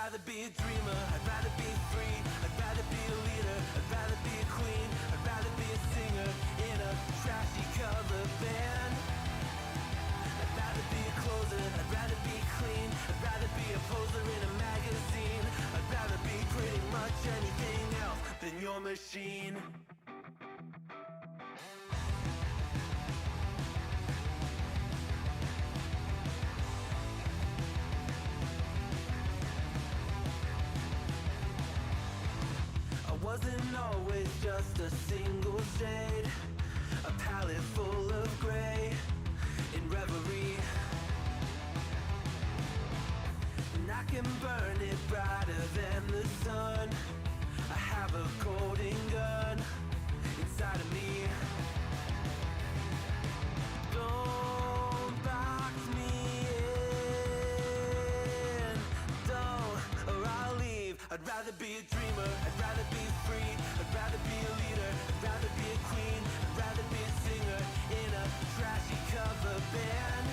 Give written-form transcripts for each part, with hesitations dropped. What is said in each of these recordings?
rather be a dreamer, I'd rather be free, I'd rather be a leader, I'd rather be a queen, I'd rather be a singer in a trashy cover band. I'd rather be a closer, I'd rather be clean, I'd rather be a poser in a magazine, I'd rather be pretty much anything else than your machine. Wasn't always just a single shade, a palette full of gray in reverie. And I can burn it brighter than the sun. I have a golden gun inside of me. Don't box me in, don't, or I'll leave. I'd rather be a dreamer, I'd rather be free, I'd rather be a leader, I'd rather be a queen, I'd rather be a singer in a trashy cover band.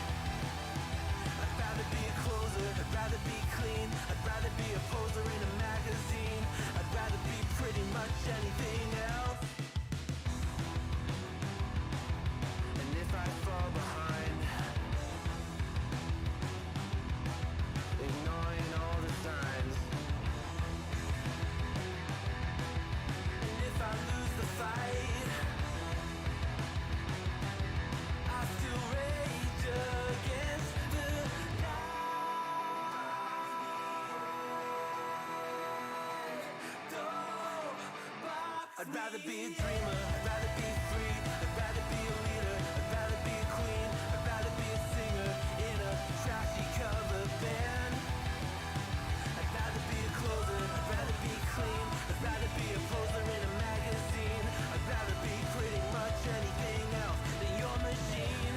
I'd rather be a closer, I'd rather be clean, I'd rather be a poser in a magazine, I'd rather be pretty much anything else. And if I fall behind, ignoring all the signs, if I lose the fight, I still rage against the night. Don't box I'd rather be a dreamer, I'd rather be free, I'd rather be a leader, I'd rather be a queen, I'd rather be a singer in a trashy cover band. I'd rather be a closer, I'd rather be clean, I'd rather be a poser in a magazine, I'd rather be pretty much anything else than your machine.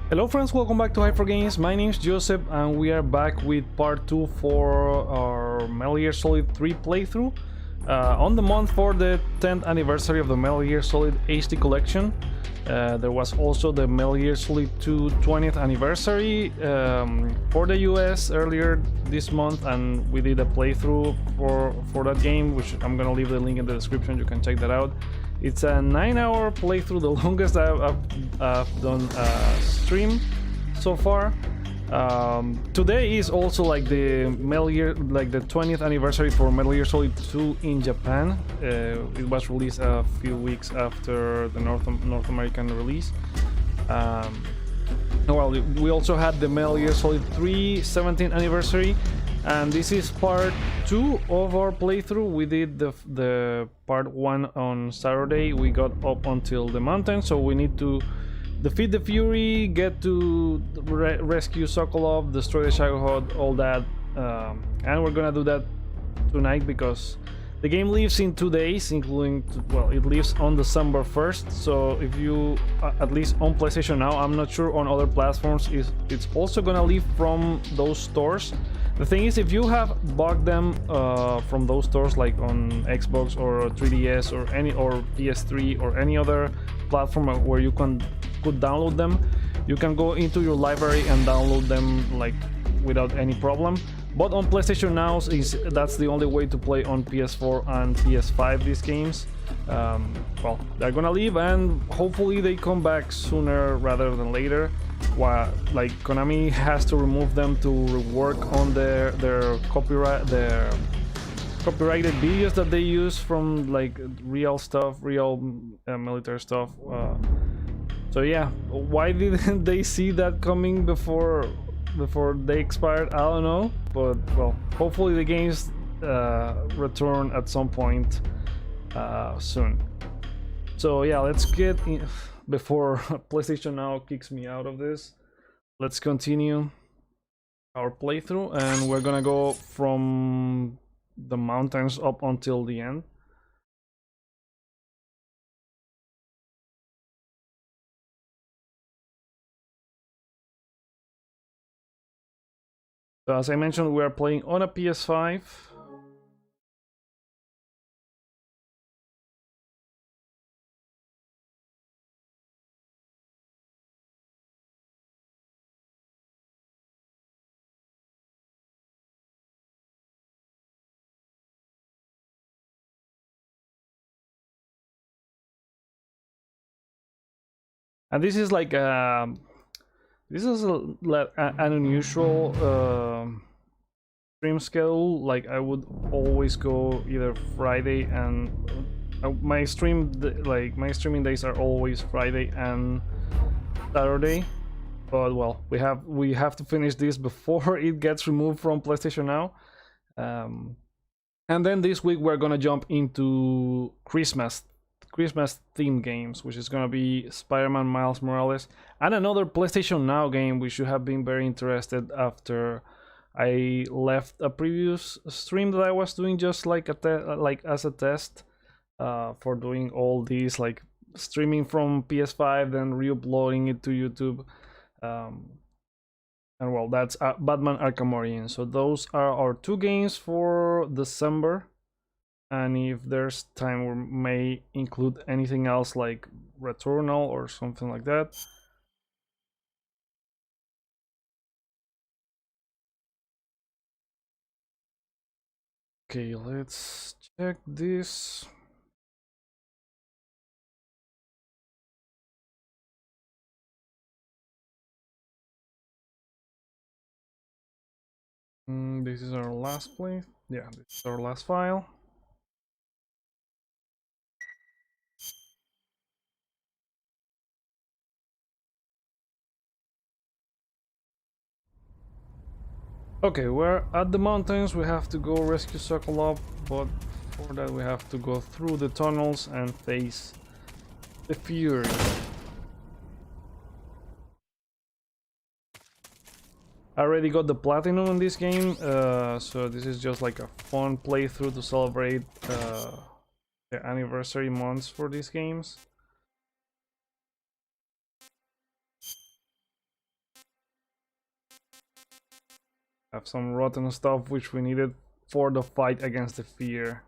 Hello friends, welcome back to Hyper Games. My name is Joseph and we are back with part 2 for our Metal Gear Solid 3 playthrough. On the month for the 10th anniversary of the Metal Gear Solid HD collection. There was also the Metal Gear Solid 2 20th anniversary for the US earlier this month, and we did a playthrough for that game, which I'm gonna leave the link in the description, you can check that out. It's a 9-hour playthrough, the longest I've done stream so far. Today is also like the Metal Gear, like the 20th anniversary for Metal Gear Solid 2 in Japan. It was released a few weeks after the North American release. Well, we also had the Metal Gear Solid 3 17th anniversary, and this is part 2 of our playthrough. We did the part 1 on Saturday. We got up until the mountain, so we need to defeat the Fury, get to rescue Sokolov, destroy the Shagohod, all that, and we're gonna do that tonight because the game leaves in 2 days, including, well, it leaves on December 1st. So if you, at least on PlayStation Now, I'm not sure on other platforms, it's also gonna leave from those stores. The thing is, if you have bought them from those stores, like on Xbox or 3DS or PS3 or any other platform where you could download them, you can go into your library and download them like without any problem. But on PlayStation Now, that's the only way to play on PS4 and PS5 these games. Well, they're gonna leave, and hopefully they come back sooner rather than later. Like Konami has to remove them to work on their copyrighted videos that they use from like real stuff, real military stuff. So yeah, why didn't they see that coming before they expired? I don't know, but well, hopefully the games return at some point soon. So yeah, let's get in before PlayStation Now kicks me out of this. Let's continue our playthrough, and we're gonna go from the mountains up until the end. So as I mentioned, we are playing on a PS5. And this is like this is an unusual stream schedule. Like I would always go either Friday and my streaming days are always Friday and Saturday. But well, we have to finish this before it gets removed from PlayStation Now. And then this week we're gonna jump into Christmas themed games, which is gonna be Spider-Man Miles Morales and another PlayStation Now game, which you have been very interested after I left a previous stream that I was doing just like as a test for doing all these, like streaming from PS5 then re-uploading it to YouTube. And well, that's Batman Arkham Origins. So those are our two games for December. And if there's time, we may include anything else like Returnal or something like that. Okay, let's check this. This is our last play. Yeah, this is our last file. Okay, we're at the mountains. We have to go rescue Sokolov, but for that we have to go through the tunnels and face the Fury. I already got the platinum in this game, so this is just like a fun playthrough to celebrate the anniversary months for these games. Have some rotten stuff which we needed for the fight against the fear.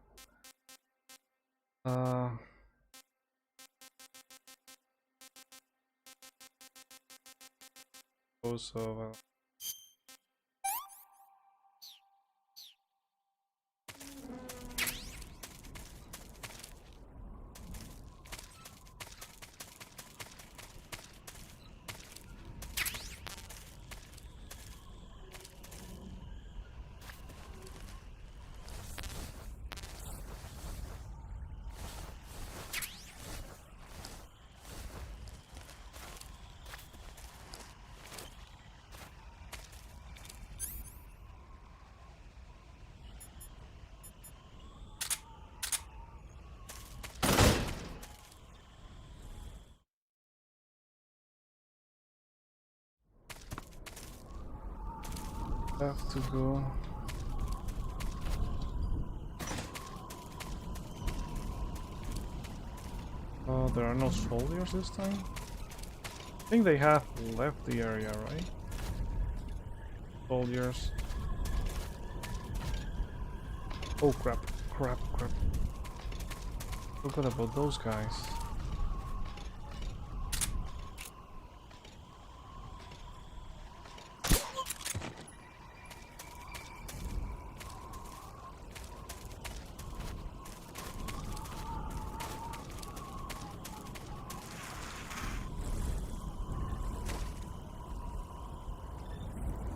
Also, have to go. Oh, there are no soldiers this time? I think they have left the area, right? Soldiers. Oh crap, crap. Forgot about those guys.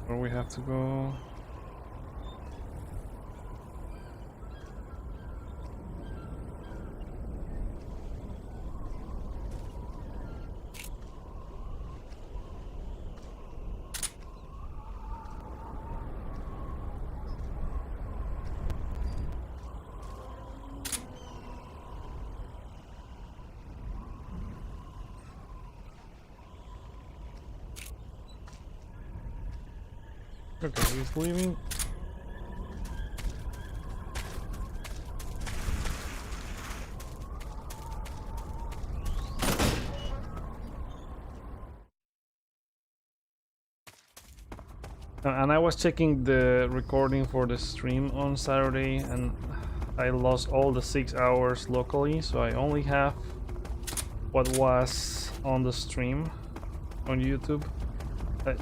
Where we have to go? Okay, he's leaving. And I was checking the recording for the stream on Saturday, and I lost all the 6 hours locally, so I only have what was on the stream on YouTube.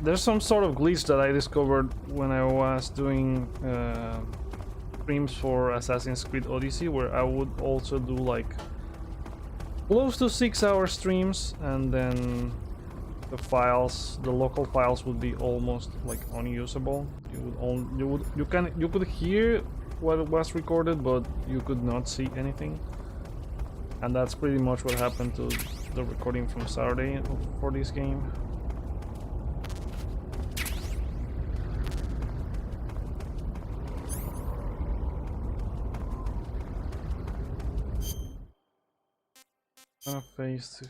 There's some sort of glitch that I discovered when I was doing streams for Assassin's Creed Odyssey, where I would also do like close to 6 hour streams, and then the files, the local files, would be almost like unusable. You could hear what was recorded, but you could not see anything. And that's pretty much what happened to the recording from Saturday for this game. Face.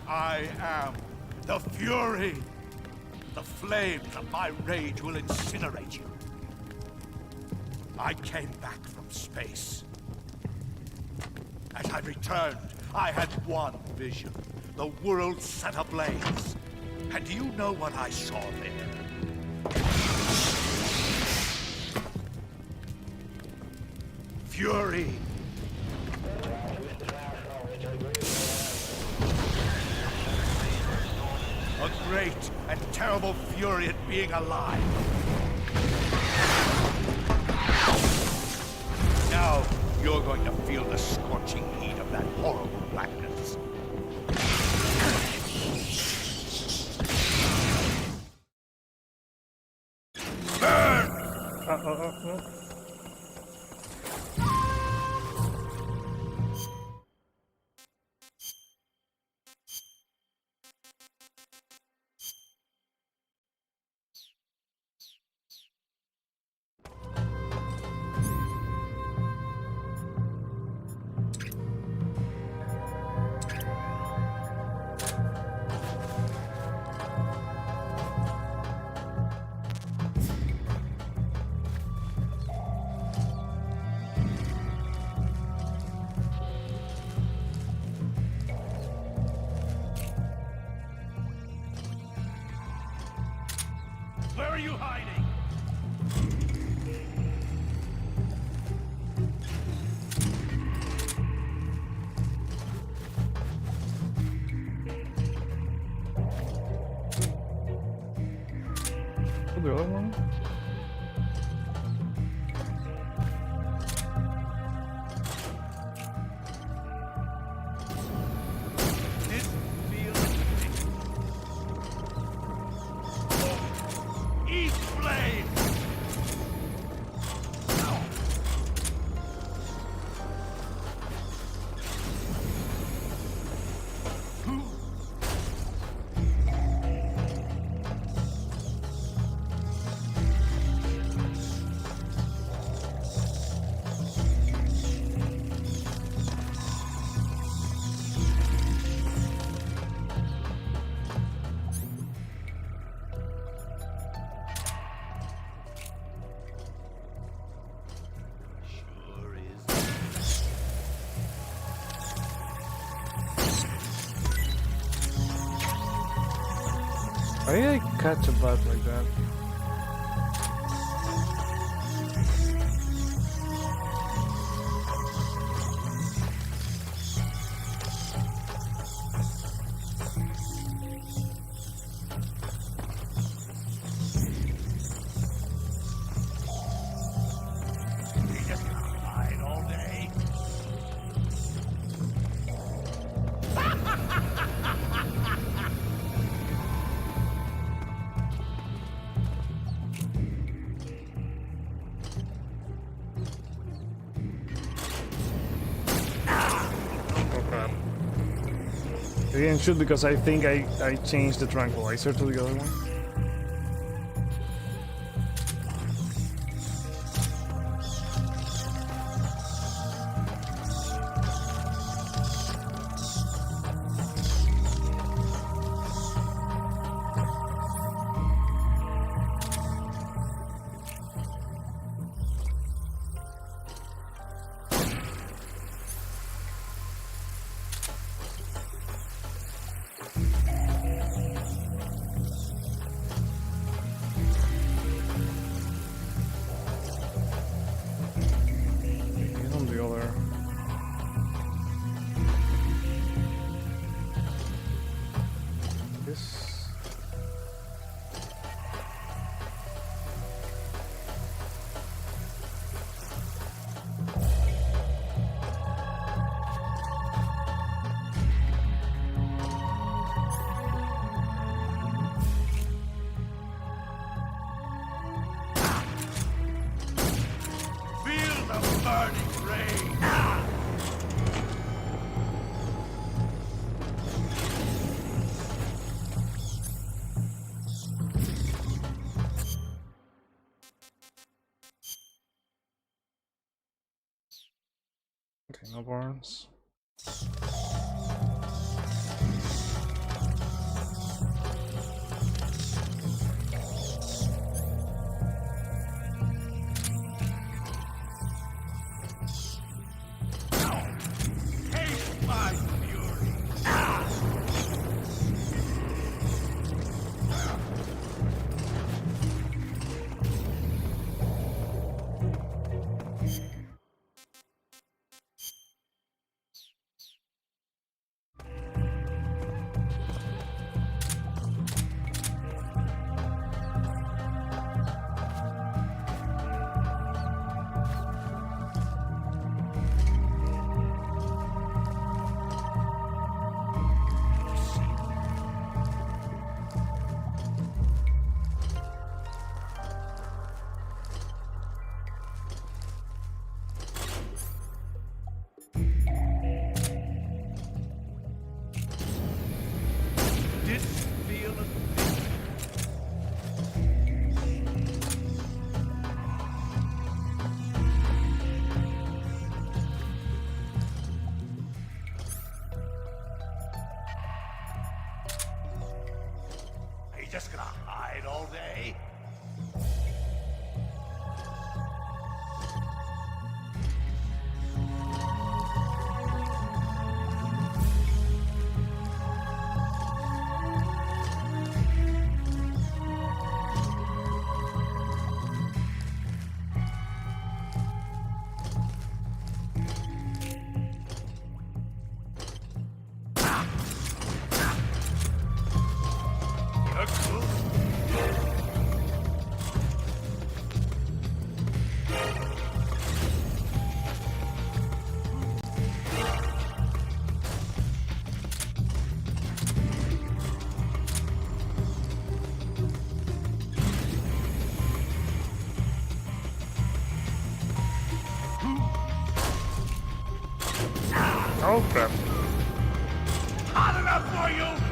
I am the Fury. The flames of my rage will incinerate you. I came back from space. As I returned, I had one vision. The world set ablaze. And do you know what I saw there? Fury. A great and terrible fury at being alive. Now, you're going to feel the scorching heat of that horrible blackness. Burn! Where are you hiding? The other one? Why did I catch a bat like that? I didn't shoot because I think I changed the tranquilizer to the other one. Okay, no barns. Just gonna hide all day? Oh crap. Hot enough for you?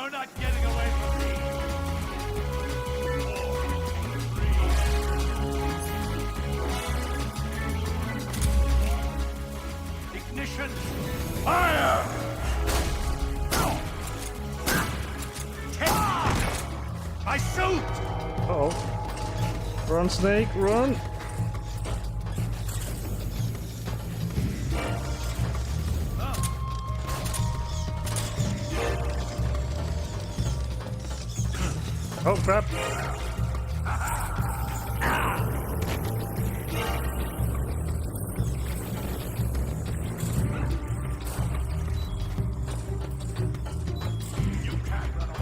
You're not getting away from me. 4, 3. Ignition. Fire! Take my suit! Uh-oh. Run, Snake, run! Oh crap! You can't run away.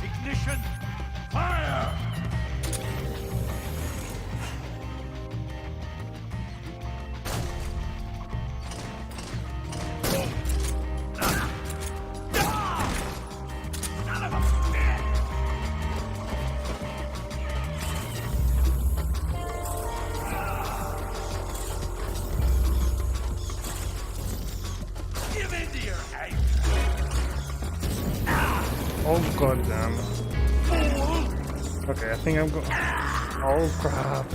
Ignition! Fire! Give in to your hate! Oh god damn. Okay, I think I'm going. Oh crap.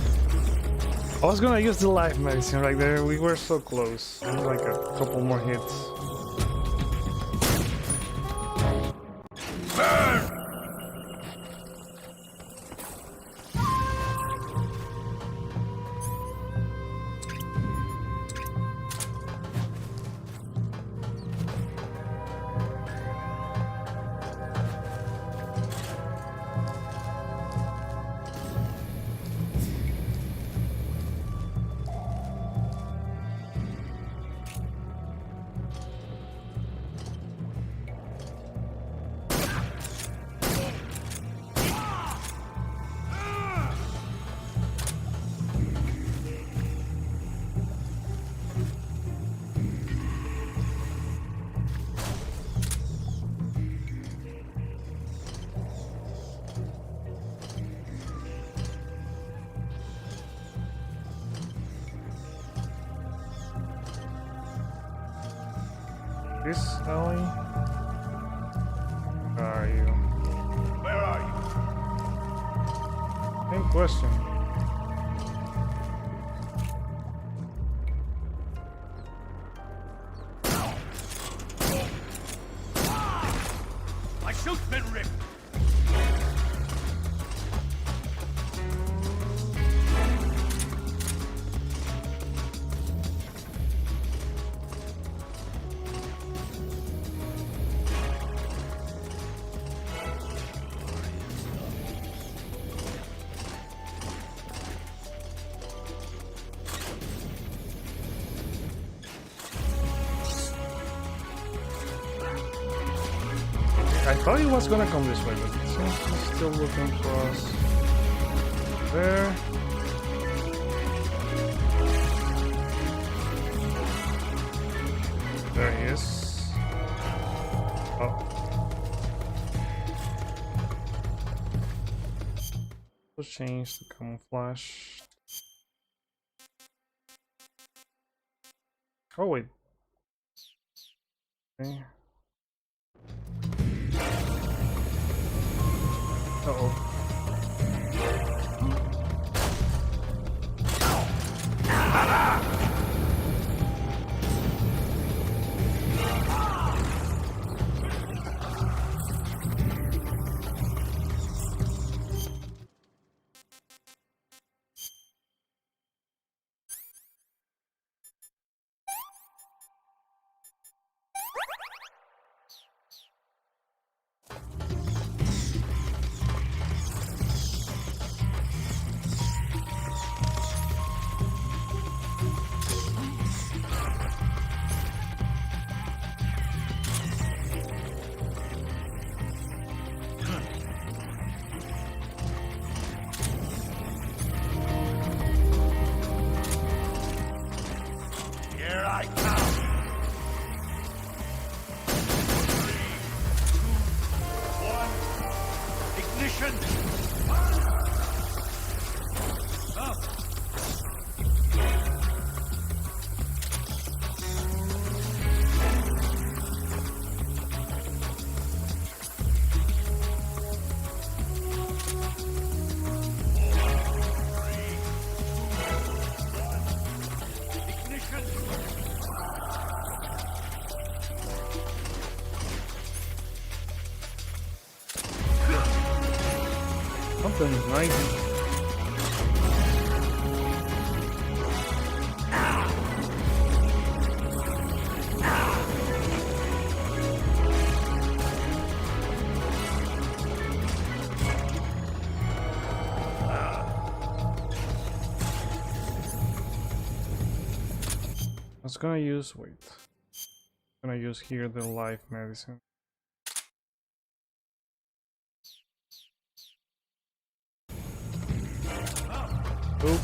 I was gonna use the life medicine right there. We were so close. Like a couple more hits. This alley? Where are you? Where are you? Same question. My suit's been ripped! I thought he was gonna come this way, but it seems he's still looking for us. There. There he is. Oh. Let's change the camouflage. Oh wait. Okay. Uh-oh. buttons, nice. I was gonna use, wait. I'm gonna use here the life medicine. Oop.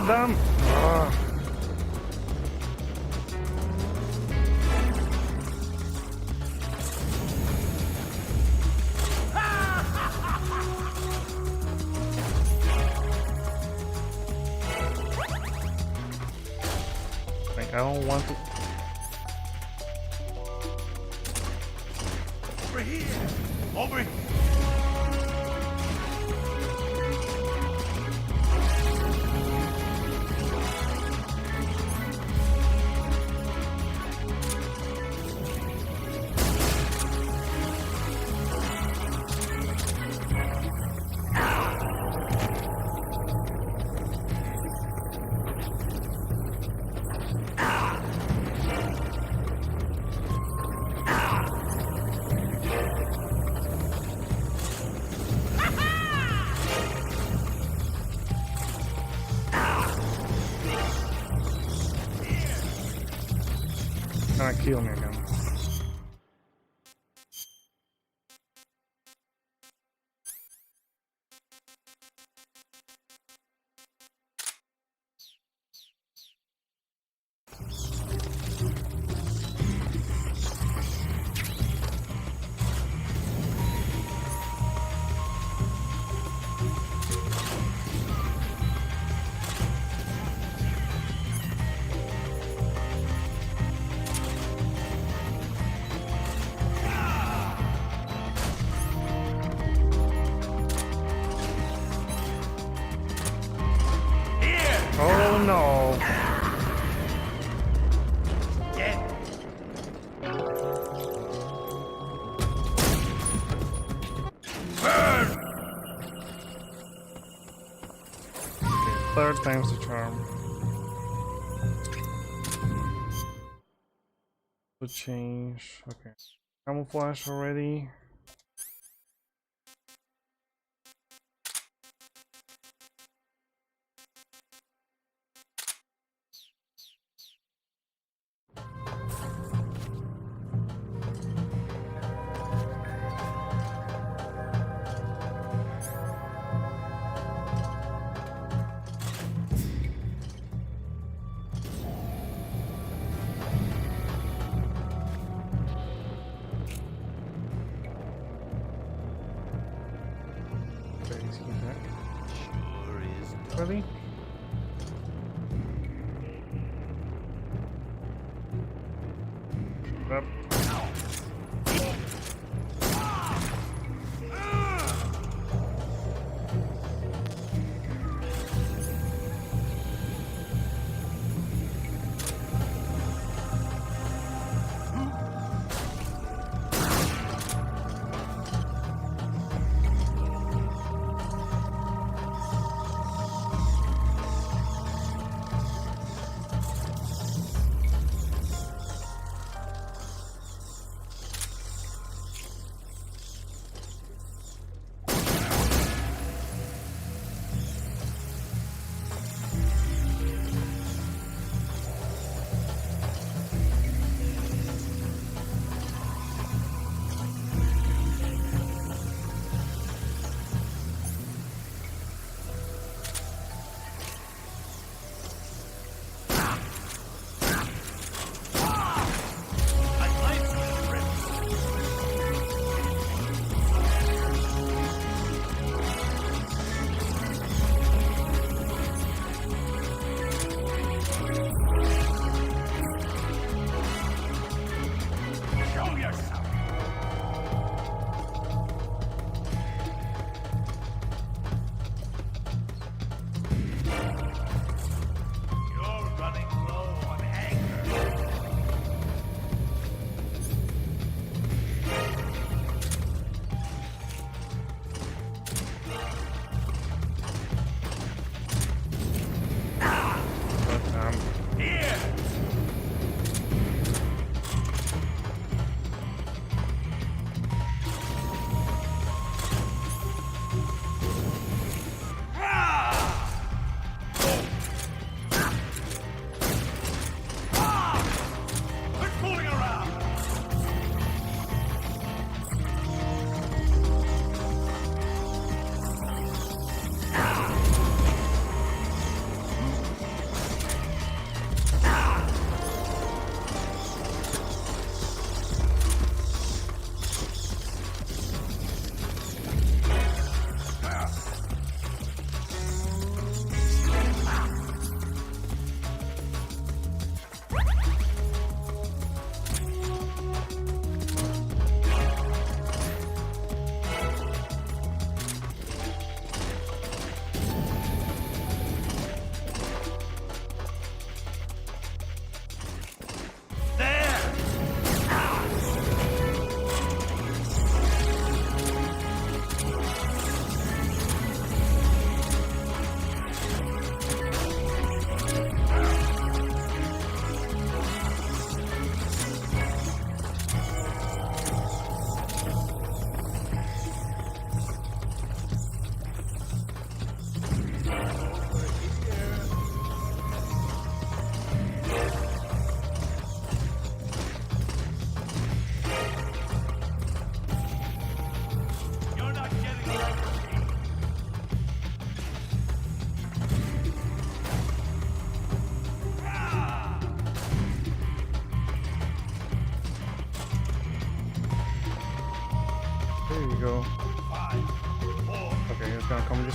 Damn! Ah. Like, I don't want to. Over here! Over here! Gonna kill me again. Oh no. Okay, third time's the charm. To change. Okay. Camouflage already. Really? Yep.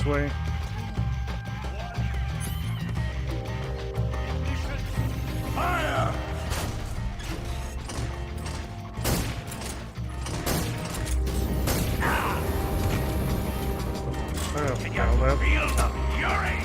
way. Fire! Can you feel the fury?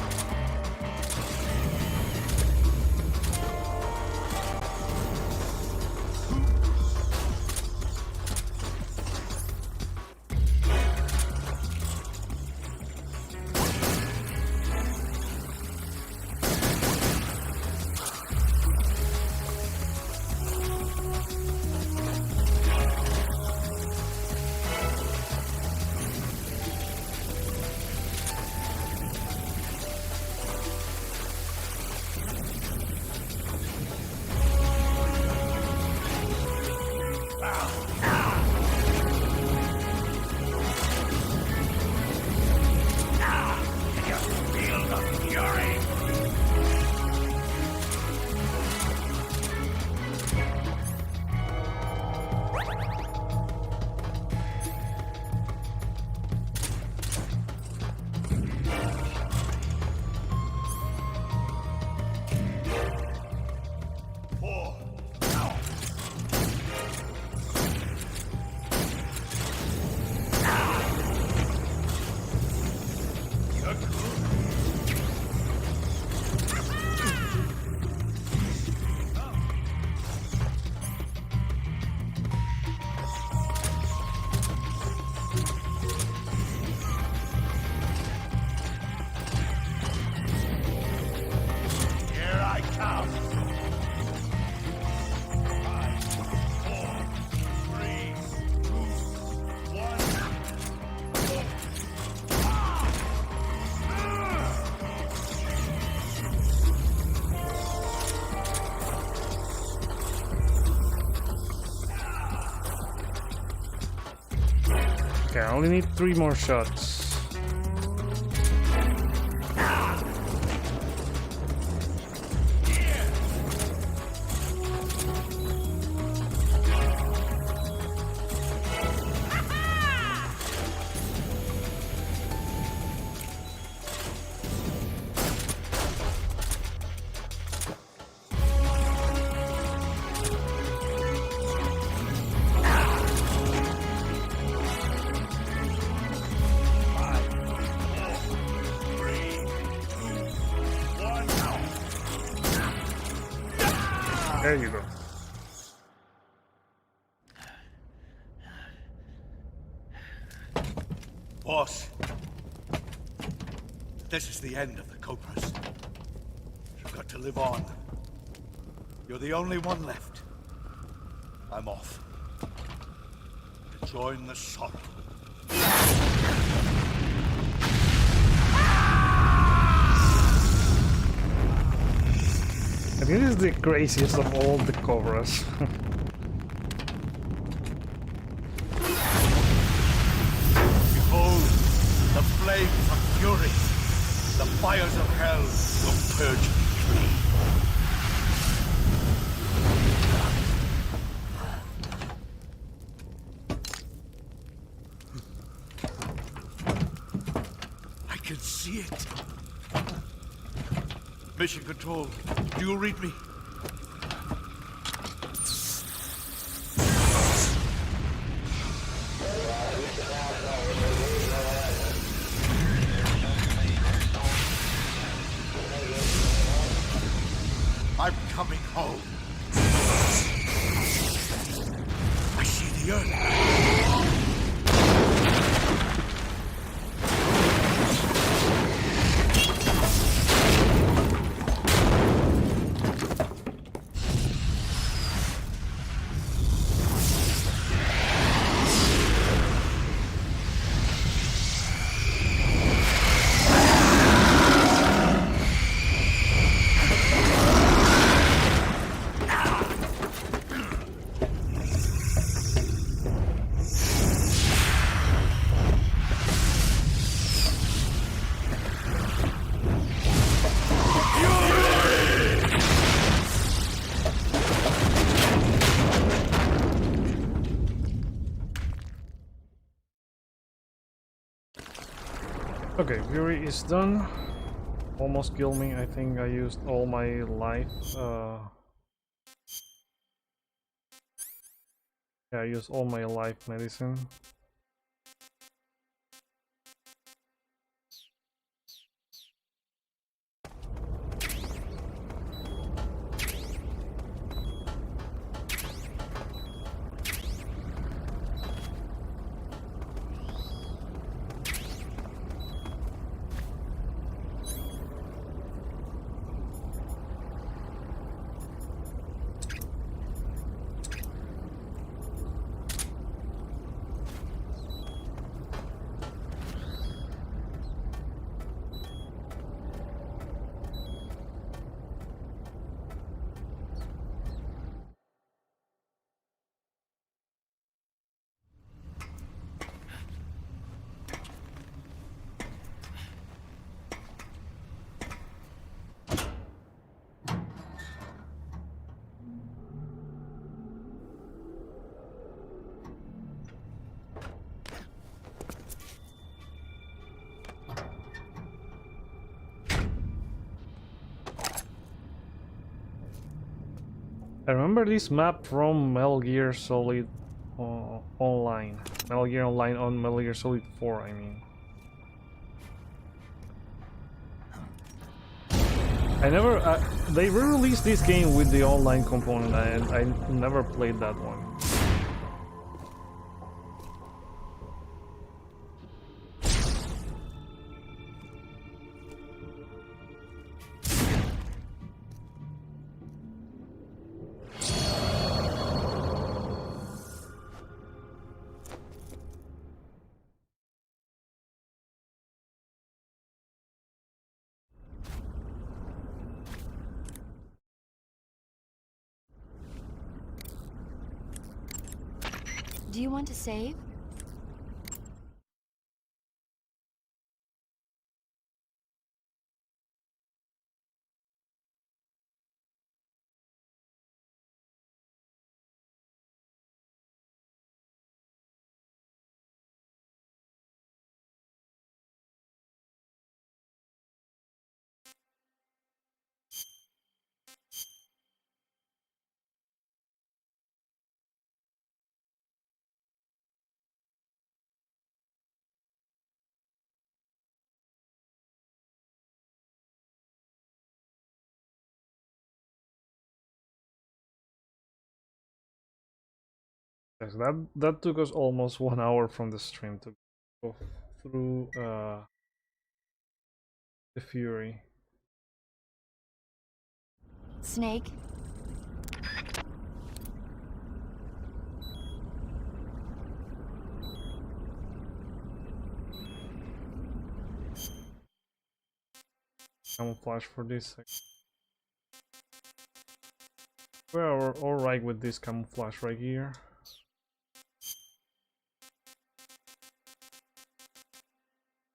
Okay, I only need 3 more shots. There you go. Boss, this is the end of the Cobras. You've got to live on. You're the only one left. I'm off. To join the sorrow. I think this is the craziest of all the Cobras. Behold, the flames of fury. The fires of hell will purge me clean. I can see it. Mission Control, do you read me? I'm coming home. I see the earth. Okay, Fury is done. Almost killed me. I think I used all my life. Yeah, I used all my life medicine. I remember this map from Metal Gear Solid Online. Metal Gear Online on Metal Gear Solid 4, I mean. I never... they re-released this game with the online component and I never played that one. Do you want to save? Yes, that took us almost 1 hour from the stream to go through the Fury. Snake? Camouflage for this. We're alright with this camouflage right here.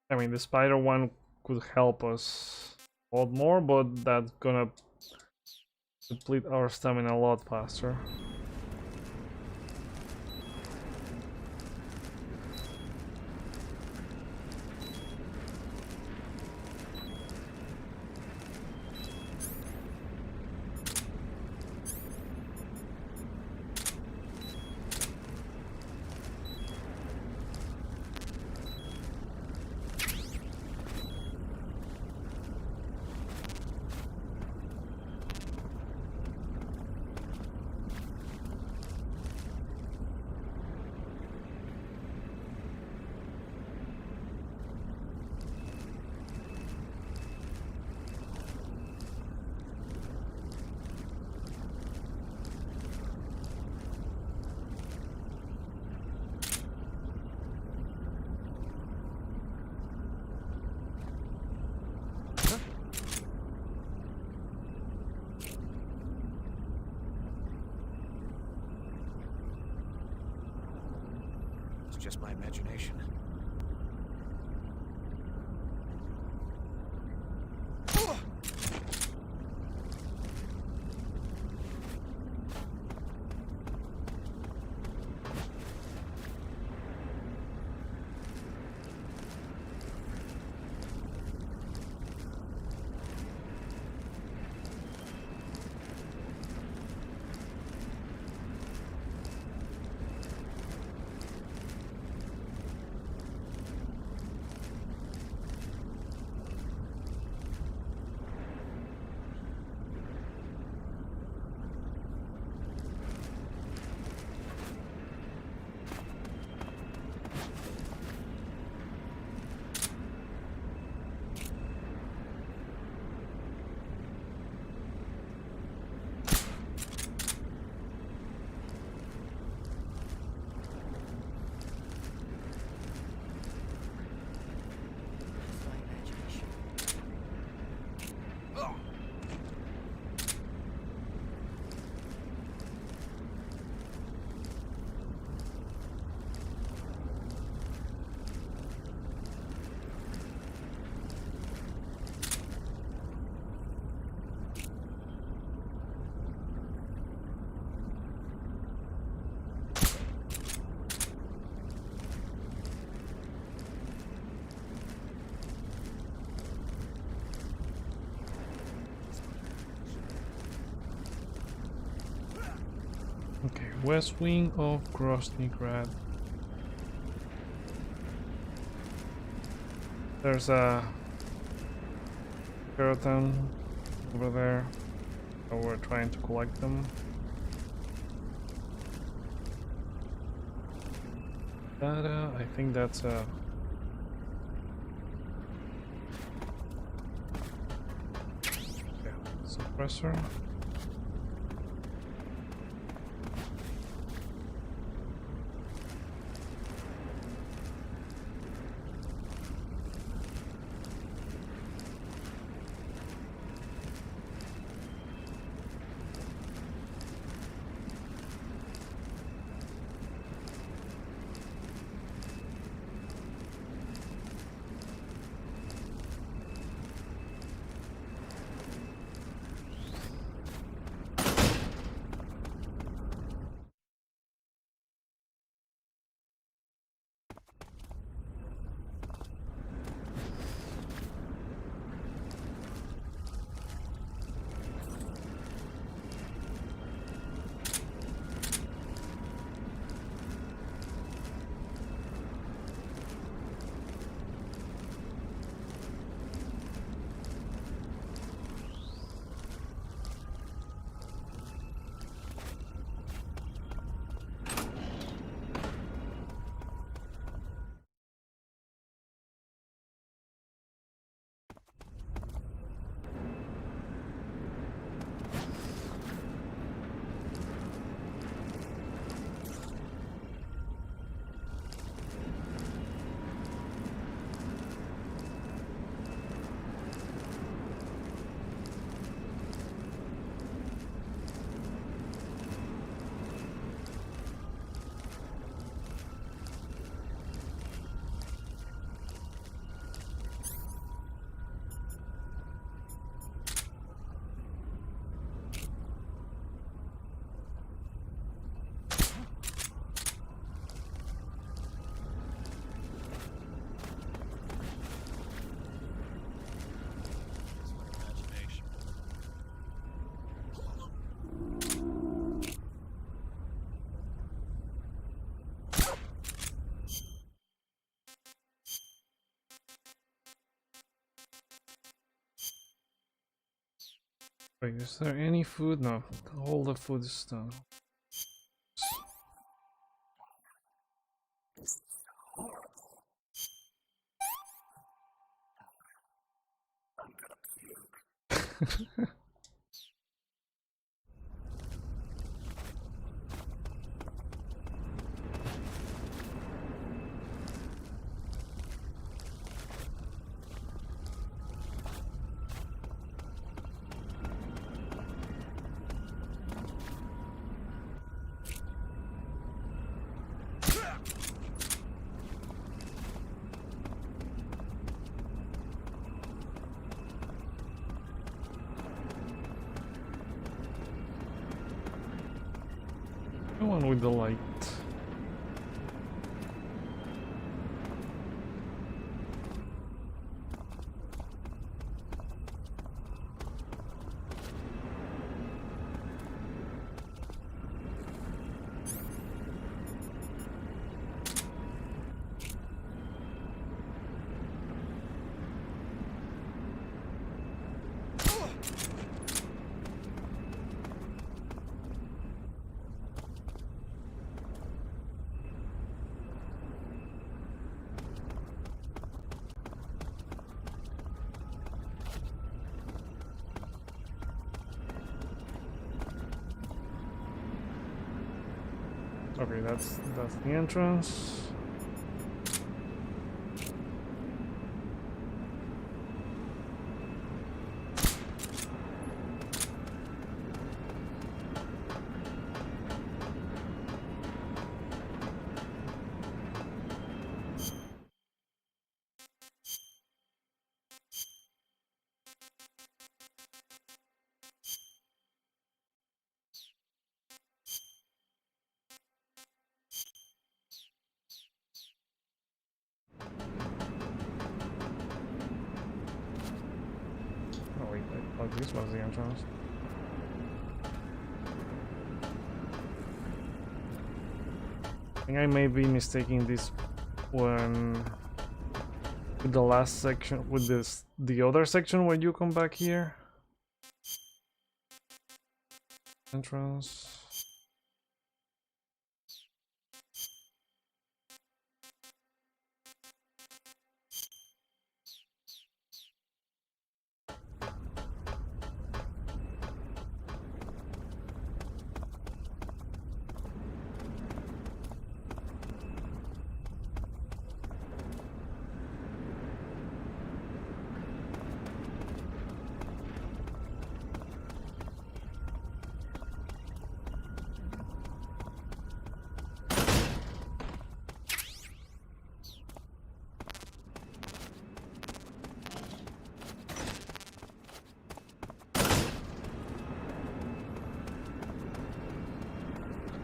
I mean, the spider one could help us a lot more, but that's gonna deplete our stamina a lot faster. Just my imagination. west wing of Groznyj Grad. There's a skeleton over there, so we're trying to collect them. I think that's a suppressor. Wait, is there any food? No, all the food is done. The one with the light. Okay, that's the entrance. Oh wait, I thought this was the entrance. think I may be mistaking this one with the last section, with the other section when you come back here. Entrance.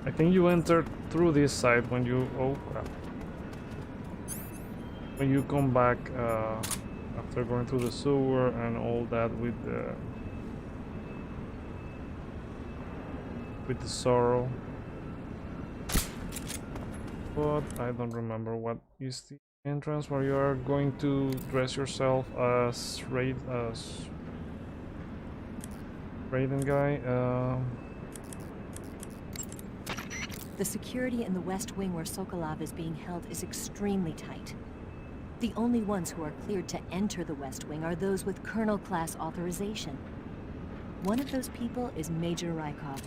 I think you entered through this side when you... oh crap. When you come back after going through the sewer and all that with the sorrow. But I don't remember what is the entrance where you are going to dress yourself as Raiden guy. The security in the West Wing where Sokolov is being held is extremely tight. The only ones who are cleared to enter the West Wing are those with Colonel-class authorization. One of those people is Major Rykov.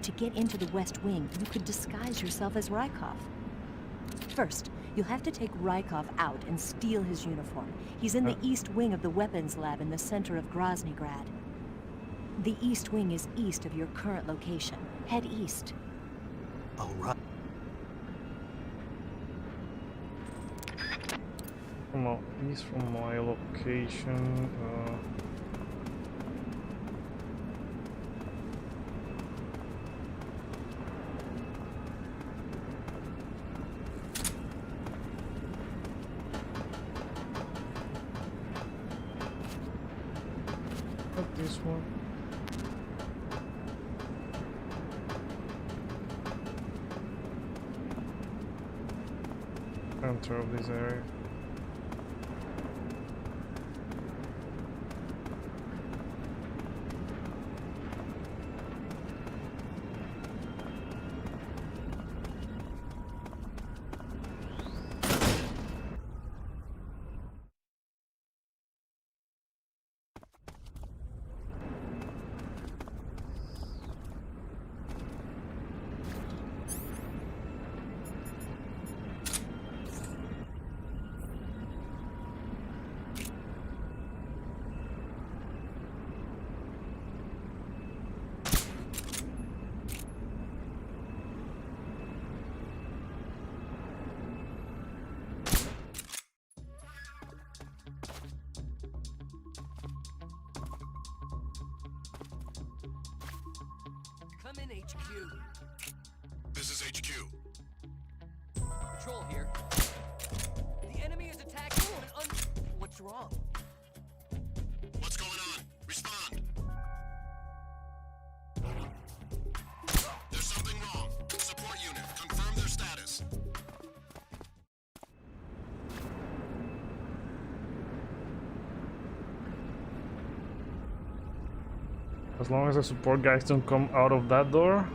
To get into the West Wing, you could disguise yourself as Rykov. First, you'll have to take Rykov out and steal his uniform. He's in the East Wing of the weapons lab in the center of Groznyj Grad. The East Wing is east of your current location. Head east. All right. East from my location. Not this one. Center of this area. Come in, HQ. This is HQ. Patrol here. The enemy is attacking an What's wrong? What's going on? Respond. There's something wrong. Support unit, confirm their status. As long as the support guys don't come out of that door.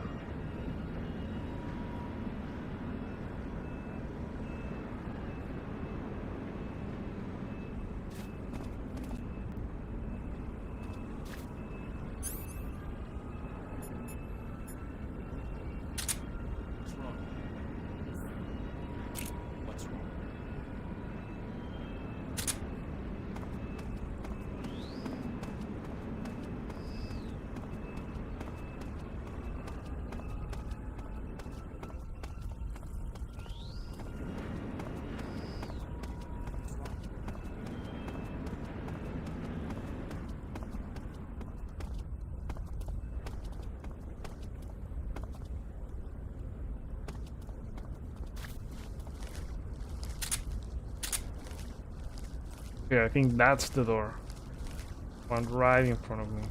What's wrong? What's wrong? Okay, I think that's the door. One right in front of me.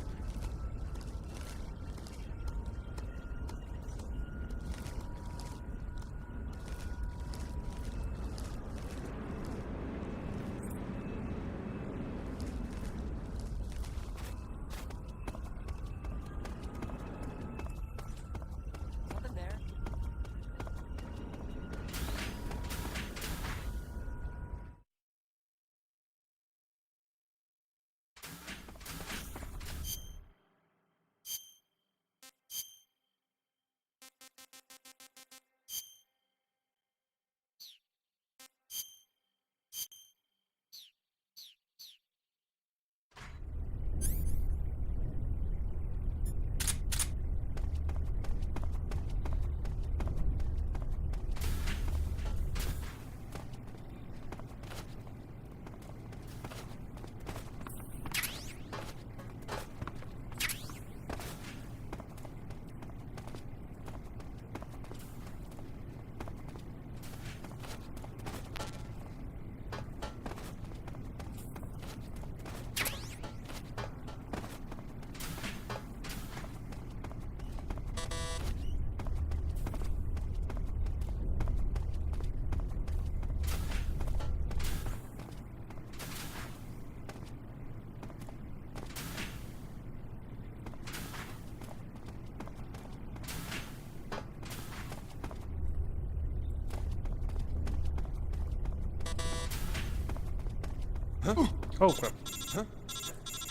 Oh crap.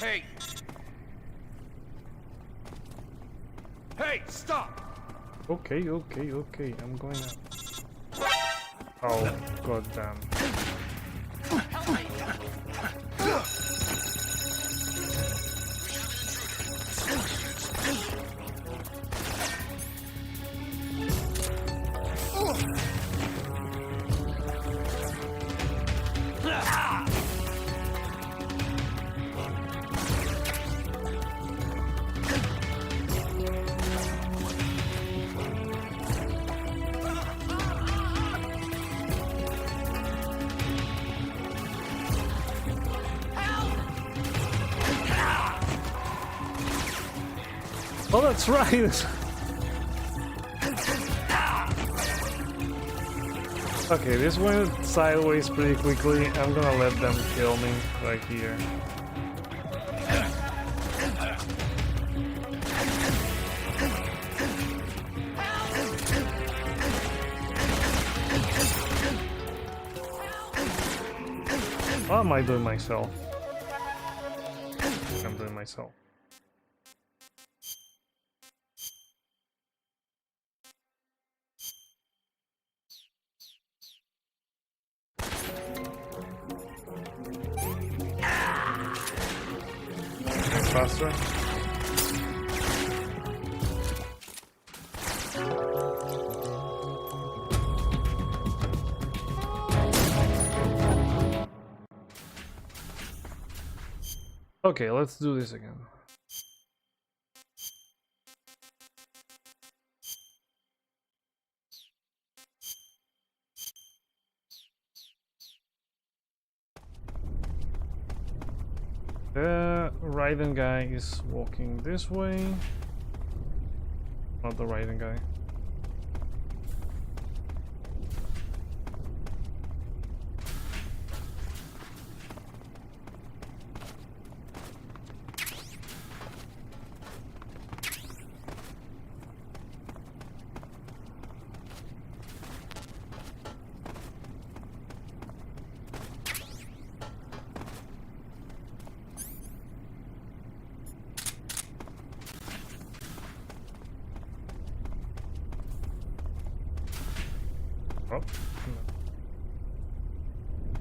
Hey! Hey, stop! Okay, okay, okay. I'm going up. Oh, goddamn. Oh, that's right! Okay, this went sideways pretty quickly. I'm gonna let them kill me right here. What am I doing myself? I'm doing myself. Faster. Okay, let's do this again. The Ryzen guy is walking this way. Not the Ryzen guy.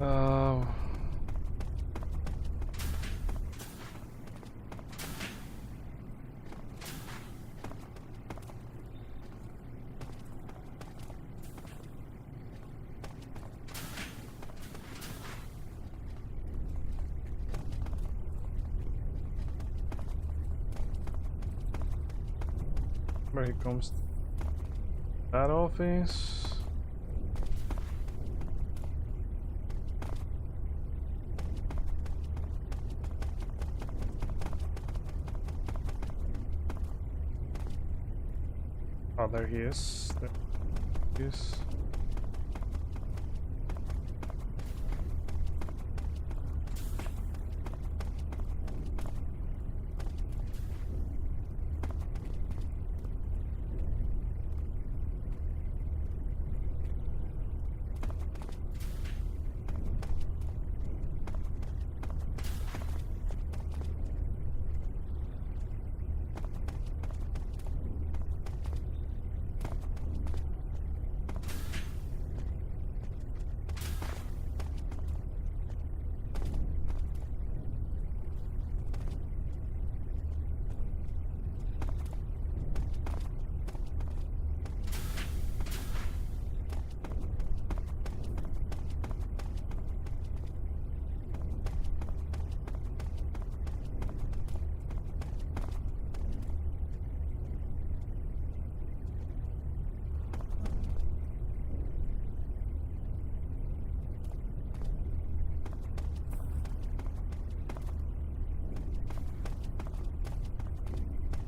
Oh. Where he comes. That office. Oh, there he is. There he is.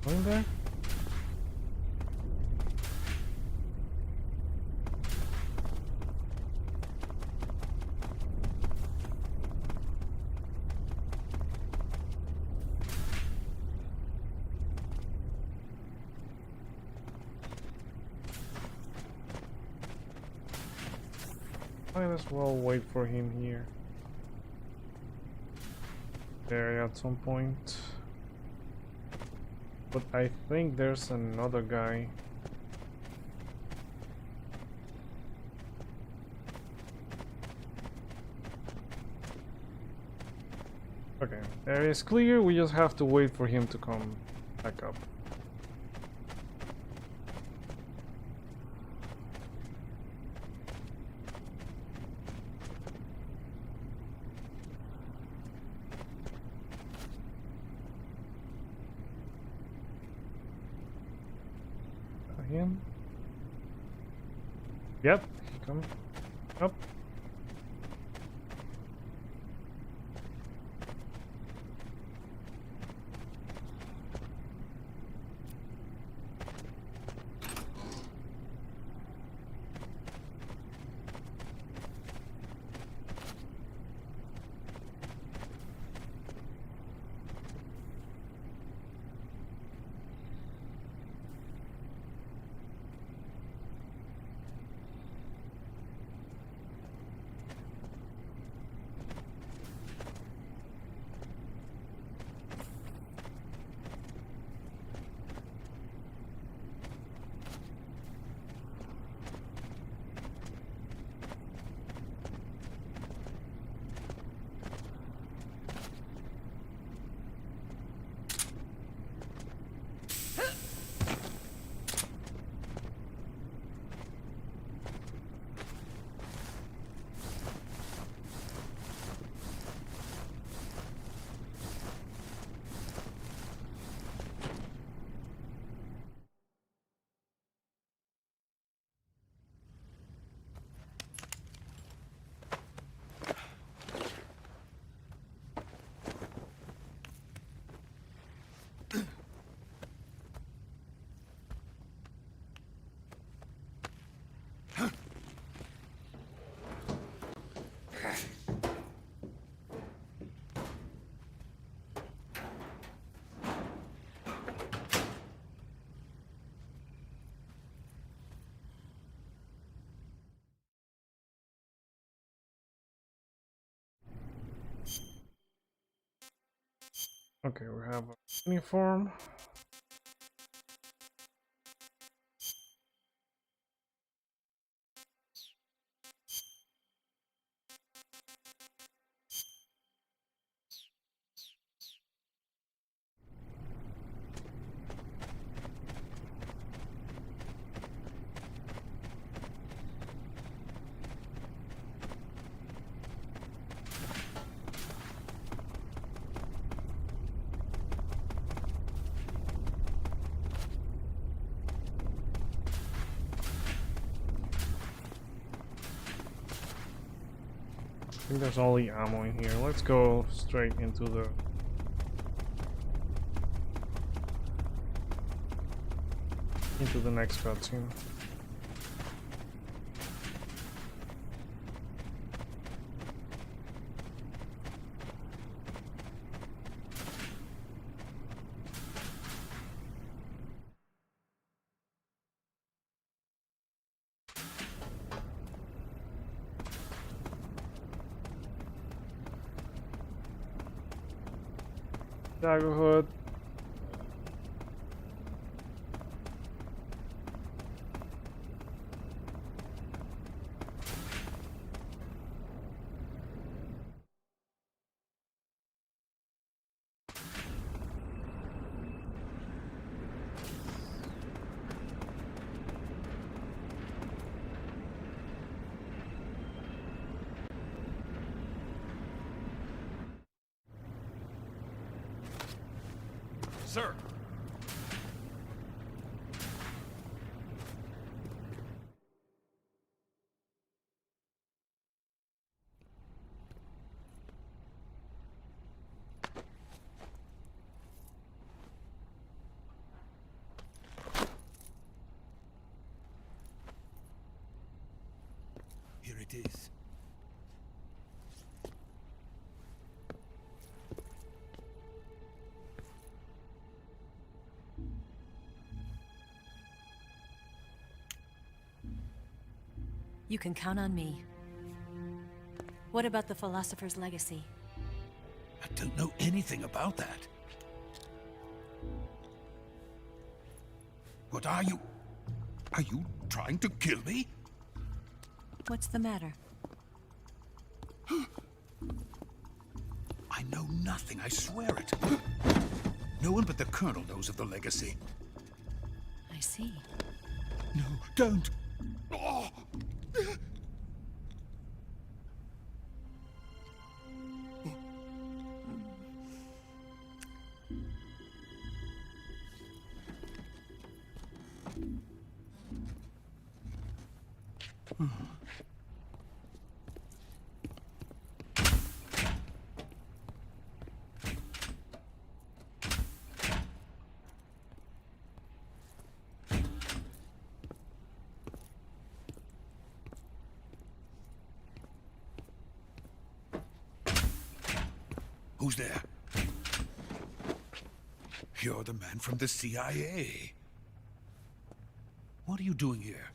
Going there? Might as well wait for him here. area at some point. But I think there's another guy. Okay, area is clear, we just have to wait for him to come back up. Him? Yep, come up. Okay, we have a uniform. I think there's only ammo in here. Let's go straight into the next cutscene. Shagohod. Sir! Here it is. You can count on me. What about the philosopher's legacy? I don't know anything about that. What are you? Are you trying to kill me? What's the matter? I know nothing, I swear it. No one but the Colonel knows of the legacy. I see. No, don't! Oh. Who's there? You're the man from the CIA. What are you doing here?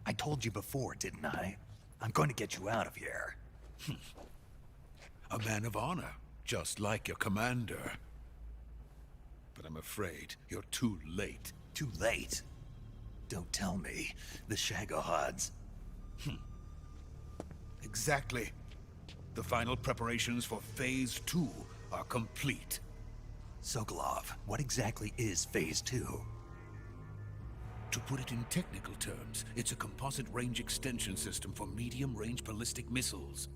I told you before, didn't I? I'm going to get you out of here. A man of honor, just like your commander. But I'm afraid you're too late. Too late? Don't tell me. The Shagohods. Exactly. The final preparations for Phase 2 are complete. Sokolov, what exactly is Phase 2? To put it in technical terms, it's a composite range extension system for medium-range ballistic missiles.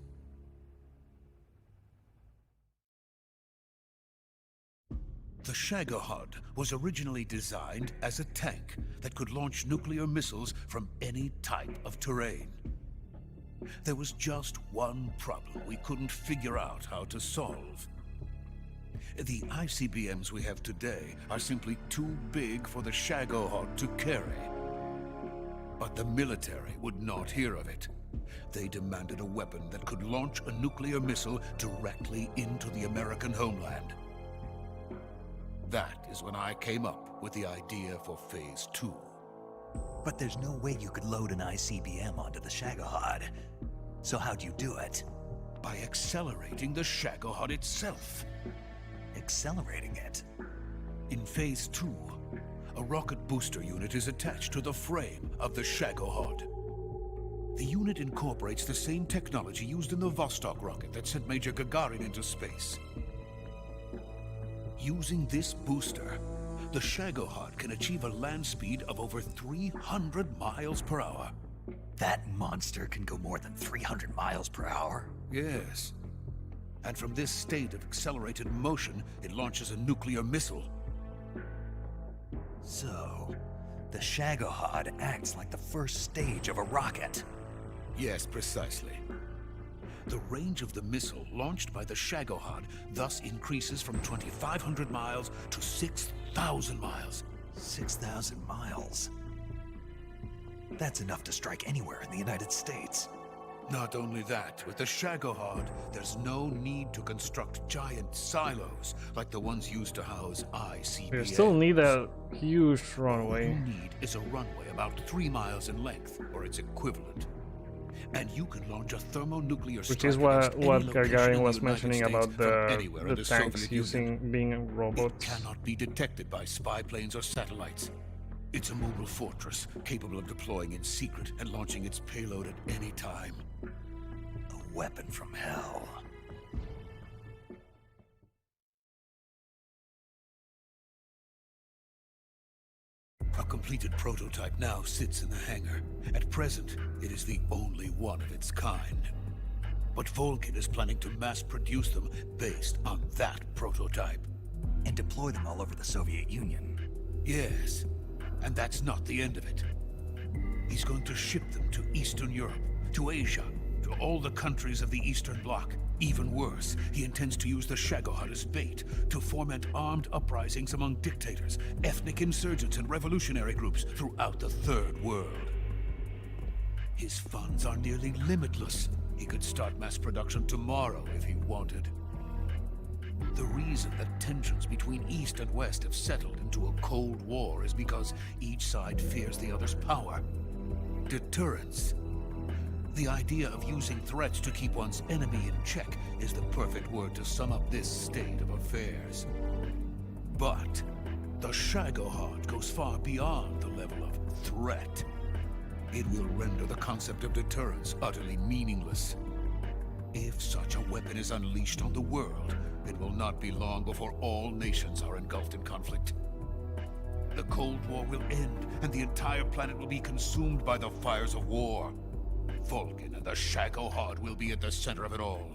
The Shagohod was originally designed as a tank that could launch nuclear missiles from any type of terrain. There was just one problem we couldn't figure out how to solve. The ICBMs we have today are simply too big for the Shagohod to carry. But the military would not hear of it. They demanded a weapon that could launch a nuclear missile directly into the American homeland. That is when I came up with the idea for Phase 2. But there's no way you could load an ICBM onto the Shagohod. So how'd you do it? By accelerating the Shagohod itself. Accelerating it? In Phase 2, a rocket booster unit is attached to the frame of the Shagohod. The unit incorporates the same technology used in the Vostok rocket that sent Major Gagarin into space. Using this booster, the Shagohod can achieve a land speed of over 300 miles per hour. That monster can go more than 300 miles per hour? Yes. And from this state of accelerated motion, it launches a nuclear missile. So, the Shagohod acts like the first stage of a rocket. Yes, precisely. The range of the missile launched by the Shagohod thus increases from 2,500 miles to 6,000 miles. 6,000 miles? That's enough to strike anywhere in the United States. Not only that, with the Shagohod, there's no need to construct giant silos like the ones used to house ICBMs. We still need a huge All runway. you need is a runway about 3 miles in length, or its equivalent. And you can launch a thermonuclear Which is strike what against any location Gagarin in was the United mentioning States about from anywhere in the the tanks Soviet using Union. being It robots. cannot be detected by spy planes or satellites. It's a mobile fortress, capable of deploying in secret and launching its payload at any time. A weapon from hell. A completed prototype now sits in the hangar. At present, it is the only one of its kind. But Volgin is planning to mass produce them based on that prototype. And deploy them all over the Soviet Union. Yes, and that's not the end of it. He's going to ship them to Eastern Europe, to Asia, to all the countries of the Eastern Bloc. Even worse, he intends to use the Shagohod as bait to foment armed uprisings among dictators, ethnic insurgents, and revolutionary groups throughout the Third World. His funds are nearly limitless. He could start mass production tomorrow if he wanted. The reason that tensions between East and West have settled into a Cold War is because each side fears the other's power. Deterrence. The idea of using threats to keep one's enemy in check is the perfect word to sum up this state of affairs. But the Shagohod goes far beyond the level of threat. It will render the concept of deterrence utterly meaningless. If such a weapon is unleashed on the world, it will not be long before all nations are engulfed in conflict. The Cold War will end, and the entire planet will be consumed by the fires of war. Volgin and the Shagohod will be at the center of it all.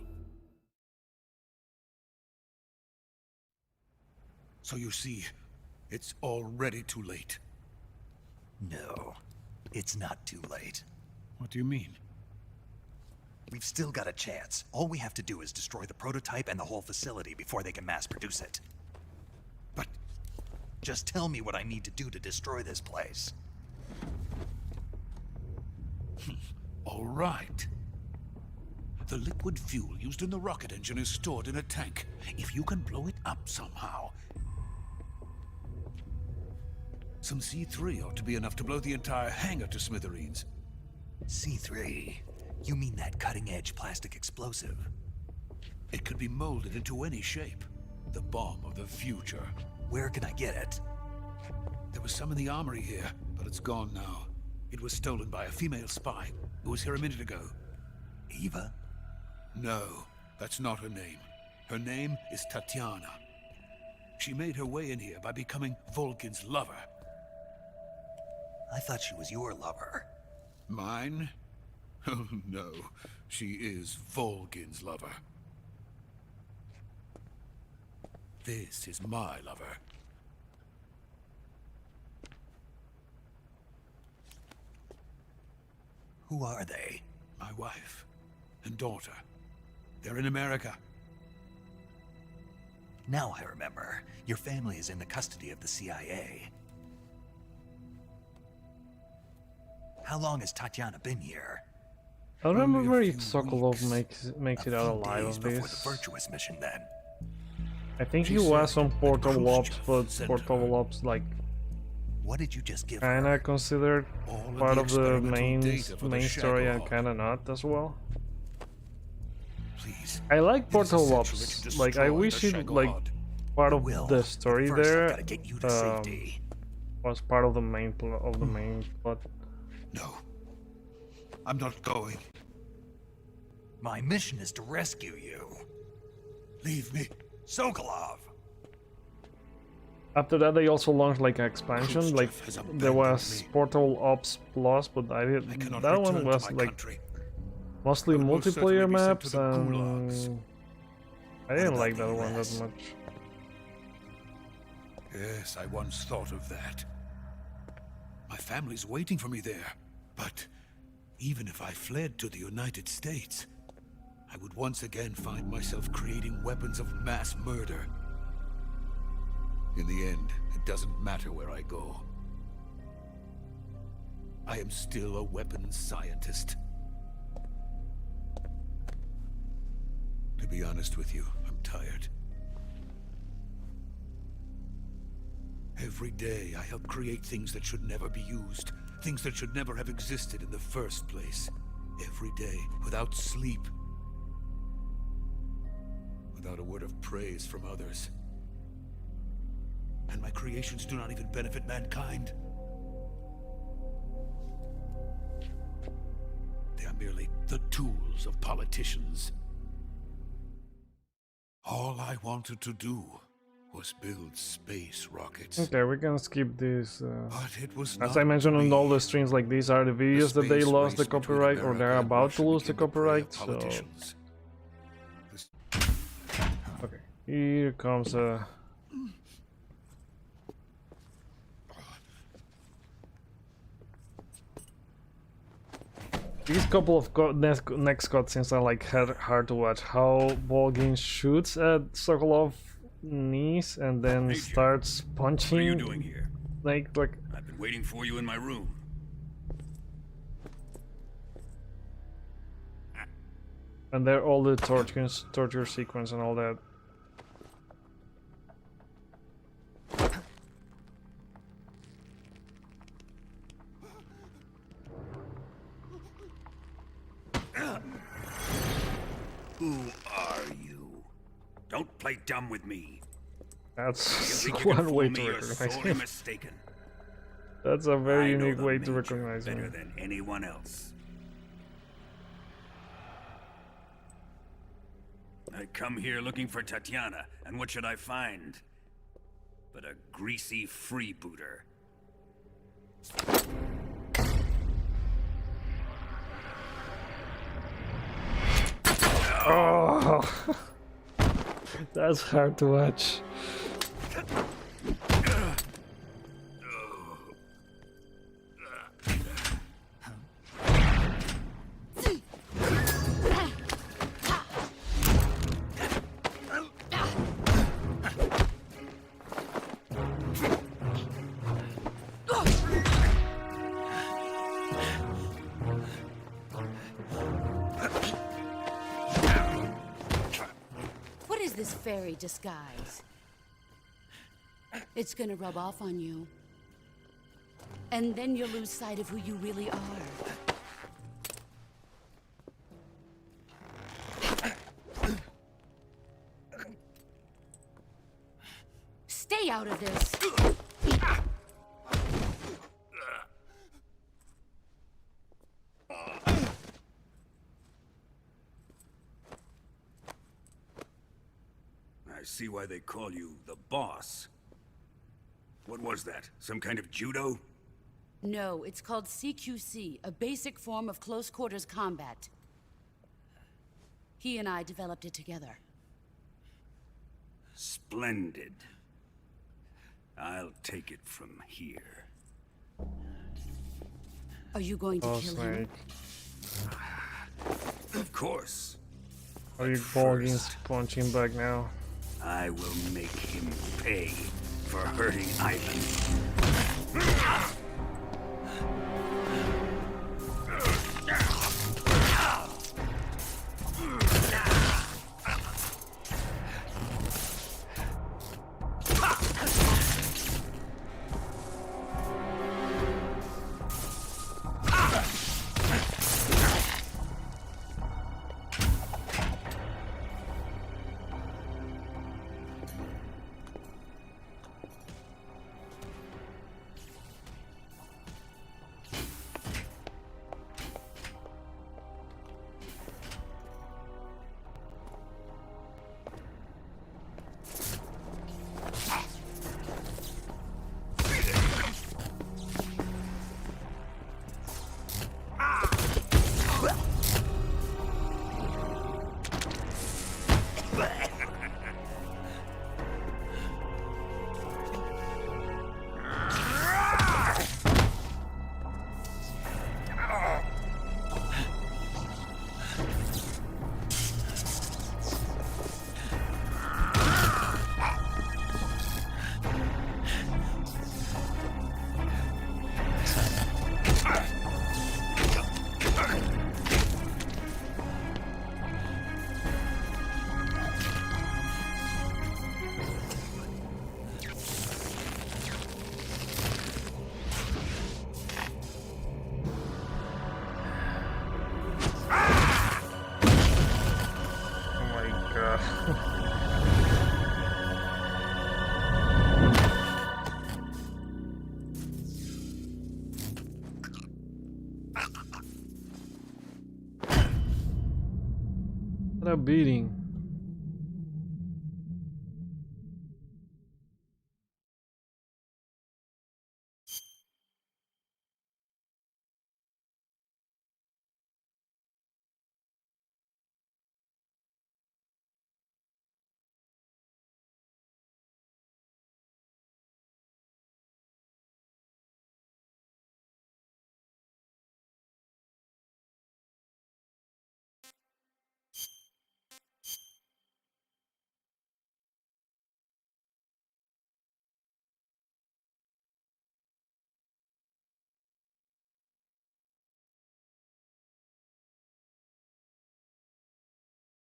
So you see, it's already too late. No, it's not too late. What do you mean? We've still got a chance. All we have to do is destroy the prototype and the whole facility before they can mass produce it. But just tell me what I need to do to destroy this place. all right. The liquid fuel used in the rocket engine is stored in a tank. If you can blow it up somehow, some C3 ought to be enough to blow the entire hangar to smithereens. C3? You mean that cutting-edge plastic explosive? It could be molded into any shape. The bomb of the future. Where can I get it? There was some in the armory here, but it's gone now. It was stolen by a female spy who was here a minute ago. Eva? No, that's not her name. Her name is Tatiana. She made her way in here by becoming Volgin's lover. I thought she was your lover. Mine? Oh no, she is Volgin's lover. This is my lover. Who are they? My wife and daughter. They're in America. Now I remember. Your family is in the custody of the CIA. How long has Tatiana been here? I don't Only a remember if few Sokolov weeks. makes it A out few alive days of before this. the virtuous mission, then. I think She he was said on that Portal Ops, Groznyj but sent Portal her. Ops like What did you just give her? kinda considered All of part the of the experimental data for the main story and Shagohod. kinda not as well. Please. I like It is Portal essential Ops. that you Like I destroy wish the it like Shagohod. part of Will, the but story first I've there gotta get you to safety. was part of the main plot. No. I'm not going. My mission is to rescue you. Leave me. Sokolov! After that, they also launched like an expansion. Like Khrushchev has there abandoned was me. Portal Ops Plus, but I I didn't. cannot That one return to was my like country. mostly I will most certainly multiplayer be sent to maps, the gulags. and I didn't about like the that one that US? much. Yes, I once thought of that. My family's waiting for me there. But even if I fled to the United States, I would once again find myself creating weapons of mass murder. In the end, it doesn't matter where I go. I am still a weapons scientist. To be honest with you, I'm tired. Every day, I help create things that should never be used. Things that should never have existed in the first place. Every day, without sleep. Without a word of praise from others. And my creations do not even benefit mankind. They are merely the tools of politicians. All I wanted to do was build space rockets. Okay, we can skip this. But it was As not I mentioned on me. all the streams, like these are the videos that they space lost the race between copyright or they're America and about to Russia lose the became the prey of copyright. So politicians. This- okay, here comes these couple of next cutscenes are like hard to watch. How Volgin shoots at Sokolov knees and then Major, starts punching What are you doing here? Snake like I've been waiting for you in my room. and there all the torture sequence and all that. play dumb with me. That's You think you can one way fool to me? You're recognize sorely him. mistaken. That's a very I know unique the way to Major recognize better him. than anyone else. I come here looking for Tatiana, and what should I find? But a greasy freebooter. Oh, that's hard to watch. What is this fairy disguise? It's gonna rub off on you. And then you'll lose sight of who you really are. Stay out of this! I see why they call you the boss. What was that? Some kind of judo? No, it's called CQC, a basic form of close quarters combat. He and I developed it together. Splendid. I'll take it from here. Are you going to Oh, kill him? Snake. Of course. Are you Volgin's punching back now? I will make him pay for hurting Ivan. Oh my god. What a beating.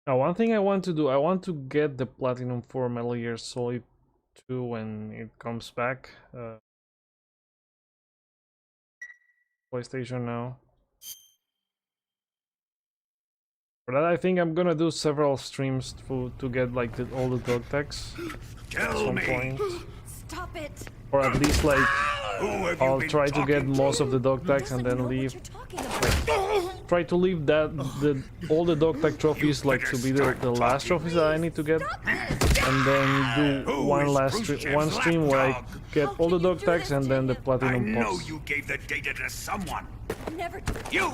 Now, one thing I want to do, I want to get the platinum for Metal Gear Solid 2 when it comes back. PlayStation now. For that, I think I'm gonna do several streams to get like all the dog tags at some point. Stop it! Or at least like Who have you I'll been try to get talking most of the dog tags and then leave. Try to leave that all the dog tag trophies like to be the last trophies that I need to get, and then do one stream where I get all the dog tags and then the I platinum know pops. you gave the data to someone. Never You!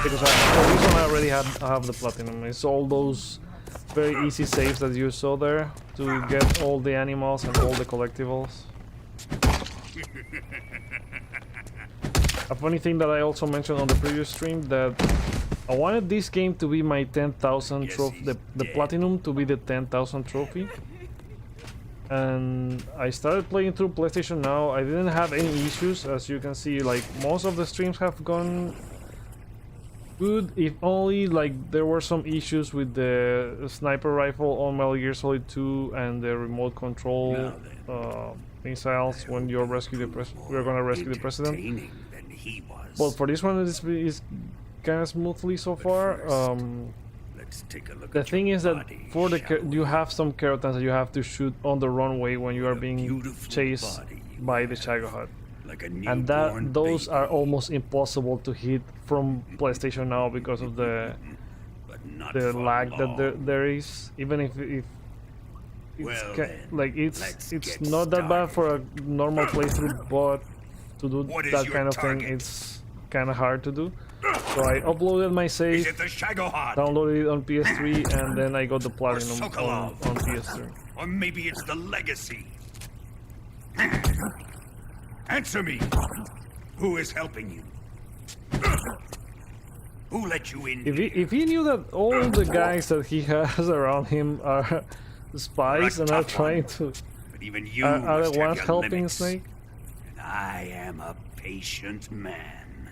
Because for this one I already have the platinum. It's all those very easy saves that you saw there to get all the animals and all the collectibles. A funny thing that I also mentioned on the previous stream, that I wanted this game to be my 10,000 trophy, the platinum to be the 10,000 trophy. And I started playing through PlayStation Now. I didn't have any issues, as you can see. Like most of the streams have gone good, if only like there were some issues with the sniper rifle on Metal Gear Solid 2 and the remote control missiles when you're gonna rescue the president. Well, for this one it's kind of smoothly so far. The thing is that for you have some Kerotans that you have to shoot on the runway when you are being chased by the Shagohod. And those are almost impossible to hit from PlayStation Now because of the lag that there is. Even if it's not that bad for a normal playthrough, but to do that kind of thing, it's kind of hard to do. So I uploaded my save, downloaded it on PS3, and then I got the platinum on PS3. Or maybe it's the legacy. Answer me. Who is helping you? Who let you in? If he knew that all the guys that he has around him are spies and are trying to, are the ones helping Snake. And I am a patient man.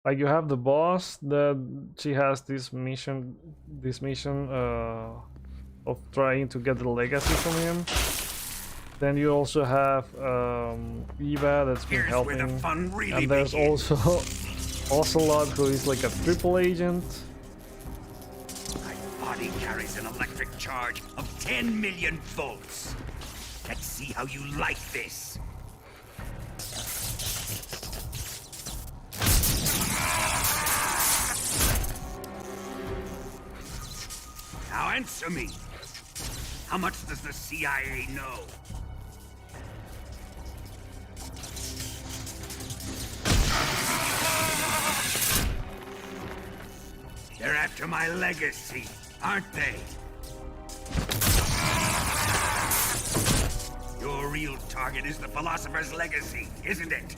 Like you have the boss that she has this mission of trying to get the legacy from him. Then you also have Eva that's been helping, and there's also Ocelot, who is like a triple agent. My body carries an electric charge of 10 million volts. Let's see how you like this. Now answer me. How much does the CIA know? They're after my legacy, aren't they? Your real target is the Philosopher's legacy, isn't it?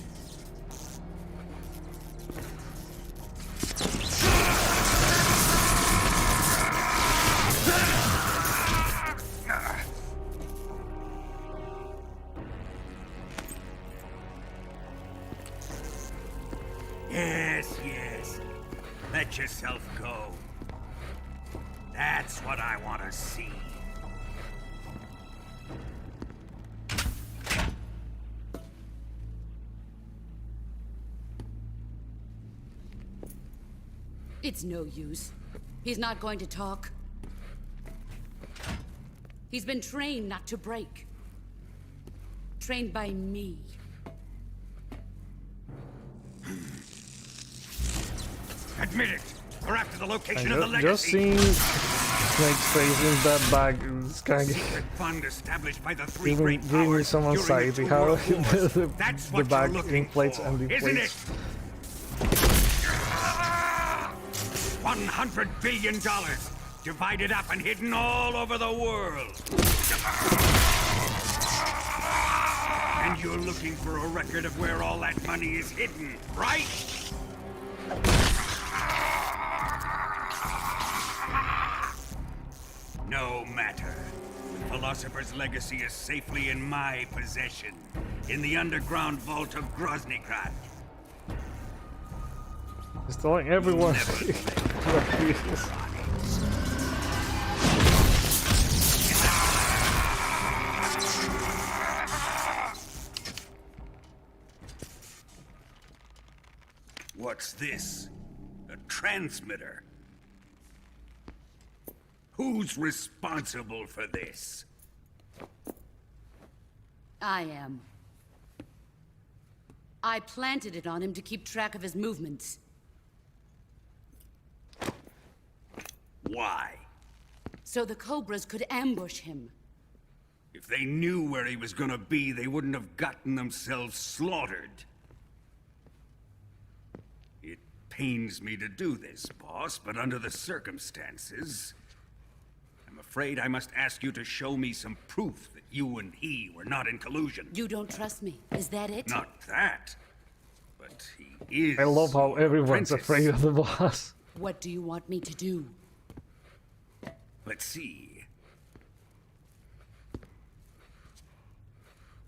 Yes. Let yourself go. That's what I want to see. It's no use. He's not going to talk. He's been trained not to break. Trained by me. Admit it. We're after the location of the legacy. Just seeing Snake's face in that bag is kind of fund established by the three giving me some anxiety how the bag inflates and deflates. $100 billion divided up and hidden all over the world. And you're looking for a record of where all that money is hidden, right? No matter. The Philosopher's legacy is safely in my possession, in the underground vault of Groznyj. He's telling everyone. What's this? A transmitter? Who's responsible for this? I am. I planted it on him to keep track of his movements. Why? So the Cobras could ambush him. If they knew where he was gonna be, they wouldn't have gotten themselves slaughtered. It pains me to do this, boss, but under the circumstances, I'm afraid I must ask you to show me some proof that you and he were not in collusion. You don't trust me, is that it? Not that, but he is. I love how everyone's apprentice. afraid of the boss. What do you want me to do? Let's see.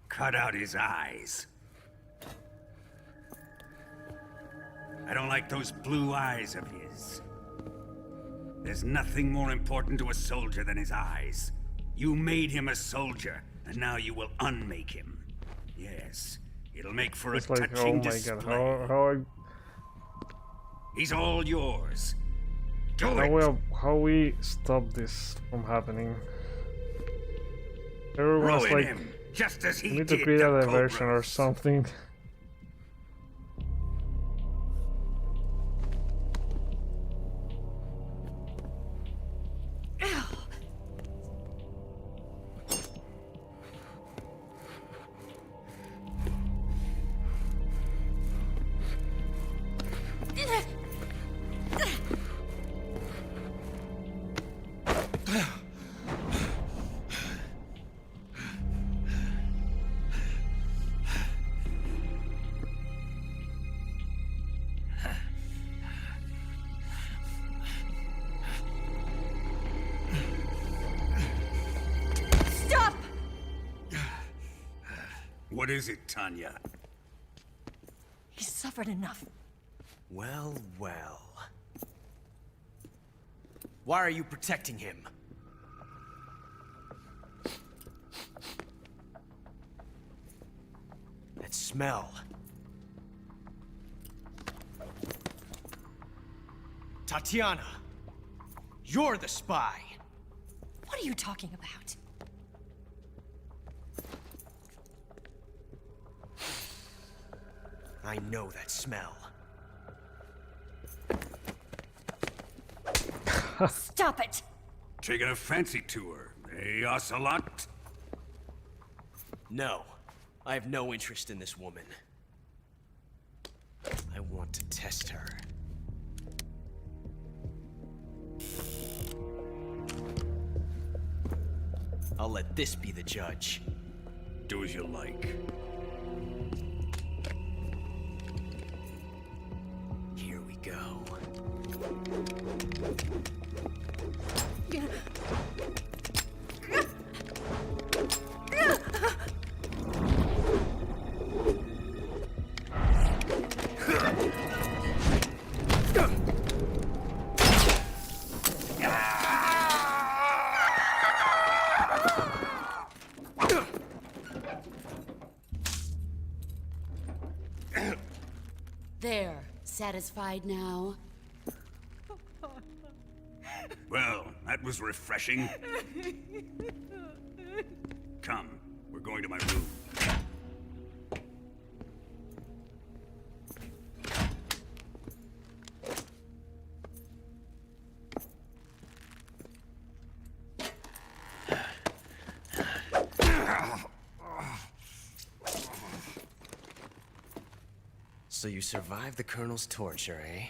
Cut out his eyes. I don't like those blue eyes of his. There's nothing more important to a soldier than his eyes. You made him a soldier, and now you will unmake him. Yes, it'll make for It's a like, touching oh my display. god, how He's all yours. Do it! how we stop this from happening? Everyone's Ruin like, him, just as he we need to did create a the diversion or Cobras. something. What is it, Tanya? He's suffered enough. Well, well. Why are you protecting him? That smell. Tatiana, you're the spy. What are you talking about? I know that smell. Stop it! Taking a fancy tour, eh, Ocelot? No, I have no interest in this woman. I want to test her. I'll let this be the judge. Do as you like. Here we go. There, satisfied now? Well, that was refreshing. Come, we're going to my room. So you survived the Colonel's torture, eh?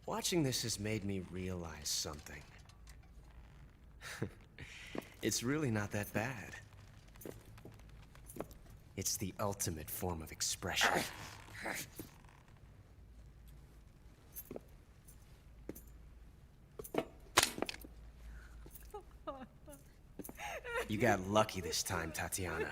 Watching this has made me realize something. It's really not that bad. It's the ultimate form of expression. You got lucky this time, Tatiana.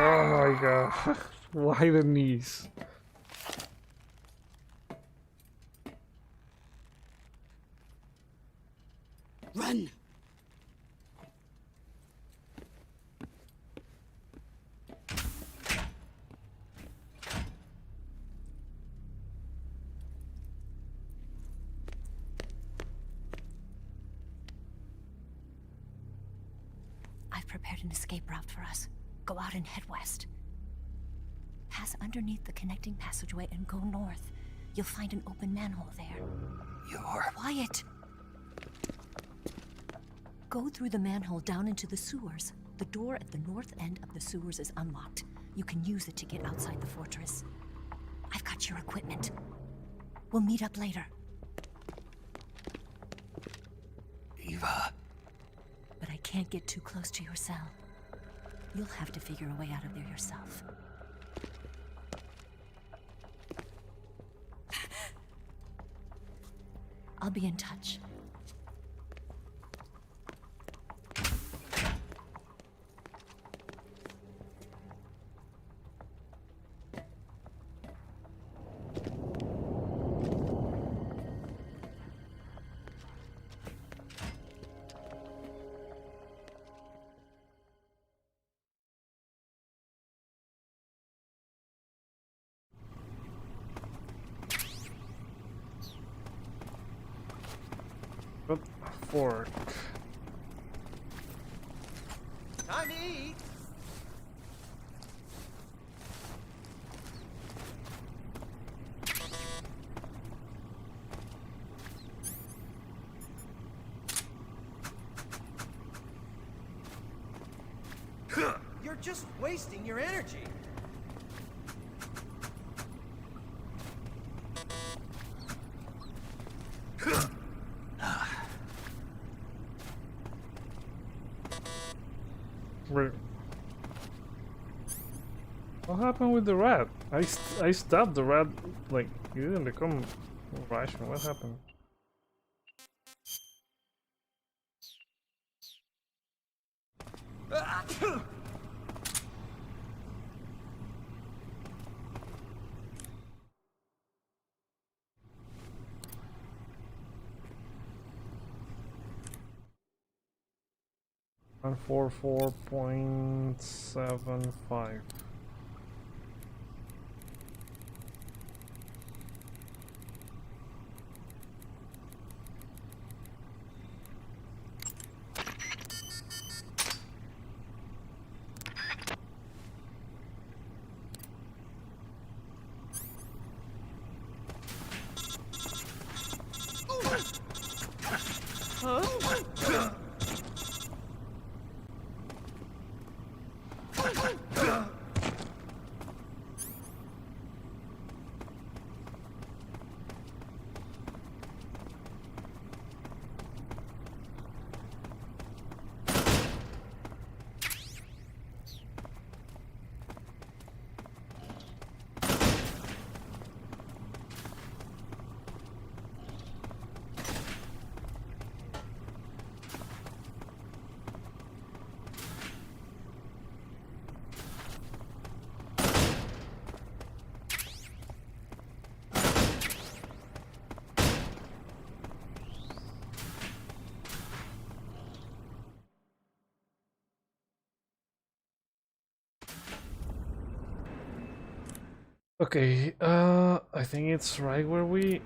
Oh my god. Why the knees? Run! I've prepared an escape route for us. Go out and head west. Pass underneath the connecting passageway and go north. You'll find an open manhole there. You're... Quiet! Go through the manhole down into the sewers. The door at the north end of the sewers is unlocked. You can use it to get outside the fortress. I've got your equipment. We'll meet up later. Eva. But I can't get too close to your cell. You'll have to figure a way out of there yourself. I'll be in touch. Fork. Time to eat. You're just wasting your energy. Wait. What happened with the rat? I stabbed the rat, like, he didn't become Russian. What happened? One 144.75. Okay, I think it's right where we...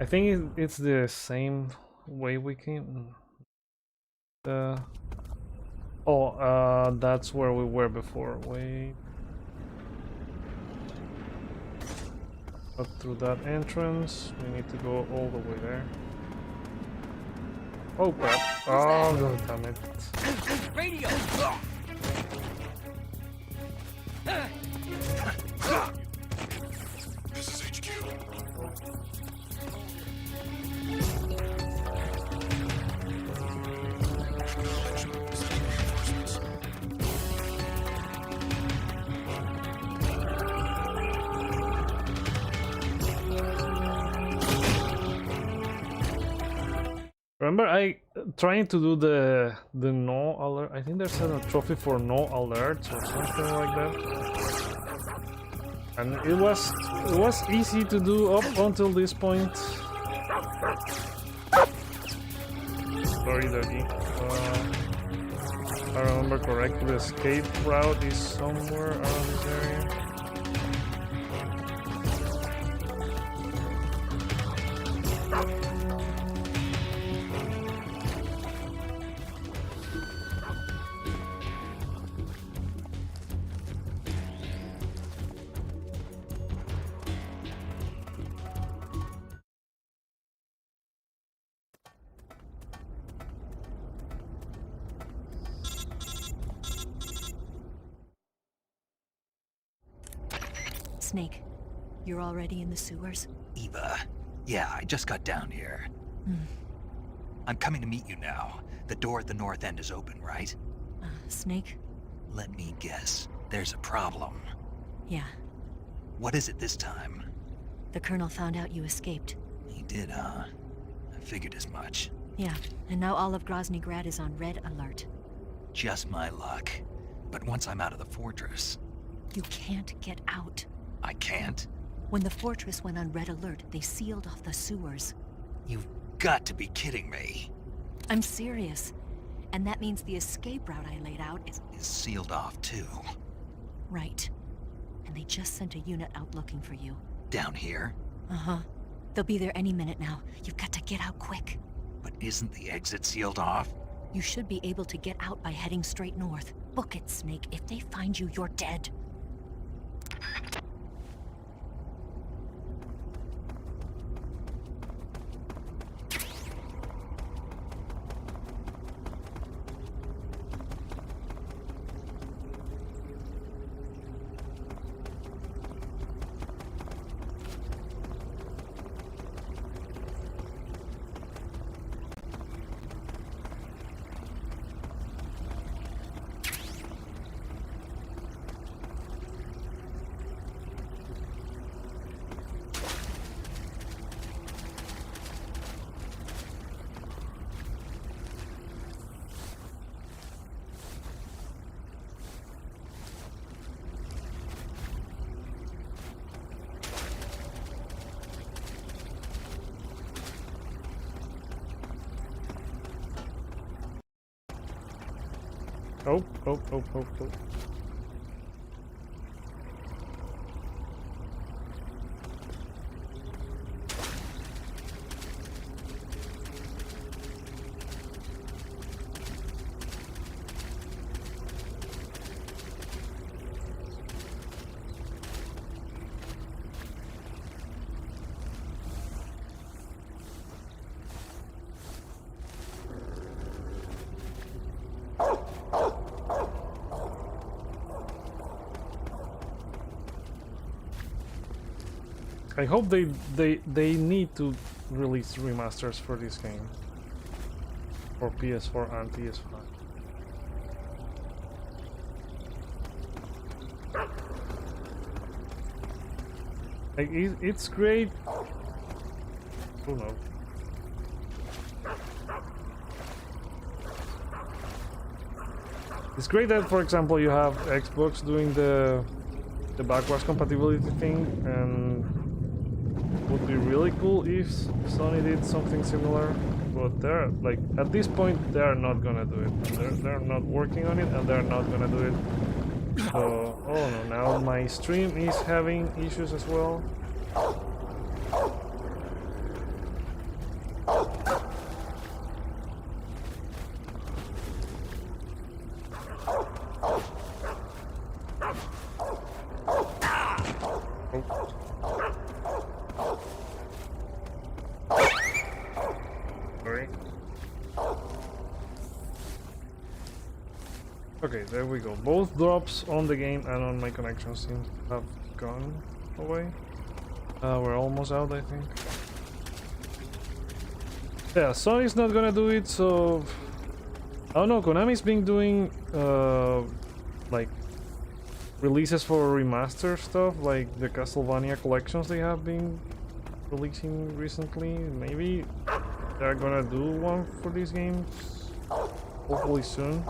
I think it's the same way we came. That's where we were before. Wait. Up through that entrance. We need to go all the way there. Oh crap. Oh god damn it. Radio! This is HQ. Acknowledge. Sending reinforcements. Remember I trying to do the no alert. I think there's a trophy for no alerts or something like that. And it was easy to do up until this point. Sorry, Doggy. If I remember correctly, the escape route is somewhere around this area. Snake, you're already in the sewers? Eva. Yeah, I just got down here. I'm coming to meet you now. The door at the north end is open, right? Snake? Let me guess. There's a problem. Yeah. What is it this time? The Colonel found out you escaped. He did, huh? I figured as much. Yeah, and now all of Groznyj Grad is on red alert. Just my luck. But once I'm out of the fortress... You can't get out. I can't? When the fortress went on red alert, they sealed off the sewers. You've got to be kidding me. I'm serious. And that means the escape route I laid out is Sealed off, too. right. And they just sent a unit out looking for you. Down here? Uh-huh. They'll be there any minute now. You've got to get out quick. But isn't the exit sealed off? You should be able to get out by heading straight north. Book it, Snake. If they find you, you're dead. Oh. I hope they need to release remasters for this game. For PS4 and PS5. Like, it's great. Oh no. It's great that, for example, you have Xbox doing the backwards compatibility thing, and it would be really cool if Sony did something similar. But they're like, at this point, they're not gonna do it. They're not working on it, and they're not gonna do it. So, oh no, now my stream is having issues as well. Sorry. Okay, there we go. Both drops on the game and on my connection seem to have gone away. We're almost out, I think. Yeah, Sony's not gonna do it, so... I don't know, Konami's been doing, like, releases for remaster stuff, like the Castlevania collections they have been releasing recently. Maybe they're gonna do one for these games, hopefully soon.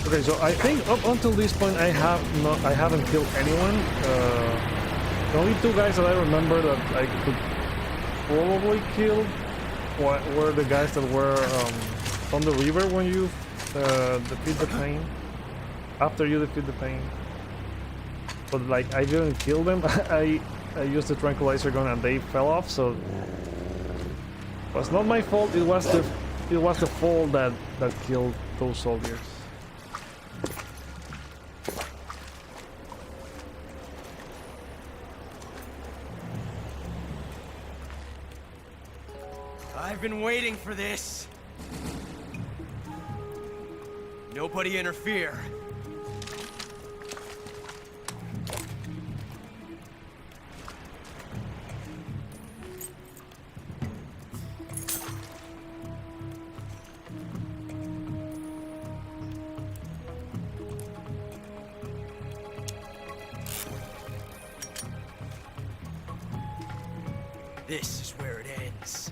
Okay, so I think up until this point I haven't killed anyone. The only two guys that I remember that I could probably kill were the guys that were on the river when you defeat the pain. After you defeat the pain. But like I didn't kill them. I used the tranquilizer gun and they fell off, so it was not my fault. It was the fall that killed those soldiers. I've been waiting for this. Nobody interfere. This is where it ends.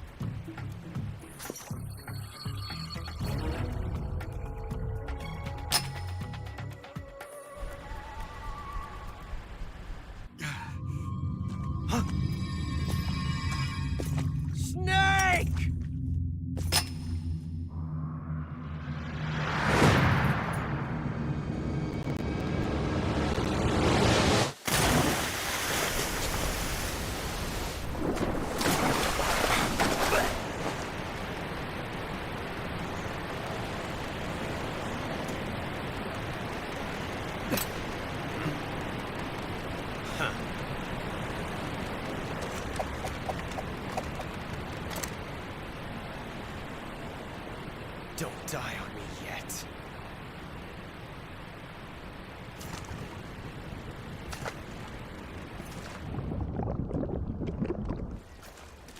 Snake! Don't die on me yet.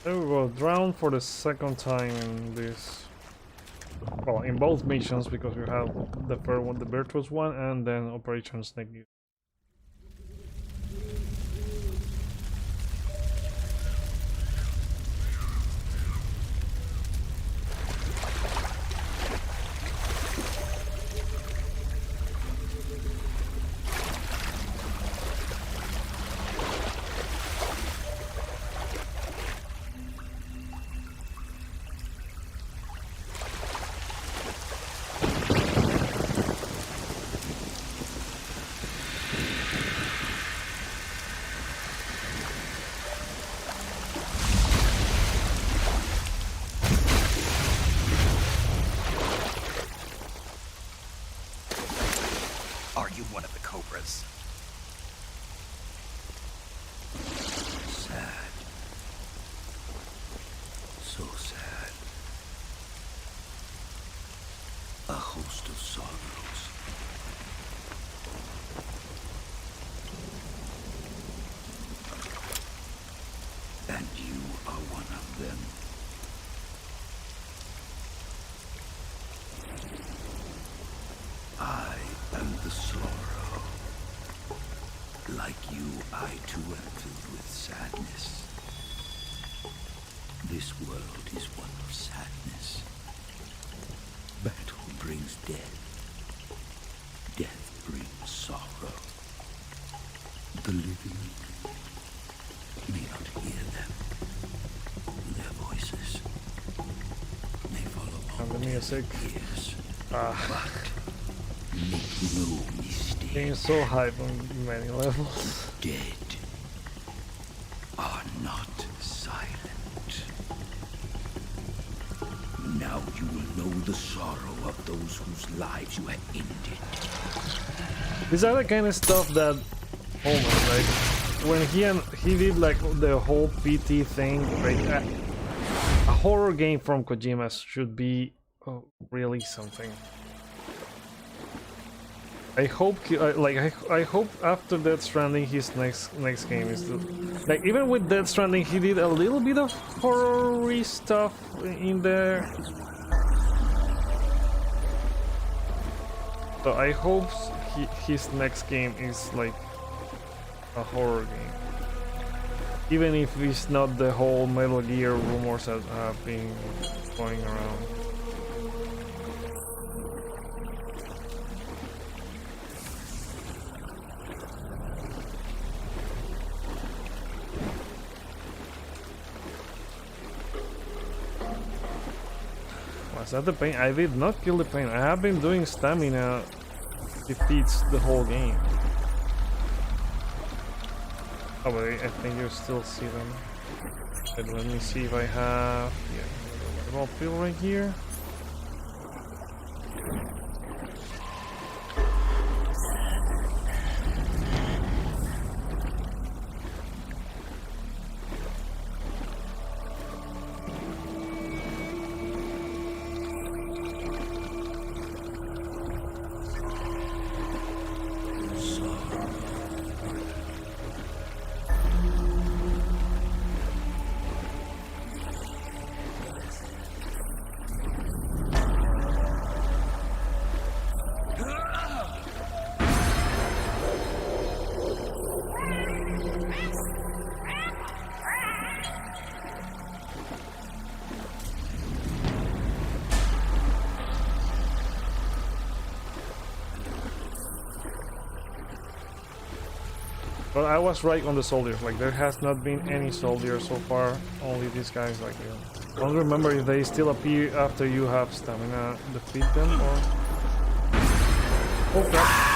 There we go, drown for the second time in this. Well, in both missions, because we have the first one, the Virtuous one, and then Operation Snake. Are you one of the Cobras? Sad. So sad. A host of sorrows. And you are one of them. I am the sorrow. Like you, I too am filled with sadness. This world is one of sadness. Battle brings death. Death brings sorrow. me a sec. Yes, Ah, make no mistake. getting so hype on many levels. Dead are not silent. Now you will know the sorrow of those whose lives you have ended. These are the kind of stuff that, oh man, like when he did like the whole PT thing, like a horror game from Kojima should be really something. I hope I hope after Death Stranding his next game is like, even with Death Stranding he did a little bit of horror-y stuff in there. So I hope his next game is like a horror game, even if it's not the whole Metal Gear rumors that have been going around. Was that the pain? I did not kill the pain. I have been doing stamina defeats the whole game. Oh, but I think you still see them. But let me see if I have... Yeah, little pill right here. But I was right on the soldiers, like there has not been any soldiers so far, only these guys. Like, I don't remember if they still appear after you have stamina defeat them or... Oh crap.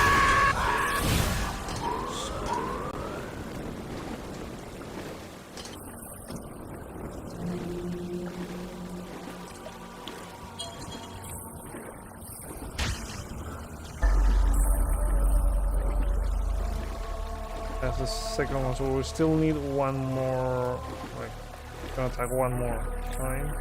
That's the second one, so we still need one more, like, gonna attack one more time.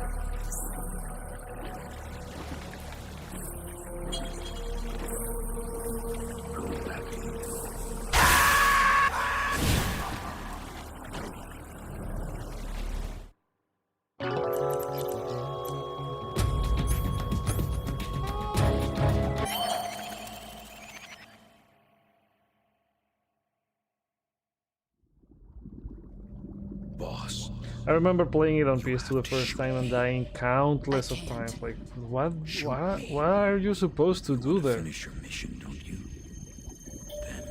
I remember playing it on PS2 the first time and dying countless of times. Like, what are you supposed to do there? Finish your mission, don't you? Then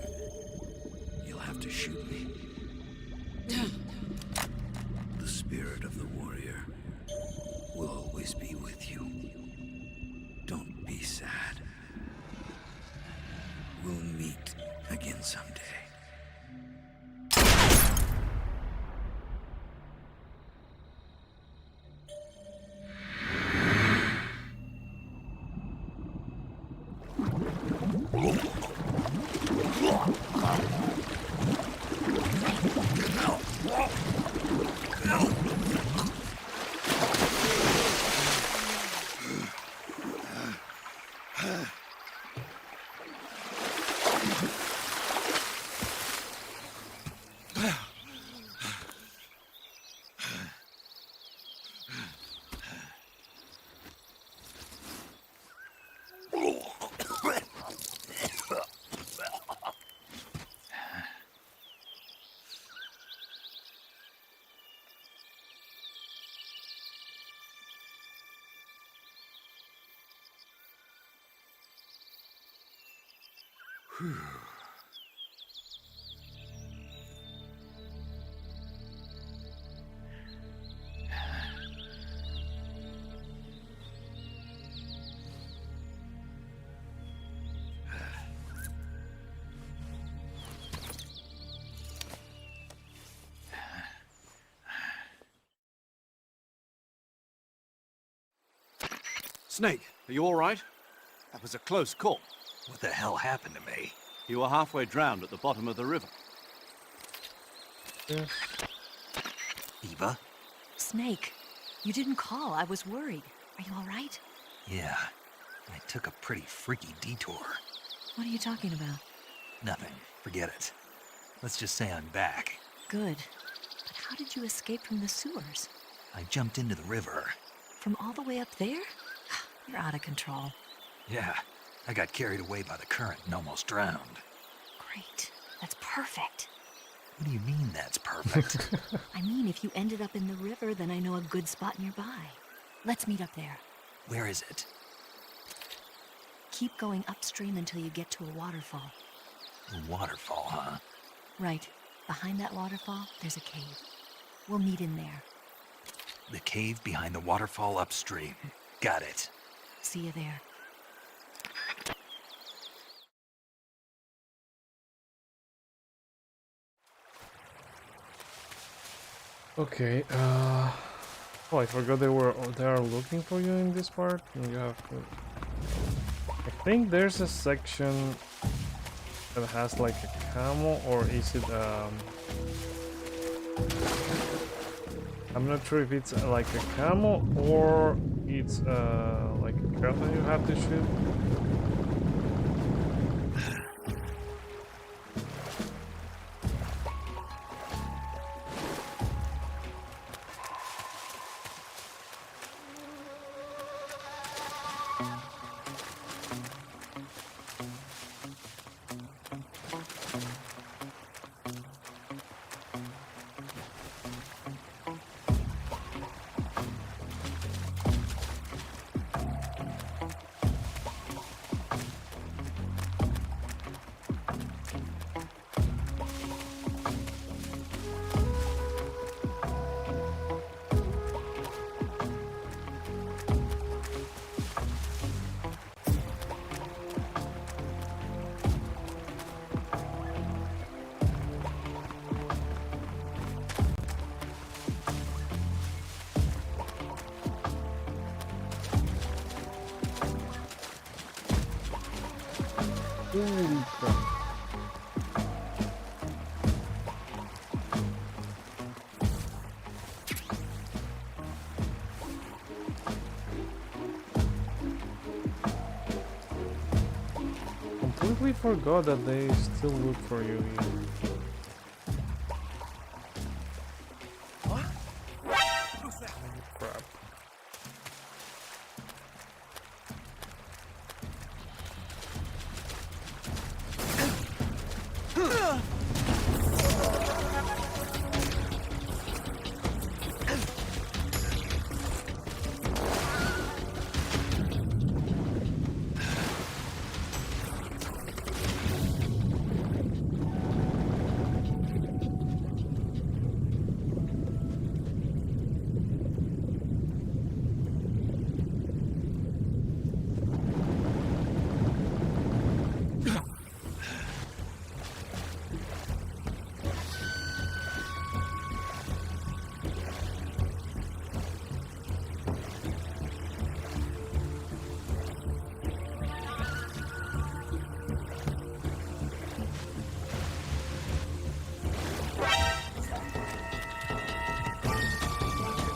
you'll have to shoot me. The spirit of the warrior will always be with you. Don't be sad. We'll meet again someday. Snake, are you all right? That was a close call. What the hell happened to me? You were halfway drowned at the bottom of the river. Yes. Eva? Snake, you didn't call. I was worried. Are you all right? Yeah. I took a pretty freaky detour. What are you talking about? Nothing. Forget it. Let's just say I'm back. Good. But how did you escape from the sewers? I jumped into the river. From all the way up there? You're out of control. Yeah. I got carried away by the current and almost drowned. Great. That's perfect. What do you mean that's perfect? I mean, if you ended up in the river, then I know a good spot nearby. Let's meet up there. Where is it? Keep going upstream until you get to a waterfall. A waterfall, huh? Right. Behind that waterfall, there's a cave. We'll meet in there. The cave behind the waterfall upstream. Got it. See you there. Okay, oh, I forgot they are looking for you in this part. And you have to... I think there's a section that has like a camo, or is it I'm not sure if it's like a camo or it's like a gun that you have to shoot. Holy crap. Completely forgot that they still look for you here. What? Crap.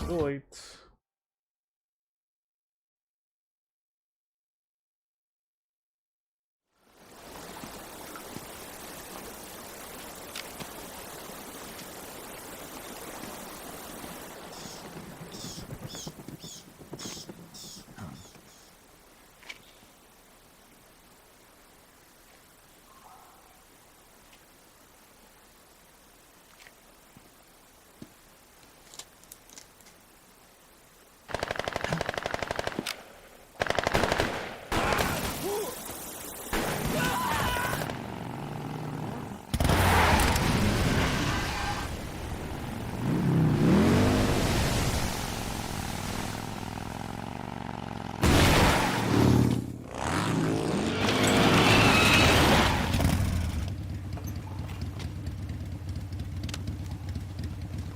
Late.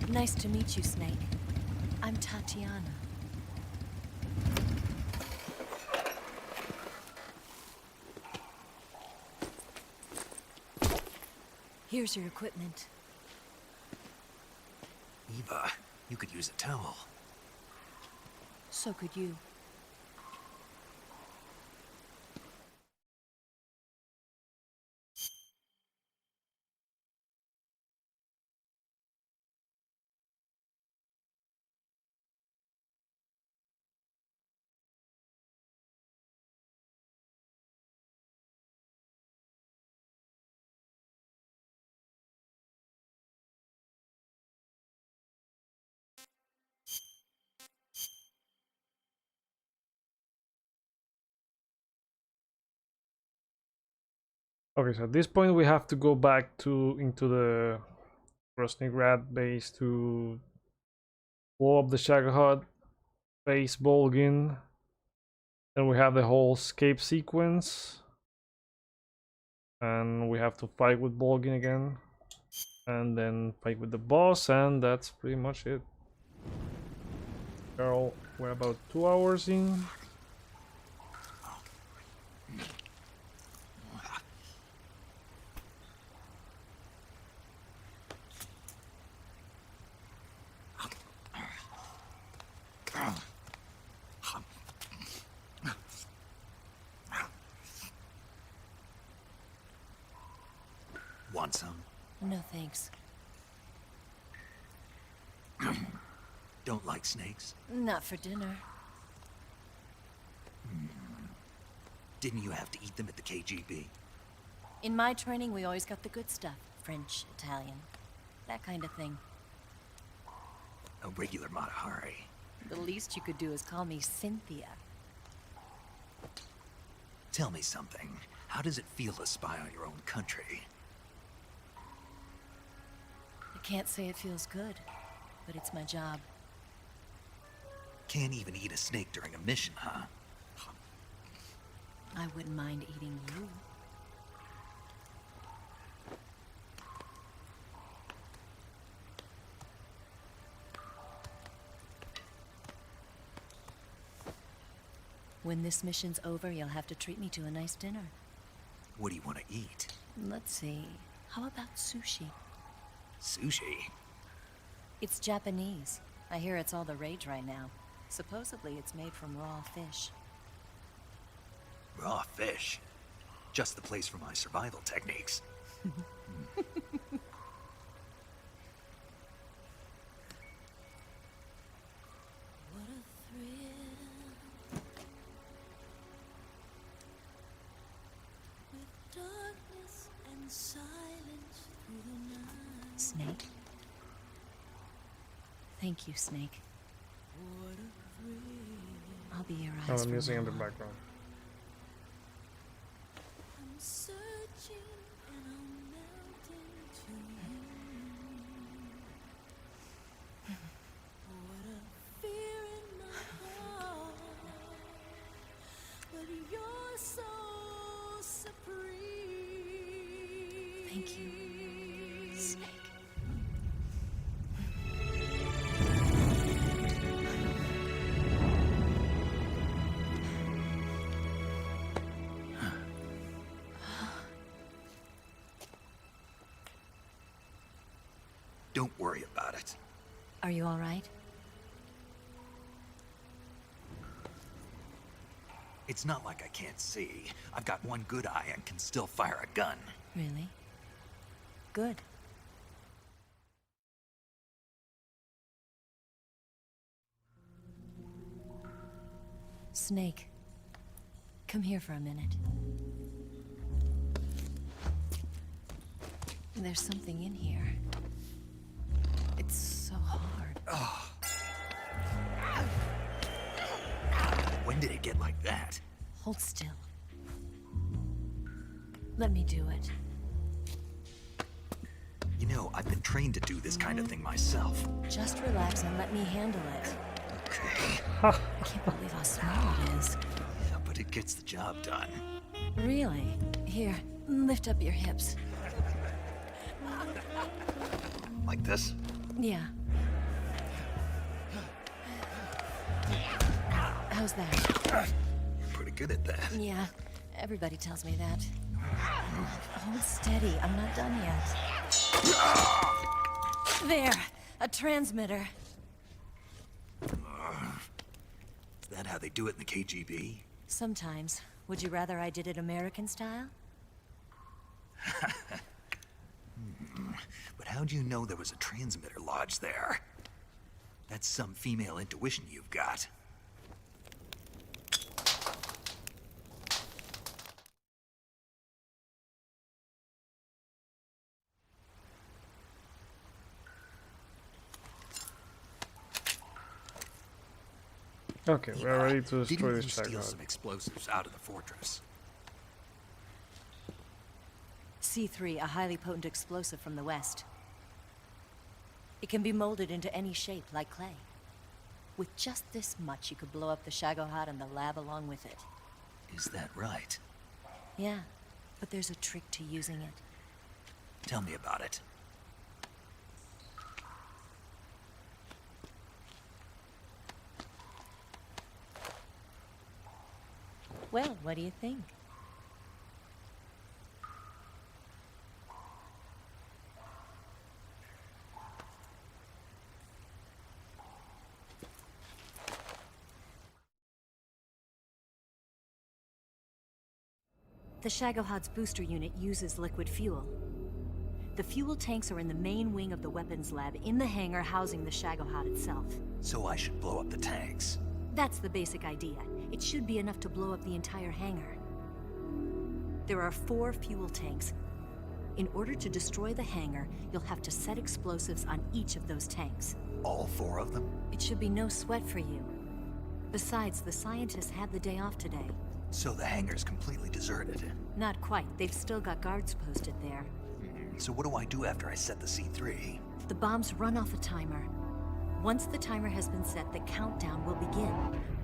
Nice to meet you, Snake. I'm Tatiana. Here's your equipment. Eva, you could use a towel. So could you. Okay, so at this point we have to go back into the Grad base to blow up the Shagohod, face Volgin. Then we have the whole escape sequence. And we have to fight with Volgin again. And then fight with the boss, and that's pretty much it. We're about 2 hours in. Want some? No thanks. Don't like snakes? Not for dinner. Didn't you have to eat them at the KGB? In my training, we always got the good stuff. French, Italian, that kind of thing. A regular Matahari. The least you could do is call me Cynthia. Tell me something. How does it feel to spy on your own country? I can't say it feels good, but it's my job. Can't even eat a snake during a mission, huh? I wouldn't mind eating you. When this mission's over, you'll have to treat me to a nice dinner. What do you want to eat? Let's see. How about sushi? Sushi? It's Japanese. I hear it's all the rage right now. Supposedly it's made from raw fish. Raw fish? Just the place for my survival techniques. Snake? Thank you, Snake. I'll be your eyes. Oh, from music now in the on. background. I'm searching and I'm melting to you. What a fear in my heart, but you're so supreme. Thank you, Snake. Don't worry about it. Are you all right? It's not like I can't see. I've got one good eye and can still fire a gun. Really? Good. Snake, come here for a minute. There's something in here. It's so hard. Oh. When did it get like that? Hold still. Let me do it. You know, I've been trained to do this kind of thing myself. Just relax and let me handle it. Okay. I can't believe how small it is. Yeah, but it gets the job done. Really? Here, lift up your hips. Like this? Yeah. How's that? You're pretty good at that. Yeah, everybody tells me that. Hold steady, I'm not done yet. There, a transmitter. Is that how they do it in the KGB? Sometimes. Would you rather I did it American style? But how'd you know there was a transmitter lodged there? That's some female intuition you've got. Okay, we're ready to destroy Didn't this you steal Shagohod. some explosives out of the fortress? C3, a highly potent explosive from the west. It can be molded into any shape, like clay. With just this much, you could blow up the Shagohod and the lab along with it. Is that right? Yeah, but there's a trick to using it. Tell me about it. Well, what do you think? The Shagohod's booster unit uses liquid fuel. The fuel tanks are in the main wing of the weapons lab in the hangar housing the Shagohod itself. So I should blow up the tanks. That's the basic idea. It should be enough to blow up the entire hangar. There are 4 fuel tanks. In order to destroy the hangar, you'll have to set explosives on each of those tanks. All 4 of them? It should be no sweat for you. Besides, the scientists had the day off today. So the hangar's completely deserted. Not quite. They've still got guards posted there. So what do I do after I set the C3? The bombs run off a timer. Once the timer has been set, the countdown will begin.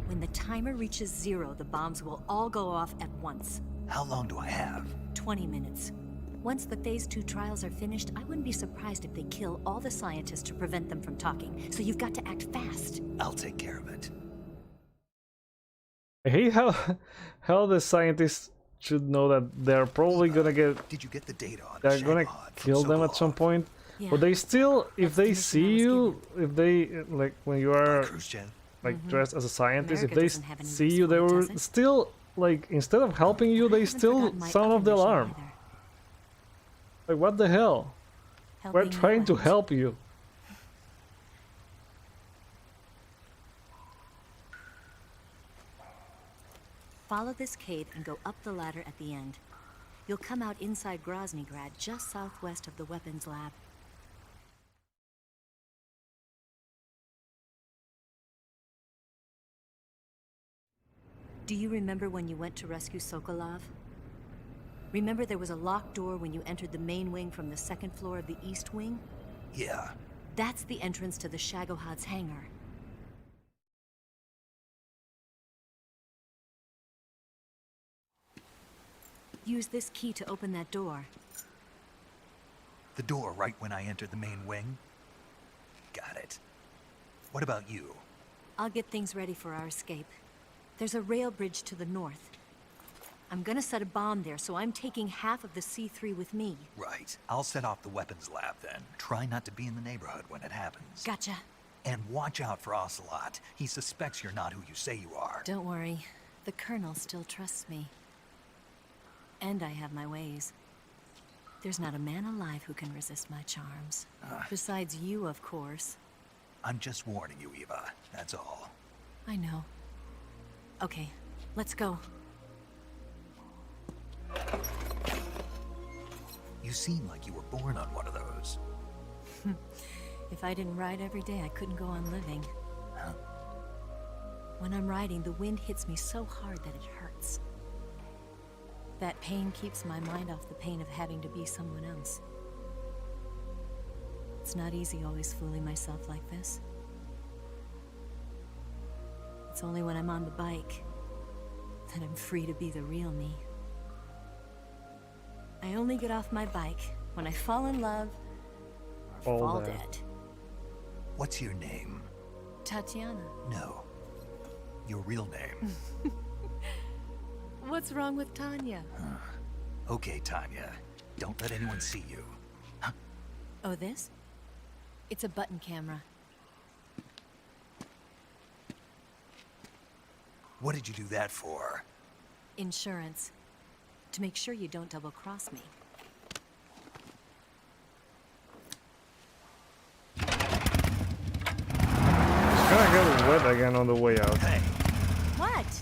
When the timer reaches 0, the bombs will all go off at once. How long do I have? 20 minutes. Once the Phase 2 trials are finished, I wouldn't be surprised if they kill all the scientists to prevent them from talking. So you've got to act fast. I'll take care of it. I hate how the scientists should know that they're probably gonna get. Did you get the data on They're the gonna Shagohod kill from them at Sokolov? some point. Yeah. But they still, if That's the they mission see I was you, if they like when you are Khrushchev? like dressed as a scientist, America if they doesn't have any see use you, they for it, will does it? still like instead of helping you, I they haven't still forgotten my sound other off the mission alarm. either. Like what the hell? We're Helping trying to what? help you. Follow this cave and go up the ladder at the end. You'll come out inside Groznyj Grad, just southwest of the weapons lab. Do you remember when you went to rescue Sokolov? Remember there was a locked door when you entered the main wing from the 2nd floor of the east wing? Yeah. That's the entrance to the Shagohod's hangar. Use this key to open that door. The door right when I entered the main wing? Got it. What about you? I'll get things ready for our escape. There's a rail bridge to the north. I'm gonna set a bomb there, so I'm taking half of the C3 with me. Right. I'll set off the weapons lab then. Try not to be in the neighborhood when it happens. Gotcha. And watch out for Ocelot. He suspects you're not who you say you are. Don't worry. The Colonel still trusts me. And I have my ways. There's not a man alive who can resist my charms. Besides you, of course. I'm just warning you, Eva. That's all. I know. Okay, let's go. You seem like you were born on one of those. If I didn't ride every day, I couldn't go on living. Huh? When I'm riding, the wind hits me so hard that it hurts. That pain keeps my mind off the pain of having to be someone else. It's not easy always fooling myself like this. It's only when I'm on the bike that I'm free to be the real me. I only get off my bike when I fall in love or fall dead. What's your name? Tatiana. No. Your real name. What's wrong with Tanya? Okay, Tanya. Don't let anyone see you. Huh? Oh, this? It's a button camera. What did you do that for? Insurance. To make sure you don't double-cross me. It's gonna get wet again on the way out. Hey, What?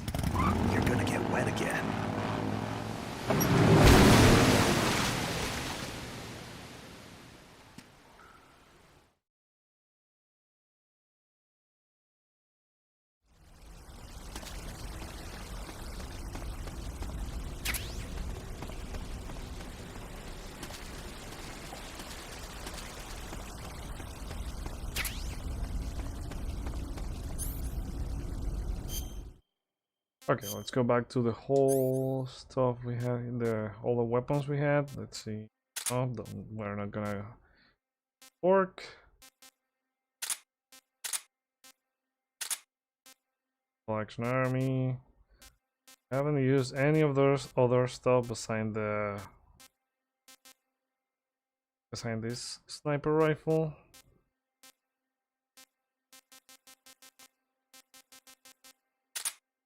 you're gonna get wet again. Okay, let's go back to the whole stuff we had in all the weapons we had. Let's see. Oh, we're not gonna work. Collection army. I haven't used any of those other stuff beside this sniper rifle.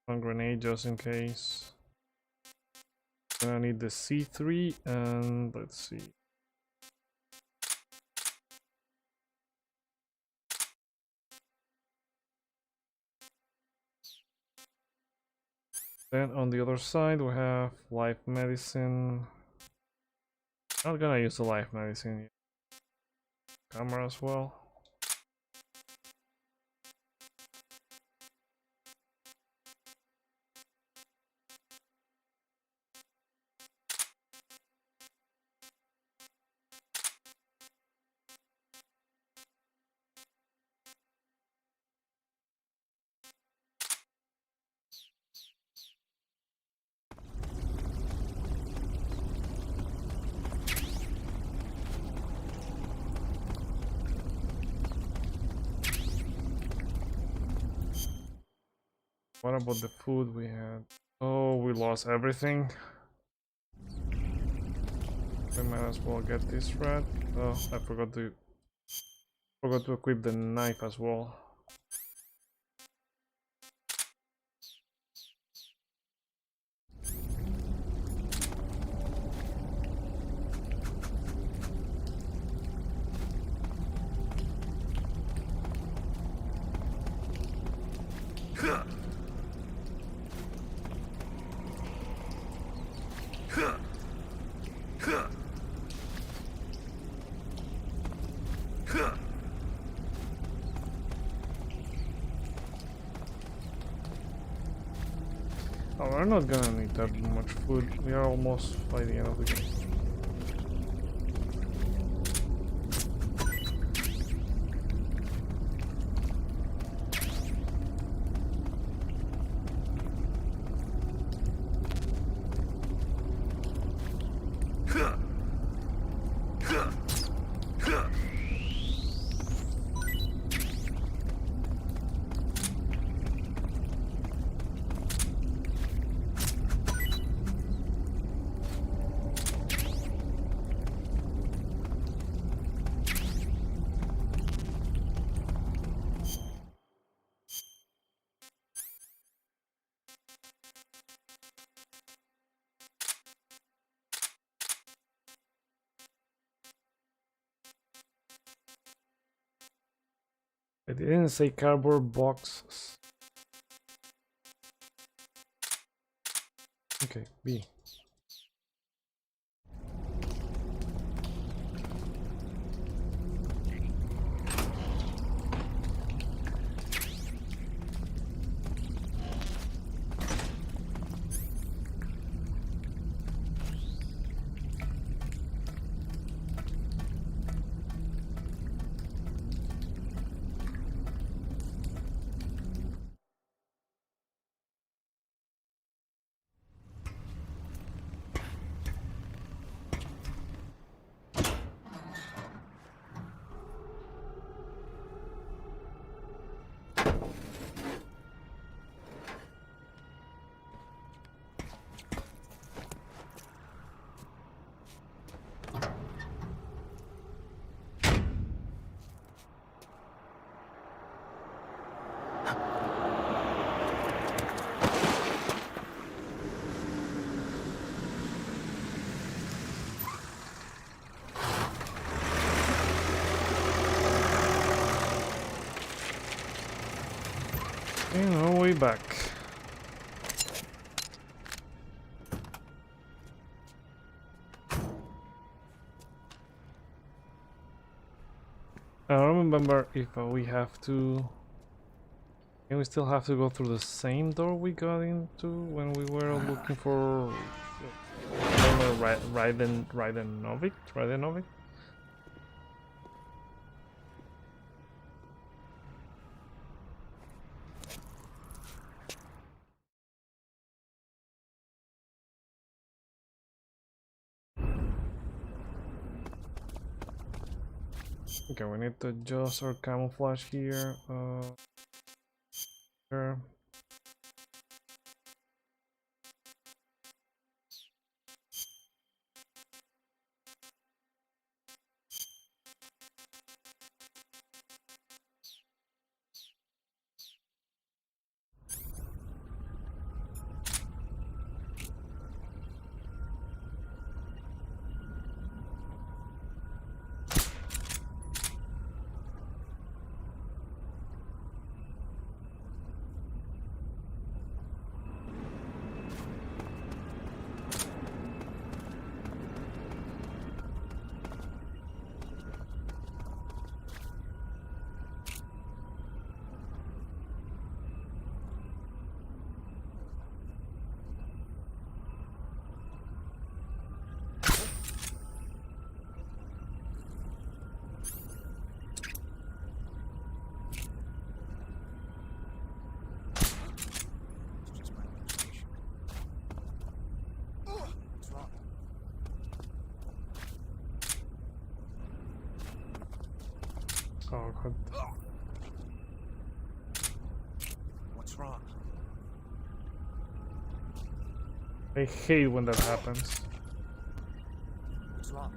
One grenade just in case. Gonna need the C3 and let's see. Then on the other side we have life medicine. Not gonna use the life medicine. Camera as well. What about the food we had? Oh, we lost everything. We might as well get this rat. Oh, I forgot to equip the knife as well. Oh, we're not gonna need that much food. We are almost by the end of the game. It didn't say cardboard boxes. Okay, B. we back. I don't remember if we have to... And we still have to go through the same door we got into when we were looking for... Ryzen. Okay, we need to adjust our camouflage here. Here. Oh god. What's wrong? I hate when that happens. What's wrong?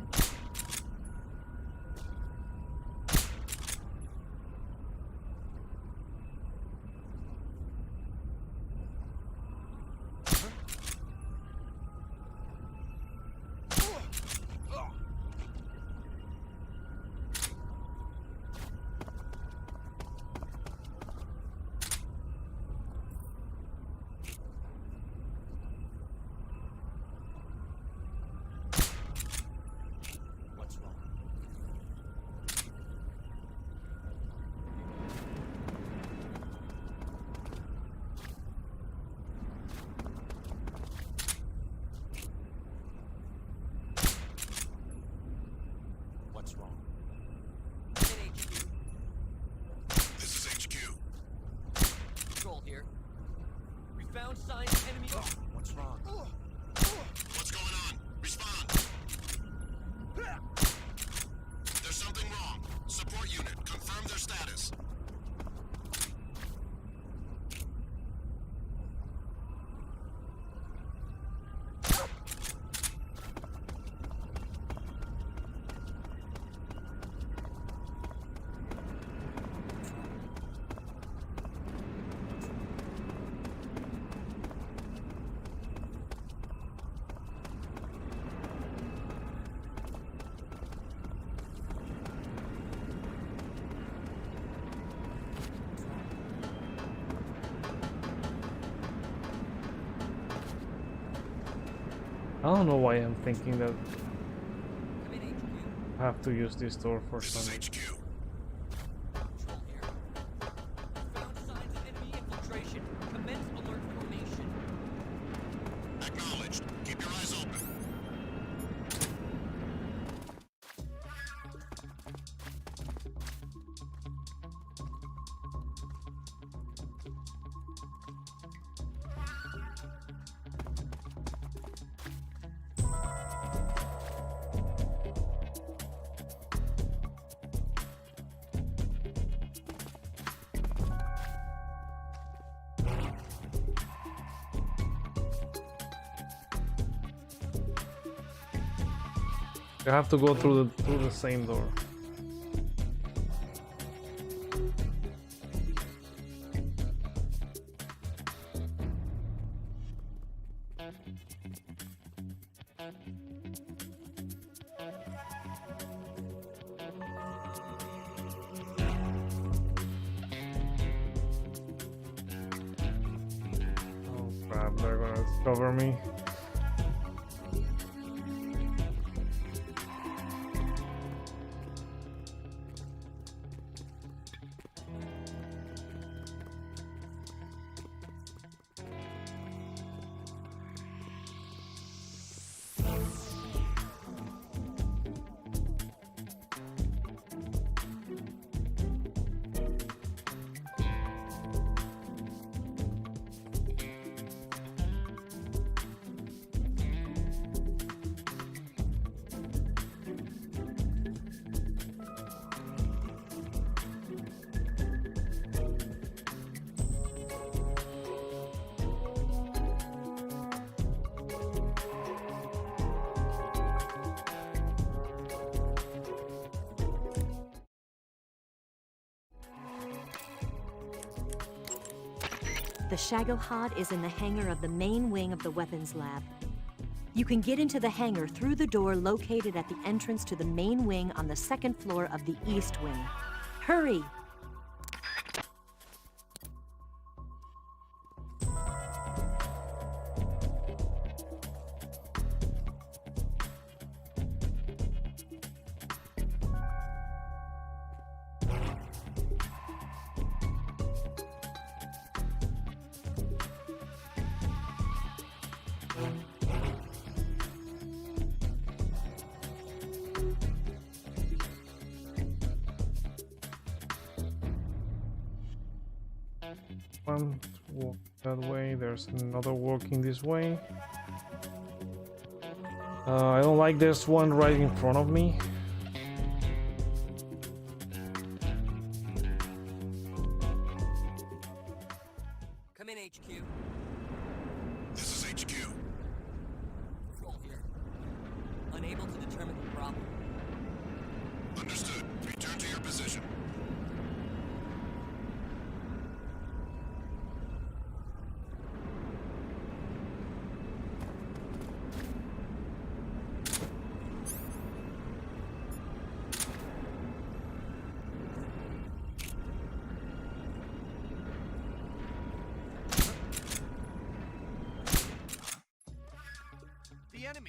Found signs of enemy. What's wrong? What's going on? Respond. There's something wrong. Support unit, confirm their status. I don't know why I'm thinking that I have to use this door for some. HQ. Control here. Found signs of enemy infiltration. Commence alert formation. Acknowledged. Keep your eyes open. You have to go through the same door. Cover me. The Shagohod is in the hangar of the main wing of the weapons lab. You can get into the hangar through the door located at the entrance to the main wing on the second floor of the east wing. Hurry! One walk that way, there's another walking this way. I don't like this one right in front of me. Come in, HQ. This is HQ. Roll here. Unable to determine the problem. Understood. Return to your position.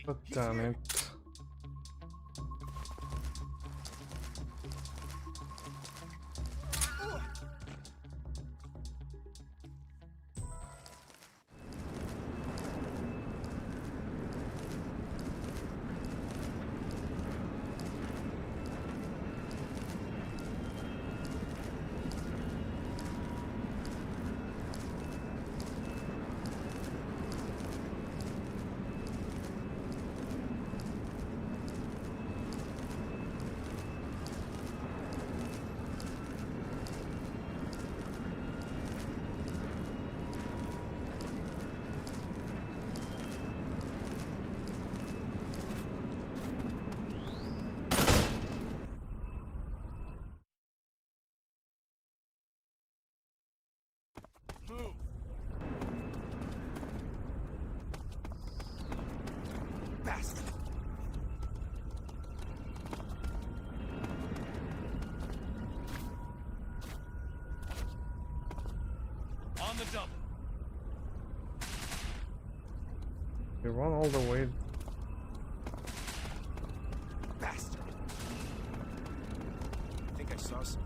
God damn it. Move. Bastard. On the double. You run all the way. Bastard. I think I saw some.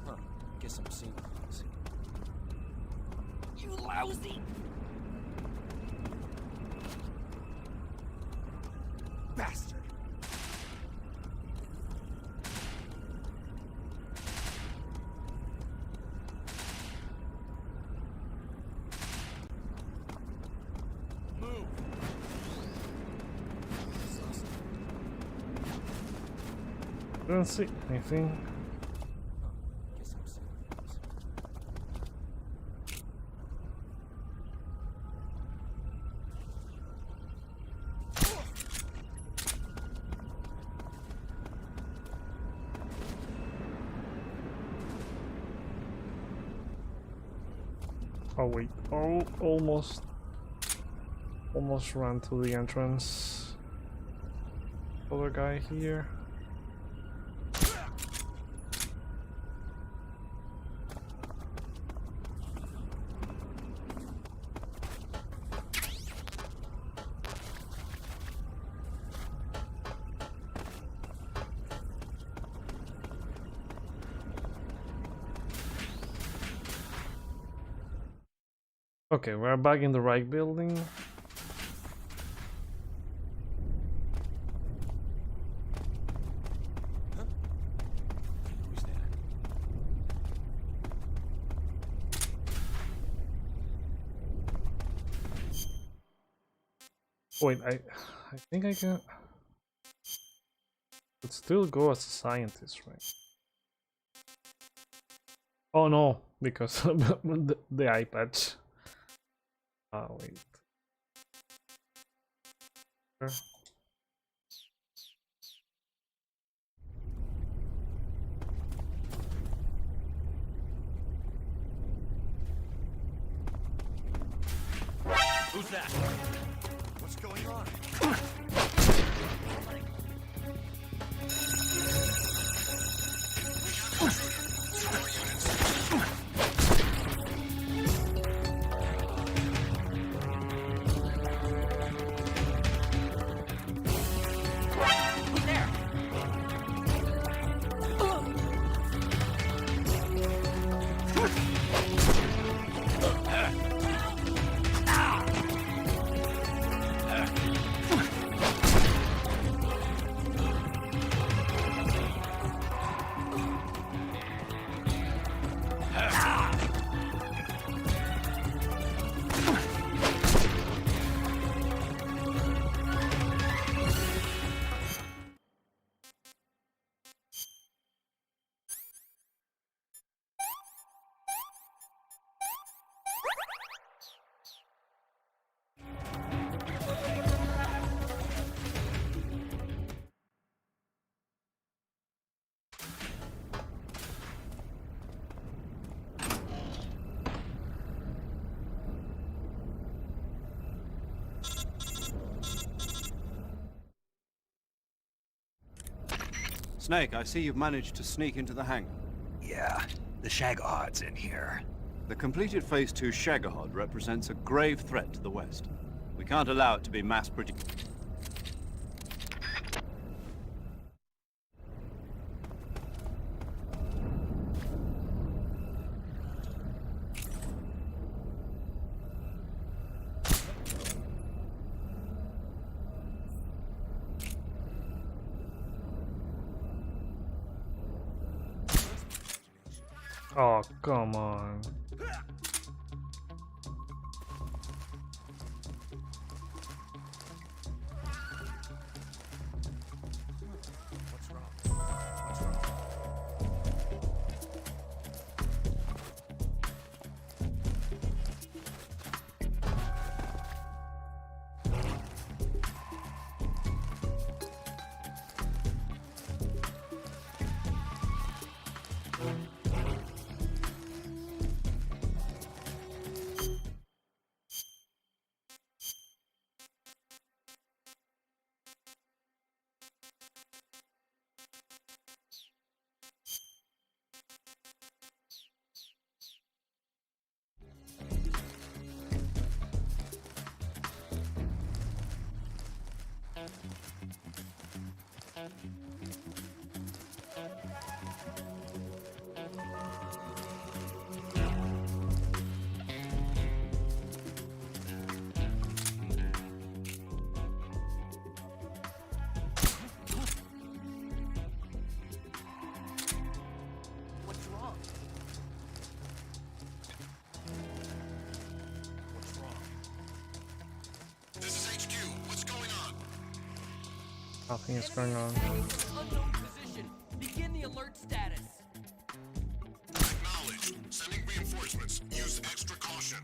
Huh. Guess I'm seeing things. You lousy! Bastard. Move. I don't see anything. Guess I'm seeing things. Oh wait, oh, almost ran to the entrance. Other guy here. Okay, we're back in the right building. Who's there? Wait, I think I can. Could still go as a scientist, right? Oh no, because the eye patch. Ah, wait. Who's that? What's going on? Snake, I see you've managed to sneak into the hangar. Yeah, the Shagohod's in here. The completed Phase 2 Shagohod represents a grave threat to the West. We can't allow it to be mass-produced. Oh, come on. Nothing is going on. Unknown position. Begin the alert status. Acknowledged. Sending reinforcements. Use extra caution.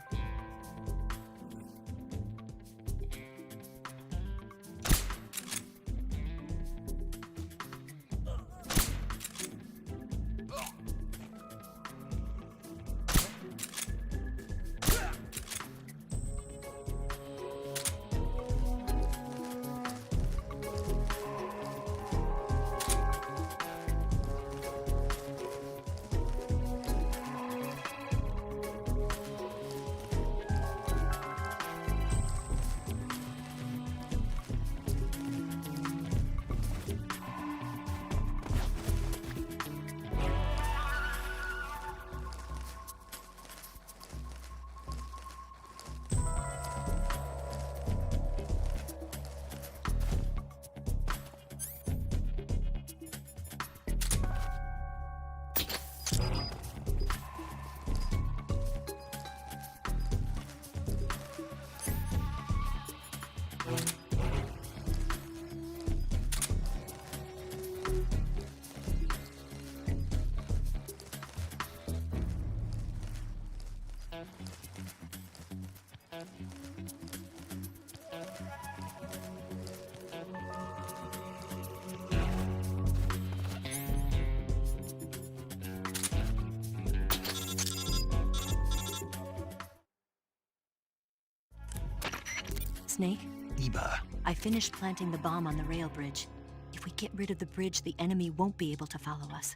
Snake? Eva. I finished planting the bomb on the rail bridge. If we get rid of the bridge, the enemy won't be able to follow us.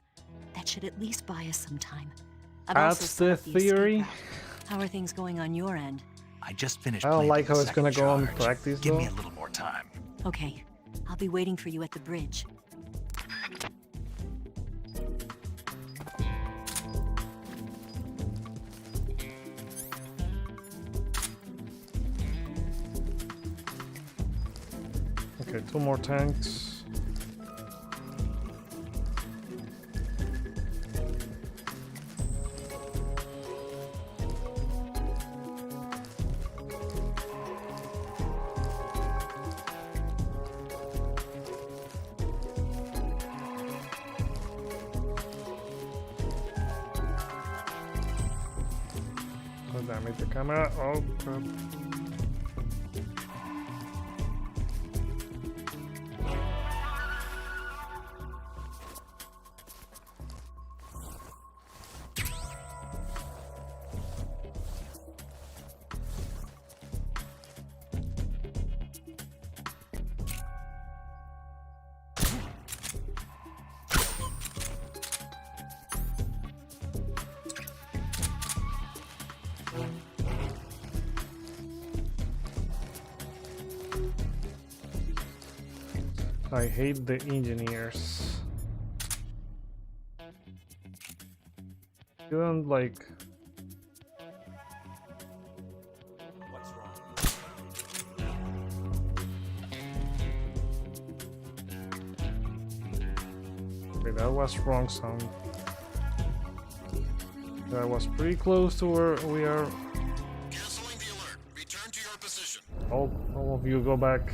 That should at least buy us some time. I've also That's set the up escape theory. route. How are things going on your end? I just finished I don't planting like how the it's gonna second go on charge. practice Give though. me a little more time. Okay, I'll be waiting for you at the bridge. Okay, 2 more tanks. Oh, damn it, the camera. Oh, crap. I hate the engineers. You don't like. What's wrong? Okay, that was wrong sound. That was pretty close to where we are. Canceling the alert. Return to your position. All of you go back.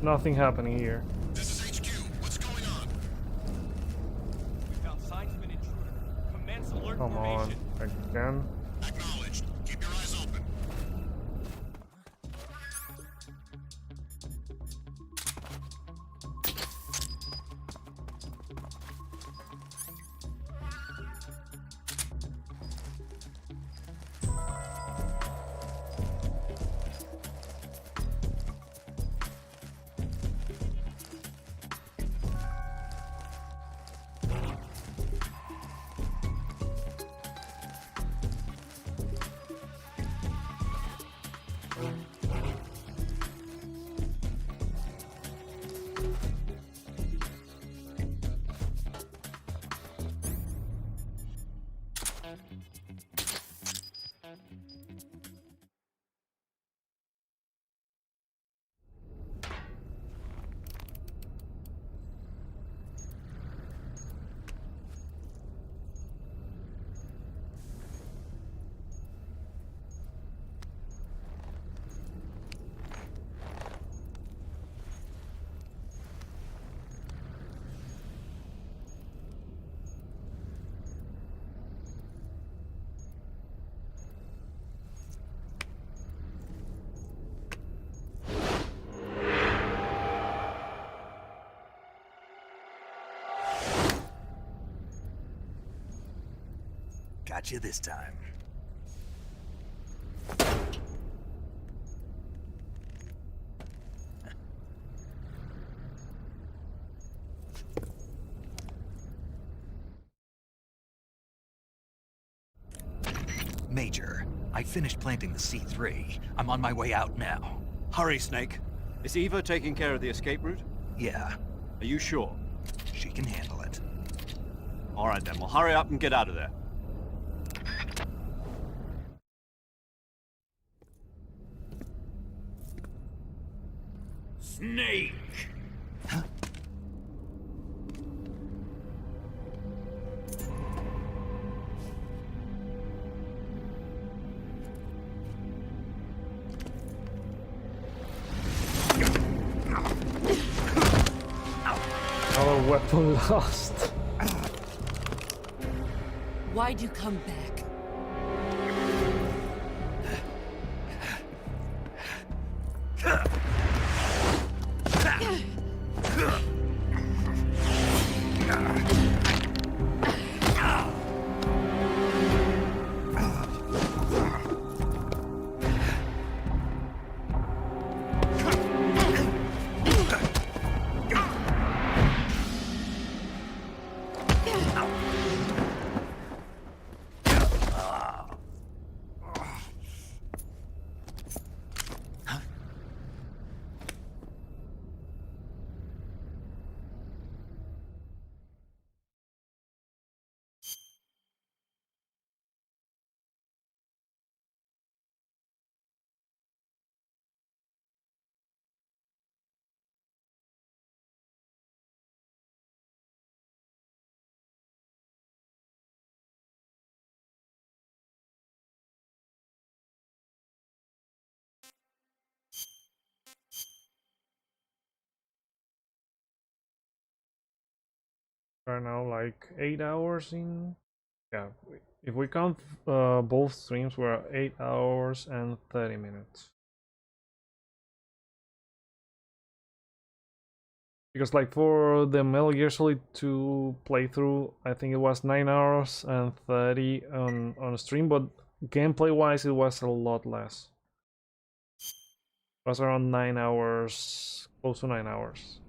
Nothing happening here. This is HQ. What's going on? We found signs of an intruder. Commence alert Come on, formation. again. Acknowledged. Keep your eyes open. Got you this time. Major, I finished planting the C3. I'm on my way out now. Hurry, Snake. Is Eva taking care of the escape route? Yeah, Are you sure? she can handle it. All right then, well hurry up and get out of there. Snake! Our weapon lost. Why'd you come back? Right now, like 8 hours in. Yeah, if we count both streams, we're at 8 hours and 30 minutes. Because like for the Metal Gear Solid 2 playthrough, I think it was 9 hours and 30 on stream, but gameplay wise it was a lot less. It was around 9 hours, close to 9 hours.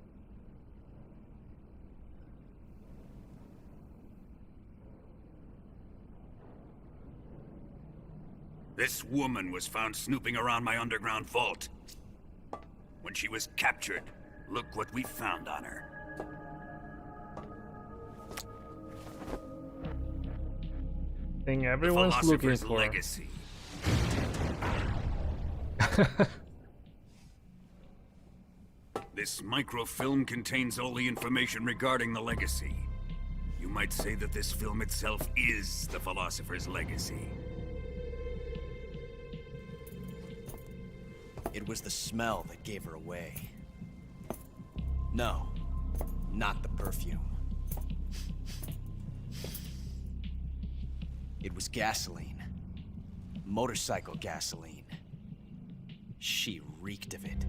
This woman was found snooping around my underground vault. When she was captured, look what we found on her. Thing everyone's looking for. Legacy. This microfilm contains all the information regarding the legacy. You might say that this film itself is the Philosopher's legacy. It was the smell that gave her away. No, not the perfume. It was gasoline. Motorcycle gasoline. She reeked of it.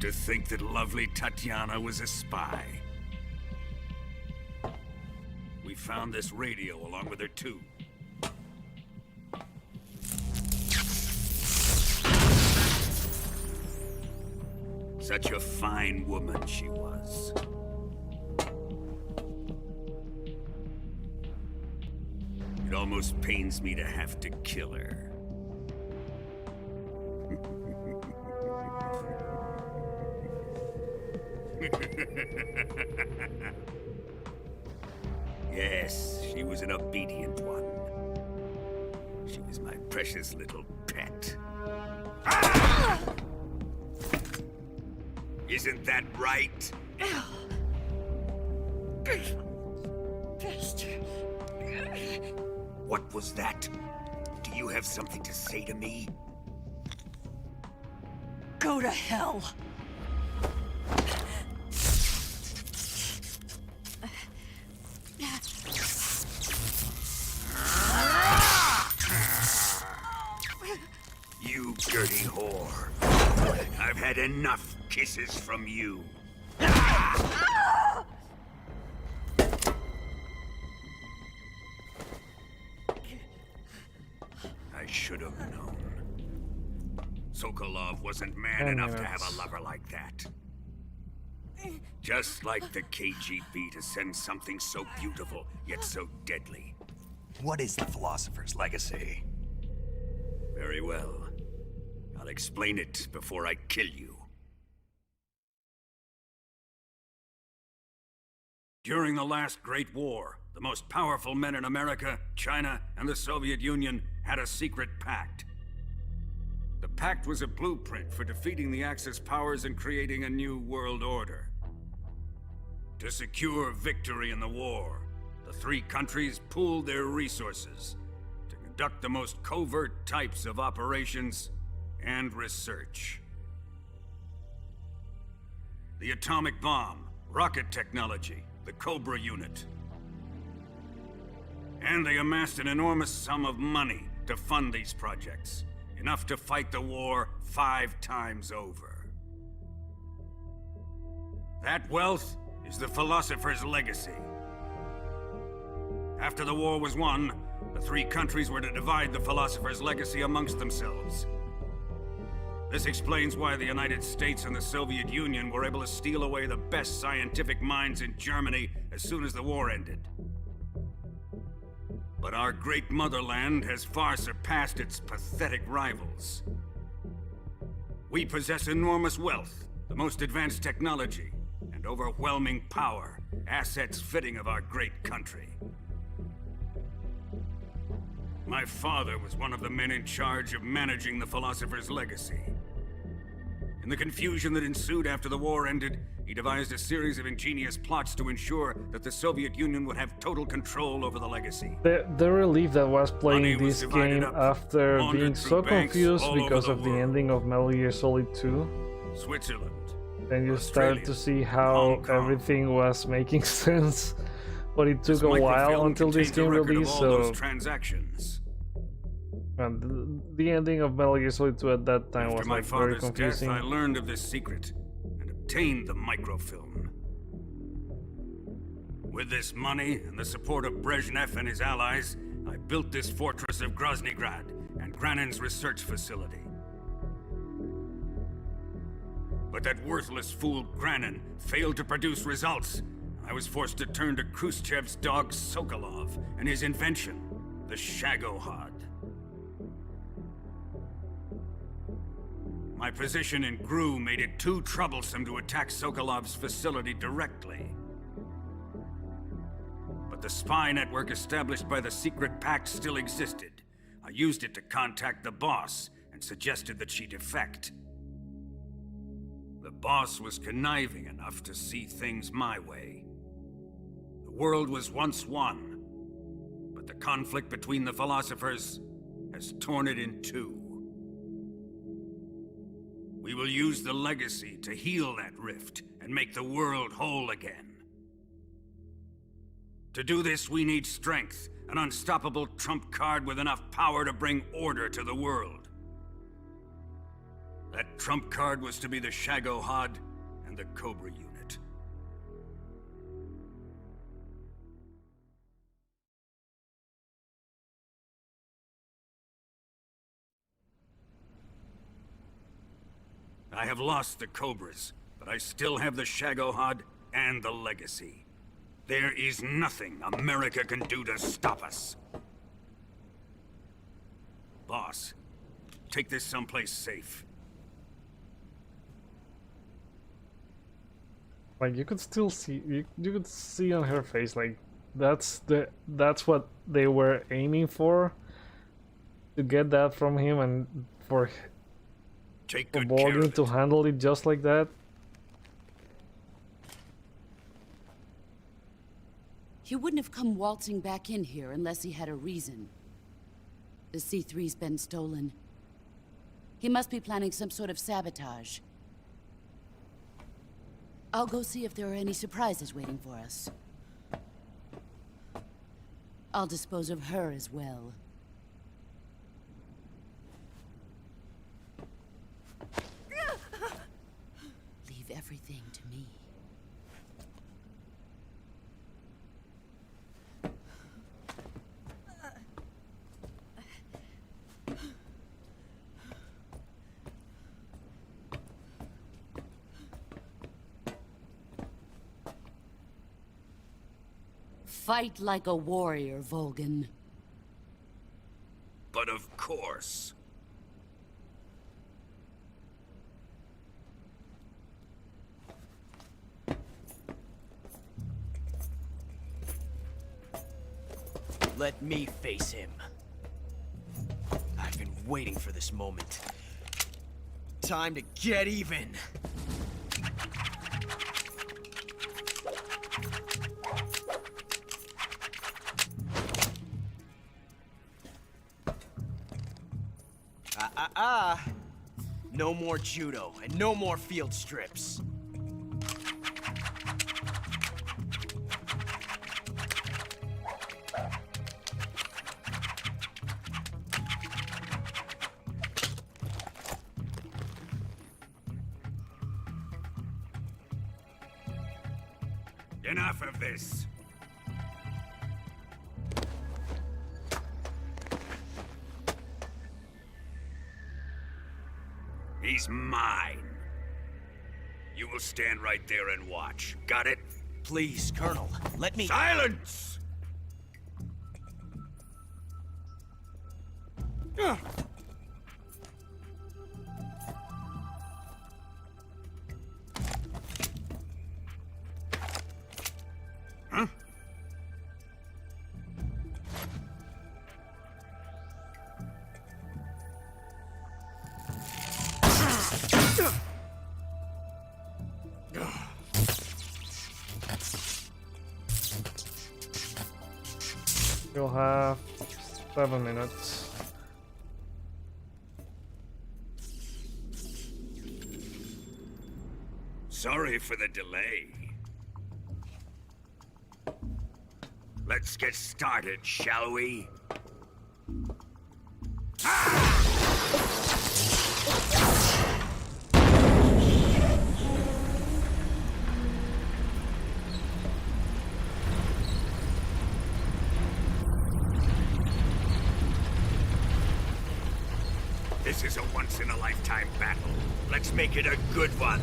To think that lovely Tatiana was a spy. We found this radio along with her too. Such a fine woman she was. It almost pains me to have to kill her. Yes, she was an obedient one. She was my precious little pet. Ah! Isn't that right? What was that? Do you have something to say to me? Go to hell. You dirty whore. I've had enough kisses from you. I should have known. Sokolov wasn't man enough to have a lover like that. Just like the KGB to send something so beautiful, yet so deadly. What is the Philosopher's legacy? Very well. I'll explain it before I kill you. During the last Great War, the most powerful men in America, China, and the Soviet Union had a secret pact. The pact was a blueprint for defeating the Axis powers and creating a new world order. To secure victory in the war, the three countries pooled their resources to conduct the most covert types of operations and research. The atomic bomb, rocket technology, the Cobra unit. And they amassed an enormous sum of money to fund these projects, enough to fight the war 5 times over. That wealth is the Philosopher's legacy. After the war was won, the three countries were to divide the Philosopher's legacy amongst themselves. This explains why the United States and the Soviet Union were able to steal away the best scientific minds in Germany as soon as the war ended. But our great motherland has far surpassed its pathetic rivals. We possess enormous wealth, the most advanced technology, and overwhelming power, assets fitting of our great country. My father was one of the men in charge of managing the Philosopher's legacy. In the confusion that ensued after the war ended, he devised a series of ingenious plots to ensure that the Soviet Union would have total control over the legacy. The relief that was playing this game after being so confused because of the ending of Metal Gear Solid 2. Switzerland, Then you start to see how everything was making sense, but it took a while until this game released. So transactions. and the ending of Metal Gear Solid 2 at that time was like very confusing. Death, I learned of this secret and obtained the microfilm. With this money and the support of Brezhnev and his allies, I built this fortress of Groznyj and Granin's research facility. But that worthless fool Granin failed to produce results. I was forced to turn to Khrushchev's dog Sokolov and his invention, the Shagohod. My position in GRU made it too troublesome to attack Sokolov's facility directly. But the spy network established by the secret pact still existed. I used it to contact the boss and suggested that she defect. The boss was conniving enough to see things my way. The world was once one, but the conflict between the philosophers has torn it in two. We will use the legacy to heal that rift and make the world whole again. To do this, we need strength, an unstoppable trump card with enough power to bring order to the world. That trump card was to be the Shagohod and the Cobra unit. I have lost the Cobras, but I still have the Shagohod and the legacy. There is nothing America can do to stop us. Boss, take this someplace safe. Like you could still see, you could see on her face, like that's what they were aiming for, to get that from him and for Volgin to handle it just like that. He wouldn't have come waltzing back in here unless he had a reason. The C3's been stolen. He must be planning some sort of sabotage. I'll go see if there are any surprises waiting for us. I'll dispose of her as well. Leave everything to me. Fight like a warrior, Volgin. But of course. Let me face him. I've been waiting for this moment. Time to get even. No more judo, and no more field strips. Enough of this. He's mine. You will stand right there and watch. Got it? Please, Colonel, let me— Silence! Huh? You'll have 7 minutes. Sorry for the delay. Let's get started, shall we? This is a once-in-a-lifetime battle. Let's make it a good one.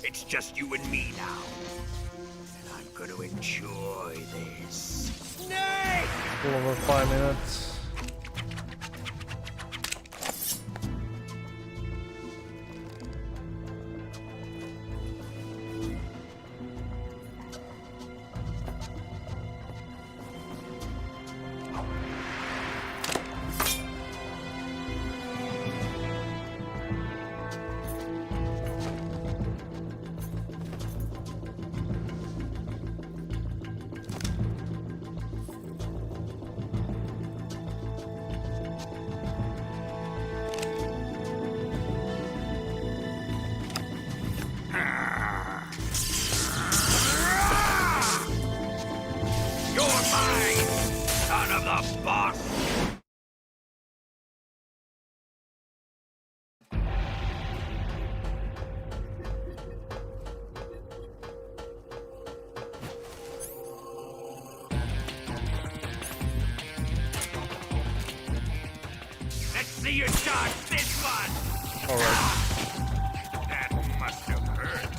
It's just you and me now. And I'm gonna enjoy this. Snake! A little over 5 minutes. See you dodge this one! Alright. That must have hurt.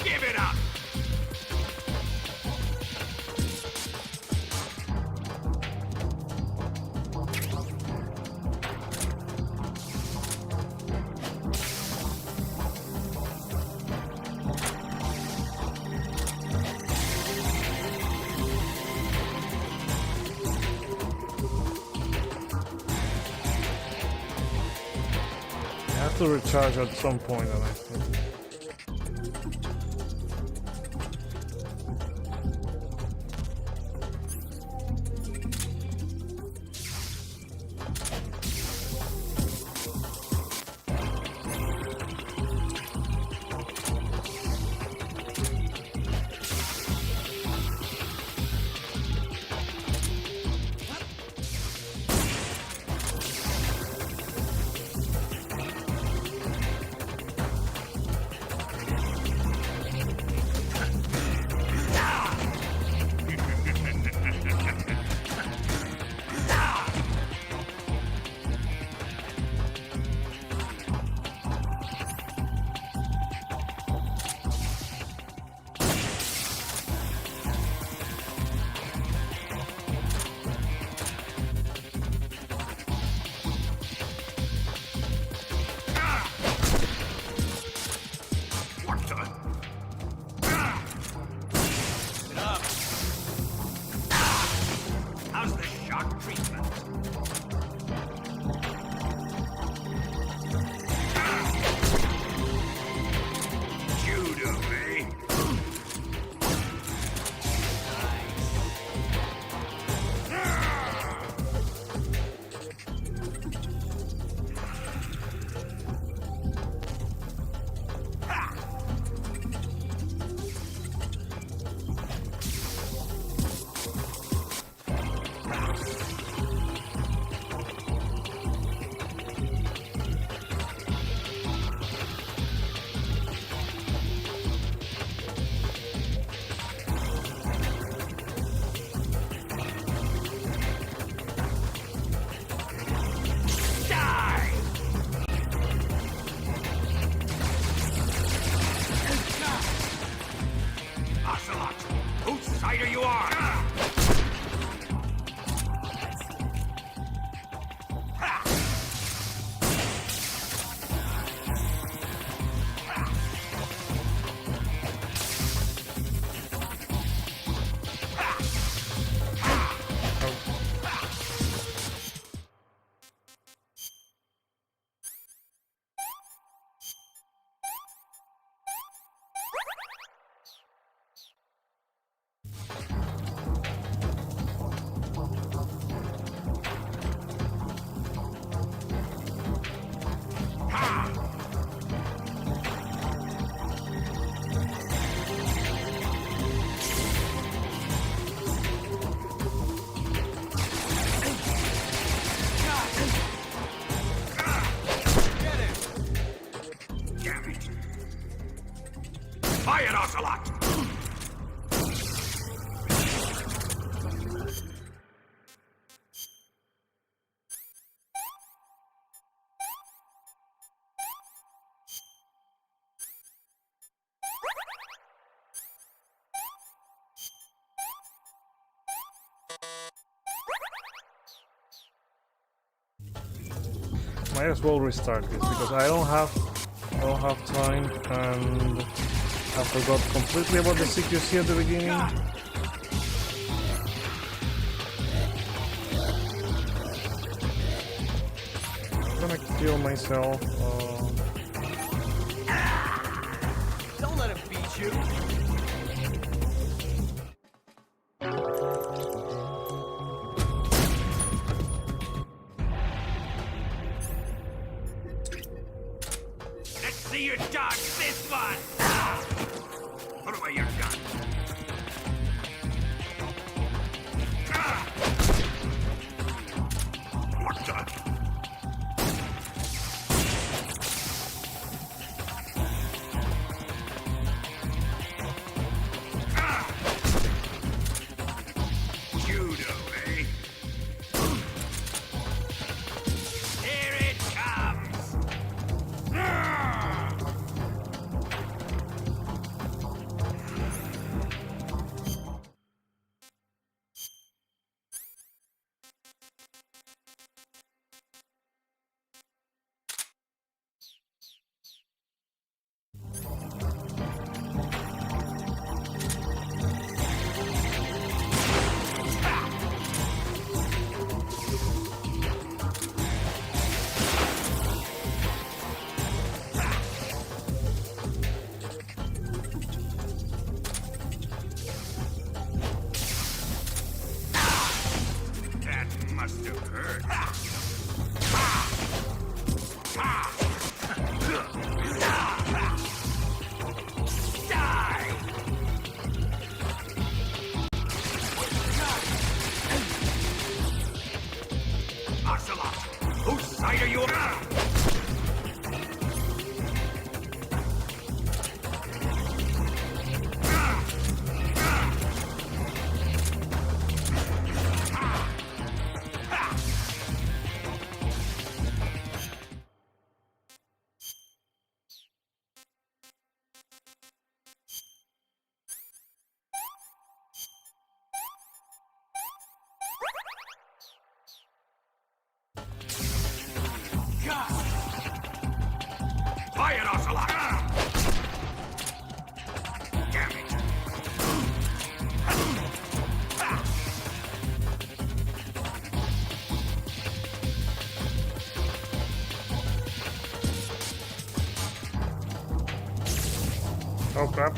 Give it up! To recharge at some point, I think. Damn it. Fire, Ocelot! Might as well restart this because I don't have time, and I forgot completely about the CQC at the beginning. I'm gonna kill myself. Don't let him beat you. See you dodge this one! Put away your gun. What the? Judo, eh? Here it comes! Must have hurt. Die! Ocelot, whose side are you on? Fire, Ocelot! Damn it! Oh crap!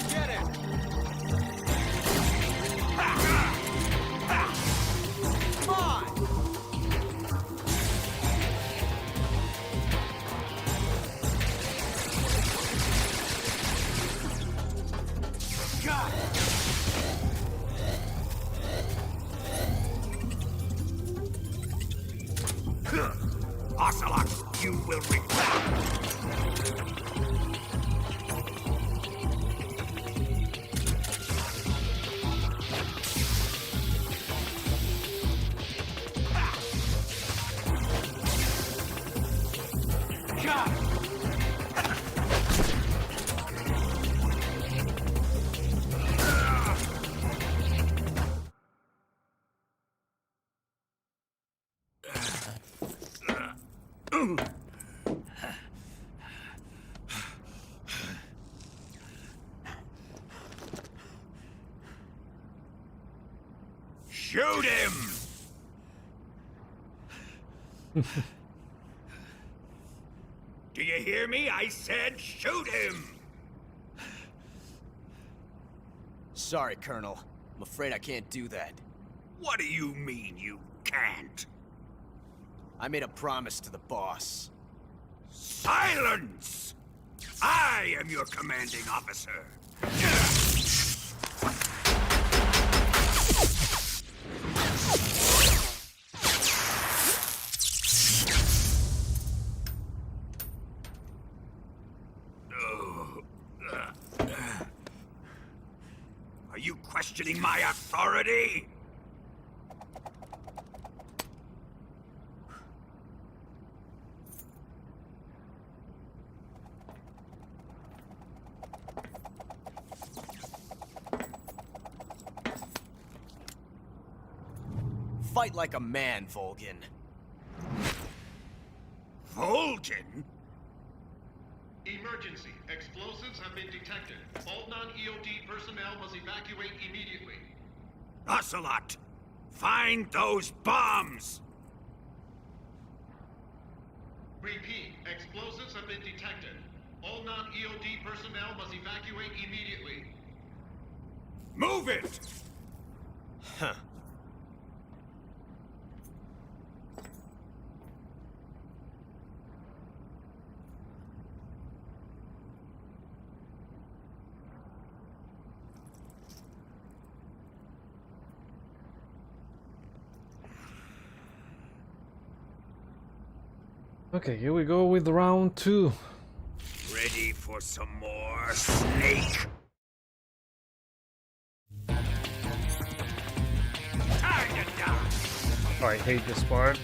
Get it! Come on! God! Ocelot, you will regret. God! Shoot him! Do you hear me? I said shoot him! Sorry, Colonel. I'm afraid I can't do that. What do you mean you can't? I made a promise to the boss. Silence! I am your commanding officer. questioning my authority? Fight like a man, Volgin. Volgin? Emergency. Explosives have been detected. All non-EOD personnel must evacuate immediately. Ocelot! Find those bombs! Repeat. Explosives have been detected. All non-EOD personnel must evacuate immediately. Move it! Huh. Okay, here we go with round 2. Ready for some more, Snake? Target down! Oh, I hate this part.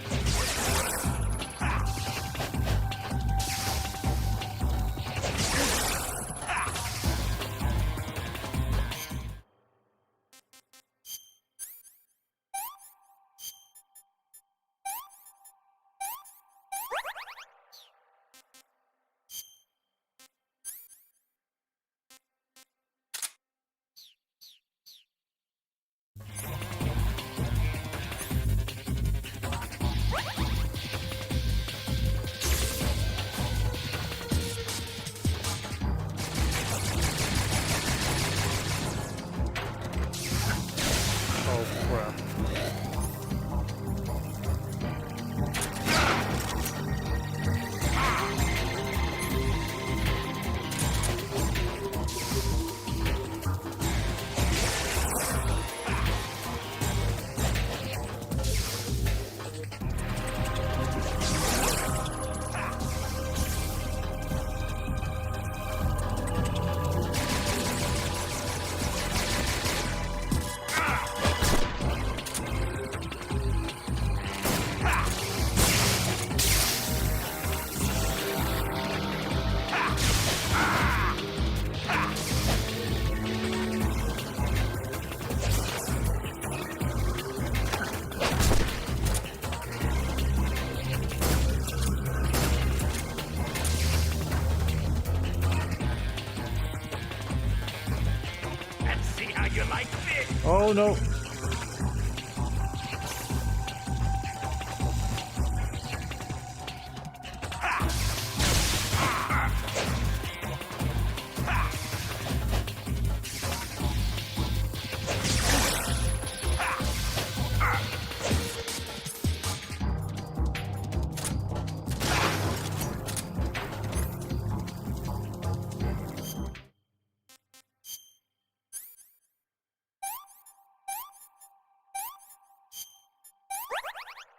Oh no!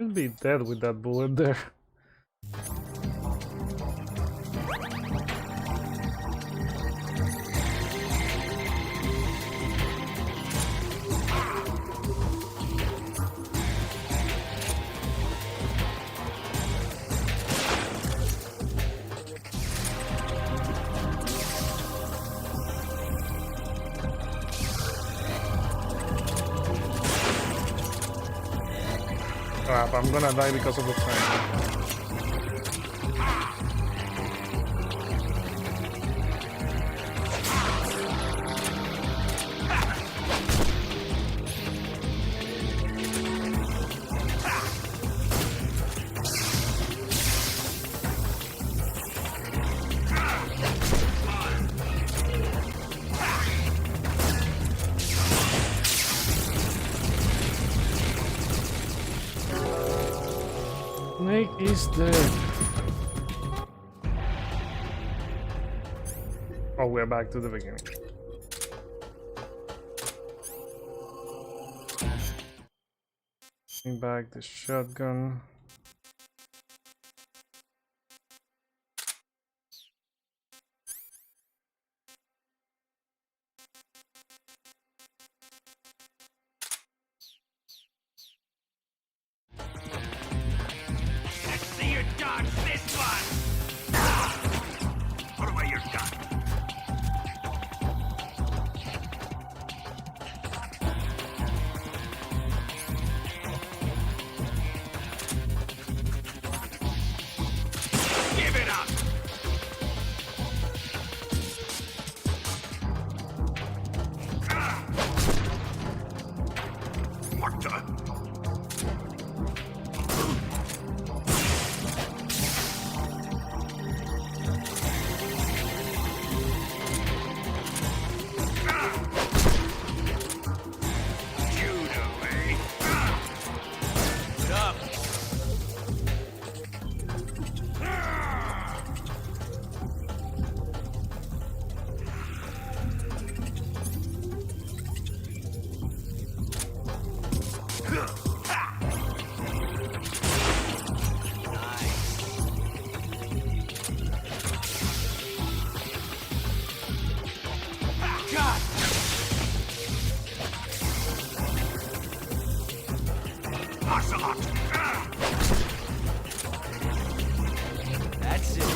You'll be dead with that bullet there. Crap, I'm gonna die because of the time. Snake is dead. Oh, we're back to the beginning. Bring back the shotgun. Ocelot! That's it.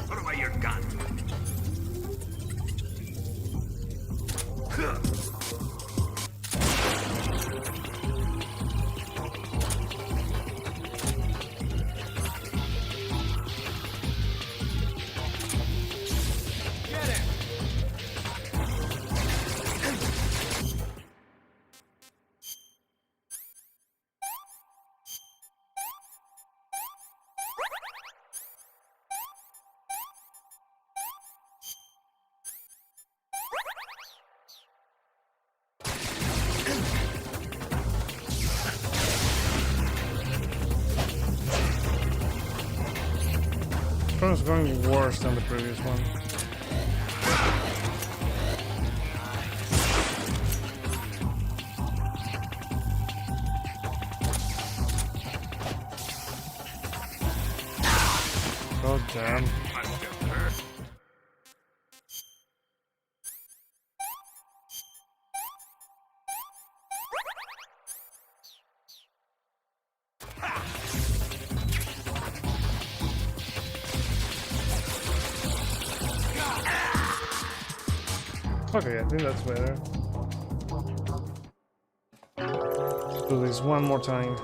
Put away your gun. This one is going worse than the previous one. God damn. Okay, I think that's better. Do this one more time.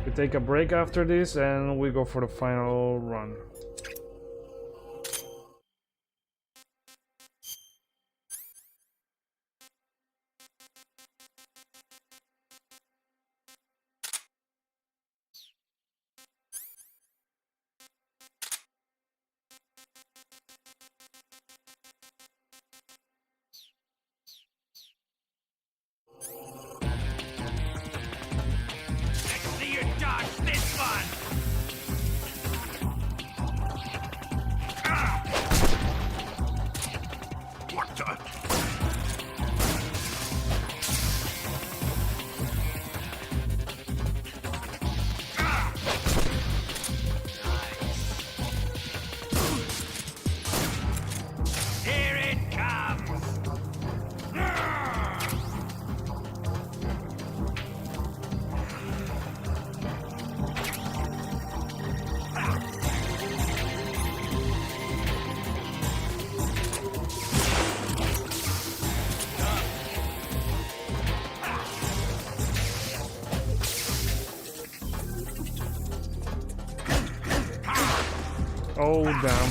We take a break after this and we go for the final run. Oh, damn.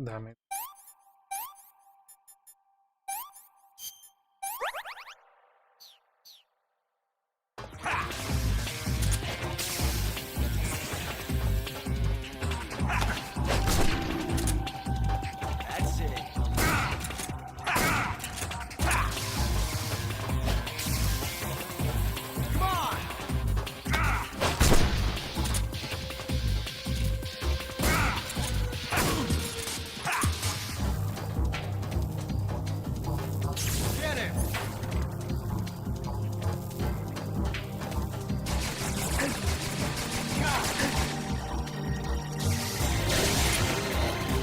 Damn it. That's it. Come on!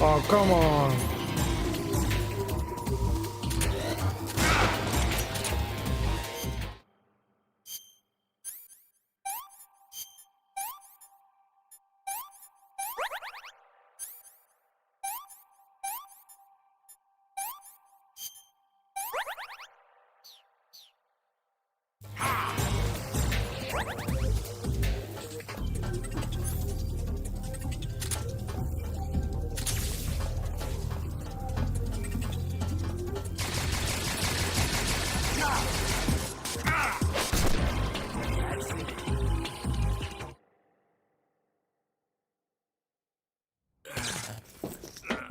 Oh, come on.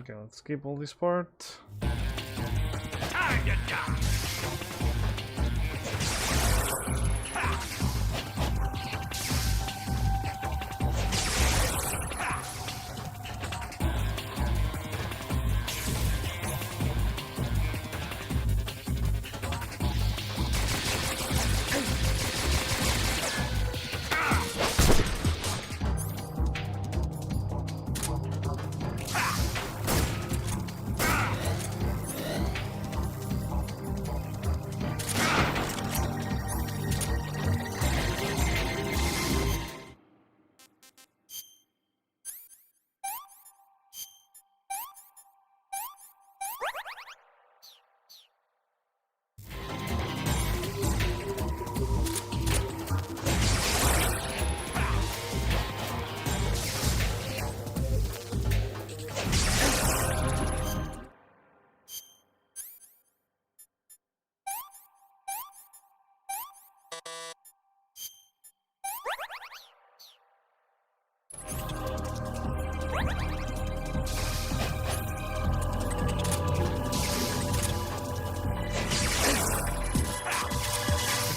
Okay, let's skip all this part.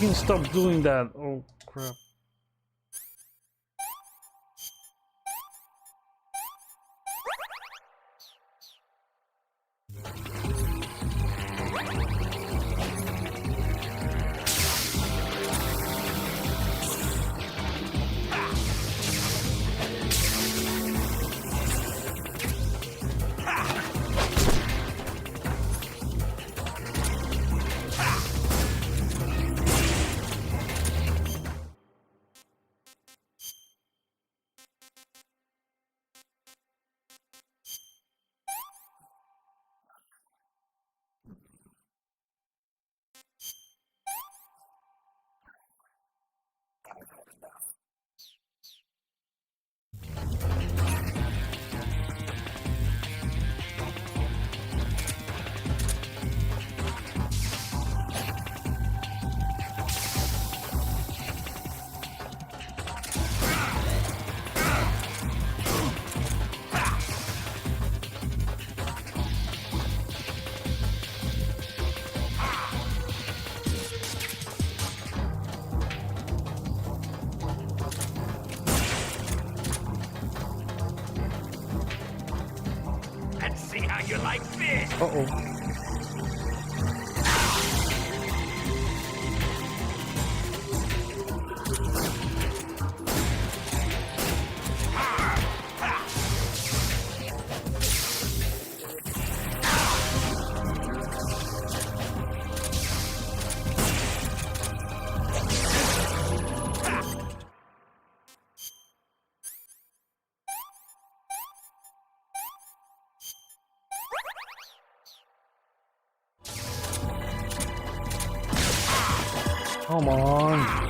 I can stop doing that. Oh crap. You like this? Uh-oh. Come on.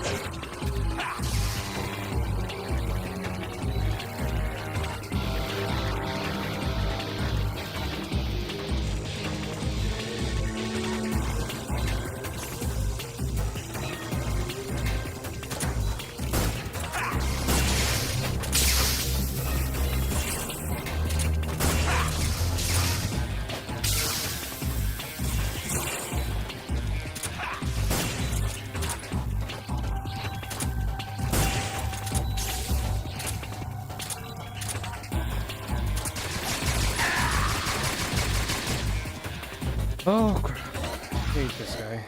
Oh, crap. I hate this guy.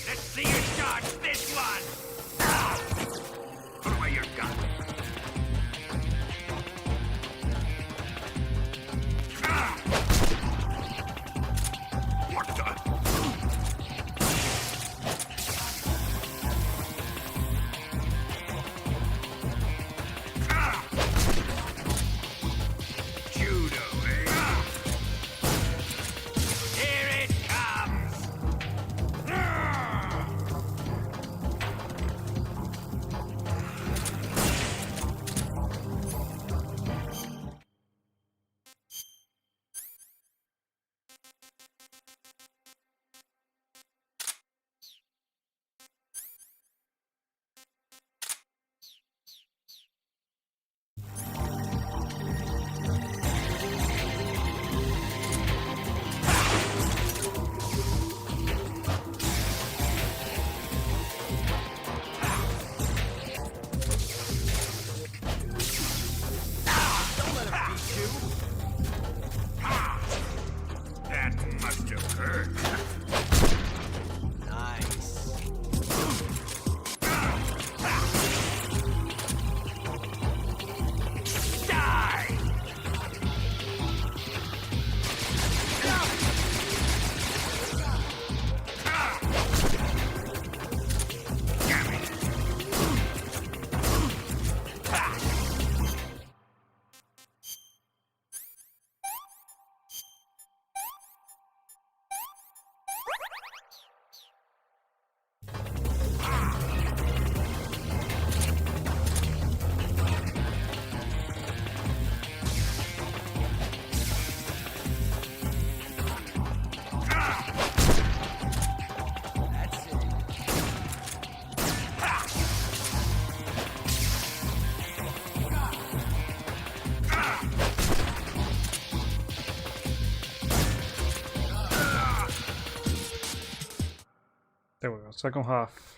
Let's see your shot. There we go, second half.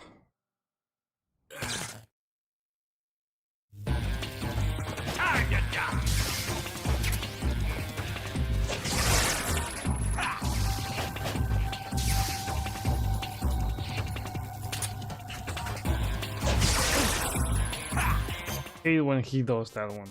Hate when he does that one.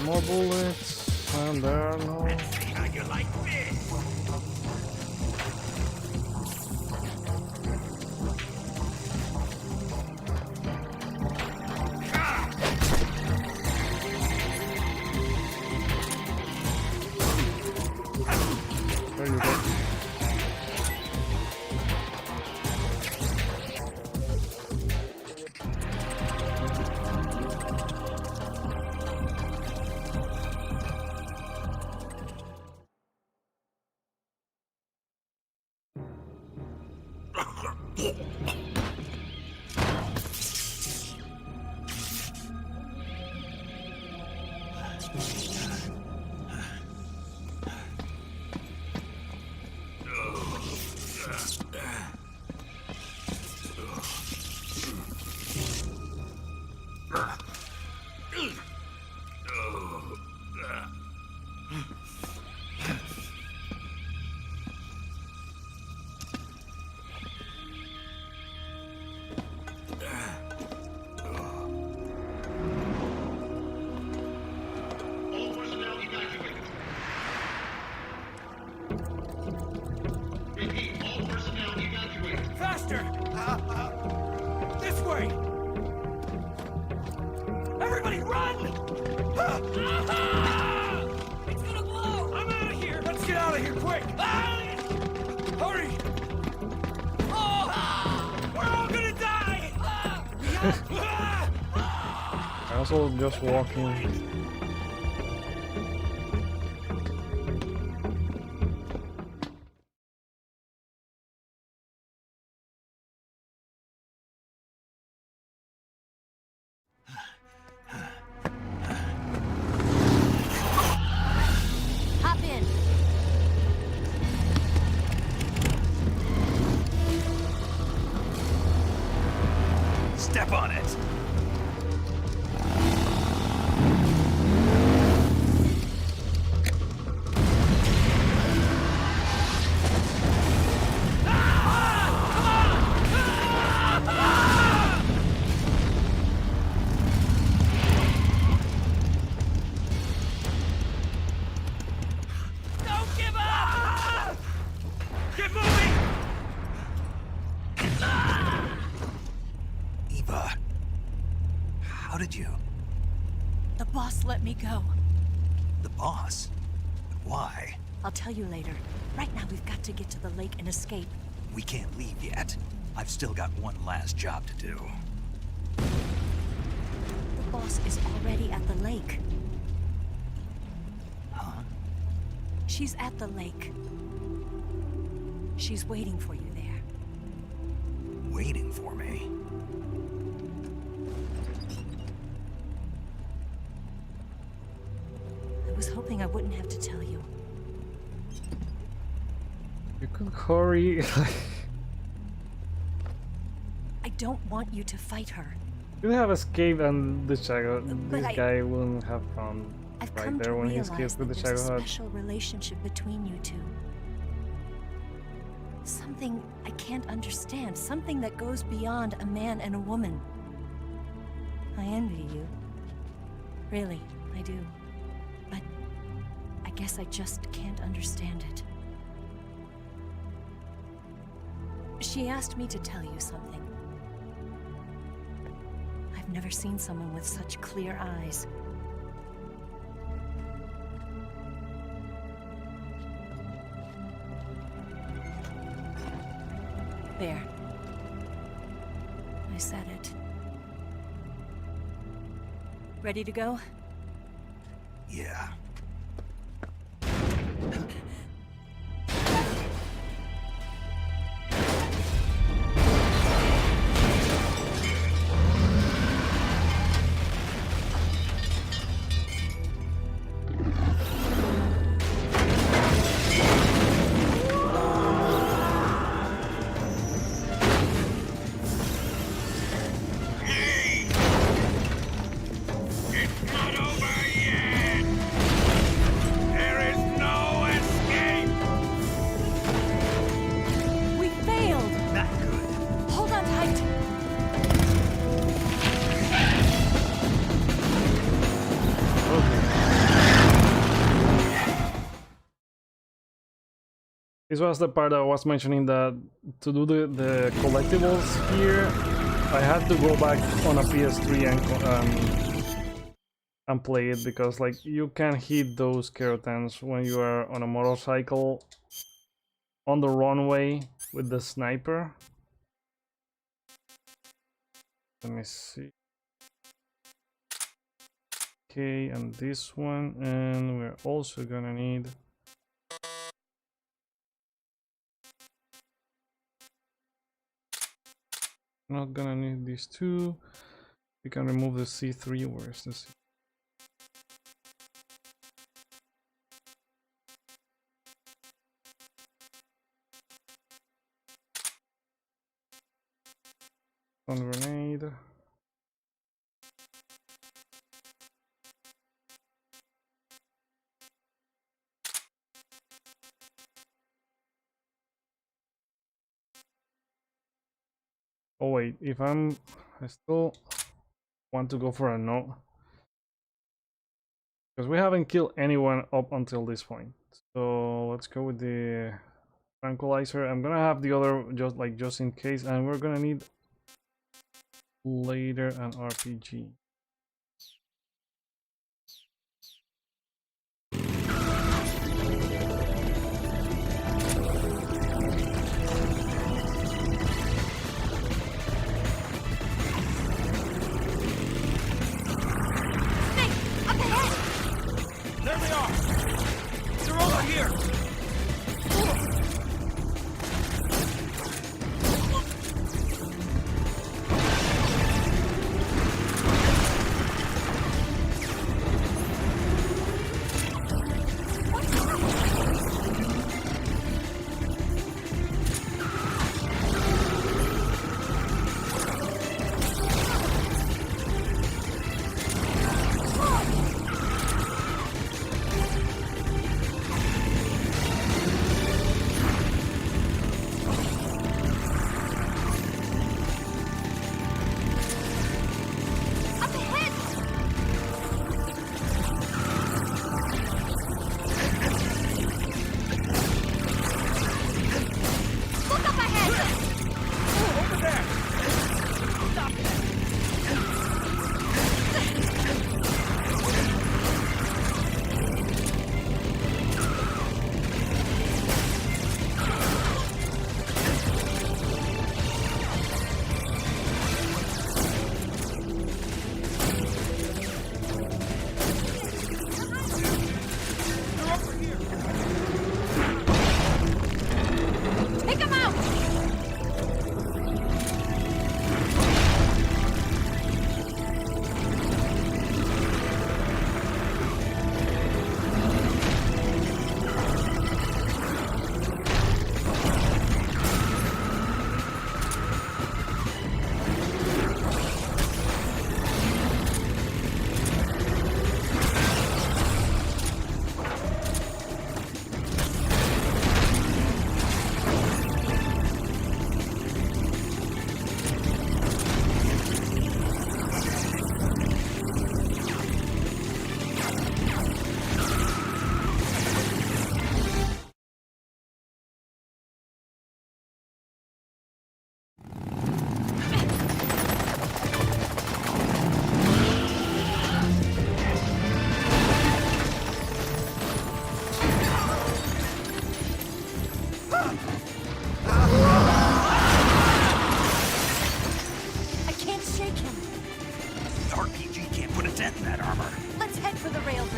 More bullets, and there are no. Let's see how you like this. There you go. All personnel evacuated. Repeat, all personnel evacuated. Faster! This way! Everybody run! It's gonna blow! I'm out of here! Let's get out of here, quick! Hurry! We're all gonna die! I also just walking. Hop in. Step on it. Don't give up! Get moving! Eva, how did you? The boss let me go. The boss? Why? I'll tell you later. Right now, we've got to get to the lake and escape. We can't leave yet. I've still got one last job to do. The boss is already at the lake. Huh? She's at the lake. She's waiting for you there. Waiting for me? I was hoping I wouldn't have to tell you. You could hurry. I don't want you to fight her. You could have escaped and the But this guy wouldn't have found I've right come there to when he realize escaped with that the there's a Shagohod. special relationship between you two. Something I can't understand. Something that goes beyond a man and a woman. I envy you. Really, I do. But I guess I just can't understand it. She asked me to tell you something. I've never seen someone with such clear eyes. There. I said it. Ready to go? Yeah. This was the part I was mentioning, that to do the collectibles here, I had to go back on a PS3 and play it, because like you can hit those keratans when you are on a motorcycle on the runway with the sniper. Let me see. Okay, and this one, and we're also gonna need not gonna need these two. We can remove the C3. Where's the C? Stun grenade. Oh wait, I still want to go for a no, because we haven't killed anyone up until this point. So let's go with the tranquilizer. I'm gonna have the other just in case, and we're gonna need later an RPG. There they are! They're over here!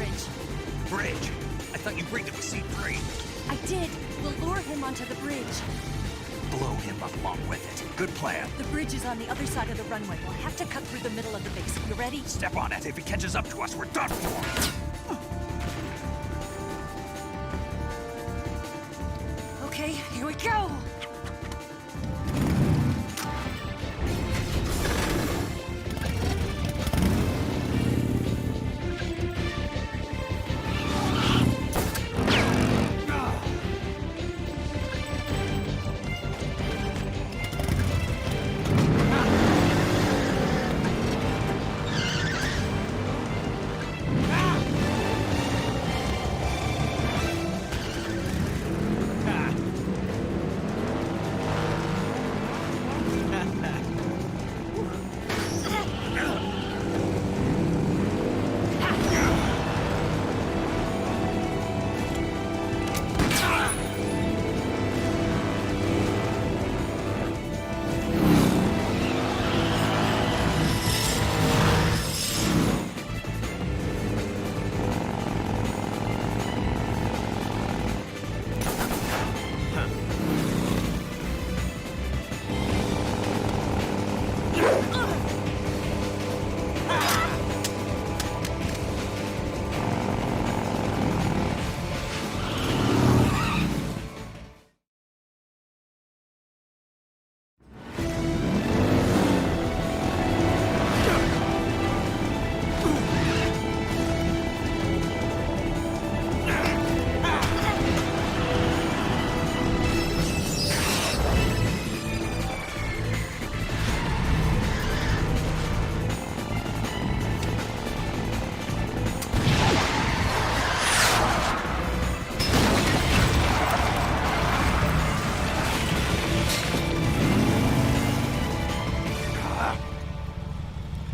bridge. Bridge? I thought you rigged it with C3. I did. We'll lure him onto the bridge. Blow him up along with it. Good plan. The bridge is on the other side of the runway. We'll have to cut through the middle of the base. You ready? Step on it. If he catches up to us, we're done for. Okay, here we go!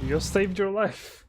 You saved your life.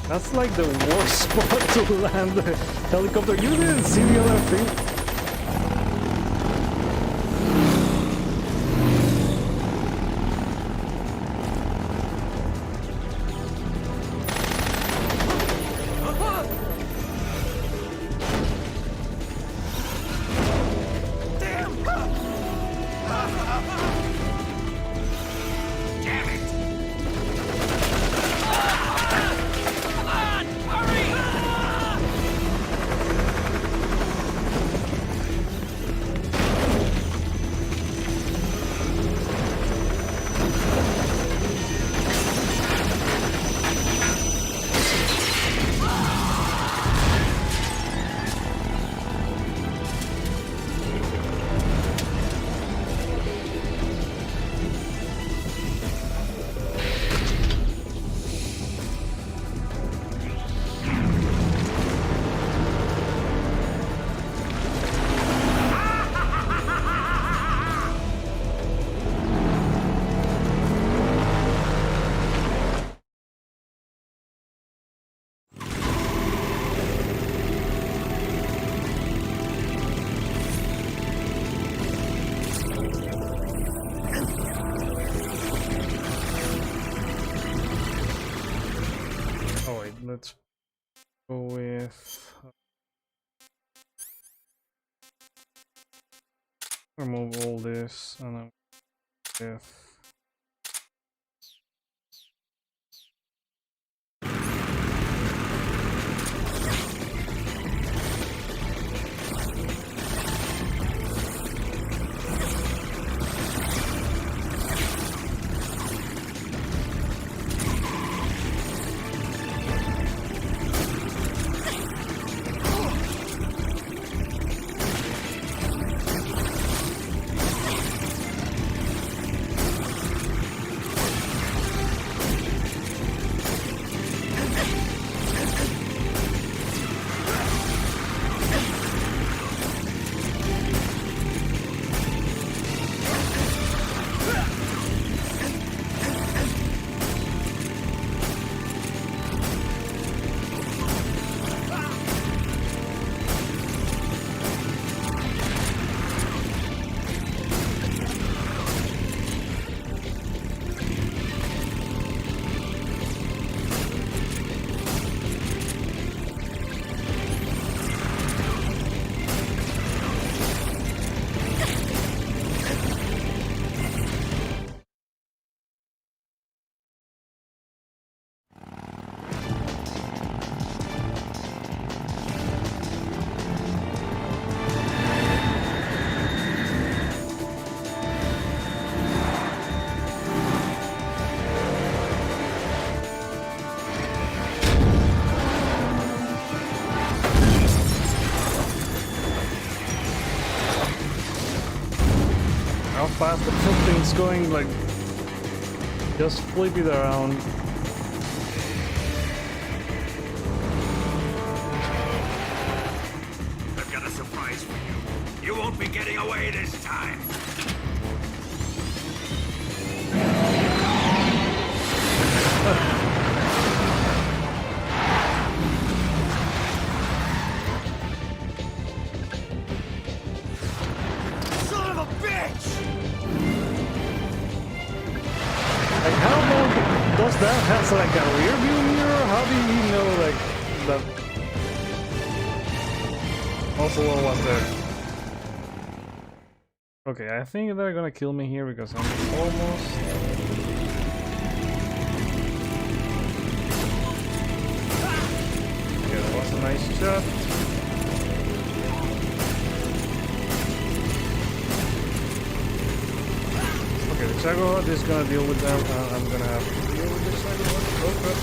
That's like the worst spot to land a helicopter. You didn't see the other thing. Damn! Go with remove all this and then with fast the thing's going, like, just flip it around. I've got a surprise for you. You won't be getting away this time. Does that have like a rear view mirror? How do you know like that Ocelot was there? Okay, I think they're gonna kill me here because I'm almost. Yeah, that was a nice shot. Okay, the Shagohod is gonna deal with them, and I'm gonna have to deal with the Shagohod. Oh crap.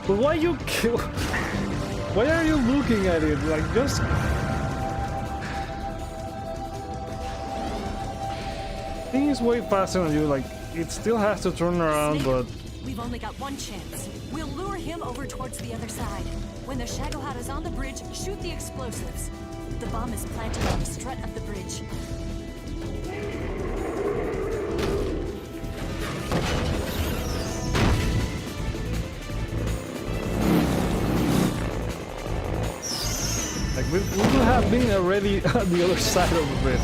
But why you kill? Why are you looking at it? Like, just... Thing is way faster than you, like, it still has to turn around, but... We've only got one chance. We'll lure him over towards the other side. When the Shagohod is on the bridge, shoot the explosives. The bomb is planted on the strut of the bridge. Like, we would have been already on the other side of the bridge.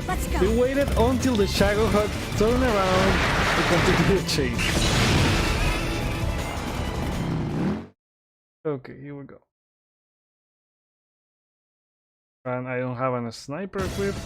Let's go. We waited until the Shagohod turned around to continue the chase. Okay, here we go. And I don't have a sniper equipped.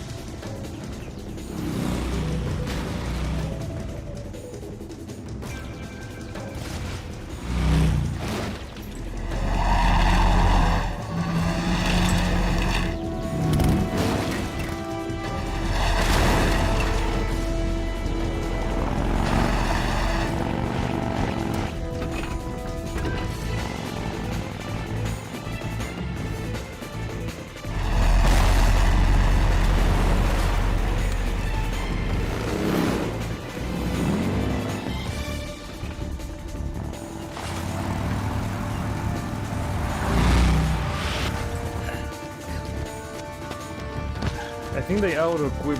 I think they auto-equip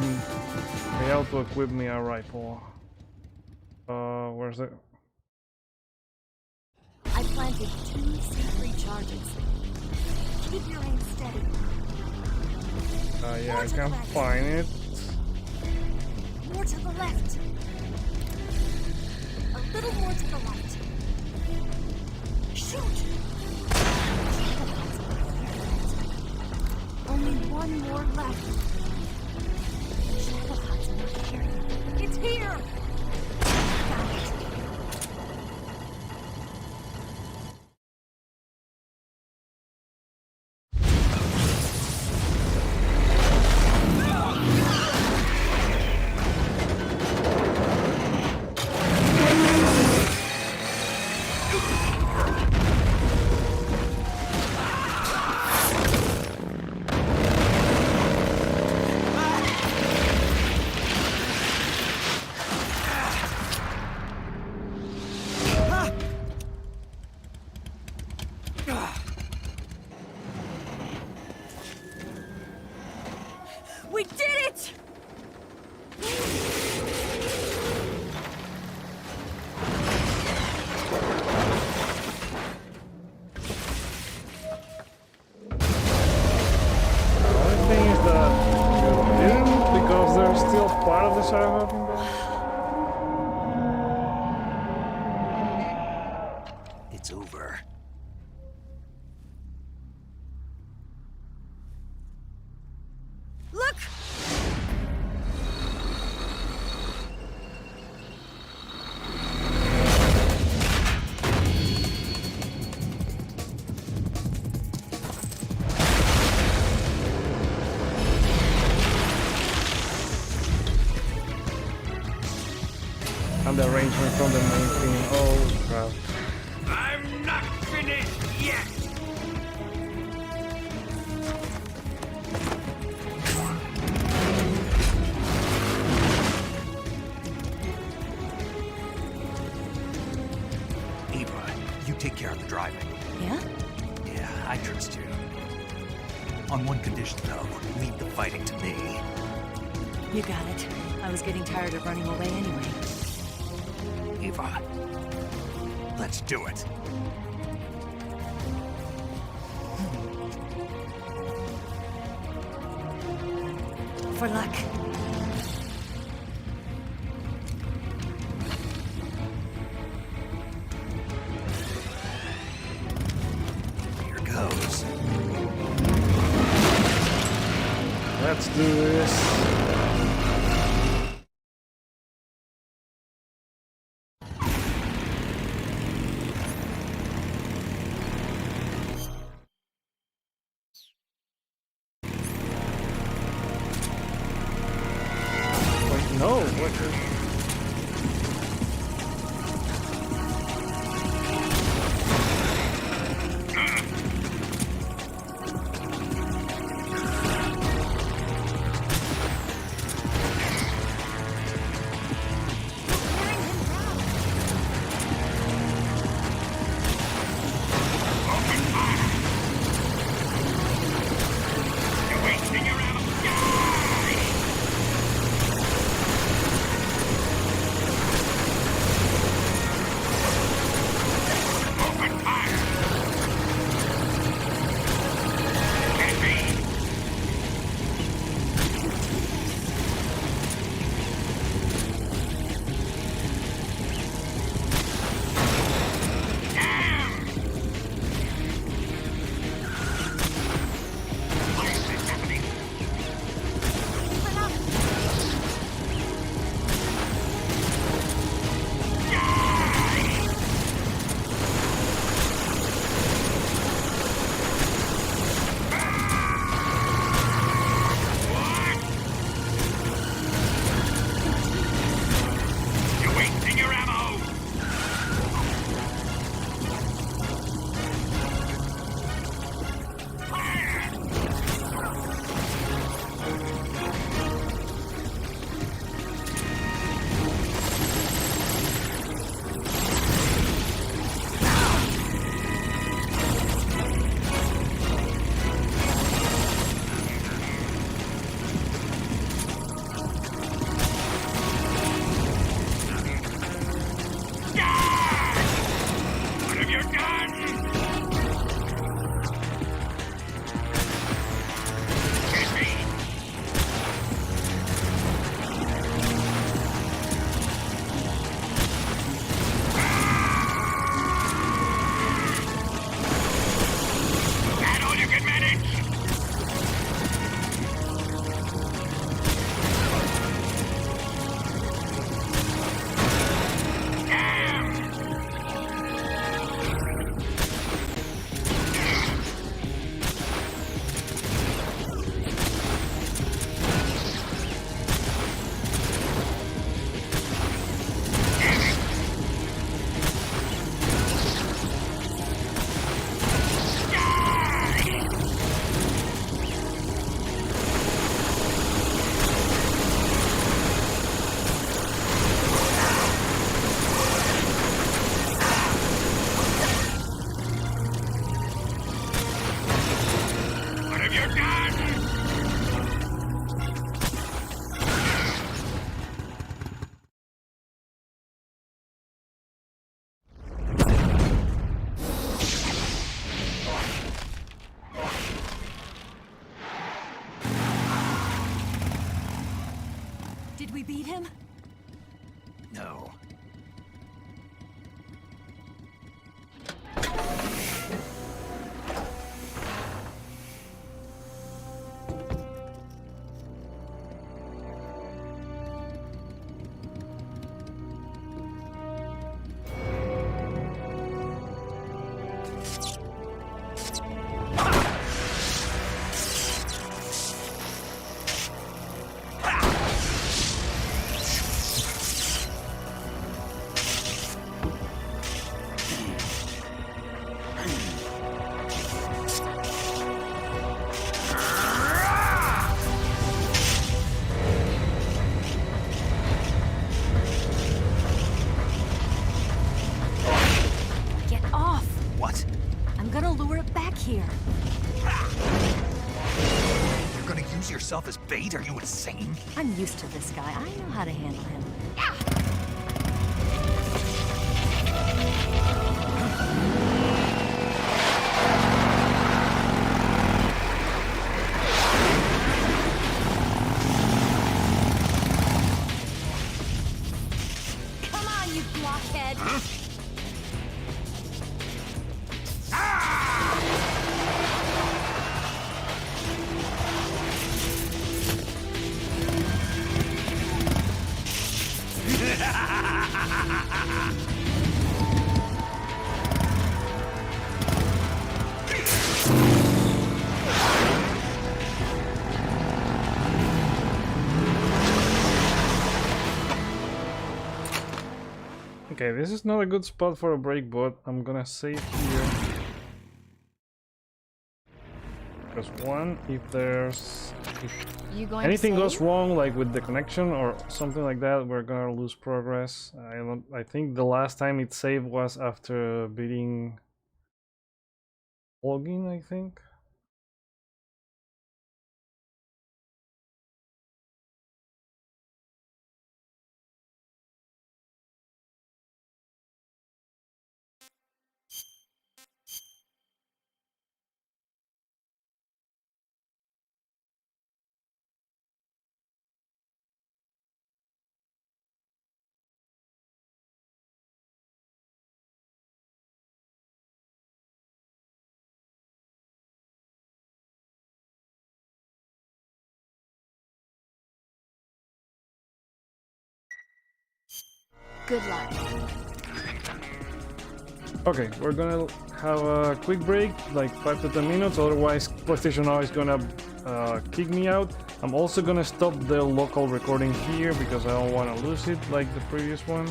me a rifle. Where's it? I planted 2 C3 charges. Keep your aim steady. Yeah, I can't find it. More to the left. A little more to the right. Shoot! Only one more left. Shagohod's not here. It's here! Got it. We did it! The only thing is that you didn't, because they're still part of the Shagohod invasion. It's over. Look! And the arrangement from the main thing. Oh crap. I'm not finished yet! Eva, you take care of the driving. Yeah? Yeah, I trust you. On one condition, though, leave the fighting to me. You got it. I was getting tired of running away anyway. Eva, let's do it. For luck. Here goes. Let's do this. No, what the... have you done? Did we beat him? No. Get off! What? I'm gonna lure it back here. You're gonna use yourself as bait? Are you insane? I'm used to this guy. I know how to handle him. Come on, you blockhead! Okay, this is not a good spot for a break, but I'm gonna save here. Because one, if You going anything to goes save? wrong, like with the connection or something like that, we're gonna lose progress. I think the last time it saved was after beating Volgin, I think. Good luck. Okay, we're gonna have a quick break, like 5 to 10 minutes, otherwise PlayStation Now is gonna kick me out. I'm also gonna stop the local recording here because I don't want to lose it like the previous one.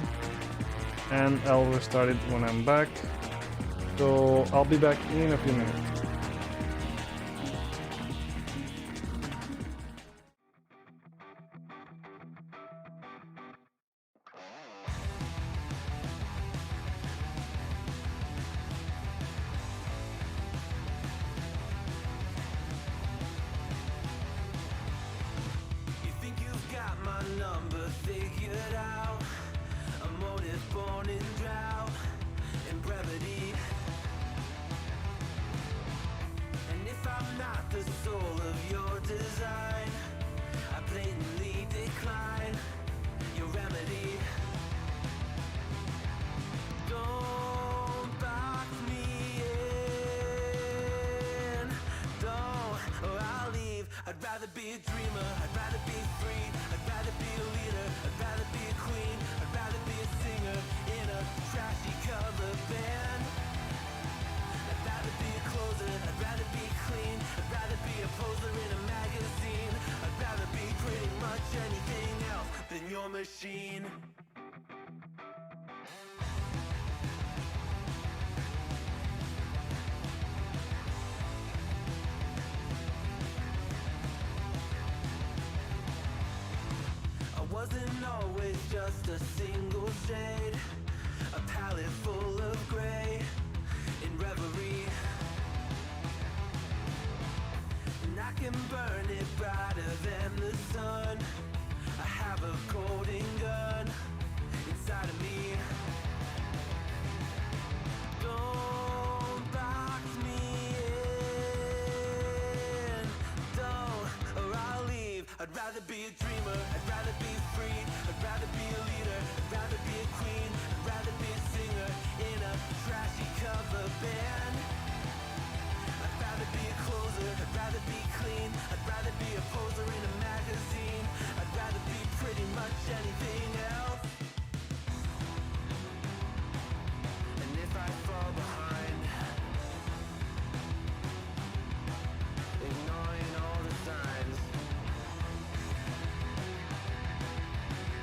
And I'll restart it when I'm back. So I'll be back in a few minutes. You think you've got my number figured out? A motive born in drought and brevity. And if I'm not the soul of your design, I blatantly decline your remedy. Don't box me in, don't, or I'll leave. I'd rather be a dreamer, I'd rather be free, I'd rather be a leader, I'd rather be a queen, I'd rather be a singer in a trashy cover band. I'd rather be a closer, I'd rather be clean, I'd rather be a poser in a magazine, I'd rather be pretty much anything else than your machine. I wasn't always just a single shade, a palette full of gray in reverie. And I can burn it brighter than the sun. I have a golden gun inside of me. Don't box me in. Don't, or I'll leave. I'd rather be a dreamer. I'd rather be free. I'd rather be a leader. I'd rather be a queen. I'd rather be a singer in a trashy cover band. I'd rather be a closer. I'd rather be clean. I'd rather be a poser in a magazine. I'd rather be pretty much anything else. And if I fall behind, ignoring all the signs,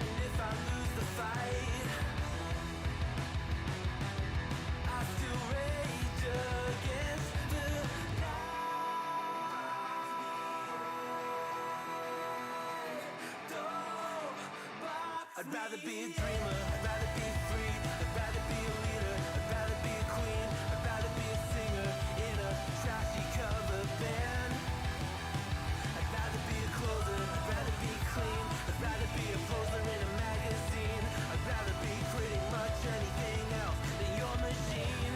and if I lose the fight, I still rage against the I'd rather be a dreamer, I'd rather be free, I'd rather be a leader, I'd rather be a queen, I'd rather be a singer in a trashy cover band. I'd rather be a closer, I'd rather be clean, I'd rather be a poser in a magazine, I'd rather be pretty much anything else than your machine.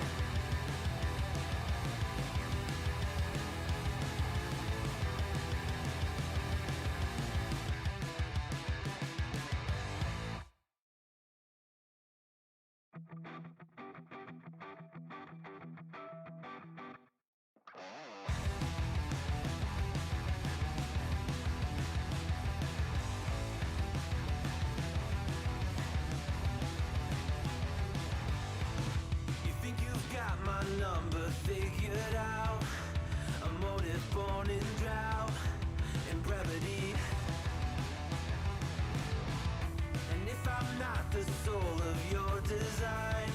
Number figured out, a motive born in drought and brevity. And if I'm not the soul of your design,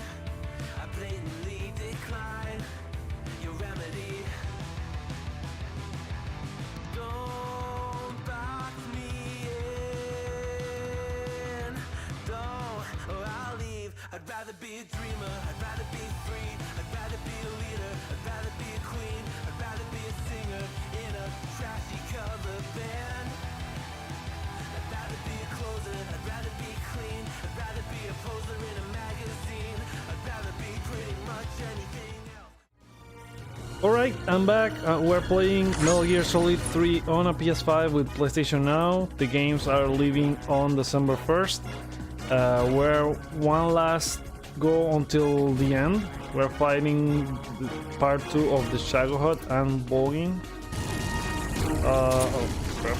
I blatantly decline your remedy. Don't box me in, don't, or I'll leave. I'd rather be a dreamer, I'd rather be free, I'd rather be a leader, I'd rather be a queen, I'd rather be a singer in a trashy cover band. I'd rather be a closer, I'd rather be clean, I'd rather be a poser in a magazine, I'd rather be pretty much anything else. Alright, I'm back. We're playing Metal Gear Solid 3 on a PS5 with PlayStation Now. The games are leaving on December 1st. We're one last go until the end. We're fighting part 2 of the Shagohod and Volgin. Oh crap.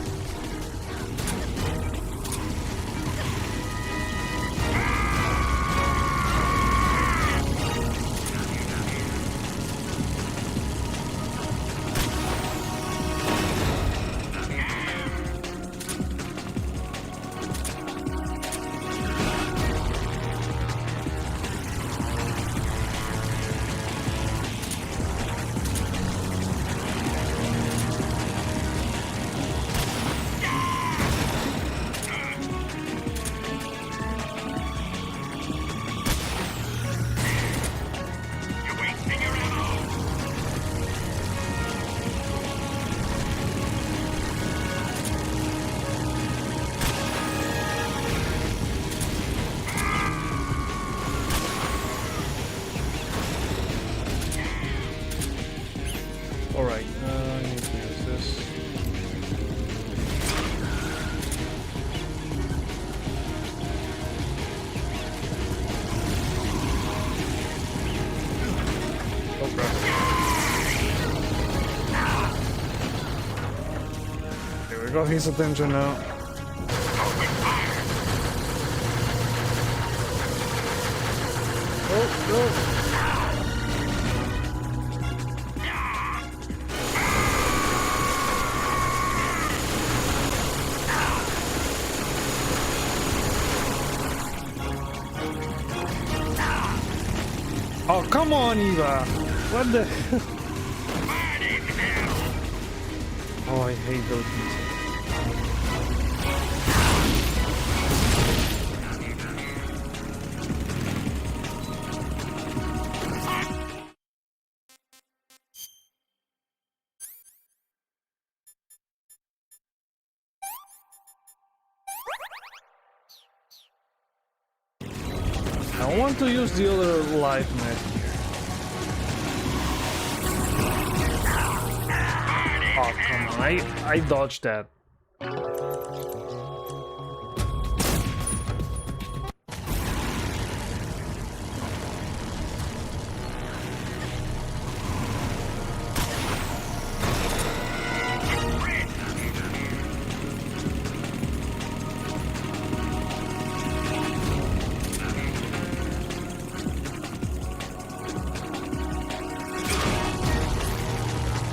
Alright, I need to use this. Oh crap. Here we go, his attention now. Oh, no! Oh, come on, Eva! What the hell? Oh, I hate those things. I want to use the other life net here. Oh, come on. I dodged that.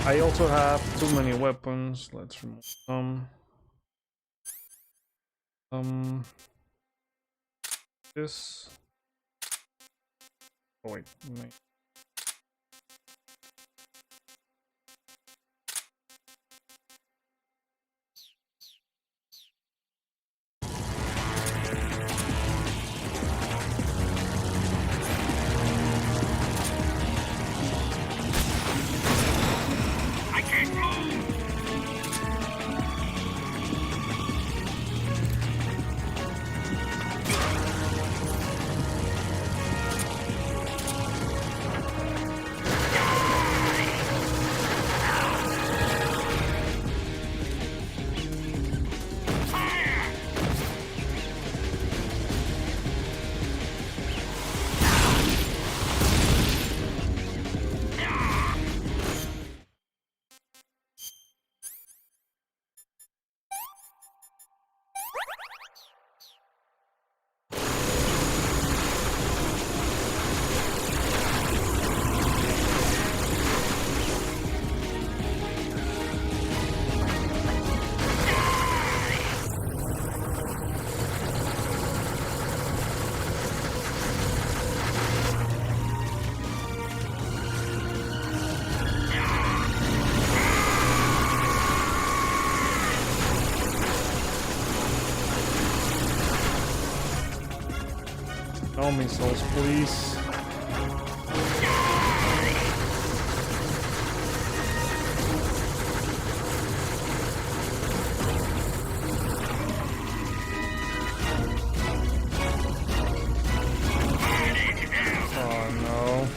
I also have too many weapons. Let's remove some. This. Oh wait, no. No missiles, please. Oh no.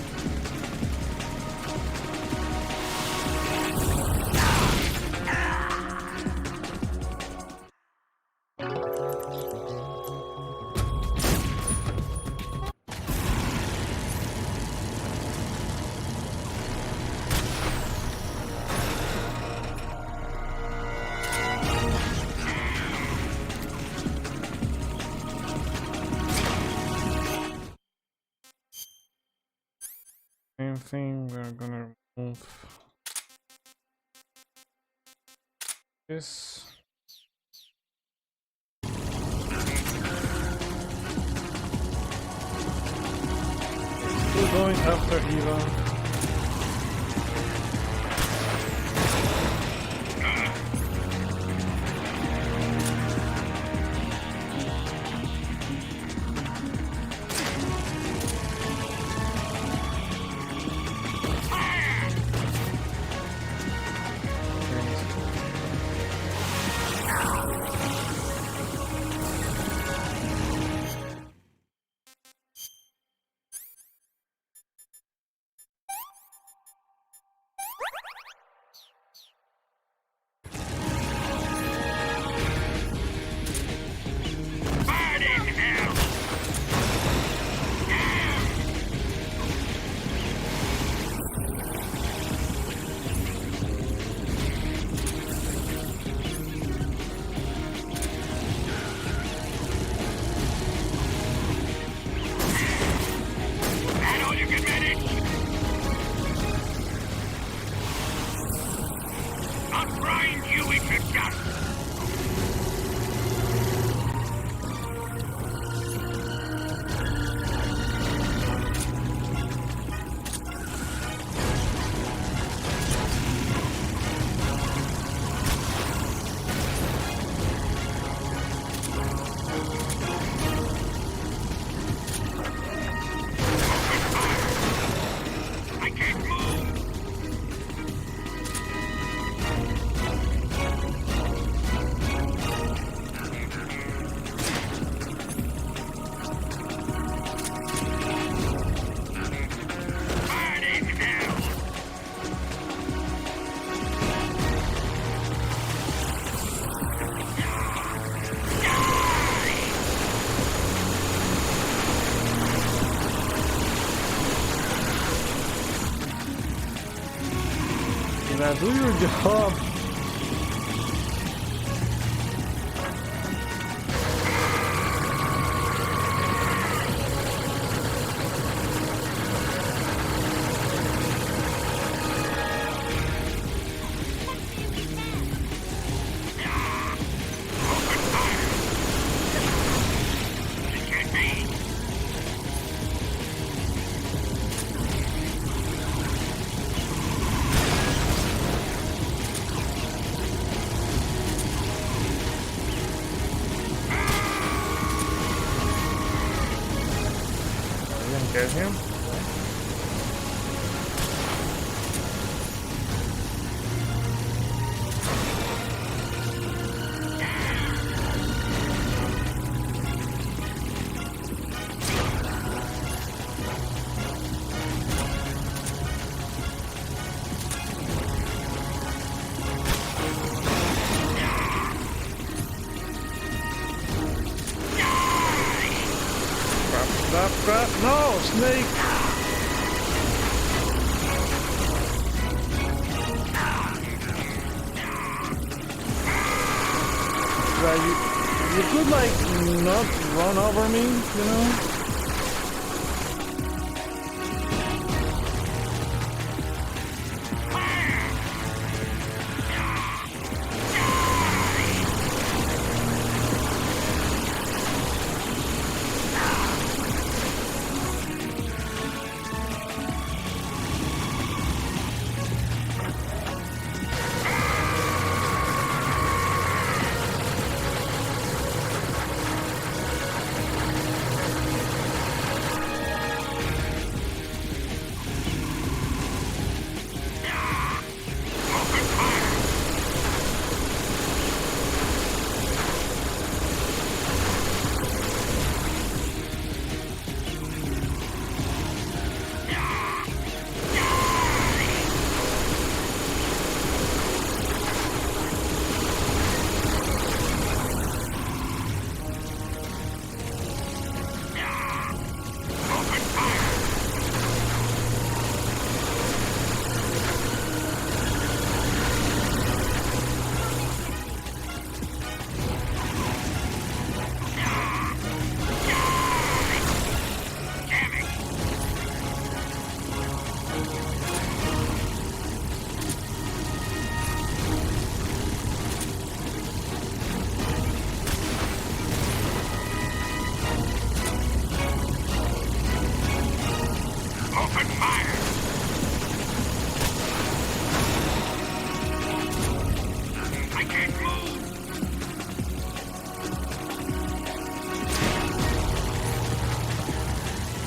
Same thing, we're gonna remove this. Still going after Eva. Yeah, do your job. Get him. Crap. No, Snake! Right, you could like not run over me, you know?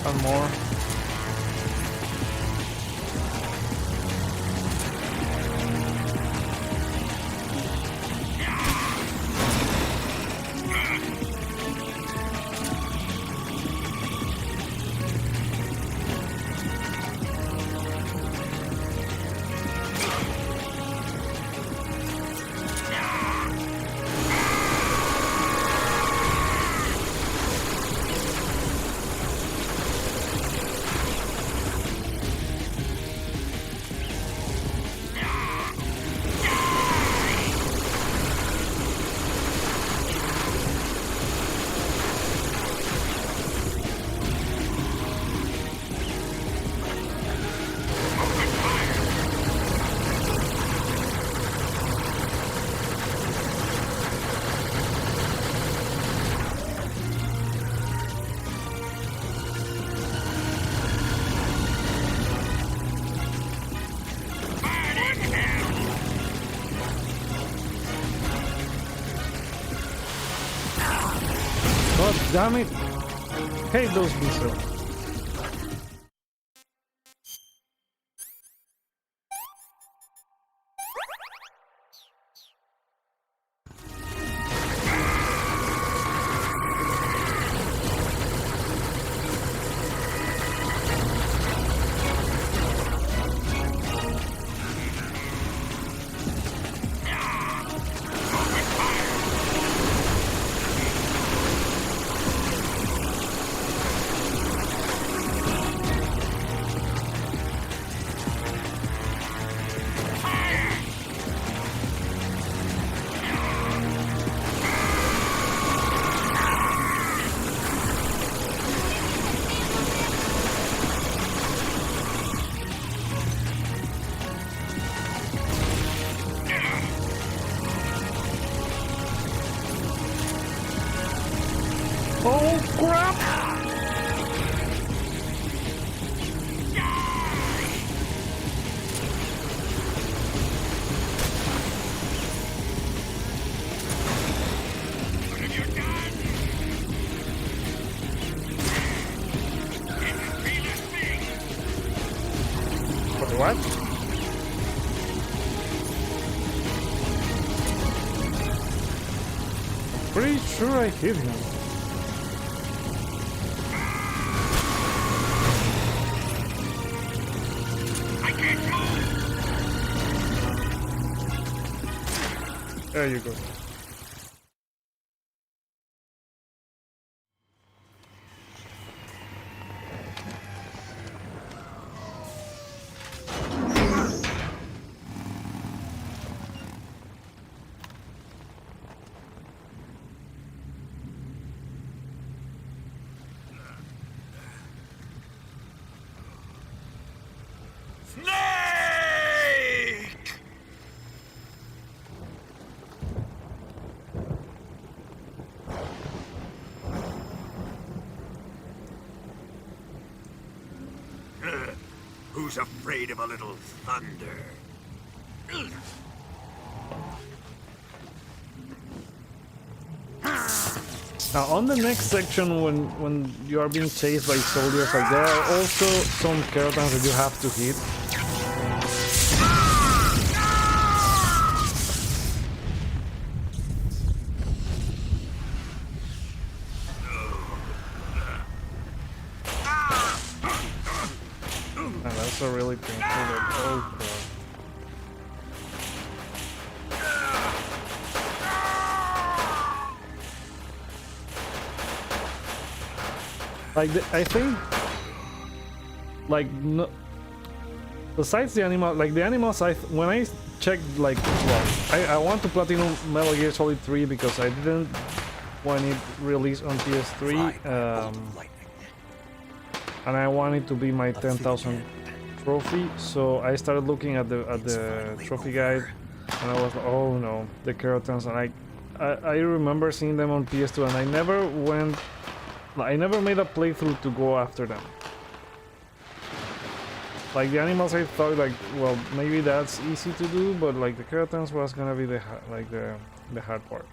One more. God damn it! Hate those missiles. Pretty sure I hit him. I can't move. There you go. Snake! Who's afraid of a little thunder? Now on the next section, when you are being chased by soldiers, like there are also some skeletons that you have to hit. And that's a really painful. Oh god. Like I think, like no, besides the animal, like the animals, when I checked, like, well, I want to platinum Metal Gear Solid 3 because I didn't want it released on PS3, and I want it to be my 10,000 trophy. So I started looking at the trophy guide, and I was like, oh no, the Keratons, and I remember seeing them on PS2, and I never made a playthrough to go after them. Like the animals, I thought, like, well, maybe that's easy to do, but like the Keratons was gonna be the hard part.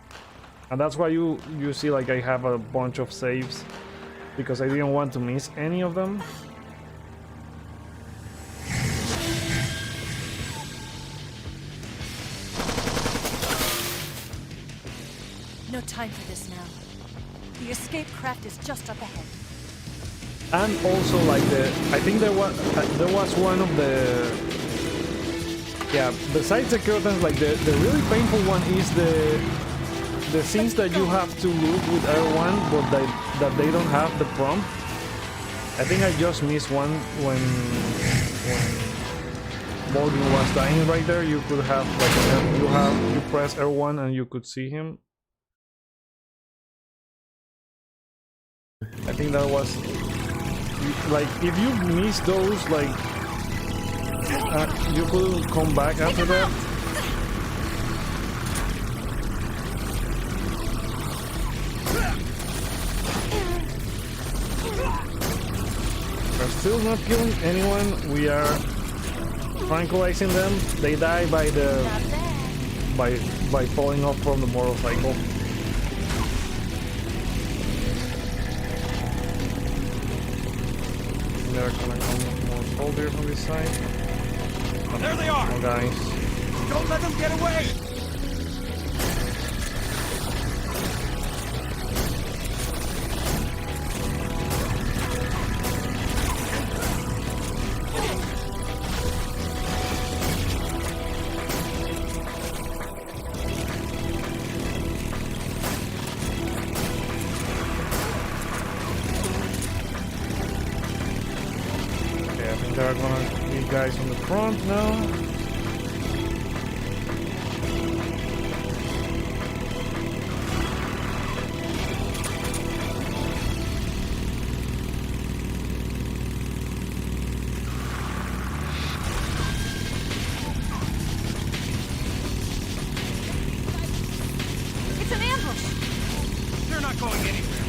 And that's why you see, like, I have a bunch of saves, because I didn't want to miss any of them. No time for this now. The escape craft is just up ahead. And also, like, I think there was one of the, yeah, besides the curtains, like the really painful one is the scenes that you have to loot with R1, but that they don't have the prompt. I think I just missed one when Volgin was dying right there. You could have, like, you press R1 and you could see him. I think that was, like, if you miss those, like, you could come back after that. We're still not killing anyone. We are tranquilizing them. They die by falling off from the motorcycle. There are gonna come more soldiers on this side. There they are! Oh, guys. Don't let them get away! There are gonna be guys on the front now. It's an ambush! They're not going anywhere.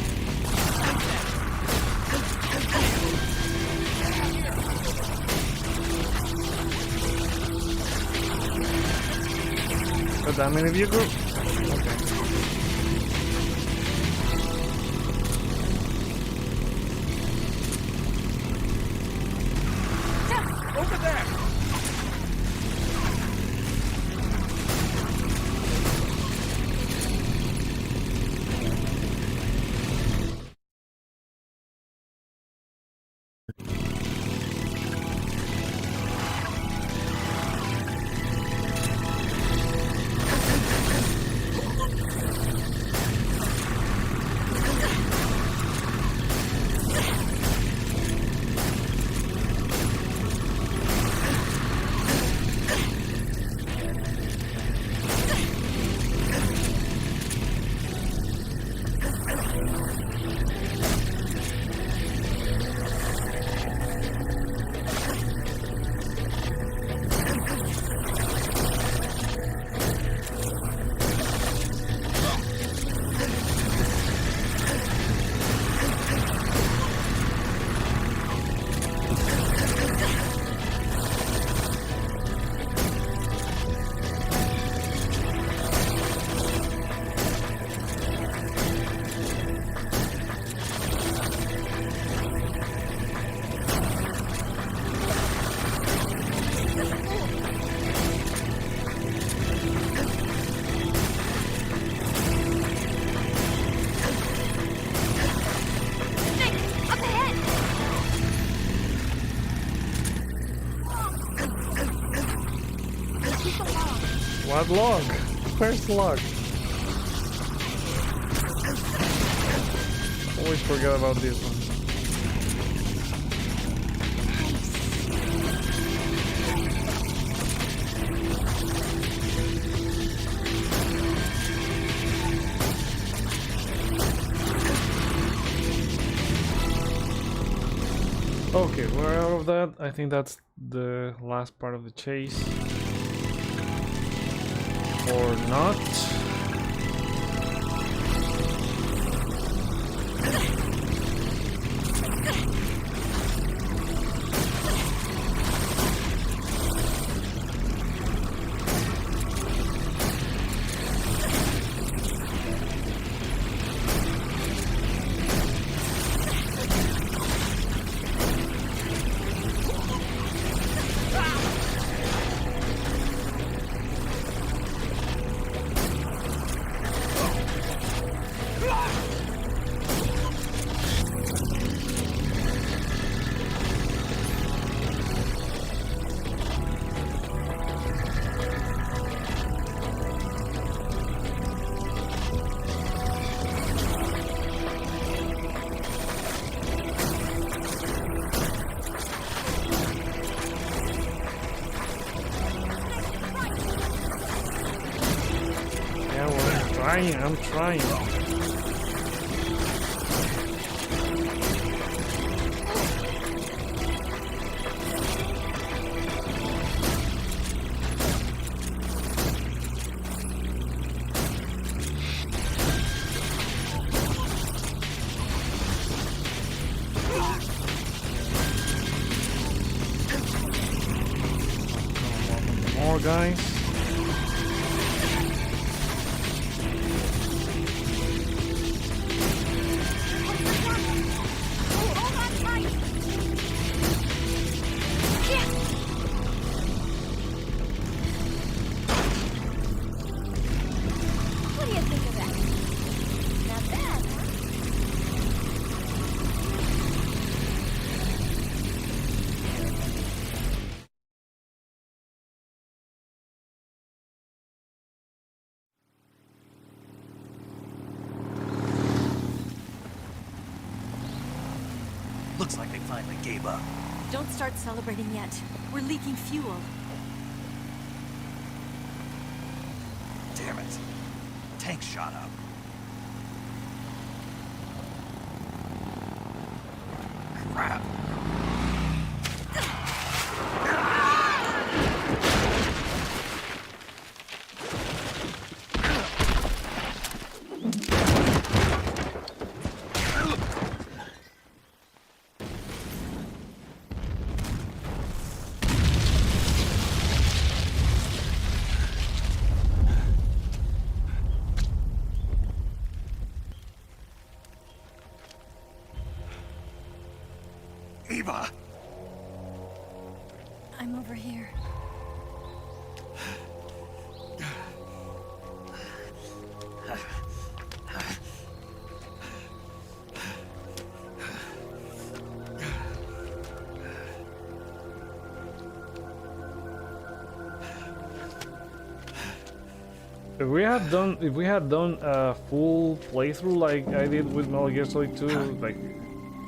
That many of you group? Okay. Over there! That log! Where's the log? Always forget about this one. Okay, we're out of that. I think that's the last part of the chase. Or not. I'm trying. More guys. Looks like they finally gave up. Don't start celebrating yet. We're leaking fuel. Damn it. Tank shot up. Crap. Eva! I'm over here. If we had done a full playthrough like I did with Metal Gear Solid 2, like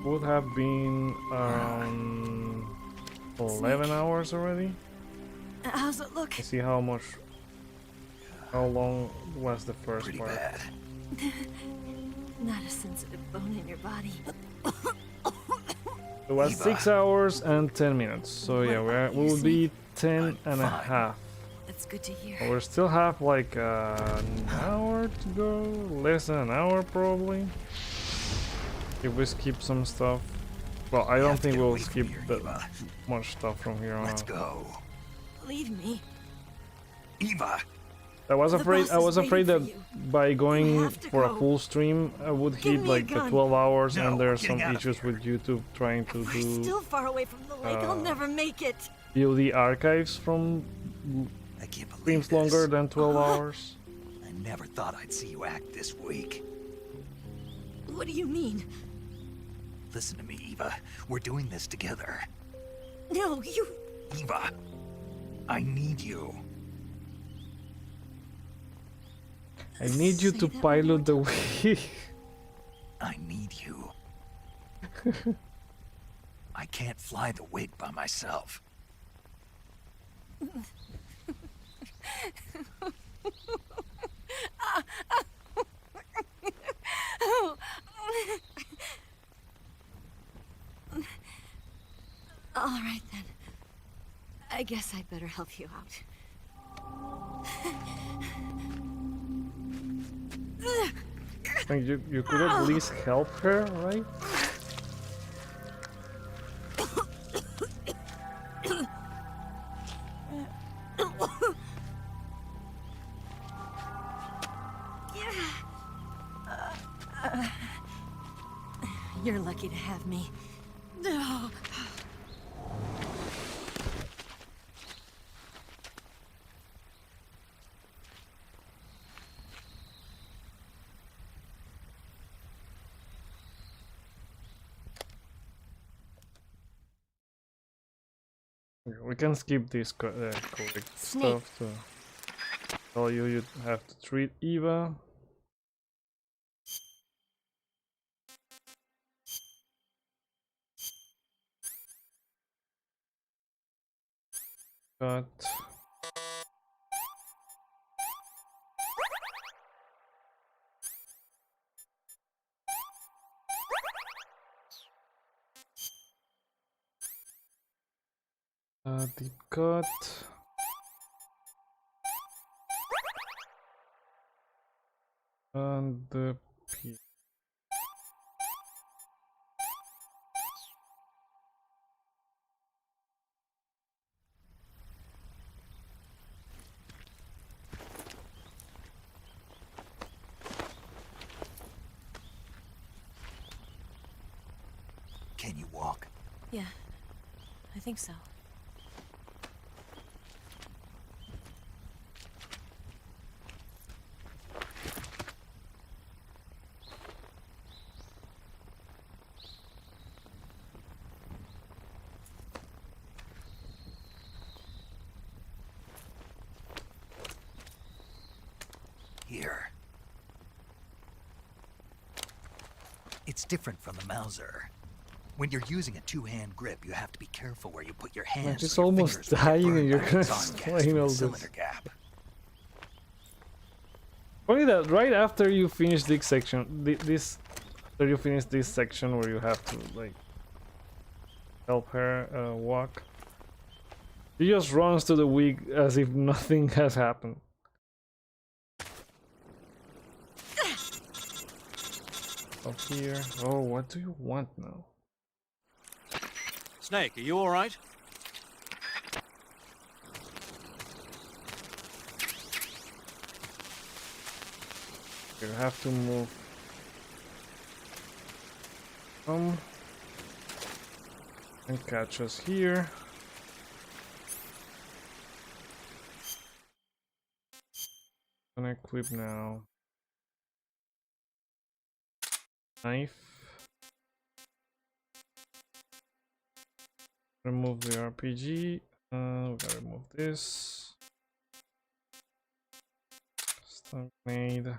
would have been 11 hours already. How's it look? Let's see how long was the first Pretty part. bad. Not a sensitive bone in your body. It was Eva. 6 hours and 10 minutes. So yeah, we will be 10 and a half. That's good to hear. We still have like an hour to go, less than an hour probably. If we skip some stuff. Well, I don't think we'll skip that much stuff from here on Let's out. go. Leave me. Eva! I was afraid that by going have to for a go. full stream I would Give hit me a like the gun. 12 hours No, and we're there's some getting out of issues here. with YouTube trying to We're do still far away from the lake. I'll never make it. VOD archives from I can't believe streams this. longer than 12 hours. I never thought I'd see you act this weak. What do you mean? Listen to me, Eva. We're doing this together. No, you... Eva, I need you. I need you to pilot the wheel. I need you. I can't fly the wig by myself. All right then. I guess I'd better help you out. Like you could at least help her, right? You're lucky to have me. We can skip this correct stuff to tell you have to treat Eva. Cut. Deep cut. And the P. Can you walk? Yeah, I think so. Here. It's different from the Mauser. When you're using a two-hand grip, you have to be careful where you put your hands. I'm just so your almost fingers won't dying get and you're burned by gonna exhaust gas explain from all the this. cylinder gap. Funny that right after you finish this section, after you finish this section where you have to like help her walk, he just runs to the wig as if nothing has happened. Up here. Oh, what do you want now? Snake, are you all right? You have to move. And catch us here. Gonna equip now. Knife. Remove the RPG. We gotta remove this. Stun grenade.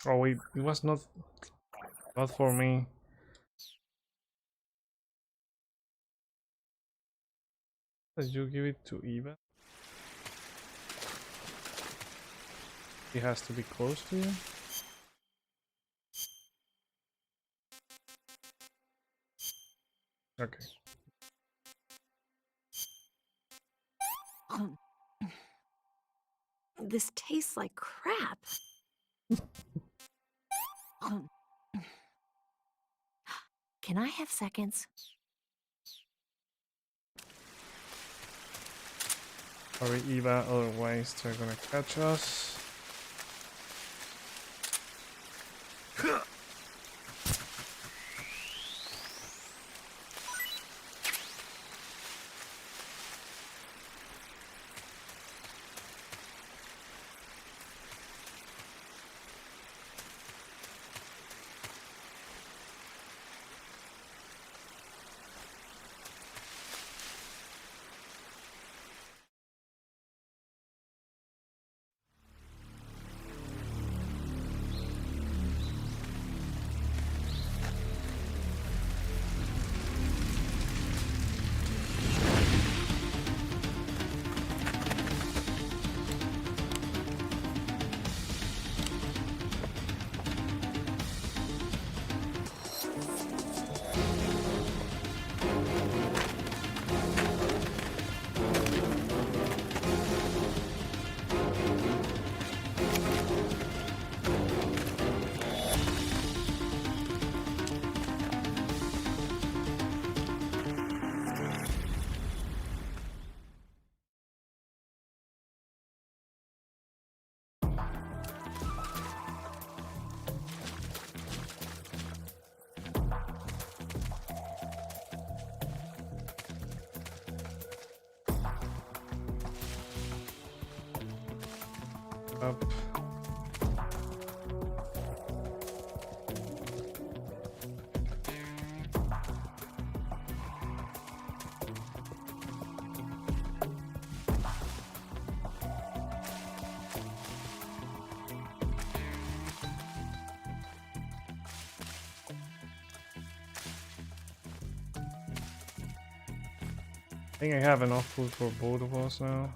Oh wait, it was not for me. Did you give it to Eva? He has to be close to you. Okay. This tastes like crap. Can I have seconds? Hurry, Eva, otherwise they're gonna catch us. Up. I think I have enough food for both of us now.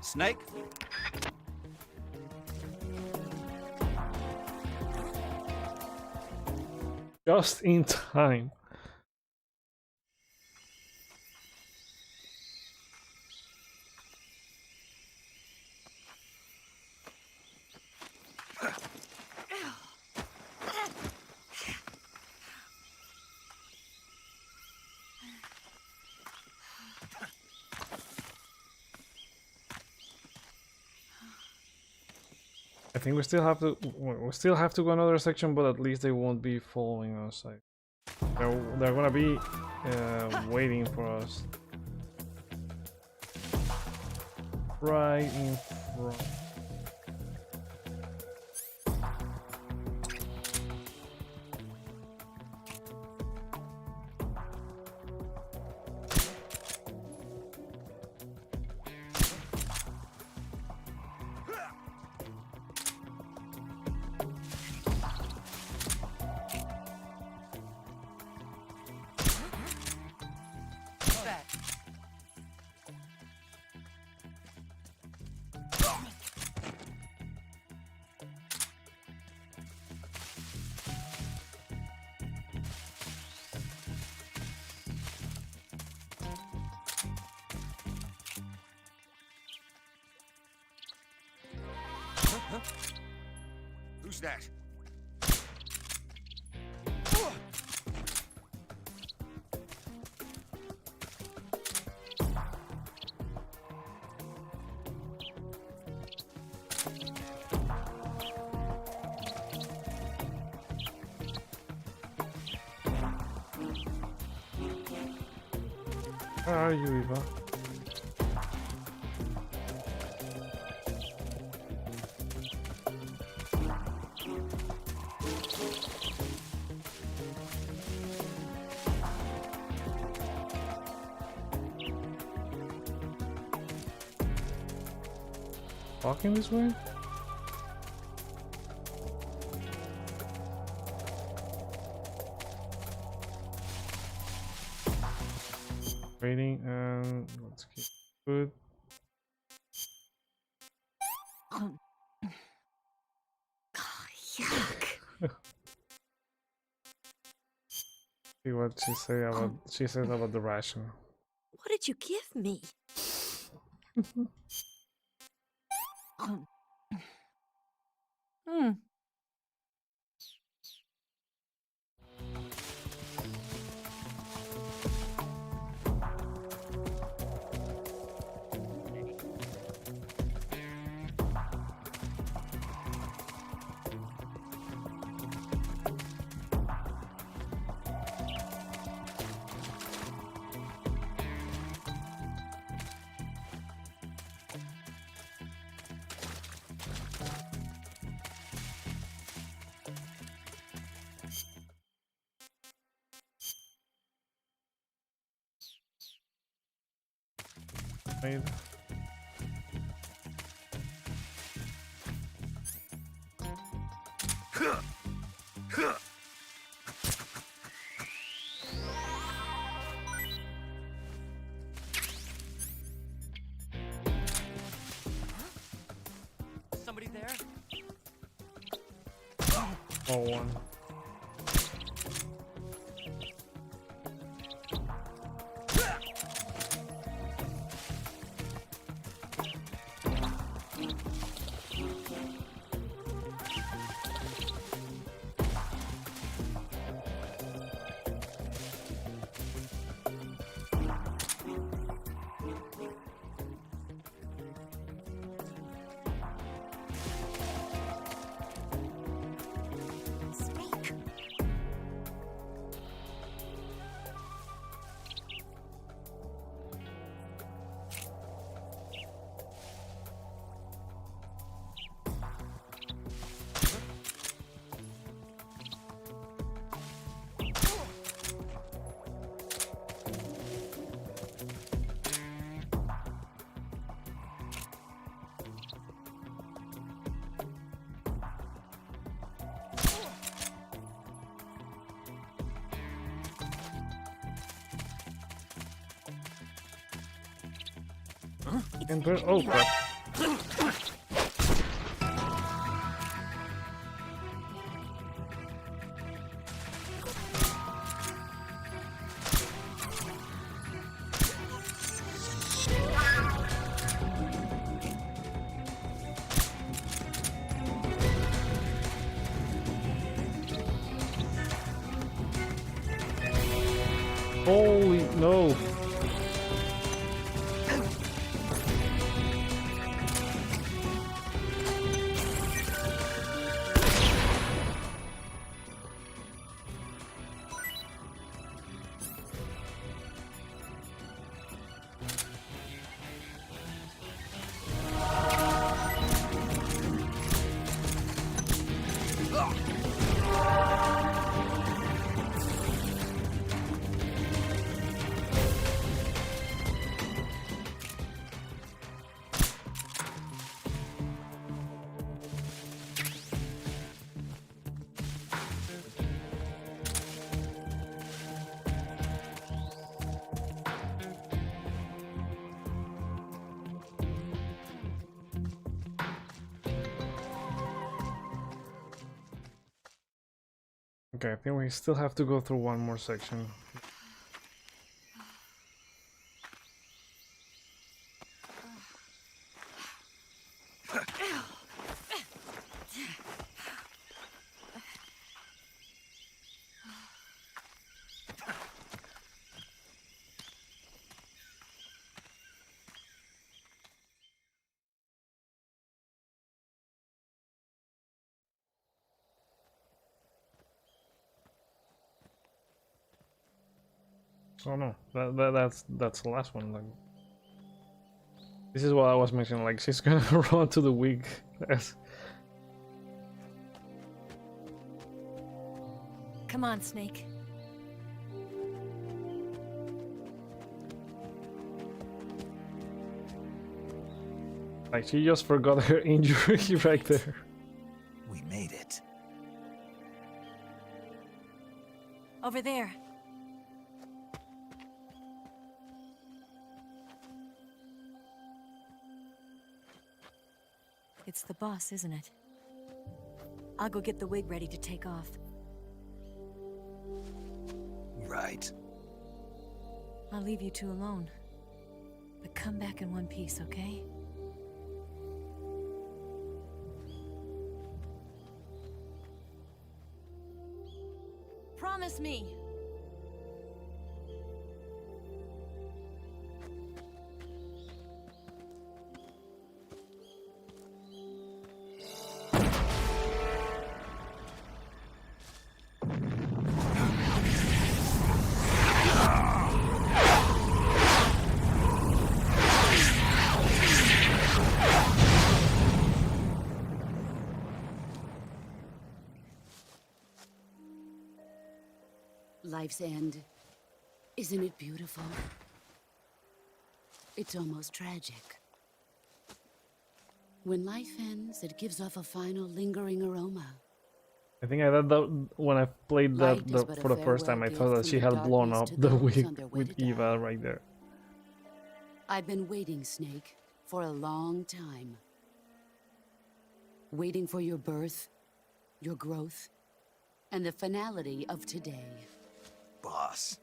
Snake? Just in time. I think we still have to go another section, but at least they won't be following us. Like, they're gonna be waiting for us right in front. Who's that? Where are you, Eva? walking this way? Waiting and let's keep food. Yuck. See what she says about the ration. What did you give me? Made. Somebody there? Oh, one. Enter. Oh crap. Holy no. Okay, I think we still have to go through one more section. Oh no, that's the last one. Like, this is what I was mentioning. Like, she's gonna run to the wig. Come on, Snake. Like, she just forgot her injury right there. We made it. Over there. It's the boss, isn't it? I'll go get the wig ready to take off. Right. I'll leave you two alone. But come back in one piece, okay? Promise me! Life's end. Isn't it beautiful? It's almost tragic. When life ends, it gives off a final lingering aroma. I think I thought that when I played that for the first time, I thought that she had blown up the wig with Eva right there. I've been waiting, Snake, for a long time. Waiting for your birth, your growth, and the finality of today. Boss.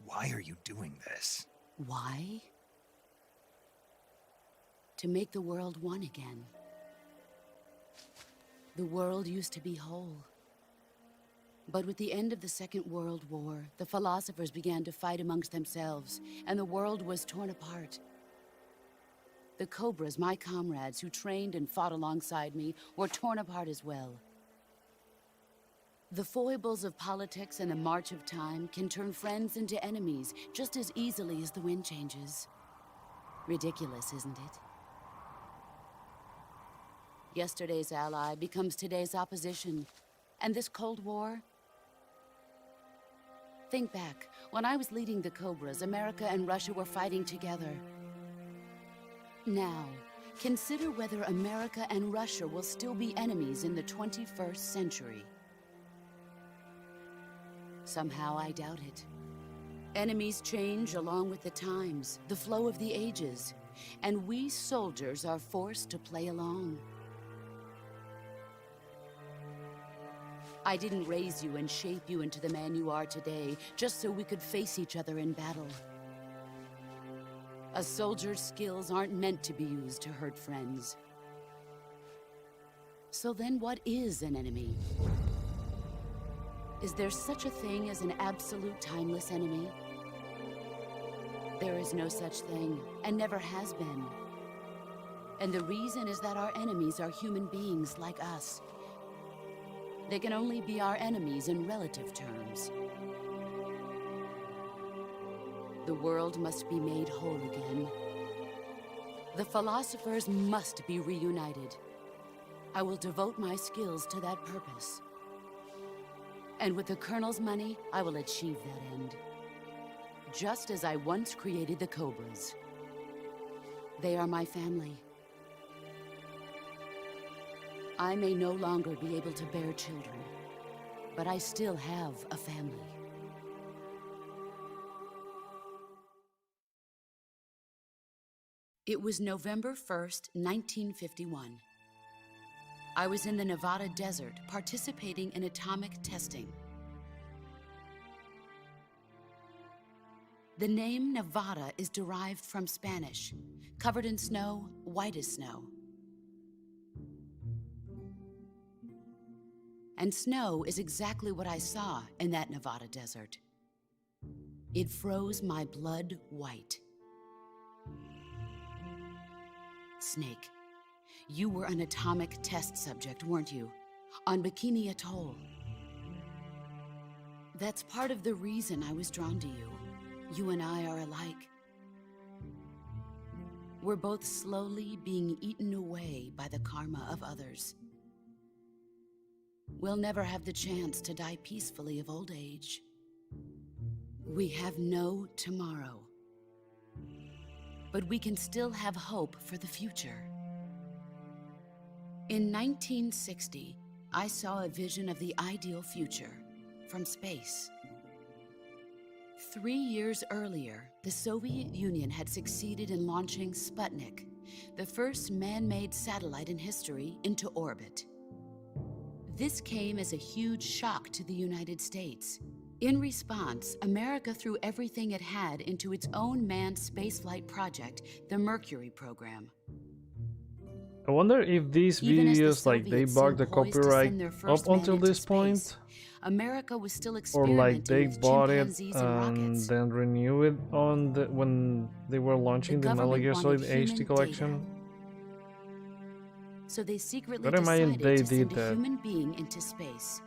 Why are you doing this? Why? To make the world one again. The world used to be whole. But with the end of the Second World War, the philosophers began to fight amongst themselves, and the world was torn apart. The Cobras, my comrades who trained and fought alongside me, were torn apart as well. The foibles of politics and the march of time can turn friends into enemies just as easily as the wind changes. Ridiculous, isn't it? Yesterday's ally becomes today's opposition. And this Cold War? Think back. When I was leading the Cobras, America and Russia were fighting together. Now, consider whether America and Russia will still be enemies in the 21st century. Somehow I doubt it. Enemies change along with the times, the flow of the ages, and we soldiers are forced to play along. I didn't raise you and shape you into the man you are today just so we could face each other in battle. A soldier's skills aren't meant to be used to hurt friends. So then what is an enemy? Is there such a thing as an absolute timeless enemy? There is no such thing, and never has been. And the reason is that our enemies are human beings like us. They can only be our enemies in relative terms. The world must be made whole again. The philosophers must be reunited. I will devote my skills to that purpose. And with the Colonel's money, I will achieve that end. Just as I once created the Cobras. They are my family. I may no longer be able to bear children, but I still have a family. It was November 1st, 1951. I was in the Nevada desert participating in atomic testing. The name Nevada is derived from Spanish, covered in snow, white as snow. And snow is exactly what I saw in that Nevada desert. It froze my blood white. Snake, you were an atomic test subject, weren't you? On Bikini Atoll. That's part of the reason I was drawn to you. You and I are alike. We're both slowly being eaten away by the karma of others. We'll never have the chance to die peacefully of old age. We have no tomorrow. but we can still have hope for the future. In 1960, I saw a vision of the ideal future from space. 3 years earlier, the Soviet Union had succeeded in launching Sputnik, the first man-made satellite in history, into orbit. This came as a huge shock to the United States. In response, America threw everything it had into its own manned spaceflight project, the Mercury program. I wonder if these videos, like, they bugged the copyright up until this point, America was still or like they with bought it chimpanzees and then renew it on the when they were launching the Metal Gear Solid HD collection. So they secretly But I imagine decided they to did send a that. human being into space.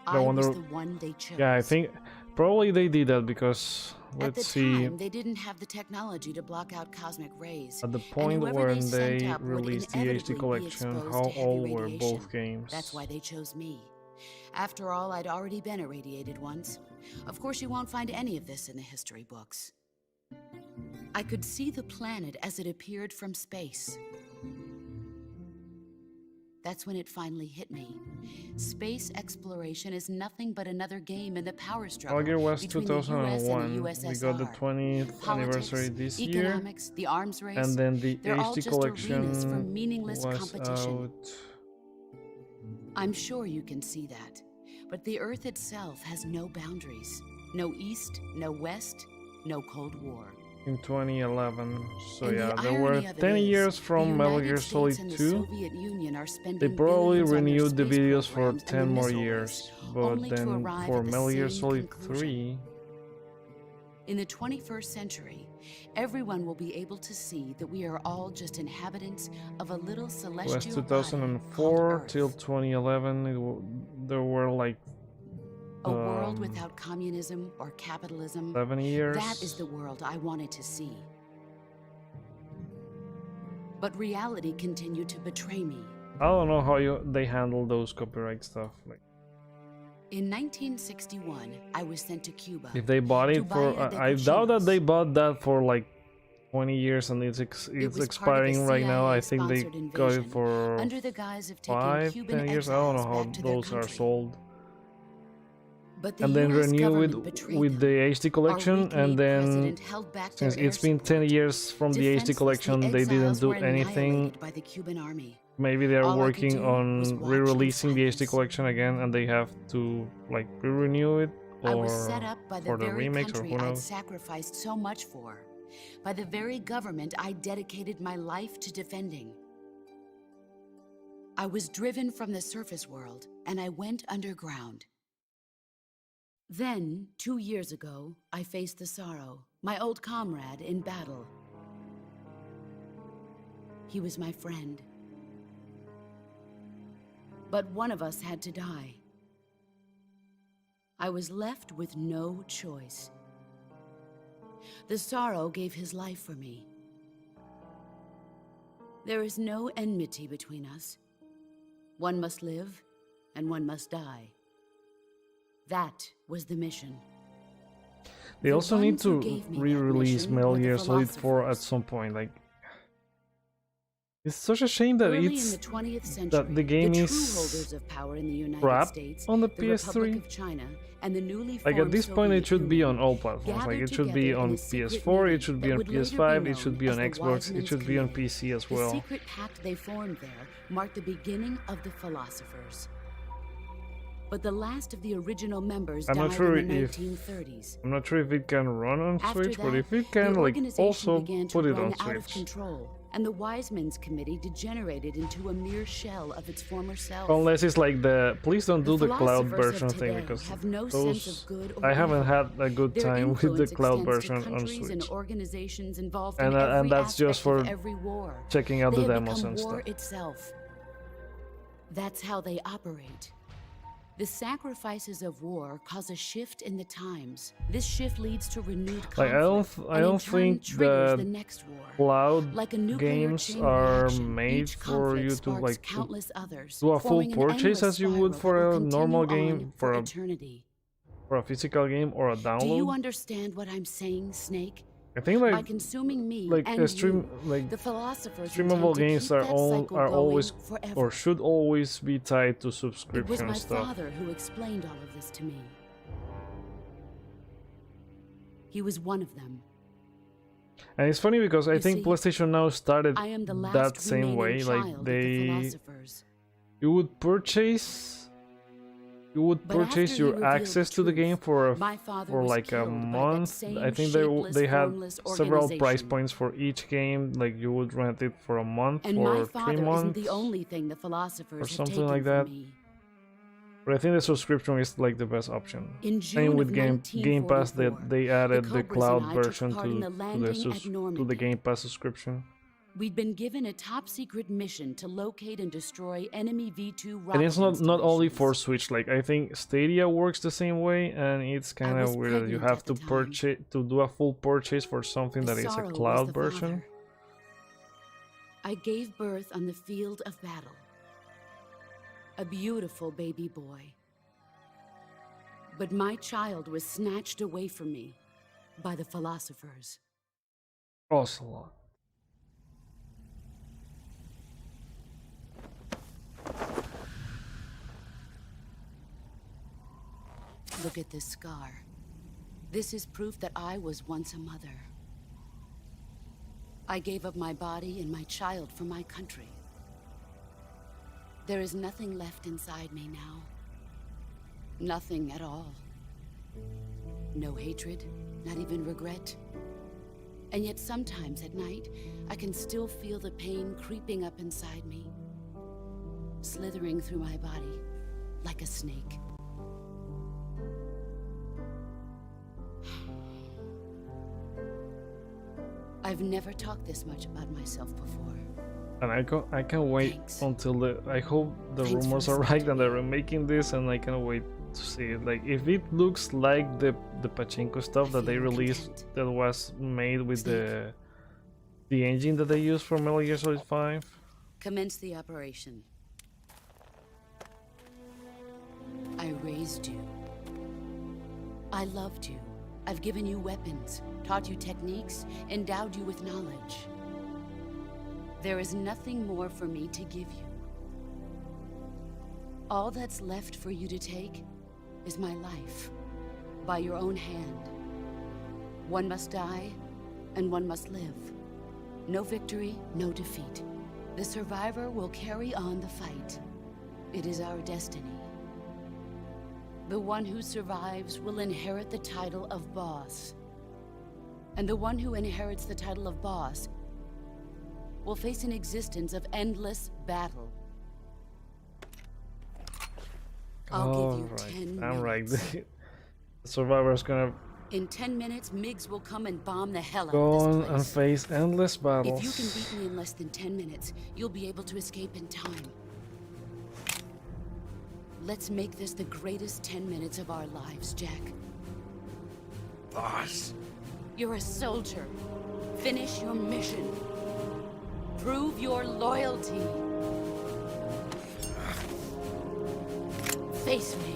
I I wonder. was the one they chose. Yeah, I think probably they did that because At the let's see. time, they didn't have the technology to block out cosmic rays. At the and point whoever when sent they up would released the inevitably HD be collection, exposed how to heavy old were radiation. both games? That's why they chose me. After all, I'd already been irradiated once. Of course, you won't find any of this in the history books. I could see the planet as it appeared from space. That's when it finally hit me. Space exploration is nothing but another game in the power struggle Metal Gear was between the US and 2001. the We USSR. got the 20th anniversary this year, Economics, the arms race, and then the they're all HD just arenas for collection meaningless was competition. out. I'm sure you can see that. But the Earth itself has no boundaries. No East, no West, no Cold War. In 2011, so And yeah, the there were irony of it 10 is, years from the Metal United Gear States Solid and the 2. Soviet Union are spending They probably billions on their renewed the space videos for programs and 10 the more missile years, race, but only to then arrive for at the Metal Gear same Solid conclusion. 3, In the 21st century, everyone will be able to see that we are all just inhabitants of a little it was celestial 2004 till 2011. There were like a world without communism or capitalism. 7 years. That is the world I wanted to see. But reality continued to betray me. I don't know how they handle those copyright stuff. Like, In 1961, I was sent to Cuba. if they bought it for, I doubt that they bought that for like 20 years and it's expiring right now. I think they got it for under the guise of taking 5, Cuban 10 years. I don't know exiles how back to their those are country. sold. But the And then US renew government it betrayed with the them. HD collection, Our and weak-kneed then president held back since their it's air been 10 support. years from the HD collection, Defenseless, they the didn't exiles do were anything. annihilated by the Cuban army. Maybe they're All I could working do on was watch in re-releasing the HD silence. collection again, and they have to like re-renew it, I or was set up by the for the very remakes, or country who I'd knows. sacrificed so much for, by the very government I dedicated my life to defending. I was driven from the surface world, and I went underground. Then, 2 years ago, I faced the Sorrow, my old comrade in battle. He was my friend. But one of us had to die. I was left with no choice. The Sorrow gave his life for me. There is no enmity between us. One must live, and one must die. That was the mission. They The also need ones who to gave me that re-release mission Metal were the Gear Solid 4 at some point. Like, it's such a shame that Early it's in the 20th century, that the game true is holders of power in the United crap States, on the Republic PS3. of China, and the newly Like, at formed this point, it Soviet should be Union on all platforms. Like, gathered it should be together in on a secret PS4, meeting it should be that on would later PS5, be it should be known on as the Xbox, Wise it Men's should be on Committee. PC as The well. secret pact they formed there marked the beginning of the philosophers. But the last of the original members I'm died not sure in the if 1930s. I'm not sure if it can run on After Switch, but that, if it can, the like, organization also began to put it run on out of Switch. control, and the Wise Men's Committee degenerated into a mere shell of its former self. Unless it's like the please don't do the cloud philosophers of version thing, today because have no those sense of good or I haven't evil. had a good Their time with the influence cloud extends to version on countries and Switch. organizations involved And in every and that's just aspect of for every war. checking out They the have demos become and war stuff. itself. That's how they operate. The sacrifices of war cause a shift in the times. This shift leads to renewed conflict. Like, I don't think triggers that the next war. cloud Like a nuclear games chain are reaction, made each for conflict you to sparks like countless others, do a full forming an purchase endless as you would spiral for that a will normal continue game, on for a eternity. physical game or a Do you download. understand what I'm saying, Snake? I think By consuming me and like the philosophers streamable intend to games keep are that all cycle are going always forever. or should always be tied to It was subscription my stuff. father who explained all of this to me. He was one of them. And it's funny because I You think see, PlayStation Now started I am the last that same remaining way. child Like of the they, philosophers. you would purchase But after he your revealed access the to the game truth, for my father for was like a killed by that month. same I think shapeless, they had formless several price organization. points for each game. Like you would rent it for a month And my or 3 father isn't months the only thing the philosophers or have something taken like from that. me. But I think the subscription is like the best option. In Same June with of Game Pass, that 1944, they added the Cobras cloud and I took version part in the to landing at the Normandy. Game Pass subscription. We'd been given a top-secret mission to locate and destroy enemy V2 rocket And it's not only installations. for Switch. Like I think Stadia works the same way, and it's kind was of weird that you pregnant have at to the time. purchase to do a full purchase for something The that is a sorrow was cloud the version. father. I gave birth on the field of battle. A beautiful baby boy. But my child was snatched away from me by the philosophers. Ocelot. Look at this scar. This is proof that I was once a mother. I gave up my body and my child for my country. There is nothing left inside me now. Nothing at all. No hatred, not even regret. And yet sometimes at night, I can still feel the pain creeping up inside me, slithering through my body like a snake. I've never talked this much about myself before. And I can't wait until I hope the Thanks for rumors are right and they're remaking this, and I can't wait to see it. Like if it looks like the pachinko stuff that they released that was made with the engine that they used for Metal Gear Solid 5. Commence the operation. I raised you. I loved you. I've given you weapons, taught you techniques, endowed you with knowledge. There is nothing more for me to give you. All that's left for you to take is my life, by your own hand. One must die, and one must live. No victory, no defeat. The survivor will carry on the fight. It is our destiny. The one who survives will inherit the title of boss. And the one who inherits the title of boss will face an existence of endless battle. I'll give you 10 minutes. I'm right. The survivor's gonna In 10 minutes, MiGs will come and bomb the hell out go of on this and place. face endless battles. If you can beat me in less than 10 minutes, you'll be able to escape in time. Let's make this the greatest 10 minutes of our lives, Jack. Boss. You're a soldier. Finish your mission. Prove your loyalty. Face me.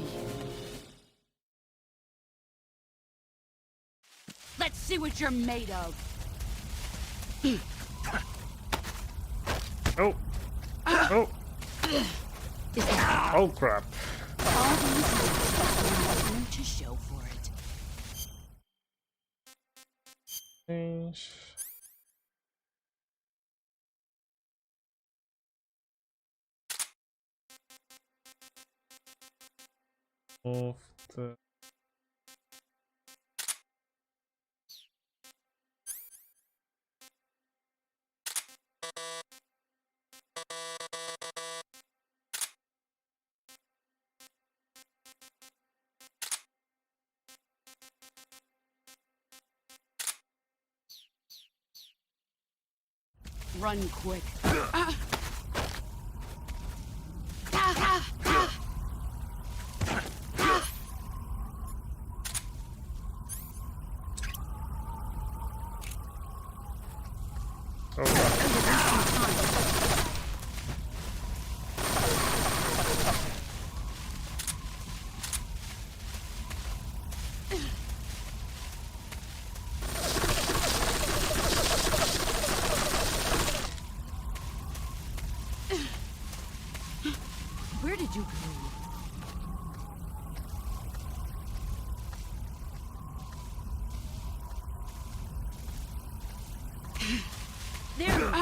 Let's see what you're made of. Oh. Oh. Oh crap. All these years, nothing to show for it. Change. Move the Run quick. did you go? There.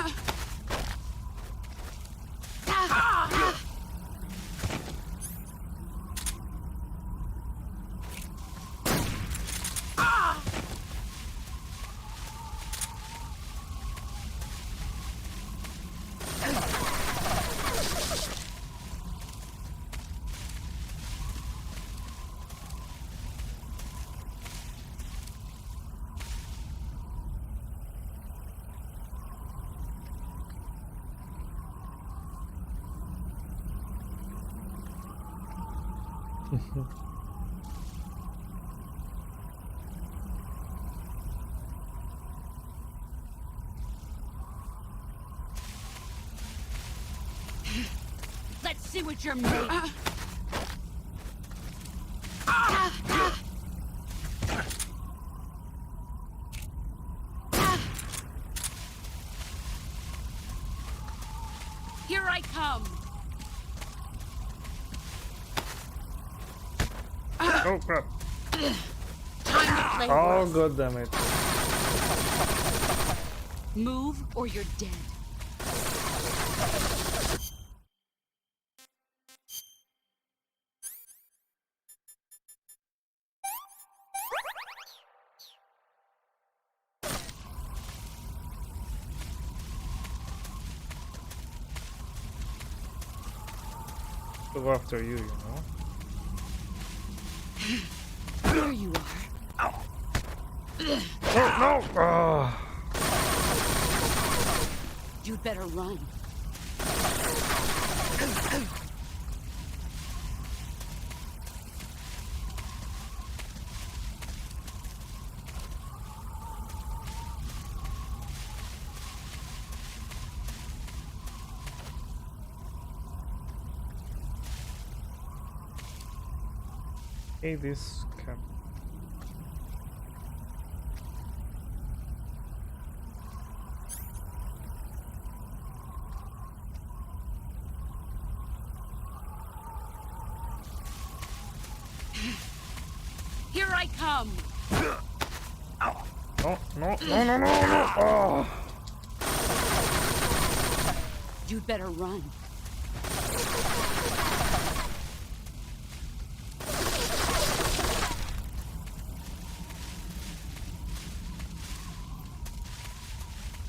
Let's see what you're made of. Here I come. Oh crap. Time to play Oh rough. god damn it. Move or you're dead. Go after you, you know. There you are. Oh no! Oh. You'd better run. Hey, this camp. Here I come. No, no, no, no, no, no! Oh. You'd better run.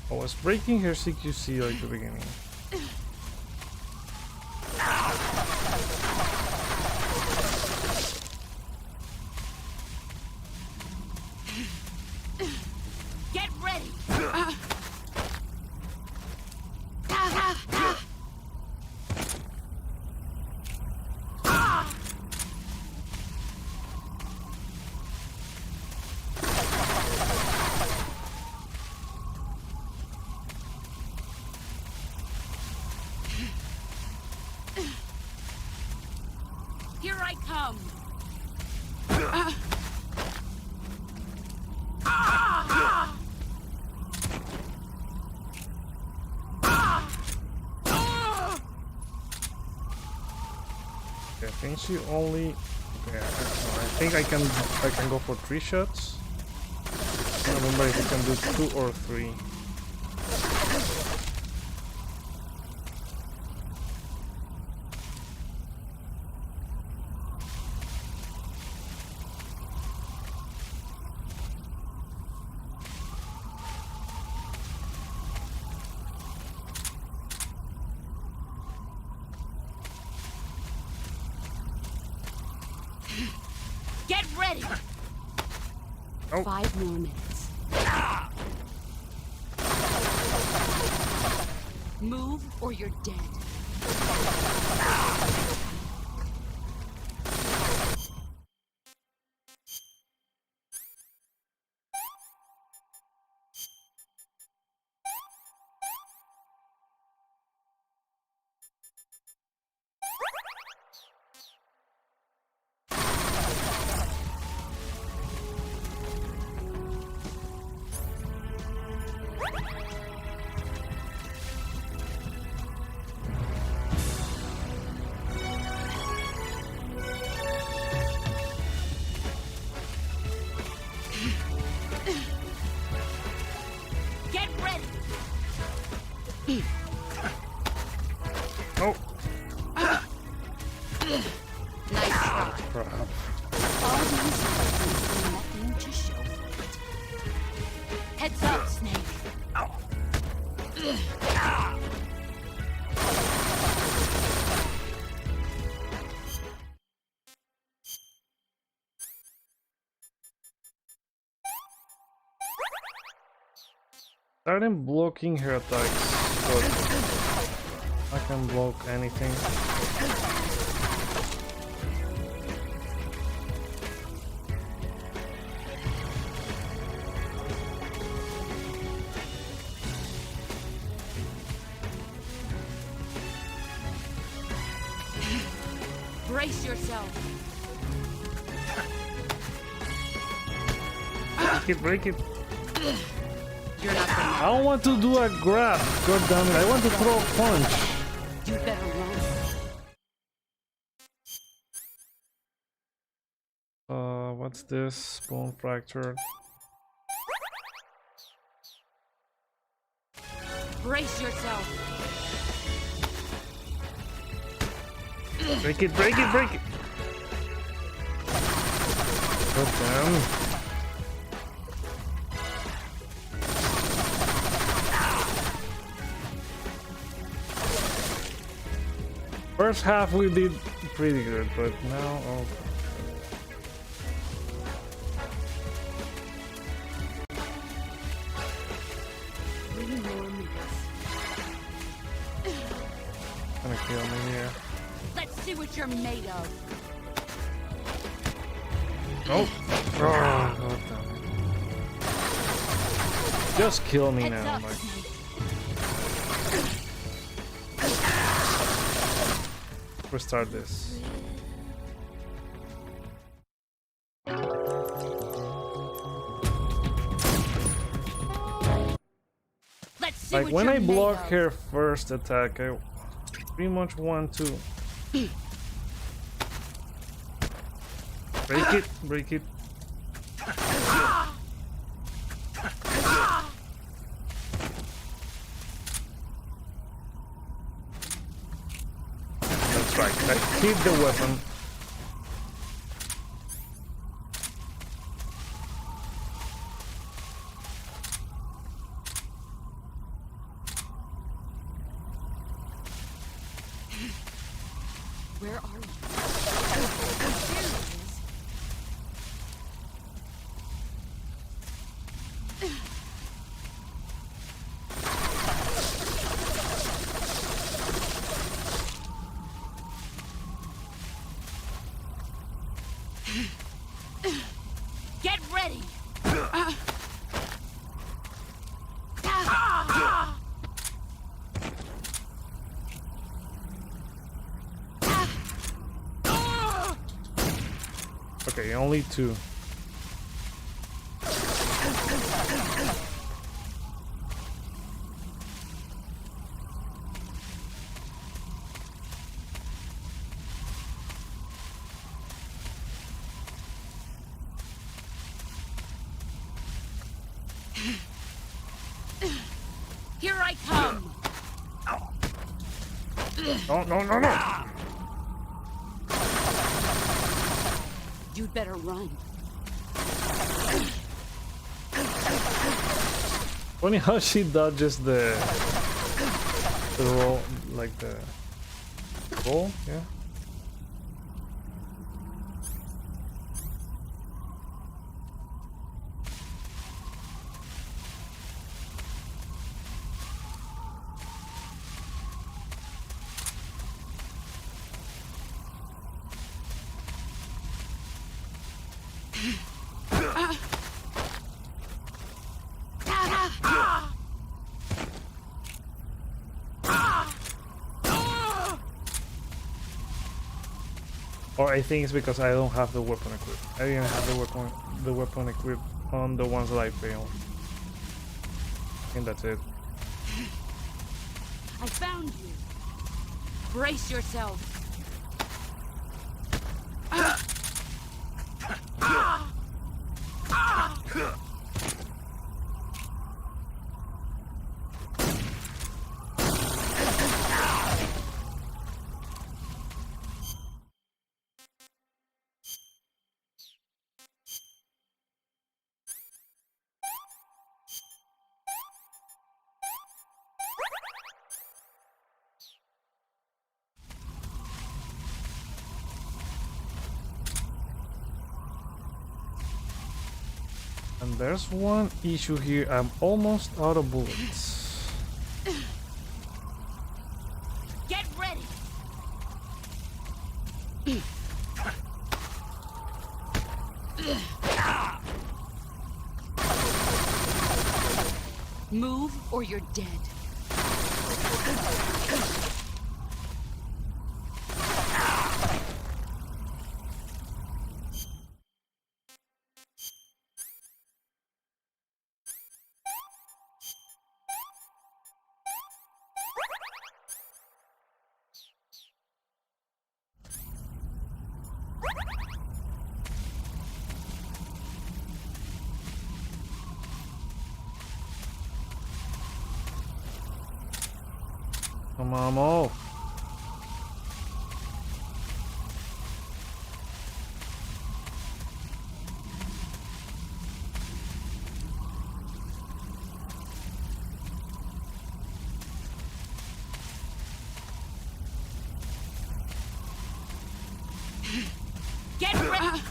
I was breaking her CQC like the beginning. Get ready. Here I come. Okay, I think she only. Okay, I think I can go for 3 shots. I don't remember if I can do 2 or 3. Get ready. Oh. 5 more minutes. Move or you're dead. Oh. Nice try. Crap. All these weapons have nothing to show for it. Heads up, Snake. Starting blocking her attacks, but I can block anything. Brace yourself. Break it. You're not I don't want to do a grab. God damn it! I want to throw a punch. You better run. What's this? Bone fractured. Brace yourself. Break it! Break it! Break it! God damn. First half we did pretty good, but now, oh. Gonna kill me here. Let's see what you're made of. Oh! God damn it. Just kill me now. Like. Restart this. Let's see Like what when you're I block made of. her first attack, I pretty much want to break it, break it. That's right. I keep the weapon. Where are you? Get ready. Okay, only two. Here I come. No, no, no, no. You'd better run. Funny how she dodges the roll, like the roll, yeah. Or I think it's because I don't have the weapon equipped. I didn't have the weapon equipped on the ones that I failed. I think that's it. I found you. Brace yourself. And there's one issue here. I'm almost out of bullets. Get ready. Move or you're dead. Come on, Mo. Get ready.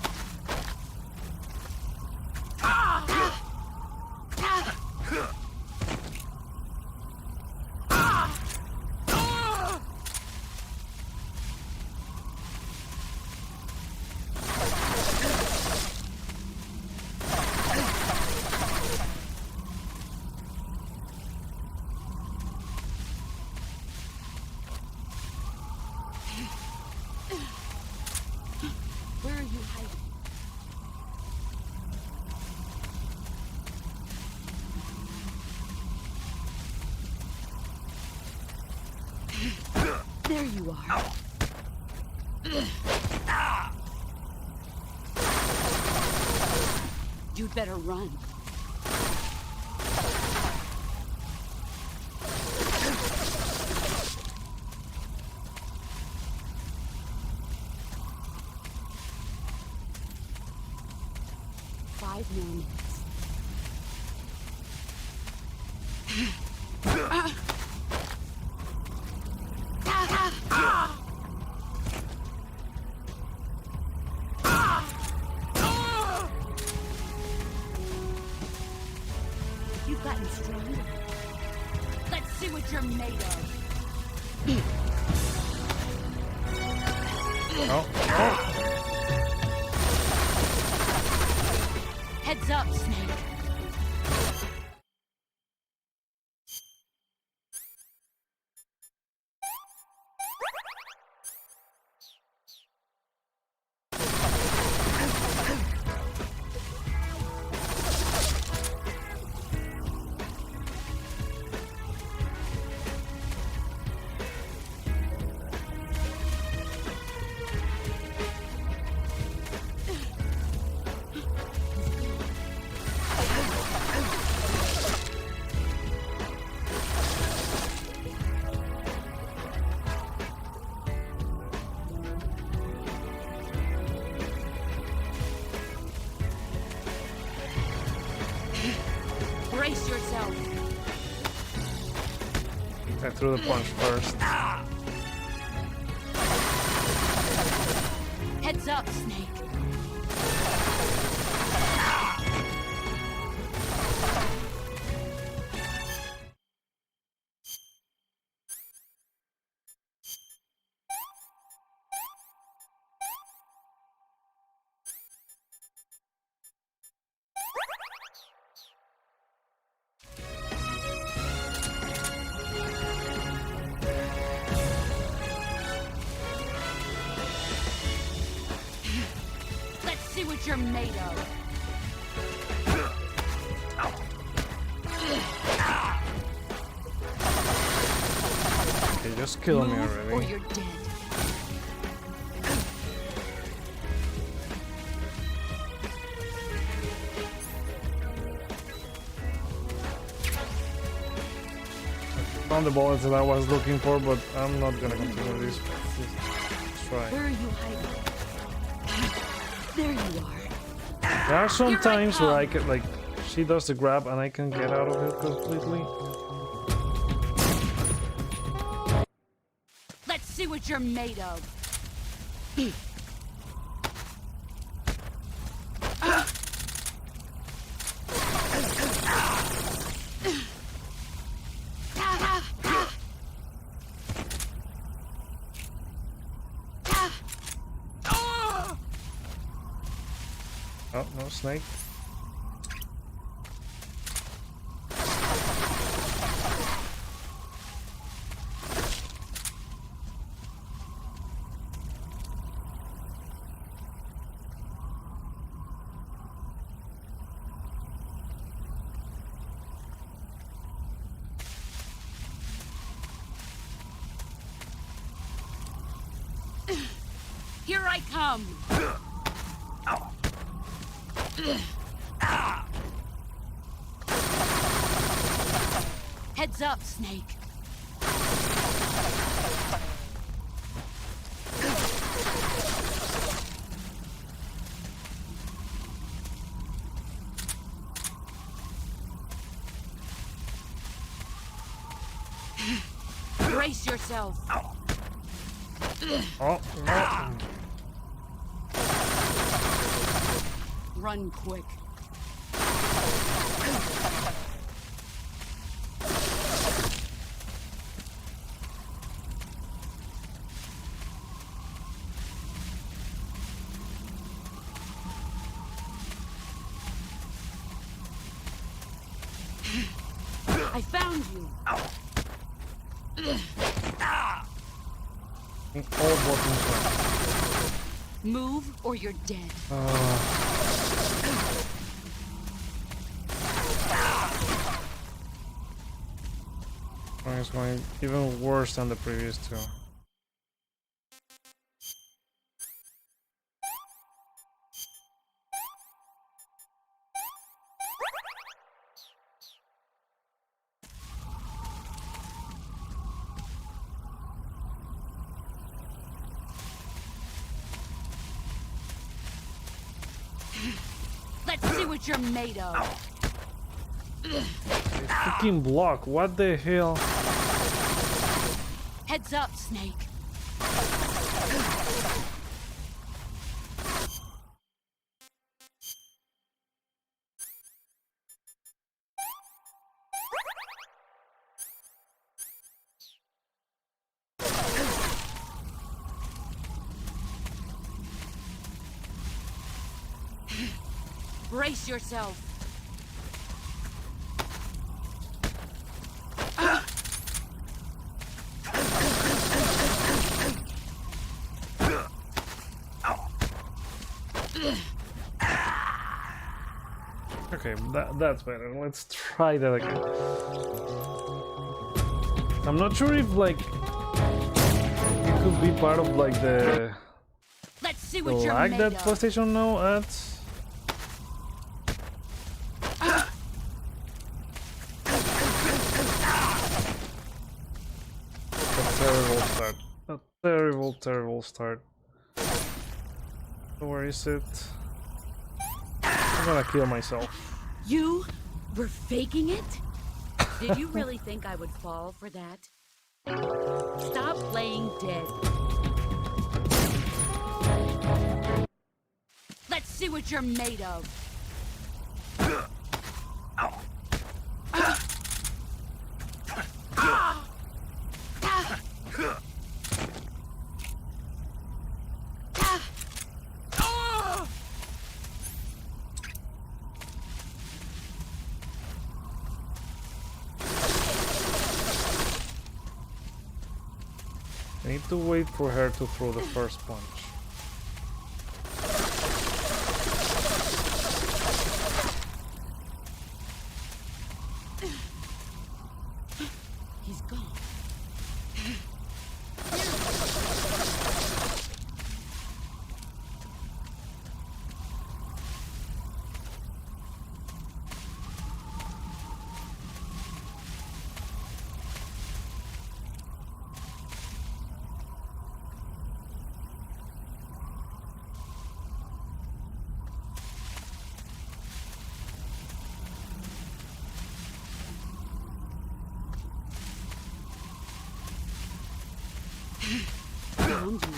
Where are you hiding? There you are. You'd better run. Five more minutes. You've gotten stronger. Let's see what you're made of. Oh. Heads up, Snake. Brace yourself. I threw the punch first. Heads up, Snake. See what you're made of. Okay, just kill me Move or already. you're dead. Found the bullets that I was looking for, but I'm not gonna continue this. Let's try. Where are you hiding? There you are. There are some times where I can, like, she does the grab and I can get out of it completely. Let's see what you're made of. Oh, no snake. Here I come! Heads up, Snake. Brace yourself. Oh, no. Run quick. I found you. All buttons are. Move or you're dead. It's going even worse than the previous two. Let's see what you're made of. Freaking block, what the hell? Heads up, Snake. Brace yourself. Okay, that's better. Let's try that again. I'm not sure if like it could be part of like the Let's see what you're lag made that of. PlayStation now adds. Terrible start. A terrible, terrible start. Where is it? I'm gonna kill myself. You were faking it? Did you really think I would fall for that? Stop playing dead. Let's see what you're made of. I need to wait for her to throw the first punch. He's gone. Found you.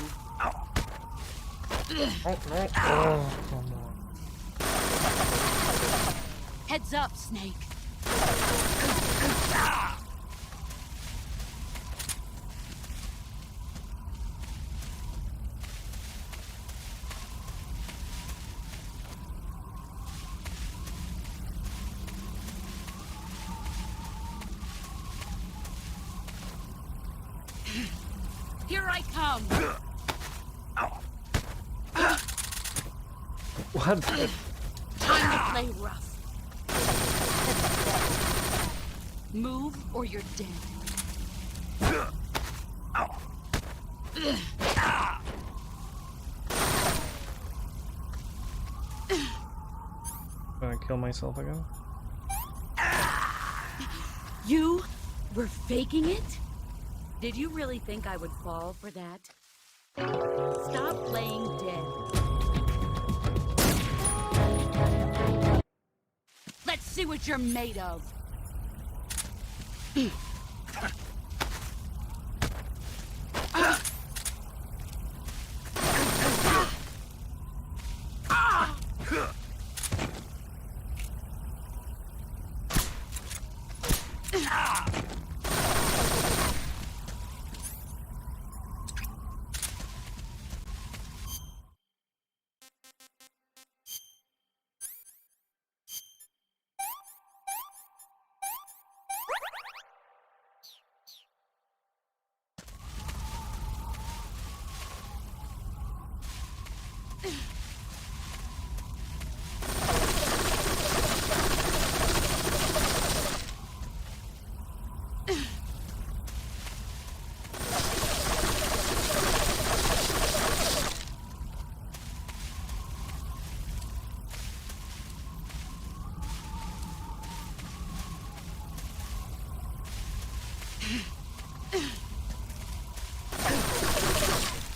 Oh, no. Oh, come on. Heads up, Snake. Here I come! What? Time to play rough. Move or you're dead. Gonna kill myself again? You were faking it? Did you really think I would fall for that? Stop playing dead. Let's see what you're made of.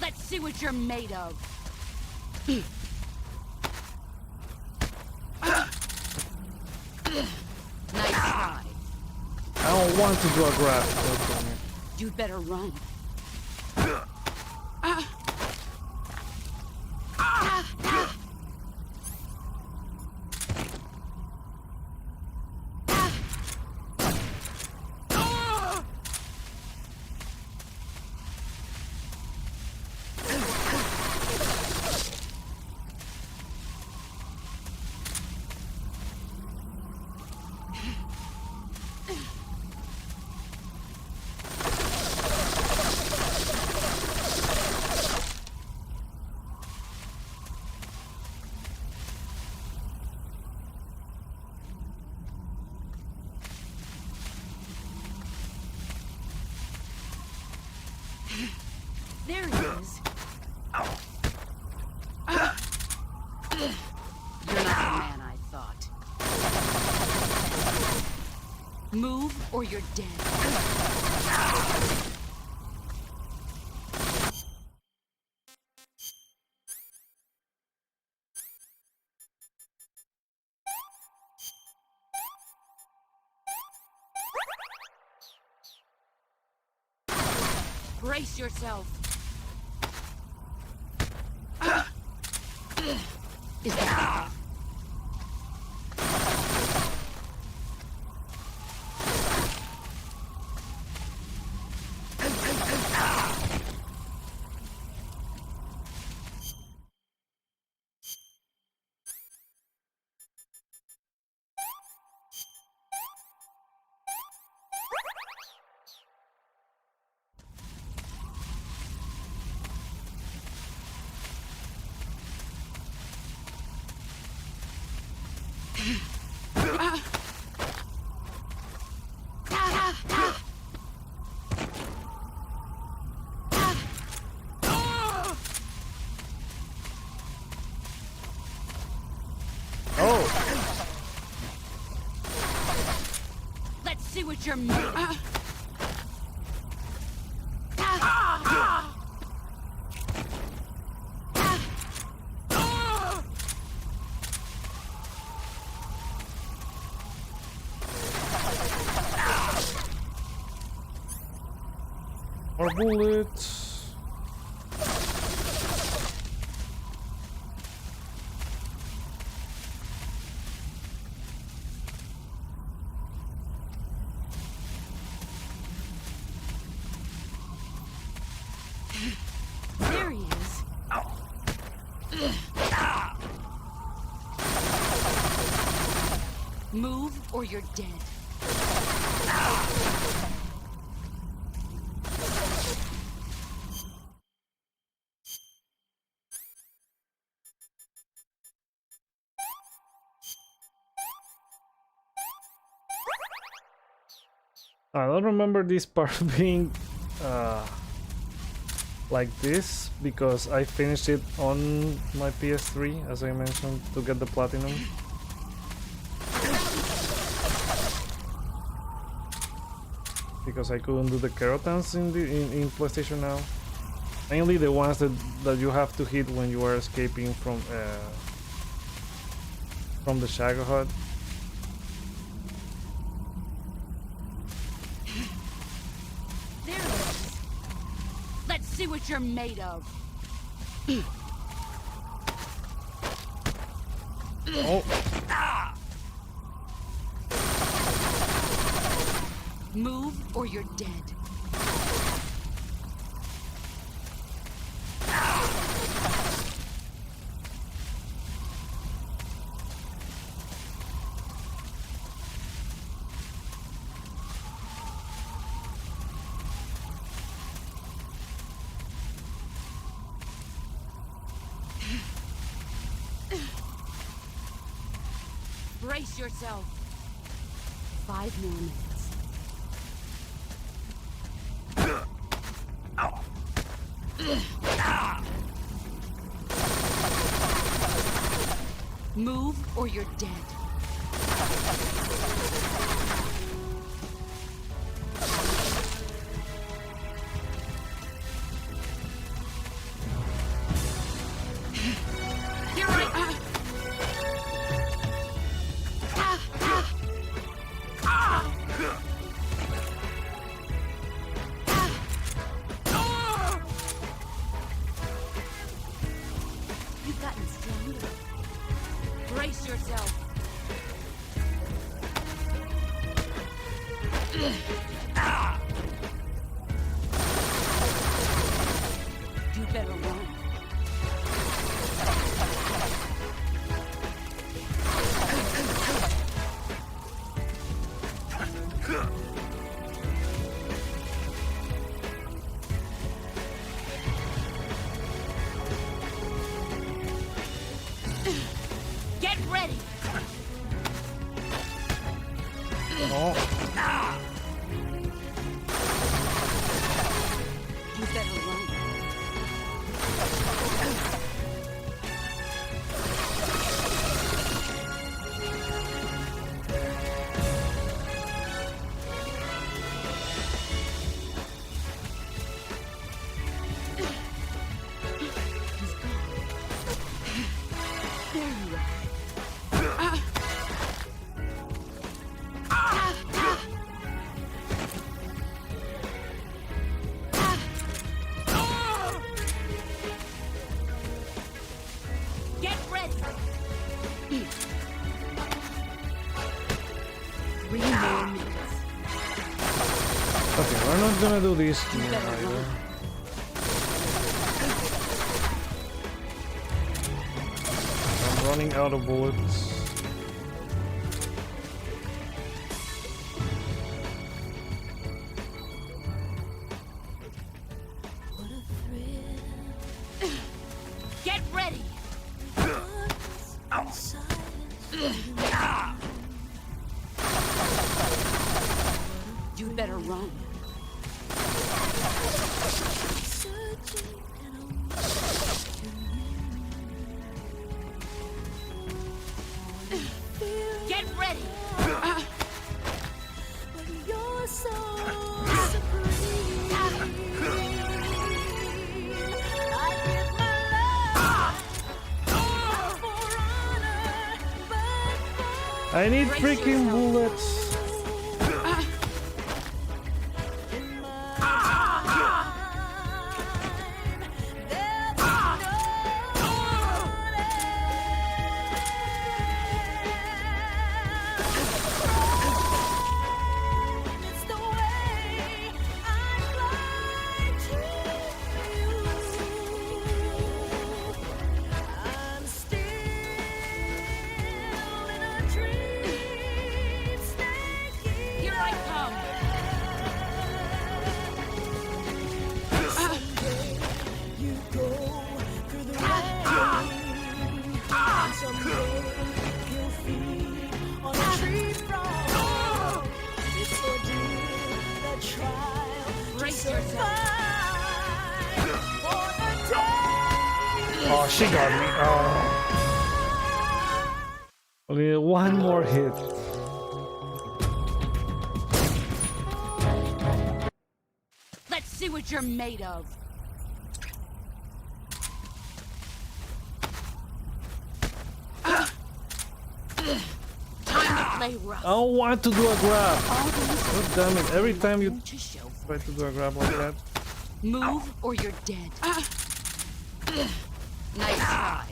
Let's see what you're made of. Nice try. I don't want to do a grab. You'd better run. There he is. You're not the man I thought. Move or you're dead. Brace yourself. Is that Let's see what you're made of. More bullets. There he is. Move or you're dead. I don't remember this part being like this because I finished it on my PS3, as I mentioned, to get the platinum. Because I couldn't do the Kerotans in PlayStation Now. Mainly the ones that you have to hit when you are escaping from the Shagohod. There it is. Let's see what you're made of. Oh. Move or you're dead. Brace yourself. 5 more minutes. Move or you're dead. You're right. You've gotten stronger. Brace yourself. You better run. Get ready. No. You better run. He's gone. There you are. Get ready. 3 more minutes. Okay, we're not gonna do this You here better either. run. I'm running out of bullets. Get ready. You better run. Get ready. I need freaking bullets. Oh, she got me. Oh. Only one more hit. Let's see what you're made of. Time to play rough. I don't want to do a grab. All these God damn it! Every time you to show for try to do a grab like that. Move or you're dead. Nice try.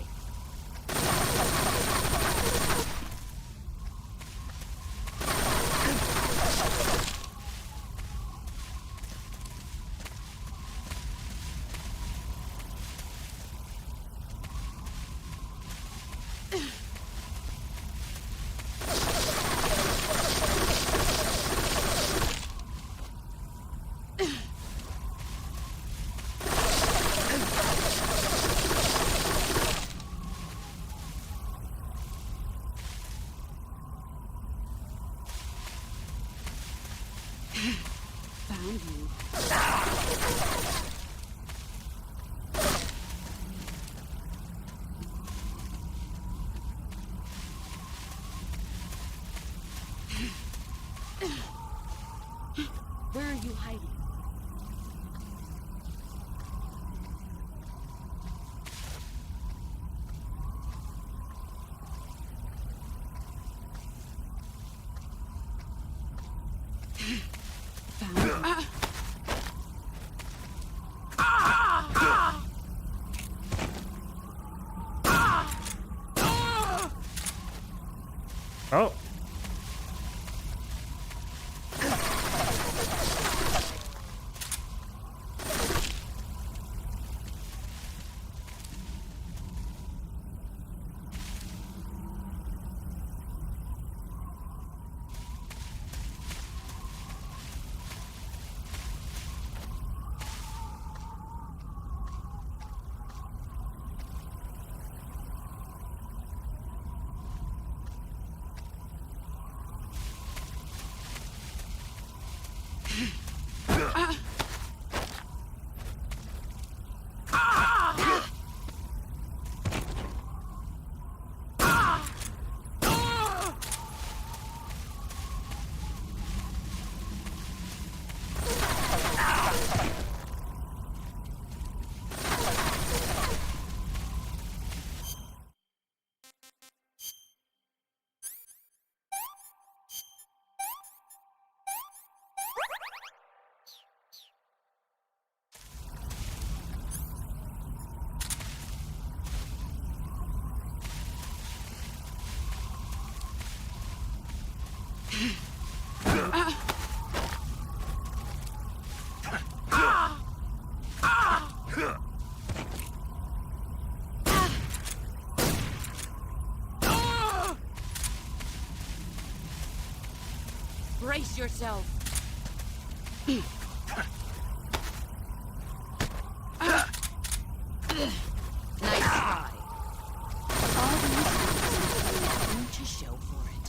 Found you. Where are you hiding? Found you. Oh. Brace yourself. Nice try. All these things to show for it.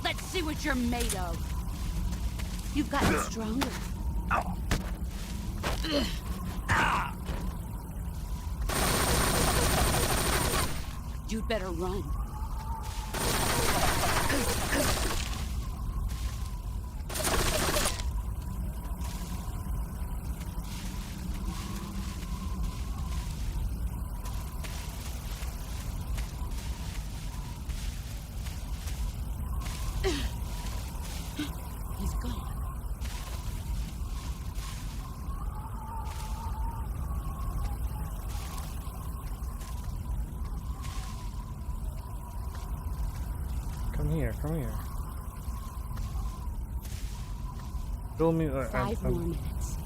Let's see what you're made of. You've gotten stronger. You'd better run. Come here, come here. Fill me. 5 more minutes.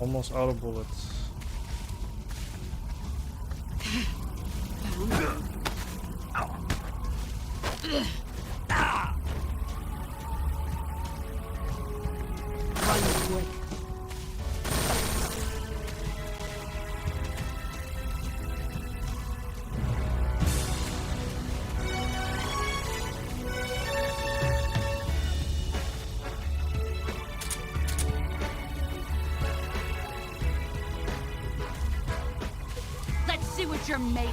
Almost out of bullets. Run quick. Let's see what you're made of.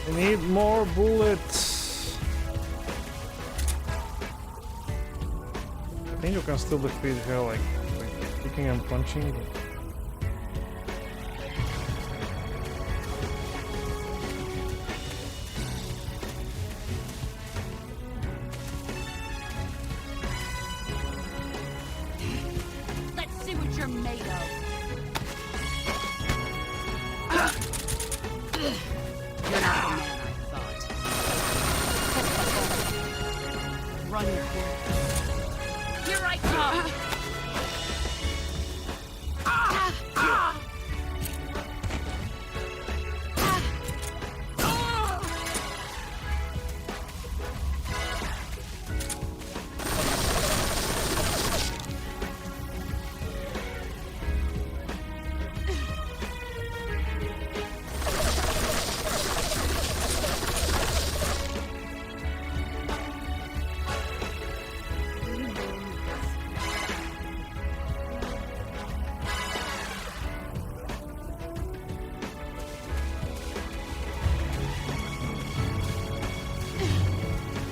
I need more bullets. I think you can still defeat her like kicking and punching. But... Let's see what you're made of. You're not the man I thought. Run your course. Here I come!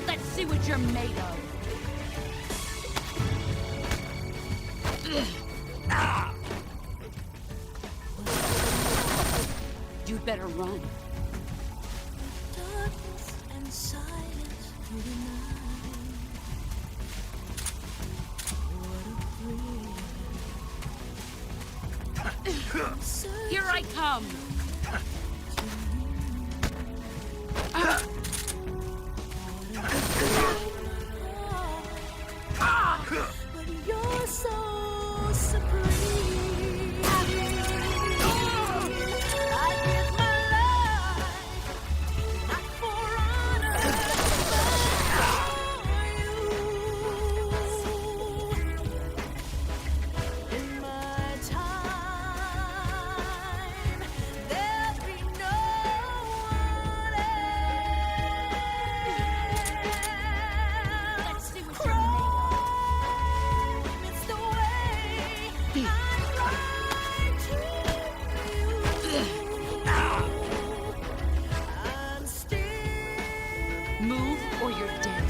Let's see what you're made of. You'd better run. Darkness and silence through the night. What a thrill. Here I come! But you're so supreme. I give my life, not for honor, but for you. In my time, there'll be no one else. Let's see what you're made of. It's the way I lie to you. I'm still Move or you're dead.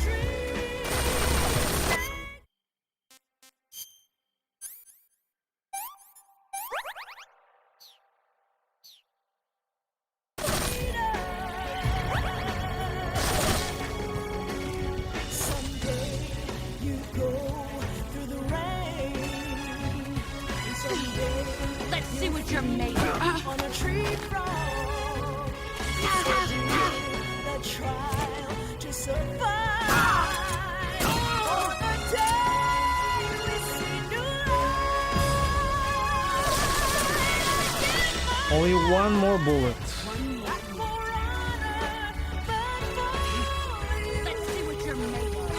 Someday you go through the rain. And someday Let's see what you're made of. on a tree frog. So do the trial to survive. On the day we see new light. Only one more bullet. Not for honor, but for you. Let's see what you're made of.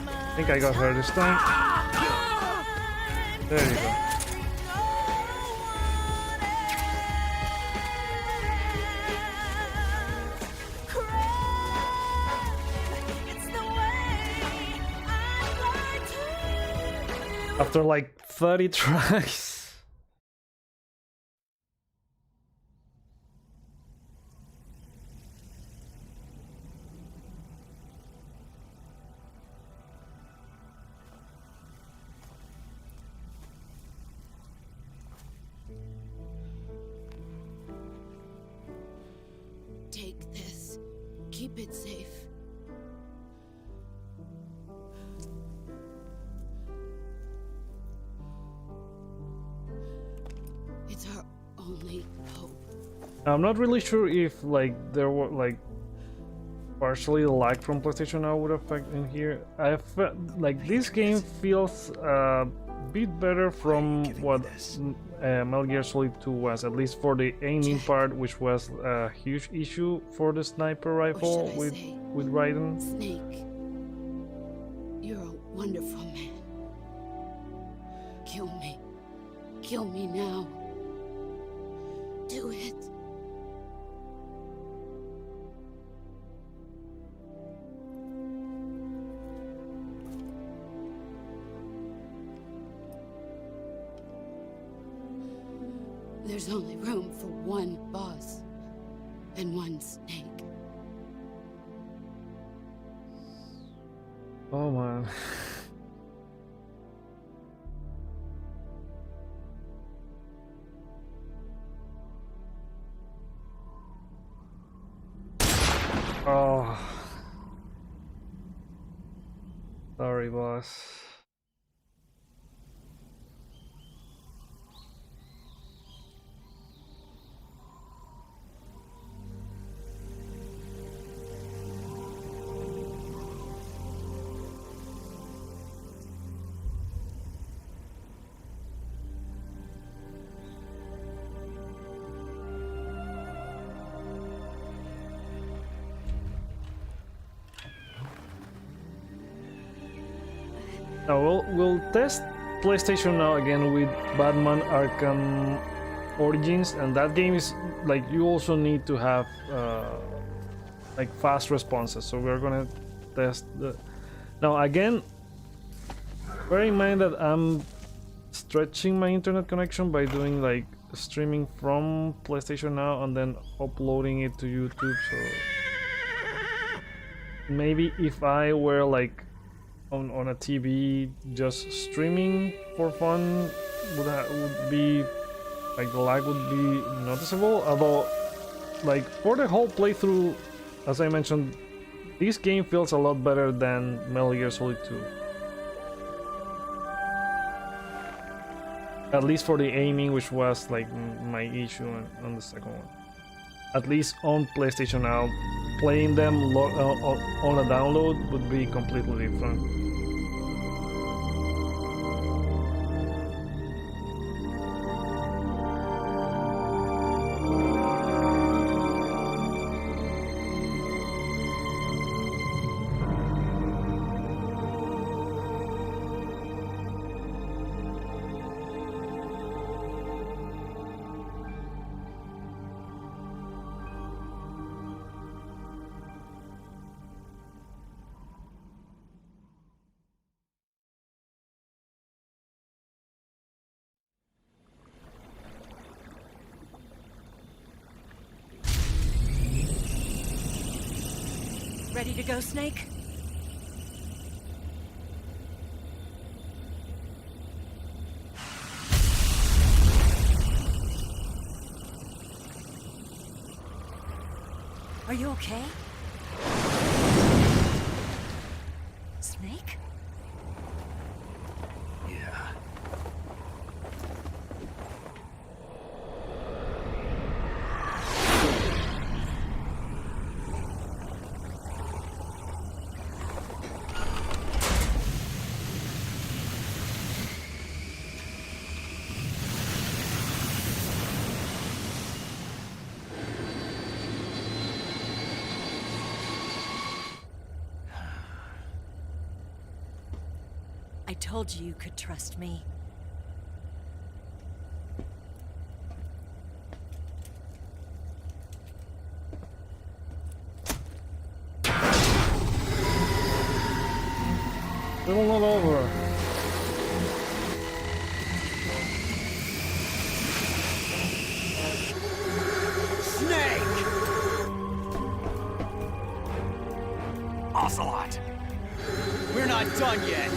I think I got her this time. There you go. After like 30 tries. keep it safe. It's our only hope. I'm not really sure if like there were like partially lag from PlayStation Now would affect in here. I felt like this game feels a bit better from what Metal Gear Solid 2 was, at least for the aiming part, which was a huge issue for the sniper rifle with Ryzen. Snake, you're a wonderful man. Kill me. Kill me now. Do it. There's only room for one boss and one snake. Oh man. Oh. Sorry, boss. Now we'll test PlayStation Now again with Batman Arkham Origins, and that game is like you also need to have like fast responses. So we're gonna test the. Now again, bear in mind that I'm stretching my internet connection by doing like streaming from PlayStation Now and then uploading it to YouTube. So maybe if I were like on a TV just streaming for fun would be like the lag would be noticeable, although like for the whole playthrough, as I mentioned, this game feels a lot better than Metal Gear Solid 2, at least for the aiming, which was like my issue on the second one. At least on PlayStation Now, playing them on a download would be completely different. Ready to go, Snake? Are you okay? Snake? Yeah. I told you you could trust me. It'll not over. Snake! Ocelot! We're not done yet.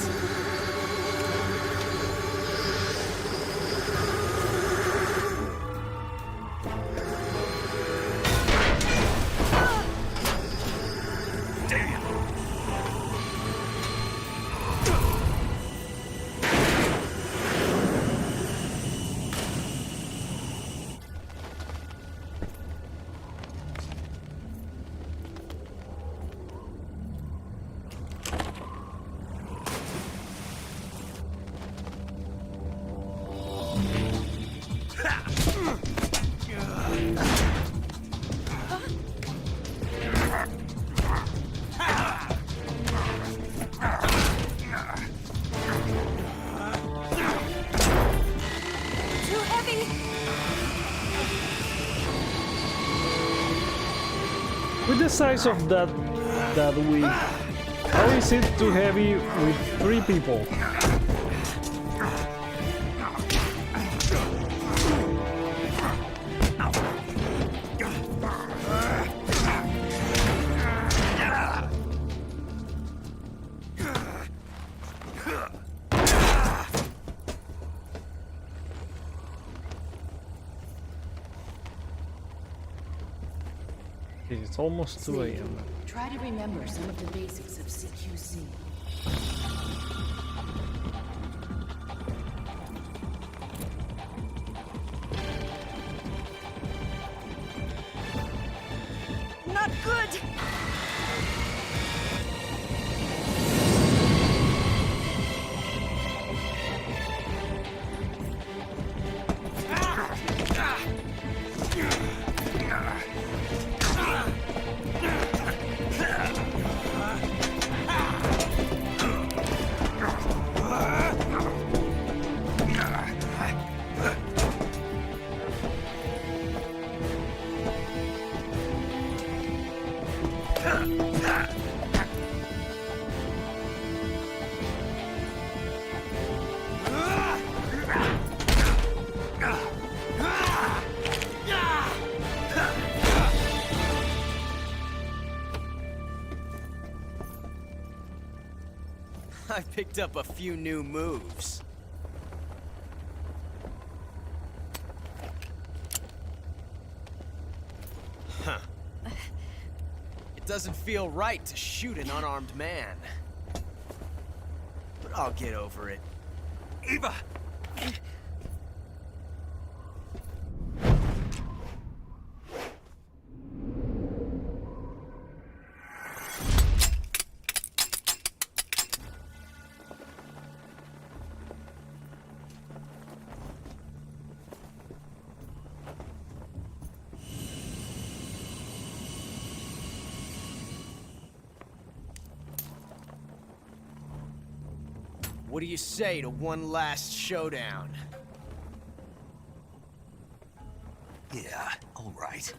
With the size of that wig, how is it too heavy with 3 people? It's almost 2 a.m. Try to remember some of the basics of CQC. Not good! I picked up a few new moves. Huh. It doesn't feel right to shoot an unarmed man. But I'll get over it. Eva! What do you say to one last showdown? Yeah, all right.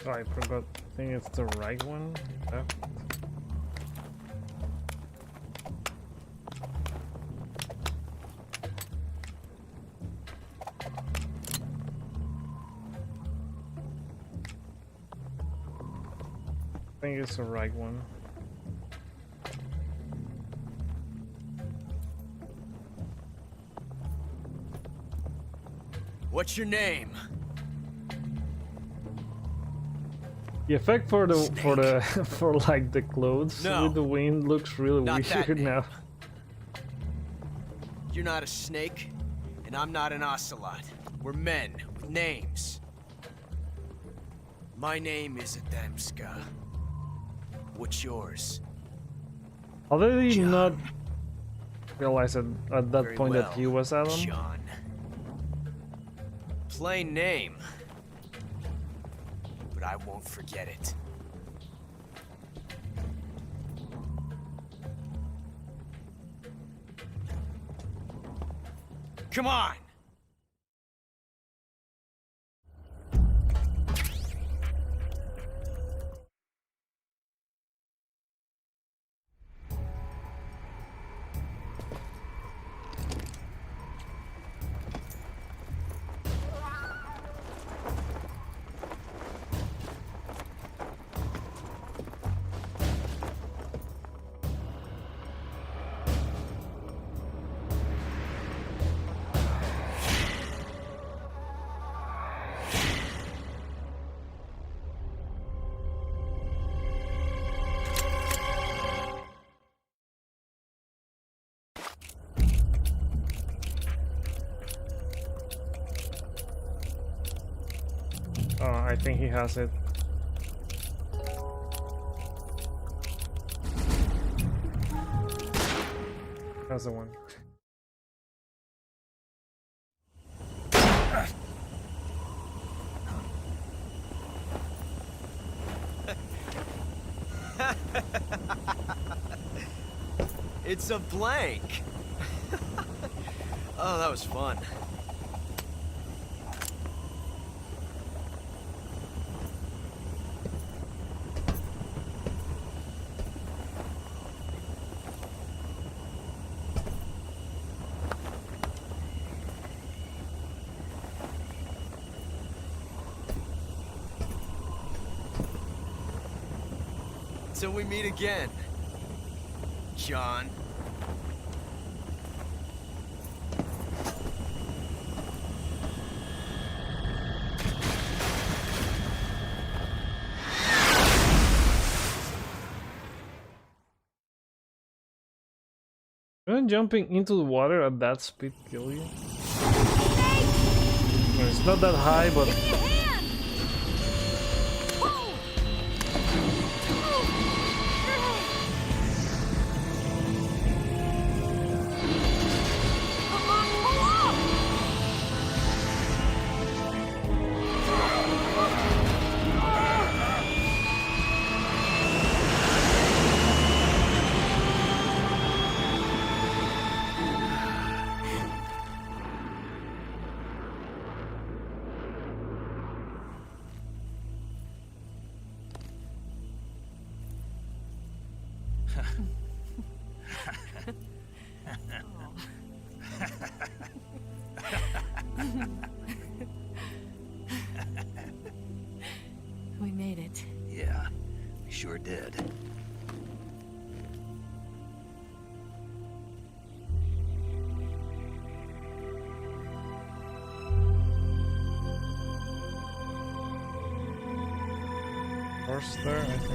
Oh, I forgot. I think it's the right one. Left. I think it's the right one. What's your name? The effect for like the clothes with the wind looks really weird now. You're not a snake, and I'm not an Ocelot. We're men with names. My name is Adamska. What's yours? How did he not realize at that Very point well, that he was Adam? John. Plain name. But I won't forget it. Come on! I think he has it. That's the one. It's a blank. Oh, that was fun. Till we meet again, John. Shouldn't jumping into the water at that speed kill you? Well, it's not that high, but We made it. Yeah, we sure did. horse there, I think.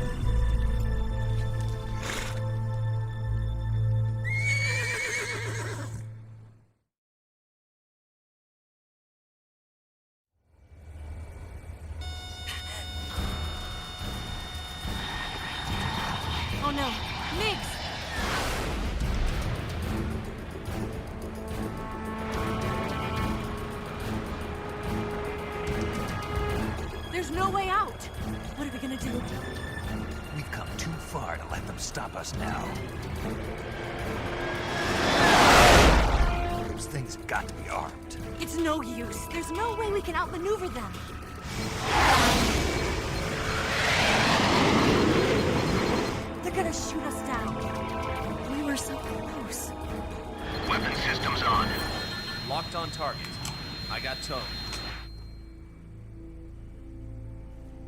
Oh no, Migs! There's no way out! What are we gonna do? We've come too far to let them stop us now. Those things have got to be armed. It's no use. There's no way we can outmaneuver them. They're gonna shoot us down. We were so close. Weapon systems on. Locked on target. I got towed.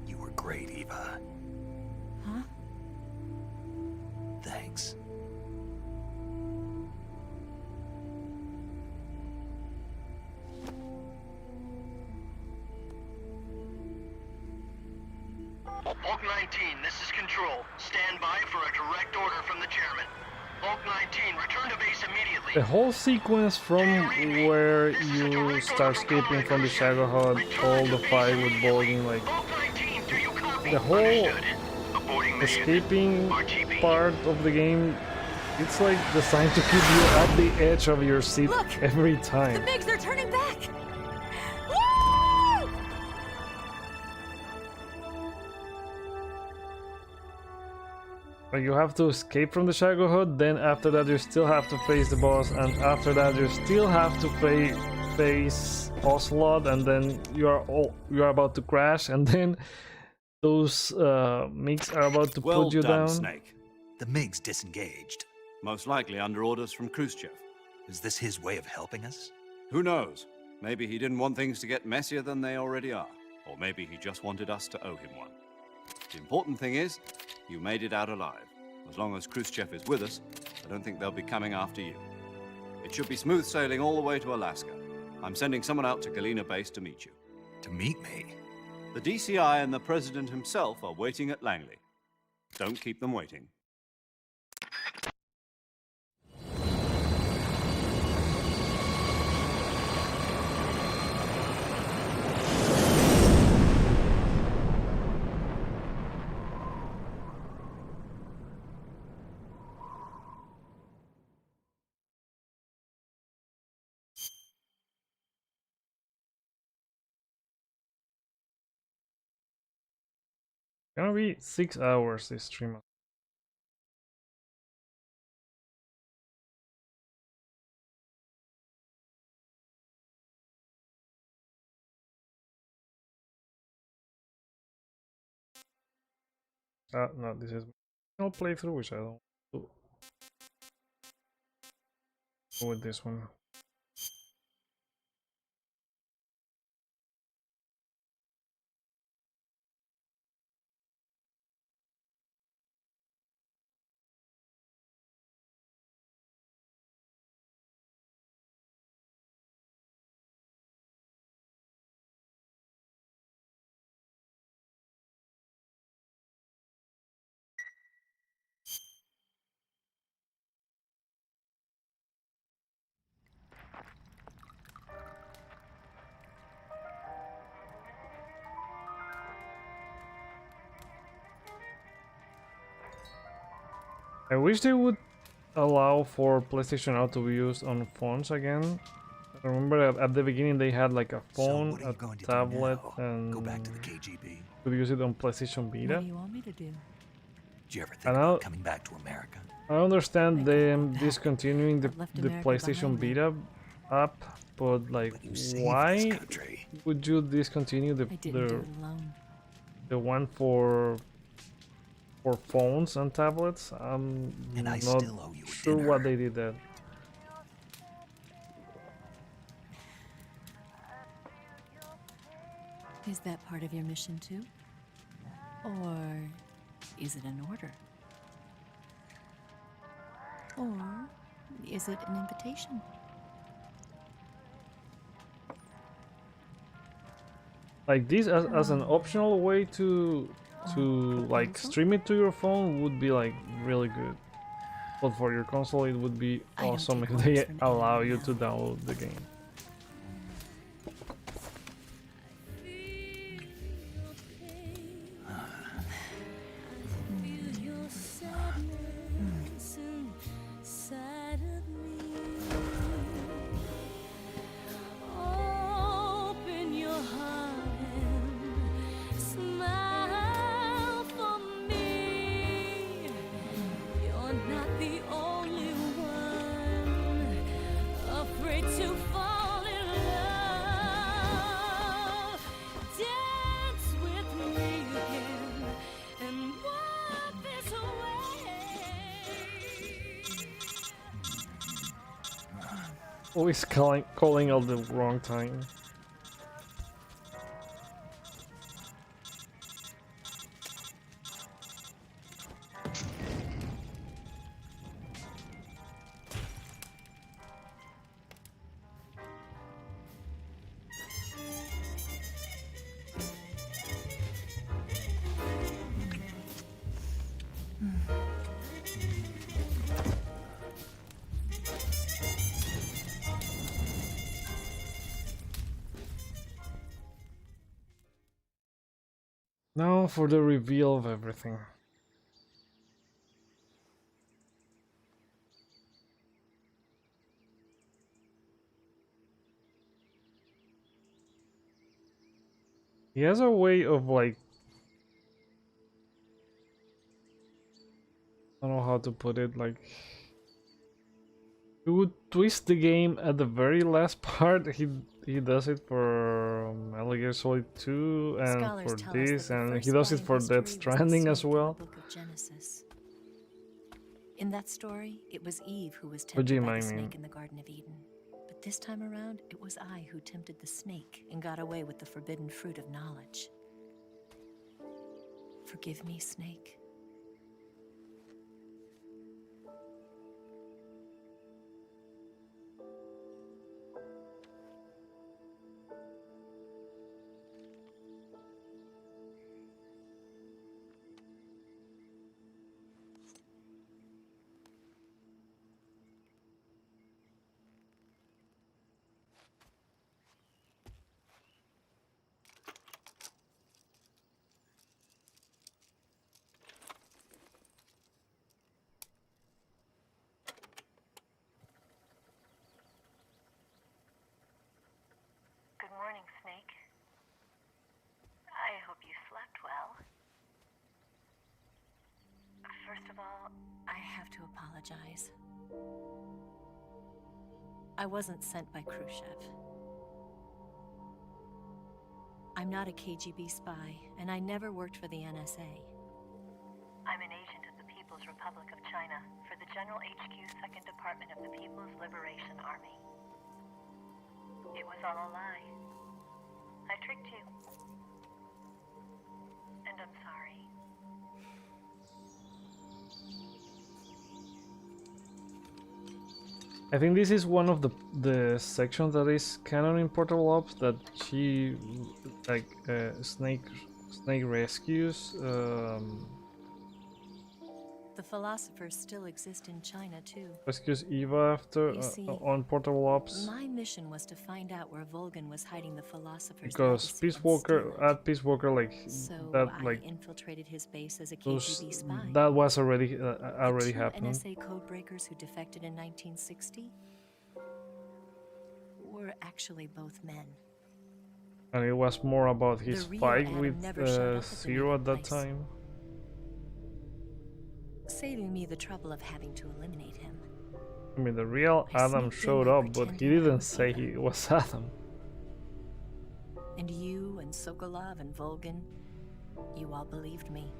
You were great, Eva. Huh? Thanks. Bulk 19, this is Control. Stand by for a direct order from the chairman. Bulk 19, return to base immediately. The whole sequence from where you start escaping from the Shagohod, all the fight with Volgin, like the whole escaping part of the game, it's like designed to keep you at the edge of your seat every time. The MiGs are turning back! Woo! Like you have to escape from the Shagohod, then after that you still have to face the boss, and after that you still have to face Ocelot, and then you are about to crash, and then those MiGs are about to Well put you done, down. Snake. The MiGs disengaged. Most likely under orders from Khrushchev. Is this his way of helping us? Who knows? Maybe he didn't want things to get messier than they already are. Or maybe he just wanted us to owe him one. The important thing is, you made it out alive. As long as Khrushchev is with us, I don't think they'll be coming after you. It should be smooth sailing all the way to Alaska. I'm sending someone out to Galena Base to meet you. To meet me? The DCI and the President himself are waiting at Langley. Don't keep them waiting. Gonna be 6 hours this stream. No, this is no playthrough, which I don't do. Go with this one. I wish they would allow for PlayStation Now to be used on phones again. I remember at the beginning they had like a phone, a tablet, and Go back to the KGB. could use it on PlayStation Vita. What do you want me to do? Do you ever think about coming back to America? I understand them discontinuing the PlayStation Vita app, but like, why would you discontinue the one for phones and tablets? I'm not sure what they did there. Is that part of your mission too? Or is it an order? Or is it an invitation? Like this as an optional way to like stream it to your phone would be like really good. But for your console it would be awesome if they allow you to download the game. Always calling all the wrong time. Now for the reveal of everything. He has a way of like, I don't know how to put it, like he would twist the game at the very last part. He does it for Metal Gear Solid 2 and for this, and he does it for Death Stranding as well. In that story, it was Eve who was tempted by the snake in the Garden of Eden. But this time around, it was I who tempted the snake and got away with the forbidden fruit of knowledge. Forgive me, Snake. Well, I have to apologize. I wasn't sent by Khrushchev. I'm not a KGB spy, and I never worked for the NSA. I'm an agent of the People's Republic of China for the General HQ 2nd Department of the People's Liberation Army. It was all a lie. I tricked you. And I'm sorry. I think this is one of the sections that is canon in Portable Ops, that she like Snake rescues. The philosophers still exist in China too. Rescues Eva after You see, on Portable Ops. My mission was to find out where Volgin was hiding the philosophers. Because Peace Walker, at Peace Walker, like so that, I like infiltrated his base as a KGB spy. that was already The two happened. NSA codebreakers who defected in 1960 were actually both men. And it was more about his real fight Adam with never showed up at the Zero at that meeting place. time. Saving me the trouble of having to eliminate him. I mean, the real I Adam sneaked in showed by up, but he pretending I didn't was say Eva. he was Adam. And you and Sokolov and Volgin, you all believed me.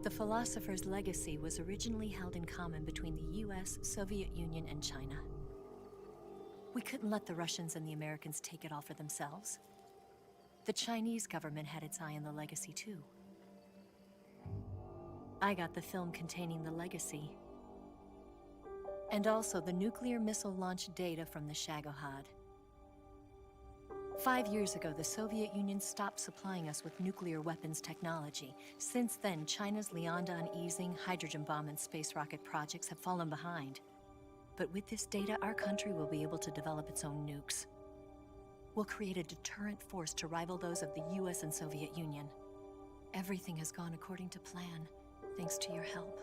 The philosopher's legacy was originally held in common between the US, Soviet Union, and China. We couldn't let the Russians and the Americans take it all for themselves. The Chinese government had its eye on the legacy too. I got the film containing the legacy. And also the nuclear missile launch data from the Shagohod. 5 years ago, the Soviet Union stopped supplying us with nuclear weapons technology. Since then, China's Lianda and Easing, hydrogen bomb, and space rocket projects have fallen behind. But with this data, our country will be able to develop its own nukes. We'll create a deterrent force to rival those of the US and Soviet Union. Everything has gone according to plan, thanks to your help.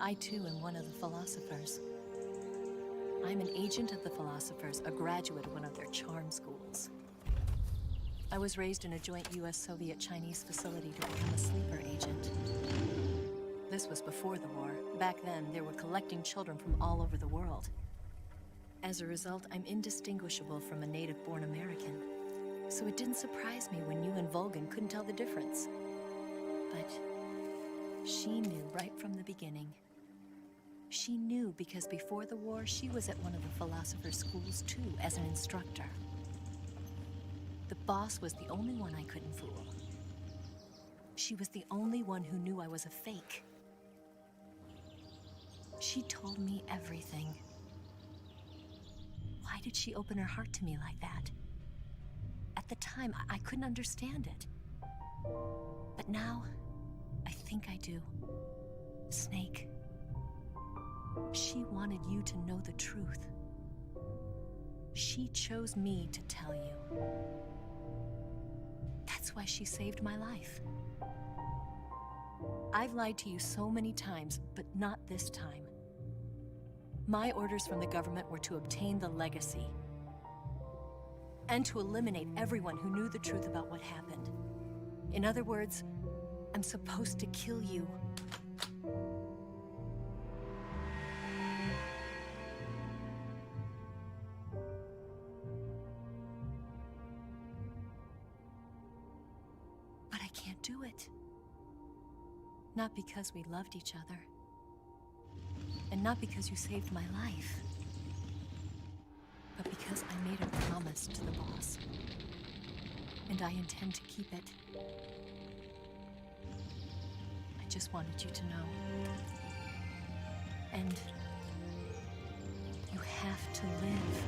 I too am one of the philosophers. I'm an agent of the philosophers, a graduate of one of their charm schools. I was raised in a joint US-Soviet-Chinese facility to become a sleeper agent. This was before the war. Back then, they were collecting children from all over the world. As a result, I'm indistinguishable from a native-born American. So it didn't surprise me when you and Volgin couldn't tell the difference. But she knew right from the beginning. She knew because before the war, she was at one of the philosopher's schools too, as an instructor. The boss was the only one I couldn't fool. She was the only one who knew I was a fake. She told me everything. Why did she open her heart to me like that? At the time, I couldn't understand it. But now, I think I do. Snake. She wanted you to know the truth. She chose me to tell you. That's why she saved my life. I've lied to you so many times, but not this time. My orders from the government were to obtain the legacy and to eliminate everyone who knew the truth about what happened. In other words, I'm supposed to kill you. But I can't do it. Not because we loved each other. And not because you saved my life. But because I made a promise to the boss. And I intend to keep it. I just wanted you to know. And you have to live.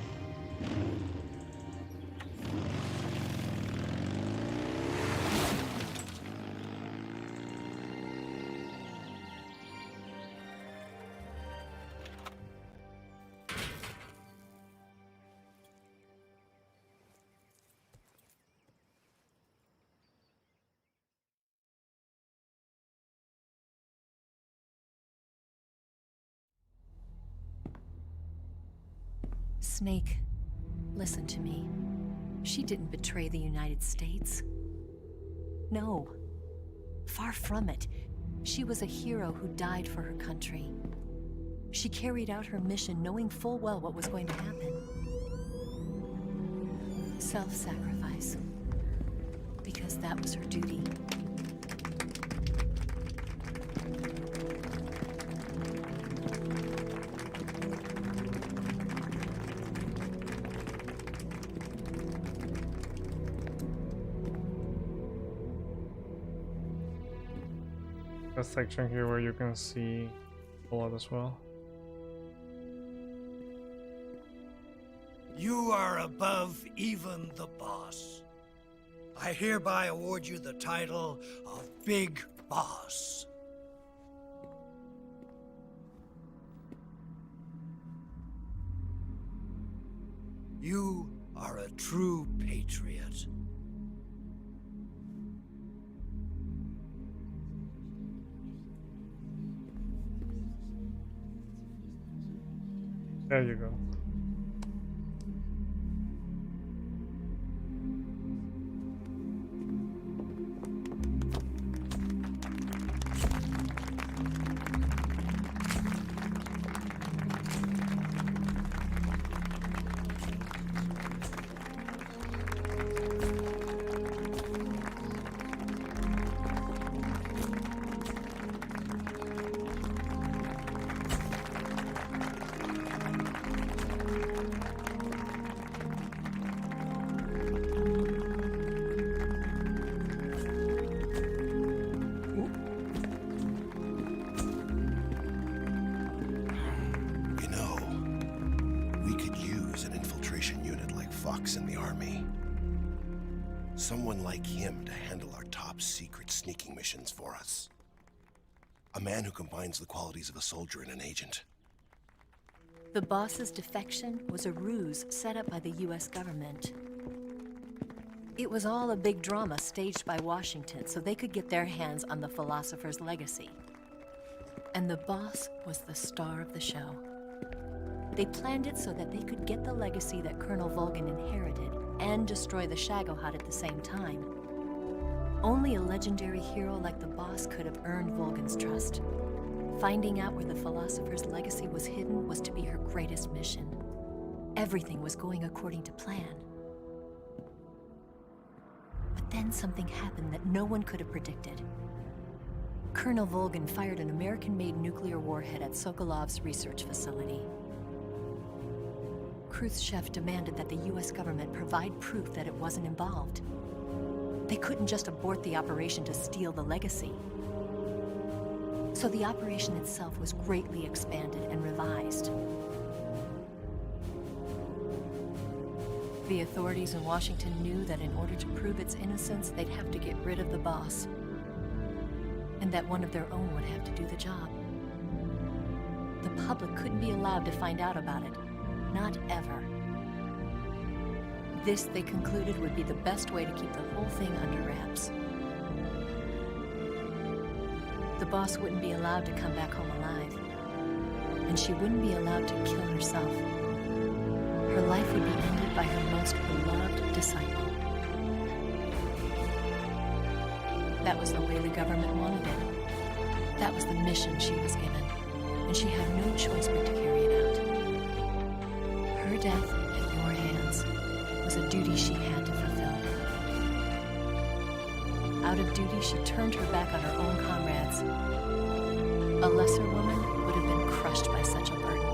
Snake, listen to me. She didn't betray the United States. No. Far from it. She was a hero who died for her country. She carried out her mission knowing full well what was going to happen. Self-sacrifice. Because that was her duty. A section here where you can see a lot as well. You are above even the boss. I hereby award you the title of Big Boss. You are a true patriot. There you go. In the army. Someone like him to handle our top secret sneaking missions for us. A man who combines the qualities of a soldier and an agent. The boss's defection was a ruse set up by the US government. It was all a big drama staged by Washington so they could get their hands on the philosopher's legacy. And the boss was the star of the show. They planned it so that they could get the legacy that Colonel Volgin inherited and destroy the Shagohod at the same time. Only a legendary hero like the boss could have earned Volgin's trust. Finding out where the philosopher's legacy was hidden was to be her greatest mission. Everything was going according to plan. But then something happened that no one could have predicted. Colonel Volgin fired an American-made nuclear warhead at Sokolov's research facility. Khrushchev demanded that the US government provide proof that it wasn't involved. They couldn't just abort the operation to steal the legacy. So the operation itself was greatly expanded and revised. The authorities in Washington knew that in order to prove its innocence, they'd have to get rid of the boss. And that one of their own would have to do the job. The public couldn't be allowed to find out about it. Not ever. This, they concluded, would be the best way to keep the whole thing under wraps. The boss wouldn't be allowed to come back home alive. And she wouldn't be allowed to kill herself. Her life would be ended by her most beloved disciple. That was the way the government wanted it. That was the mission she was given. And she had no choice but to carry it out. Her death at your hands was a duty she had to fulfill. Out of duty, she turned her back on her own comrades. A lesser woman would have been crushed by such a burden.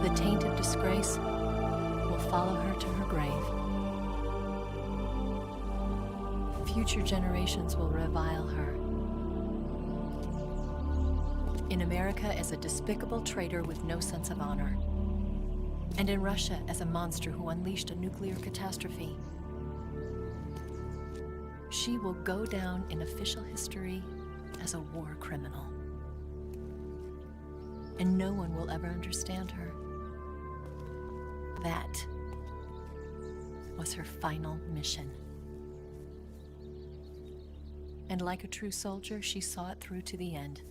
The taint of disgrace will follow her to her grave. Future generations will revile her. In America as a despicable traitor with no sense of honor. And in Russia as a monster who unleashed a nuclear catastrophe. She will go down in official history as a war criminal. And no one will ever understand her. That was her final mission. And like a true soldier, she saw it through to the end.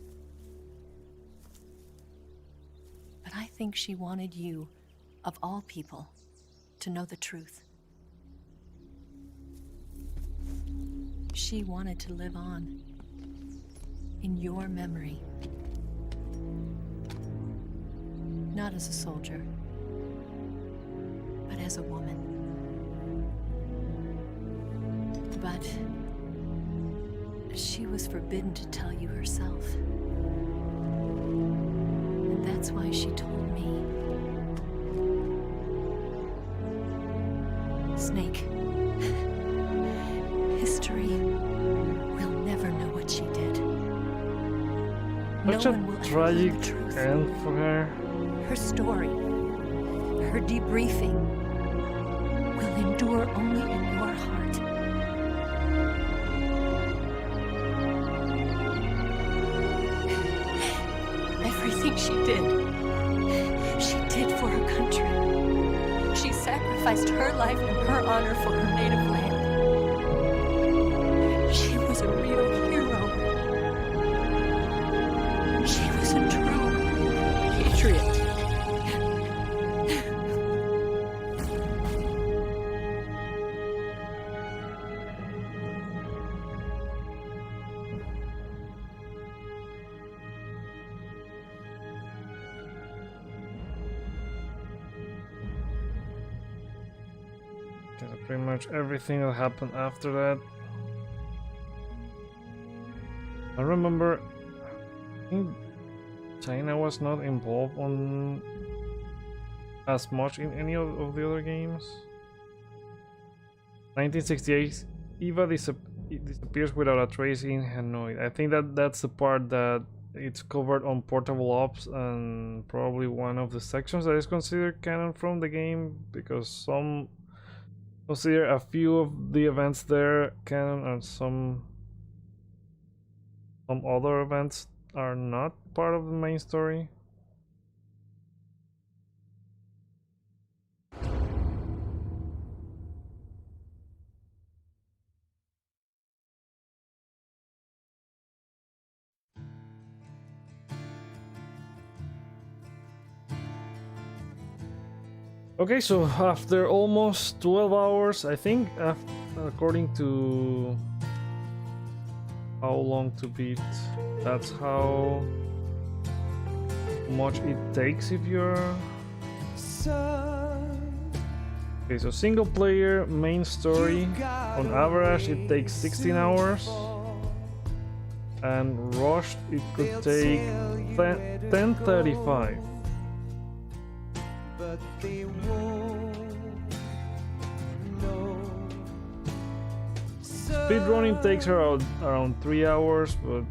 But I think she wanted you, of all people, to know the truth. She wanted to live on. In your memory. Not as a soldier, but as a woman. But she was forbidden to tell you herself. And that's why she told me. Snake, history will never know what she did. Such a tragic end for her. Her story, her debriefing, will endure only in your heart. Everything she did for her country. She sacrificed her life and her honor for her native land. She was a real hero. She was a true patriot. Pretty much everything that happened after that. I remember, I think China was not involved on as much in any of the other games. 1968, Eva disappears without a trace in Hanoi. I think that's the part that it's covered on Portable Ops, and probably one of the sections that is considered canon from the game, because some consider a few of the events there canon and some other events are not part of the main story. Okay, so after almost 12 hours, I think, according to how long to beat, that's how much it takes if you're... Okay, so single player, main story, on average it takes 16 hours. And rushed, it could take 10:35. But they won't know. Speedrunning takes around 3 hours, but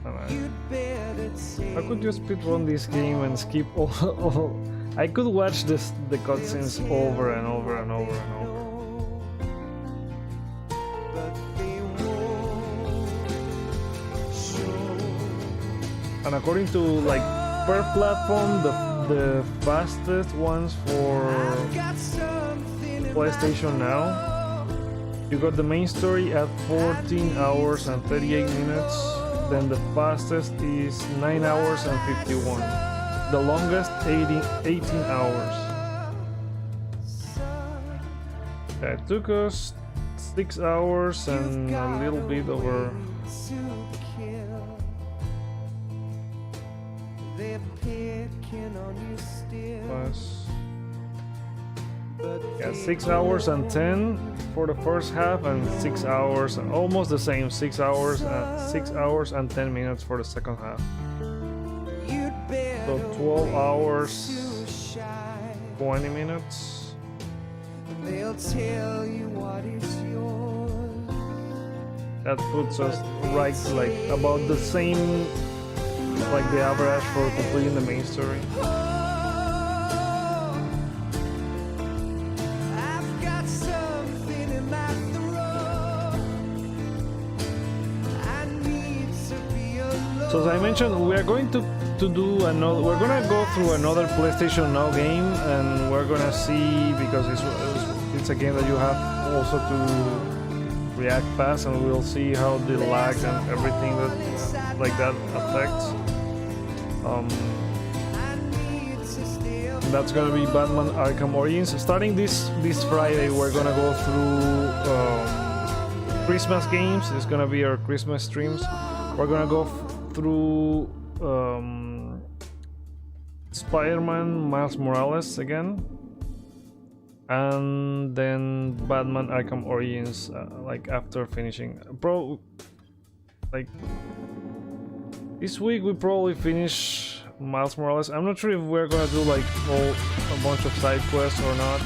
how could you speedrun this game and skip all? I could watch the cutscenes over and over and over and over. And according to like per platform, the fastest ones for PlayStation Now, you got the main story at 14 hours and 38 minutes, then the fastest is 9 hours and 51, the longest 18 hours. That took us 6 hours and a little bit over. Yeah, 6 hours and 10 for the first half, and 6 hours, almost the same, 6 hours and 10 minutes for the second half. So 12 hours, 20 minutes. They'll tell you what is yours. That puts us right like about the same, like the average for completing the main story. So as I mentioned, we are going to do another. We're gonna go through another PlayStation Now game, and we're gonna see, because it's a game that you have also to react fast, and we'll see how the lag and everything that like that affects. That's gonna be Batman Arkham Origins. Starting this Friday, we're gonna go through Christmas games. It's gonna be our Christmas streams. We're gonna go through Spider-Man Miles Morales again, and then Batman Arkham Origins like after finishing. Like this week we probably finish Miles Morales. I'm not sure if we're gonna do like a bunch of side quests or not,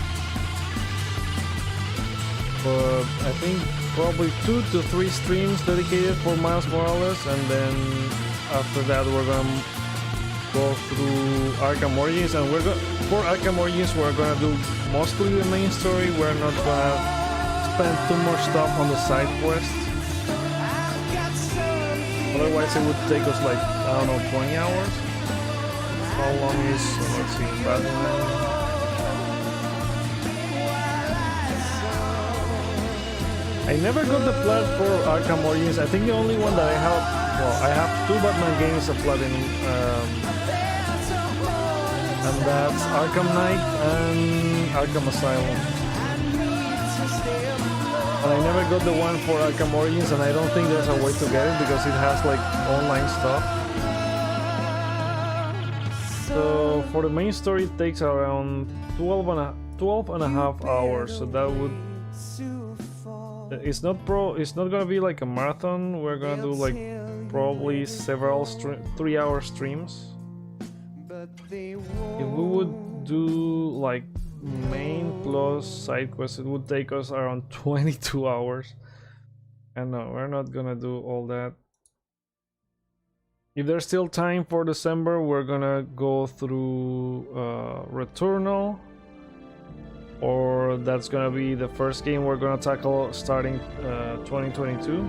but I think probably 2 to 3 streams dedicated for Miles Morales, and then after that we're gonna go through Arkham Origins, and for Arkham Origins we're gonna do mostly the main story. We're not gonna spend too much stuff on the side quests. Otherwise it would take us like, I don't know, 20 hours? How long is, let's see, Batman? I never got the plat for Arkham Origins. I think the only one that I have, well, I have 2 Batman games of platinum, and that's Arkham Knight and Arkham Asylum. And I never got the one for Arkham Origins, and I don't think there's a way to get it because it has like online stuff. So for the main story it takes around 12 and a half hours, so that would... It's not gonna be like a marathon. We're gonna do like probably several 3-hour streams. If we would do like main plus side quests, it would take us around 22 hours. And no, we're not gonna do all that. If there's still time for December, we're gonna go through Returnal, or that's gonna be the first game we're gonna tackle starting 2022.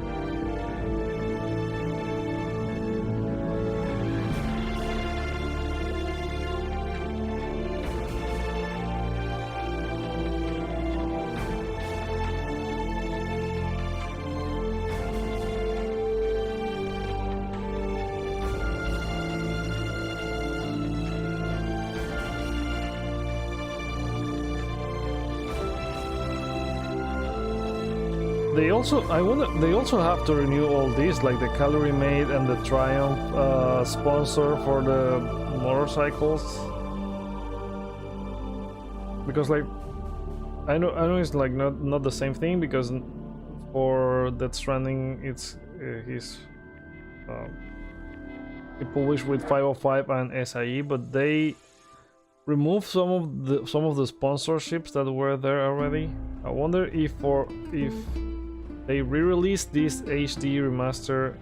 They also have to renew all these, like the Calorie Mate and the Triumph sponsor for the motorcycles, because like I know it's like not the same thing, because for Death Stranding it's he published with 505 and SIE, but they removed some of the sponsorships that were there already. I wonder if they re-release this HD remaster,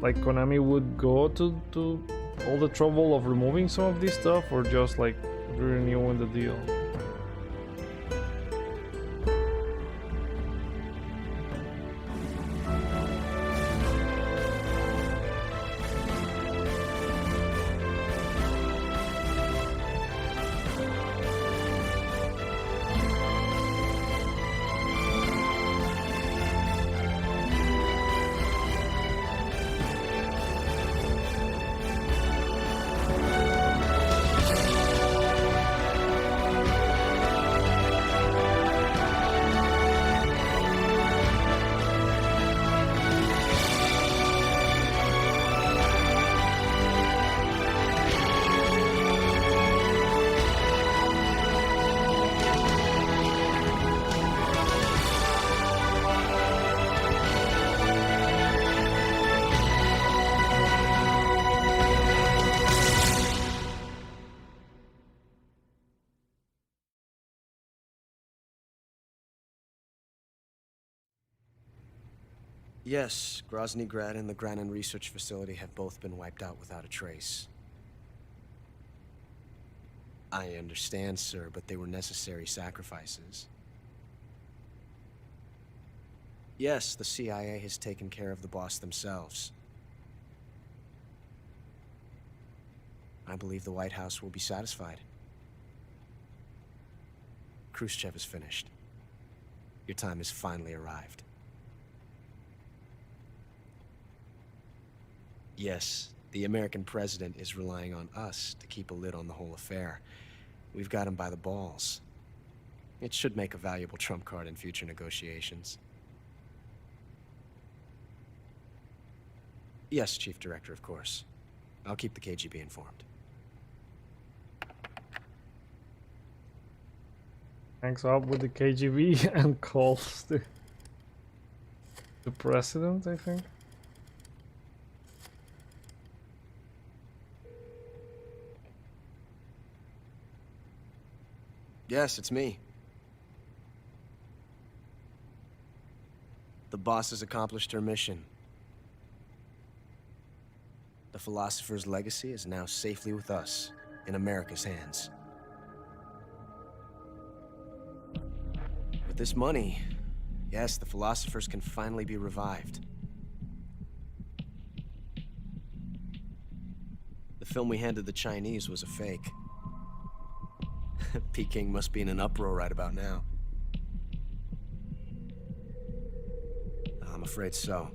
like Konami would go to all the trouble of removing some of this stuff, or just like renewing the deal. Yes, Groznyj Grad and the Grad Research Facility have both been wiped out without a trace. I understand, sir, but they were necessary sacrifices. Yes, the CIA has taken care of the boss themselves. I believe the White House will be satisfied. Khrushchev is finished. Your time has finally arrived. Yes, the American president is relying on us to keep a lid on the whole affair. We've got him by the balls. It should make a valuable trump card in future negotiations. Yes, Chief Director, of course. I'll keep the KGB informed. Hangs up with the KGB and calls the president, I think. Yes, it's me. The boss has accomplished her mission. The philosopher's legacy is now safely with us, in America's hands. With this money, yes, the philosophers can finally be revived. The film we handed the Chinese was a fake. Peking must be in an uproar right about now. I'm afraid so.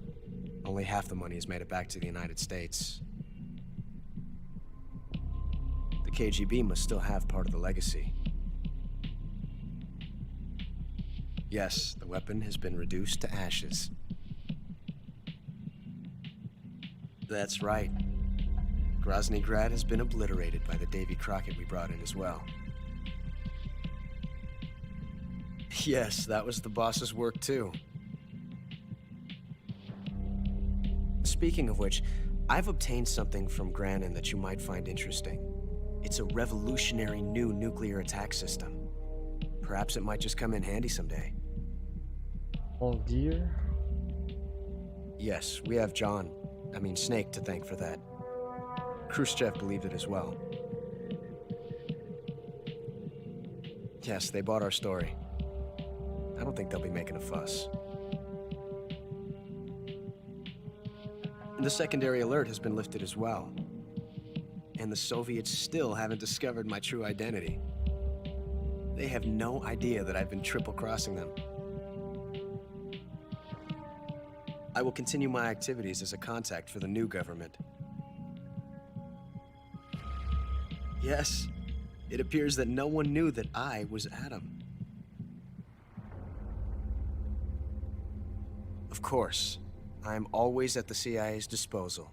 Only half the money has made it back to the United States. The KGB must still have part of the legacy. Yes, the weapon has been reduced to ashes. That's right. Groznyj Grad has been obliterated by the Davy Crockett we brought in as well. Yes, that was the boss's work too. Speaking of which, I've obtained something from Granin that you might find interesting. It's a revolutionary new nuclear attack system. Perhaps it might just come in handy someday. All gear? Yes, we have Snake to thank for that. Khrushchev believed it as well. Yes, they bought our story. I don't think they'll be making a fuss. The secondary alert has been lifted as well. And the Soviets still haven't discovered my true identity. They have no idea that I've been triple-crossing them. I will continue my activities as a contact for the new government. Yes, it appears that no one knew that I was Adam. Of course, I am always at the CIA's disposal,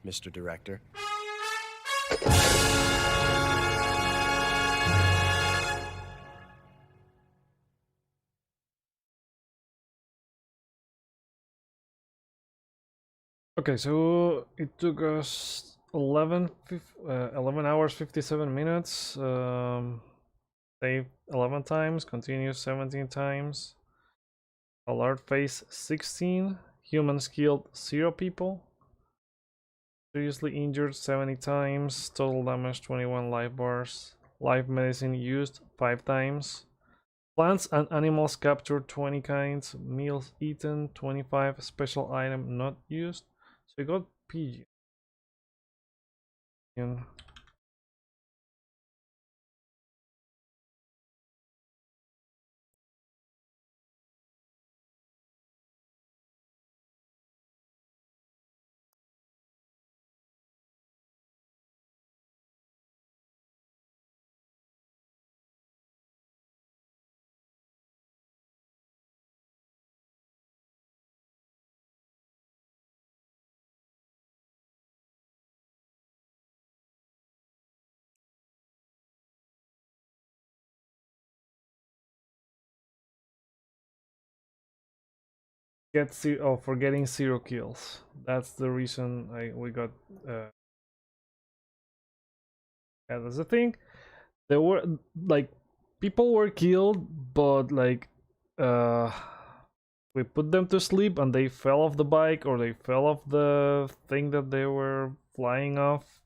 Mr. Director. Okay, so it took us 11 hours 57 minutes. Save 11 times, continue 17 times. Alert phase 16. Humans killed 0 people. Seriously injured 70 times. Total damage 21 life bars. Life medicine used 5 times. Plants and animals captured 20 kinds. Meals eaten 25. Special item not used. So we got pigeon. For getting 0 kills. That's the reason we got. Yeah, that's the thing. There were people were killed, but we put them to sleep and they fell off the bike or they fell off the thing that they were flying off,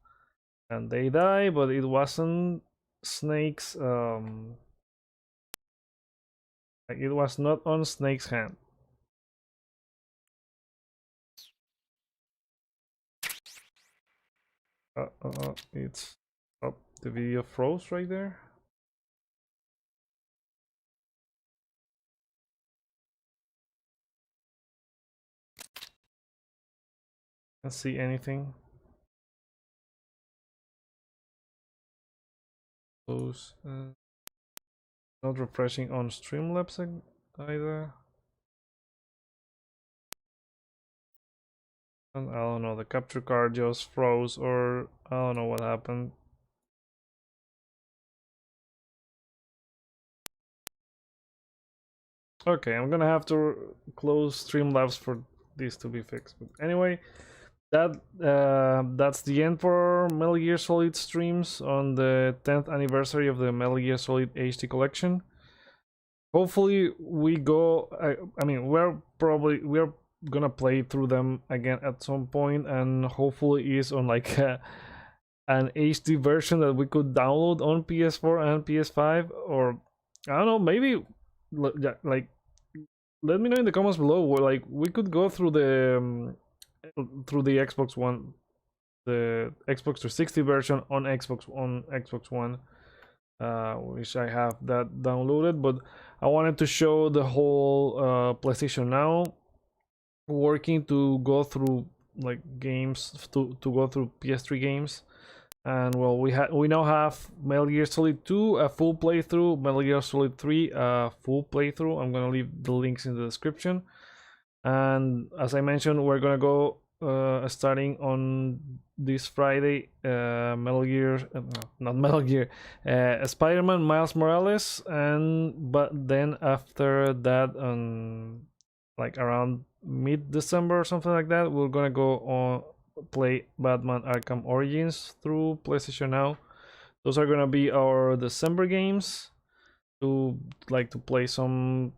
and they die. But it wasn't Snake's. It was not on Snake's hand. It's up. The video froze right there. Can't see anything. Close. Not refreshing on Streamlabs either. I don't know, the capture card just froze, or I don't know what happened. Okay, I'm gonna have to close Streamlabs for this to be fixed. But anyway, that's the end for Metal Gear Solid streams on the 10th anniversary of the Metal Gear Solid HD collection. Hopefully we go, I mean, we're gonna play through them again at some point, and hopefully is on like an HD version that we could download on PS4 and PS5, or I don't know, maybe like let me know in the comments below, where like we could go through the Xbox One, the Xbox 360 version on Xbox One, which I have that downloaded, but I wanted to show the whole PlayStation Now working to go through like games, to go through PS3 games. And well, we now have Metal Gear Solid 2 a full playthrough, Metal Gear Solid 3 a full playthrough. I'm gonna leave the links in the description. And as I mentioned, we're gonna go starting on this Friday, Metal Gear, not Metal Gear, Spider-Man Miles Morales, but then after that, on like around mid-December or something like that, we're gonna go on play Batman Arkham Origins through PlayStation Now. Those are gonna be our December games, to play some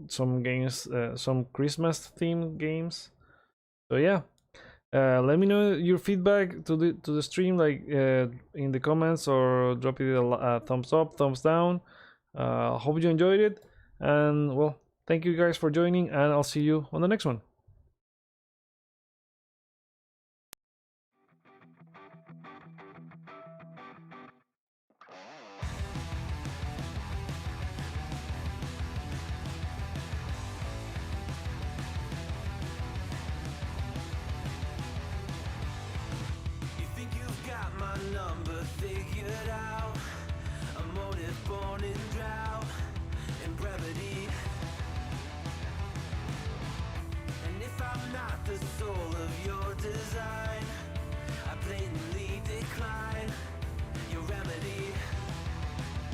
games, some Christmas themed games. So yeah, let me know your feedback to the stream, like in the comments, or drop it a thumbs up, thumbs down. Hope you enjoyed it, and well, thank you guys for joining, and I'll see you on the next one. Figured out a motive born in drought and brevity. And if I'm not the soul of your design, I blatantly decline your remedy.